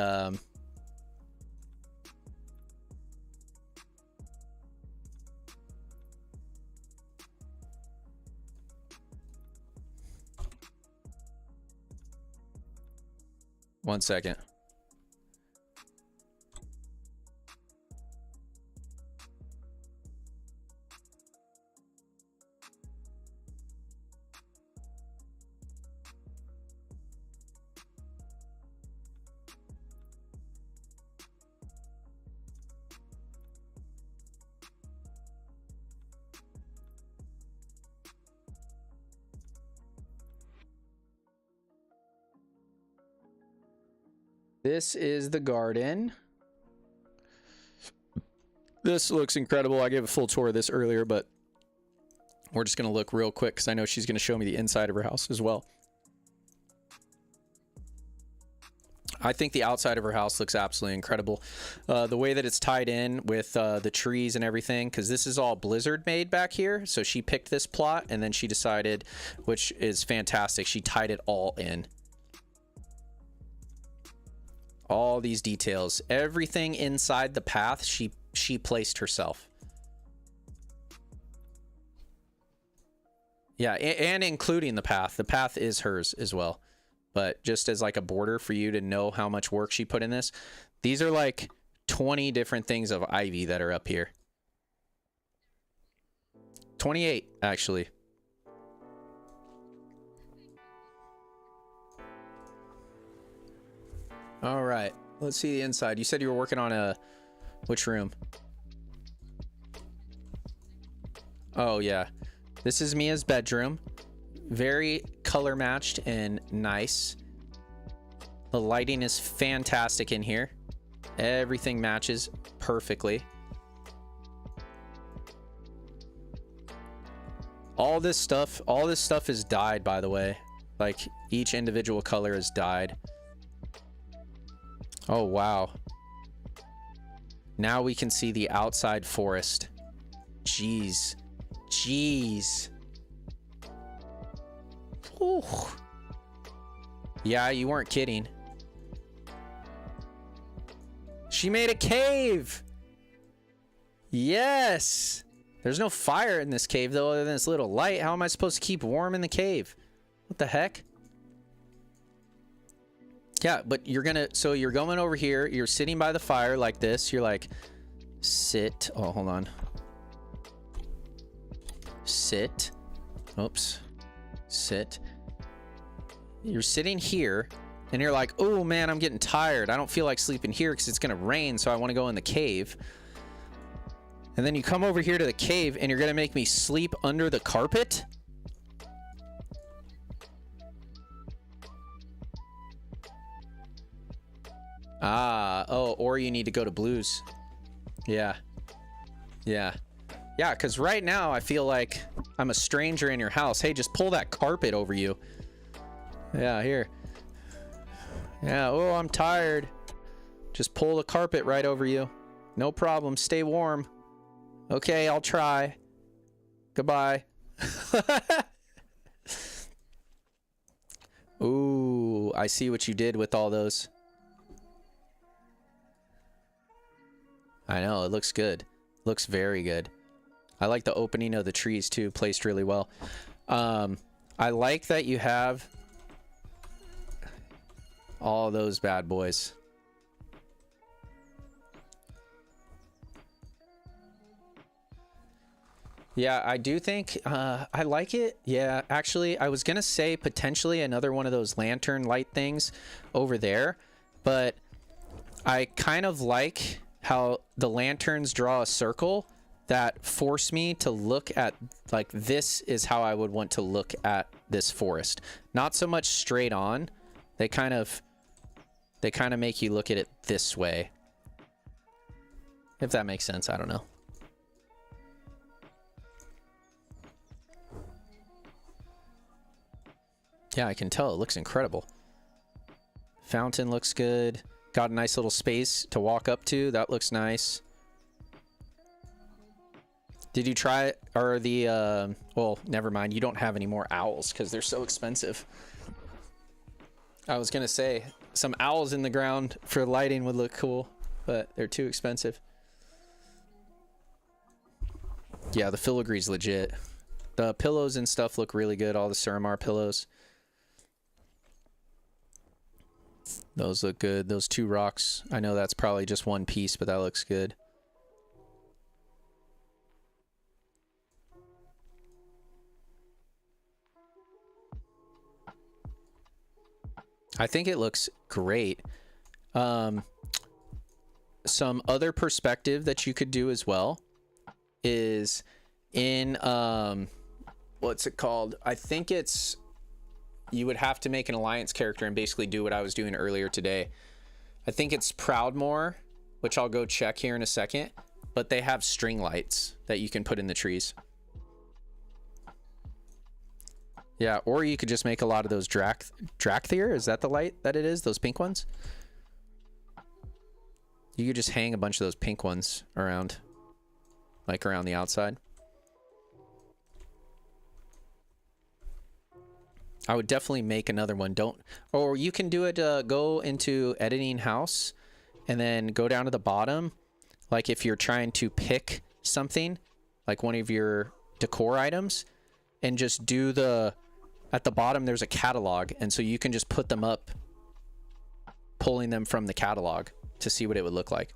one second. This is the garden. This looks incredible. I gave a full tour of this earlier, but we're just going to look real quick because I know she's going to show me the inside of her house as well. I think the outside of her house looks absolutely incredible. The way that it's tied in with the trees and everything, because this is all Blizzard made back here. So she picked this plot and then she decided, which is fantastic, she tied it all in. All these details, everything inside the path, she placed herself. Yeah, and including the path. The path is hers as well. But just as like a border for you to know how much work she put in this. These are like 20 different things of ivy that are up here. 28, actually. All right, let's see the inside. You said you were working on which room? Oh yeah, this is Mia's bedroom. Very color matched and nice. The lighting is fantastic in here. Everything matches perfectly. All this stuff is dyed, by the way. Like each individual color is dyed. Oh, wow. Now we can see the outside forest. Jeez. Jeez. Ooh. Yeah, you weren't kidding. She made a cave. Yes. There's no fire in this cave, though, other than this little light. How am I supposed to keep warm in the cave? What the heck? Yeah, but you're gonna, so you're going over here, you're sitting by the fire like this, you're like, sit, oh, hold on. Sit, oops, sit. You're sitting here, and you're like, oh man, I'm getting tired. I don't feel like sleeping here because it's gonna rain, so I wanna go in the cave. And then you come over here to the cave, and you're gonna make me sleep under the carpet? Ah, oh, or you need to go to blues. Yeah. Yeah. Yeah, because right now I feel like I'm a stranger in your house. Hey, just pull that carpet over you. Yeah, here. Yeah, oh, I'm tired. Just pull the carpet right over you. No problem. Stay warm. Okay, I'll try. Goodbye. Ooh, I see what you did with all those. I know, it looks good. Looks very good. I like the opening of the trees too, placed really well. I like that you have all those bad boys. Yeah, I do think I like it. Yeah, actually, I was gonna say potentially another one of those lantern light things over there, but I kind of like how the lanterns draw a circle that force me to look at, like, this is how I would want to look at this forest. Not so much straight on. They kind of make you look at it this way. If that makes sense, I don't know. Yeah, I can tell it looks incredible. Fountain looks good. Got a nice little space to walk up to. That looks nice. Did you try it? Or the, well, never mind. You don't have any more owls because they're so expensive. I was going to say, some owls in the ground for lighting would look cool, but they're too expensive. Yeah, the filigree's legit. The pillows and stuff look really good. All the Suramar pillows. Those look good. Those two rocks. I know that's probably just one piece, but that looks good. I think it looks great. Some other perspective that you could do as well is in, what's it called? I think it's, you would have to make an alliance character and basically do what I was doing earlier today. I think it's Proudmoore, which I'll go check here in a second, but they have string lights that you can put in the trees. Yeah, or you could just make a lot of those Drakthir. Is that the light that it is? Those pink ones? You could just hang a bunch of those pink ones around, like around the outside. I would definitely make another one. Don't, or you can do it, go into editing house and then go down to the bottom. Like if you're trying to pick something, like one of your decor items, and just do the, at the bottom there's a catalog, and so you can just put them up, pulling them from the catalog to see what it would look like.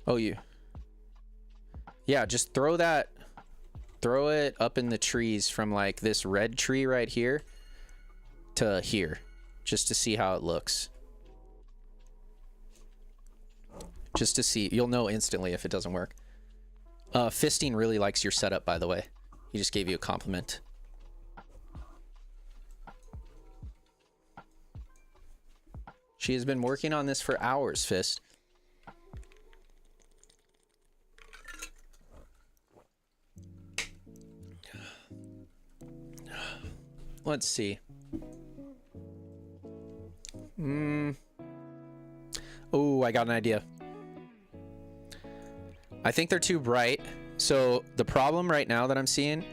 Oh, yeah, just throw it up in the trees from like this red tree right here to here, just to see how it looks. Just to see, you'll know instantly if it doesn't work. Fisting really likes your setup, by the way. He just gave you a compliment. She has been working on this for hours, Fist. Let's see. Oh, I got an idea. I think they're too bright. So the problem right now that I'm seeing,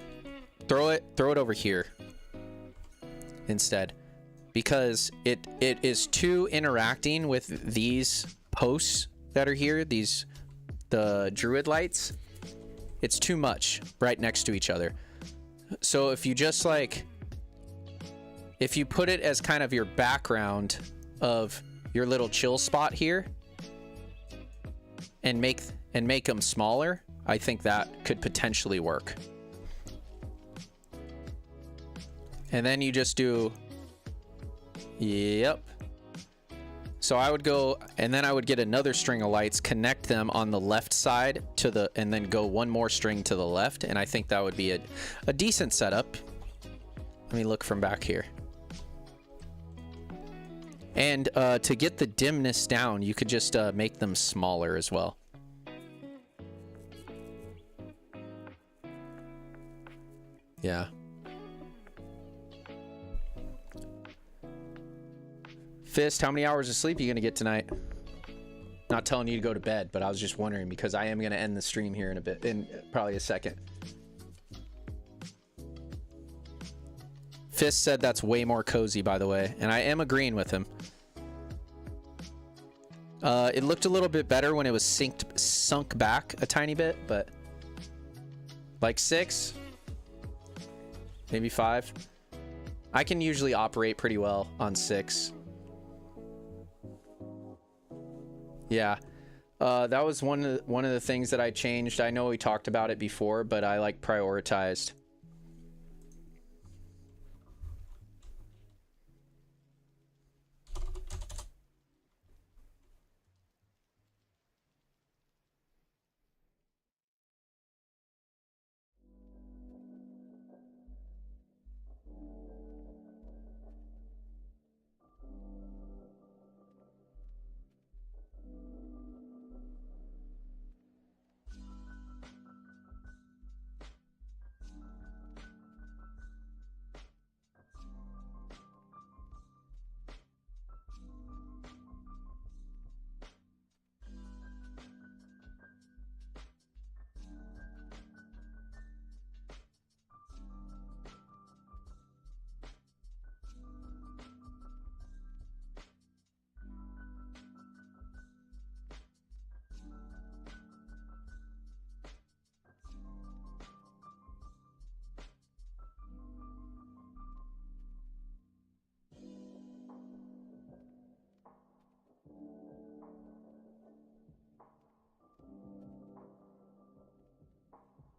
throw it over here instead, because it is too interacting with these posts that are here, the druid lights. It's too much right next to each other. So if you just like, if you put it as kind of your background of your little chill spot here and make them smaller, I think that could potentially work. And then you just do, yep. So I would go, and then I would get another string of lights, connect them on the left side to the, and then go one more string to the left. And I think that would be a decent setup. Let me look from back here. And to get the dimness down, you could just make them smaller as well. Yeah. Fist, how many hours of sleep are you going to get tonight? Not telling you to go to bed, but I was just wondering because I am going to end the stream here in a bit, in probably a second. Fist said that's way more cozy, by the way, and I am agreeing with him. It looked a little bit better when it was sunk back a tiny bit, but like 6, maybe 5. I can usually operate pretty well on 6. Yeah. That was one of the things that I changed. I know we talked about it before, but I like prioritized.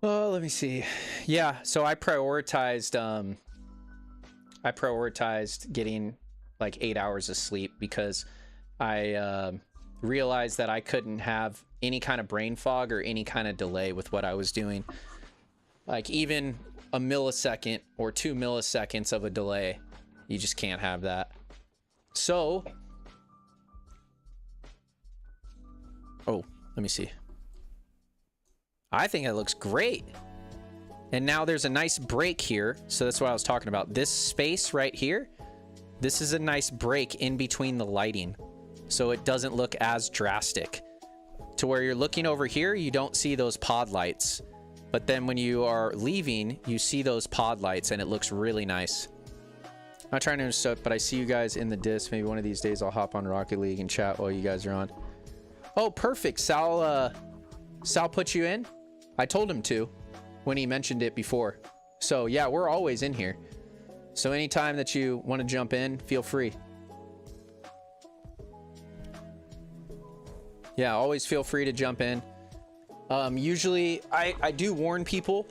Oh, let me see. Yeah, so I prioritized getting like 8 hours of sleep because I realized that I couldn't have any kind of brain fog or any kind of delay with what I was doing. Like even a millisecond or 2 milliseconds of a delay, you just can't have that. So, oh, let me see. I think it looks great. And now there's a nice break here. So that's what I was talking about. This space right here, this is a nice break in between the lighting. So it doesn't look as drastic. To where you're looking over here, you don't see those pod lights. But then when you are leaving, you see those pod lights and it looks really nice. I'm not trying to interrupt, but I see you guys in the disc. Maybe one of these days I'll hop on Rocket League and chat while you guys are on. Oh, perfect. Sal put you in? I told him to when he mentioned it before. So yeah, we're always in here. So anytime that you want to jump in, feel free. Yeah, always feel free to jump in. Usually I do warn people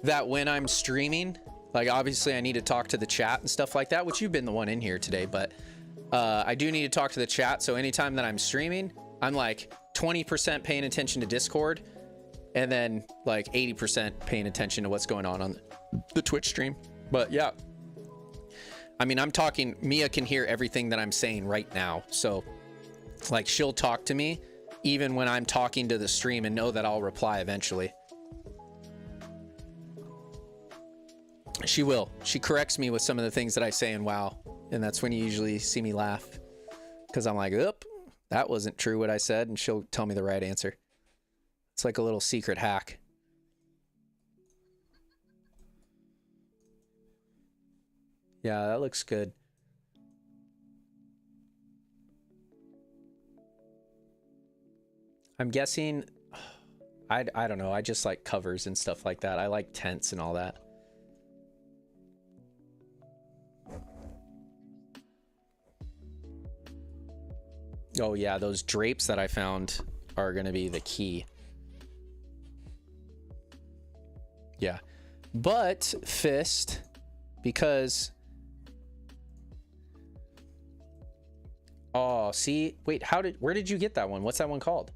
that when I'm streaming, like obviously I need to talk to the chat and stuff like that, which you've been the one in here today, but I do need to talk to the chat. So anytime that I'm streaming, I'm like 20% paying attention to Discord and then like 80% paying attention to what's going on the Twitch stream. But yeah, I mean, I'm talking, Mia can hear everything that I'm saying right now. So like she'll talk to me even when I'm talking to the stream and know that I'll reply eventually. She will. She corrects me with some of the things that I say in WoW. And that's when you usually see me laugh. Because I'm like, oop, that wasn't true what I said. And she'll tell me the right answer. It's like a little secret hack. Yeah, that looks good. I'm guessing, I don't know. I just like covers and stuff like that. I like tents and all that. Oh yeah, those drapes that I found are going to be the key. Yeah. But Fist, because... Oh, see? Wait, where did you get that one? What's that one called?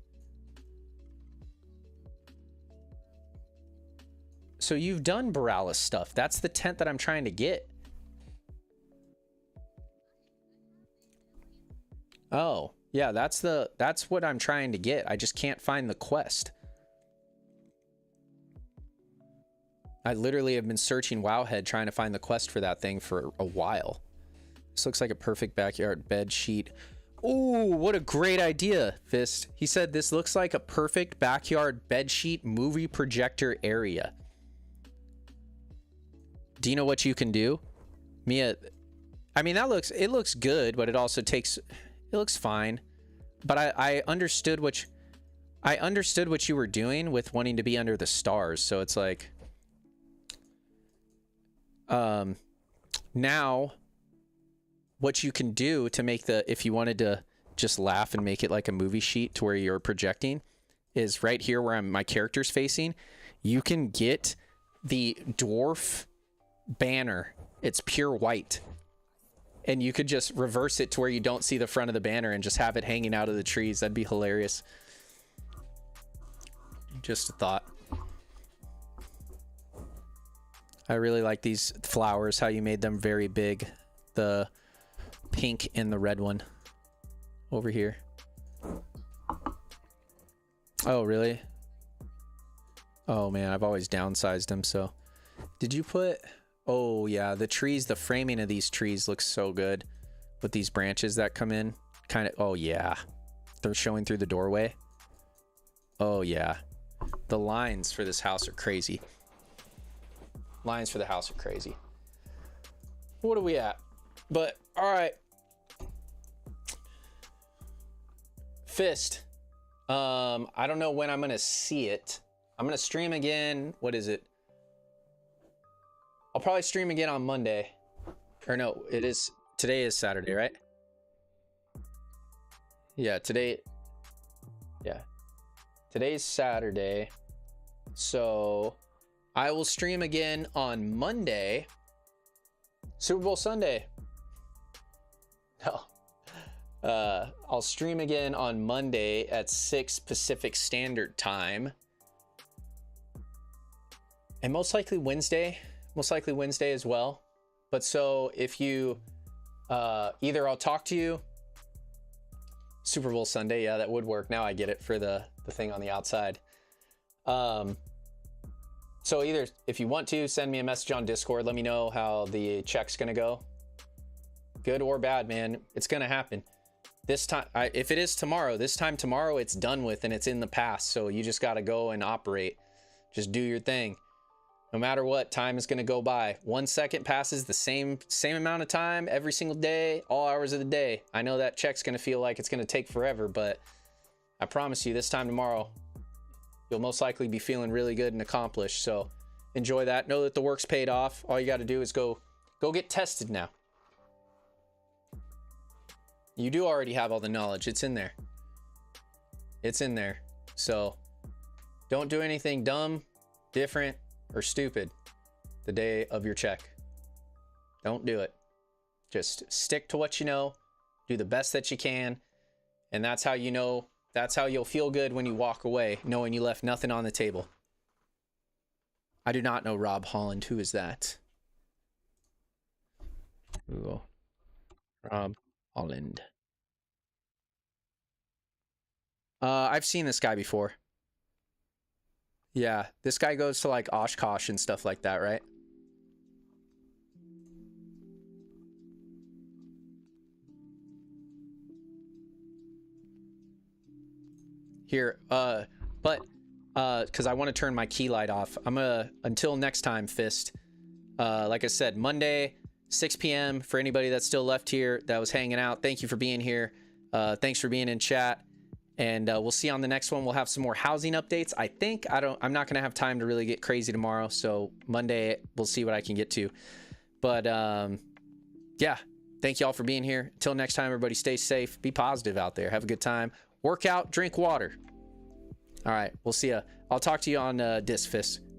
So you've done Borealis stuff. That's the tent that I'm trying to get. Oh, yeah, that's what I'm trying to get. I just can't find the quest. I literally have been searching Wowhead trying to find the quest for that thing for a while. This looks like a perfect backyard bed sheet. Ooh, what a great idea, Fist. He said this looks like a perfect backyard bed sheet movie projector area. Do you know what you can do? Mia, I mean, it looks good, but it also takes, it looks fine. But I understood what you were doing with wanting to be under the stars. So it's like, Now, what you can do to make the, if you wanted to just laugh and make it like a movie sheet to where you're projecting, is right here where my character's facing. You can get the dwarf banner. It's pure white. And you could just reverse it to where you don't see the front of the banner and just have it hanging out of the trees. That'd be hilarious. Just a thought. I really like these flowers, how you made them very big. The pink and the red one over here. Oh, really? Oh, man, I've always downsized them, so. Did you put... Oh, yeah, the trees, the framing of these trees looks so good with these branches that come in. Kind of... Oh, yeah. They're showing through the doorway. Oh, yeah. The lines for this house are crazy. Lines for the house are crazy. What are we at? But, all right. Fist. I don't know when I'm gonna see it. I'm gonna stream again. What is it? I'll probably stream again on Monday. Or no, it is, today is Saturday, right? Yeah, today, yeah. Today's Saturday. So I will stream again on Monday. Super Bowl Sunday. No. I'll stream again on Monday at 6 Pacific Standard Time. And most likely Wednesday as well. But so if you, either I'll talk to you, Super Bowl Sunday, yeah, that would work. Now I get it for the thing on the outside. So either if you want to send me a message on Discord, let me know how the check's gonna go. Good or bad, man, it's gonna happen. This time, if it is tomorrow, this time tomorrow, it's done with and it's in the past. So you just got to go and operate. Just do your thing. No matter what, time is going to go by. 1 second passes the same amount of time every single day, all hours of the day. I know that check's going to feel like it's going to take forever, but I promise you this time tomorrow, you'll most likely be feeling really good and accomplished. So enjoy that. Know that the work's paid off. All you got to do is go get tested now. You do already have all the knowledge. It's in there. It's in there. So don't do anything dumb, different, or stupid the day of your check. Don't do it. Just stick to what you know. Do the best that you can. And that's how you know, that's how you'll feel good when you walk away, knowing you left nothing on the table. I do not know Rob Holland. Who is that? Google. Rob Holland. I've seen this guy before. Yeah, this guy goes to like Oshkosh and stuff like that, right? Here, but because I want to turn my key light off. I'm gonna, until next time, Fist. Like I said, Monday, 6 p.m. for anybody that's still left here that was hanging out. Thank you for being here. Thanks for being in chat. And we'll see you on the next one. We'll have some more housing updates. I think I'm not going to have time to really get crazy tomorrow. So Monday, we'll see what I can get to. But yeah, thank you all for being here. Until next time, everybody stay safe. Be positive out there. Have a good time. Work out, drink water. All right, we'll see ya. I'll talk to you on Fist.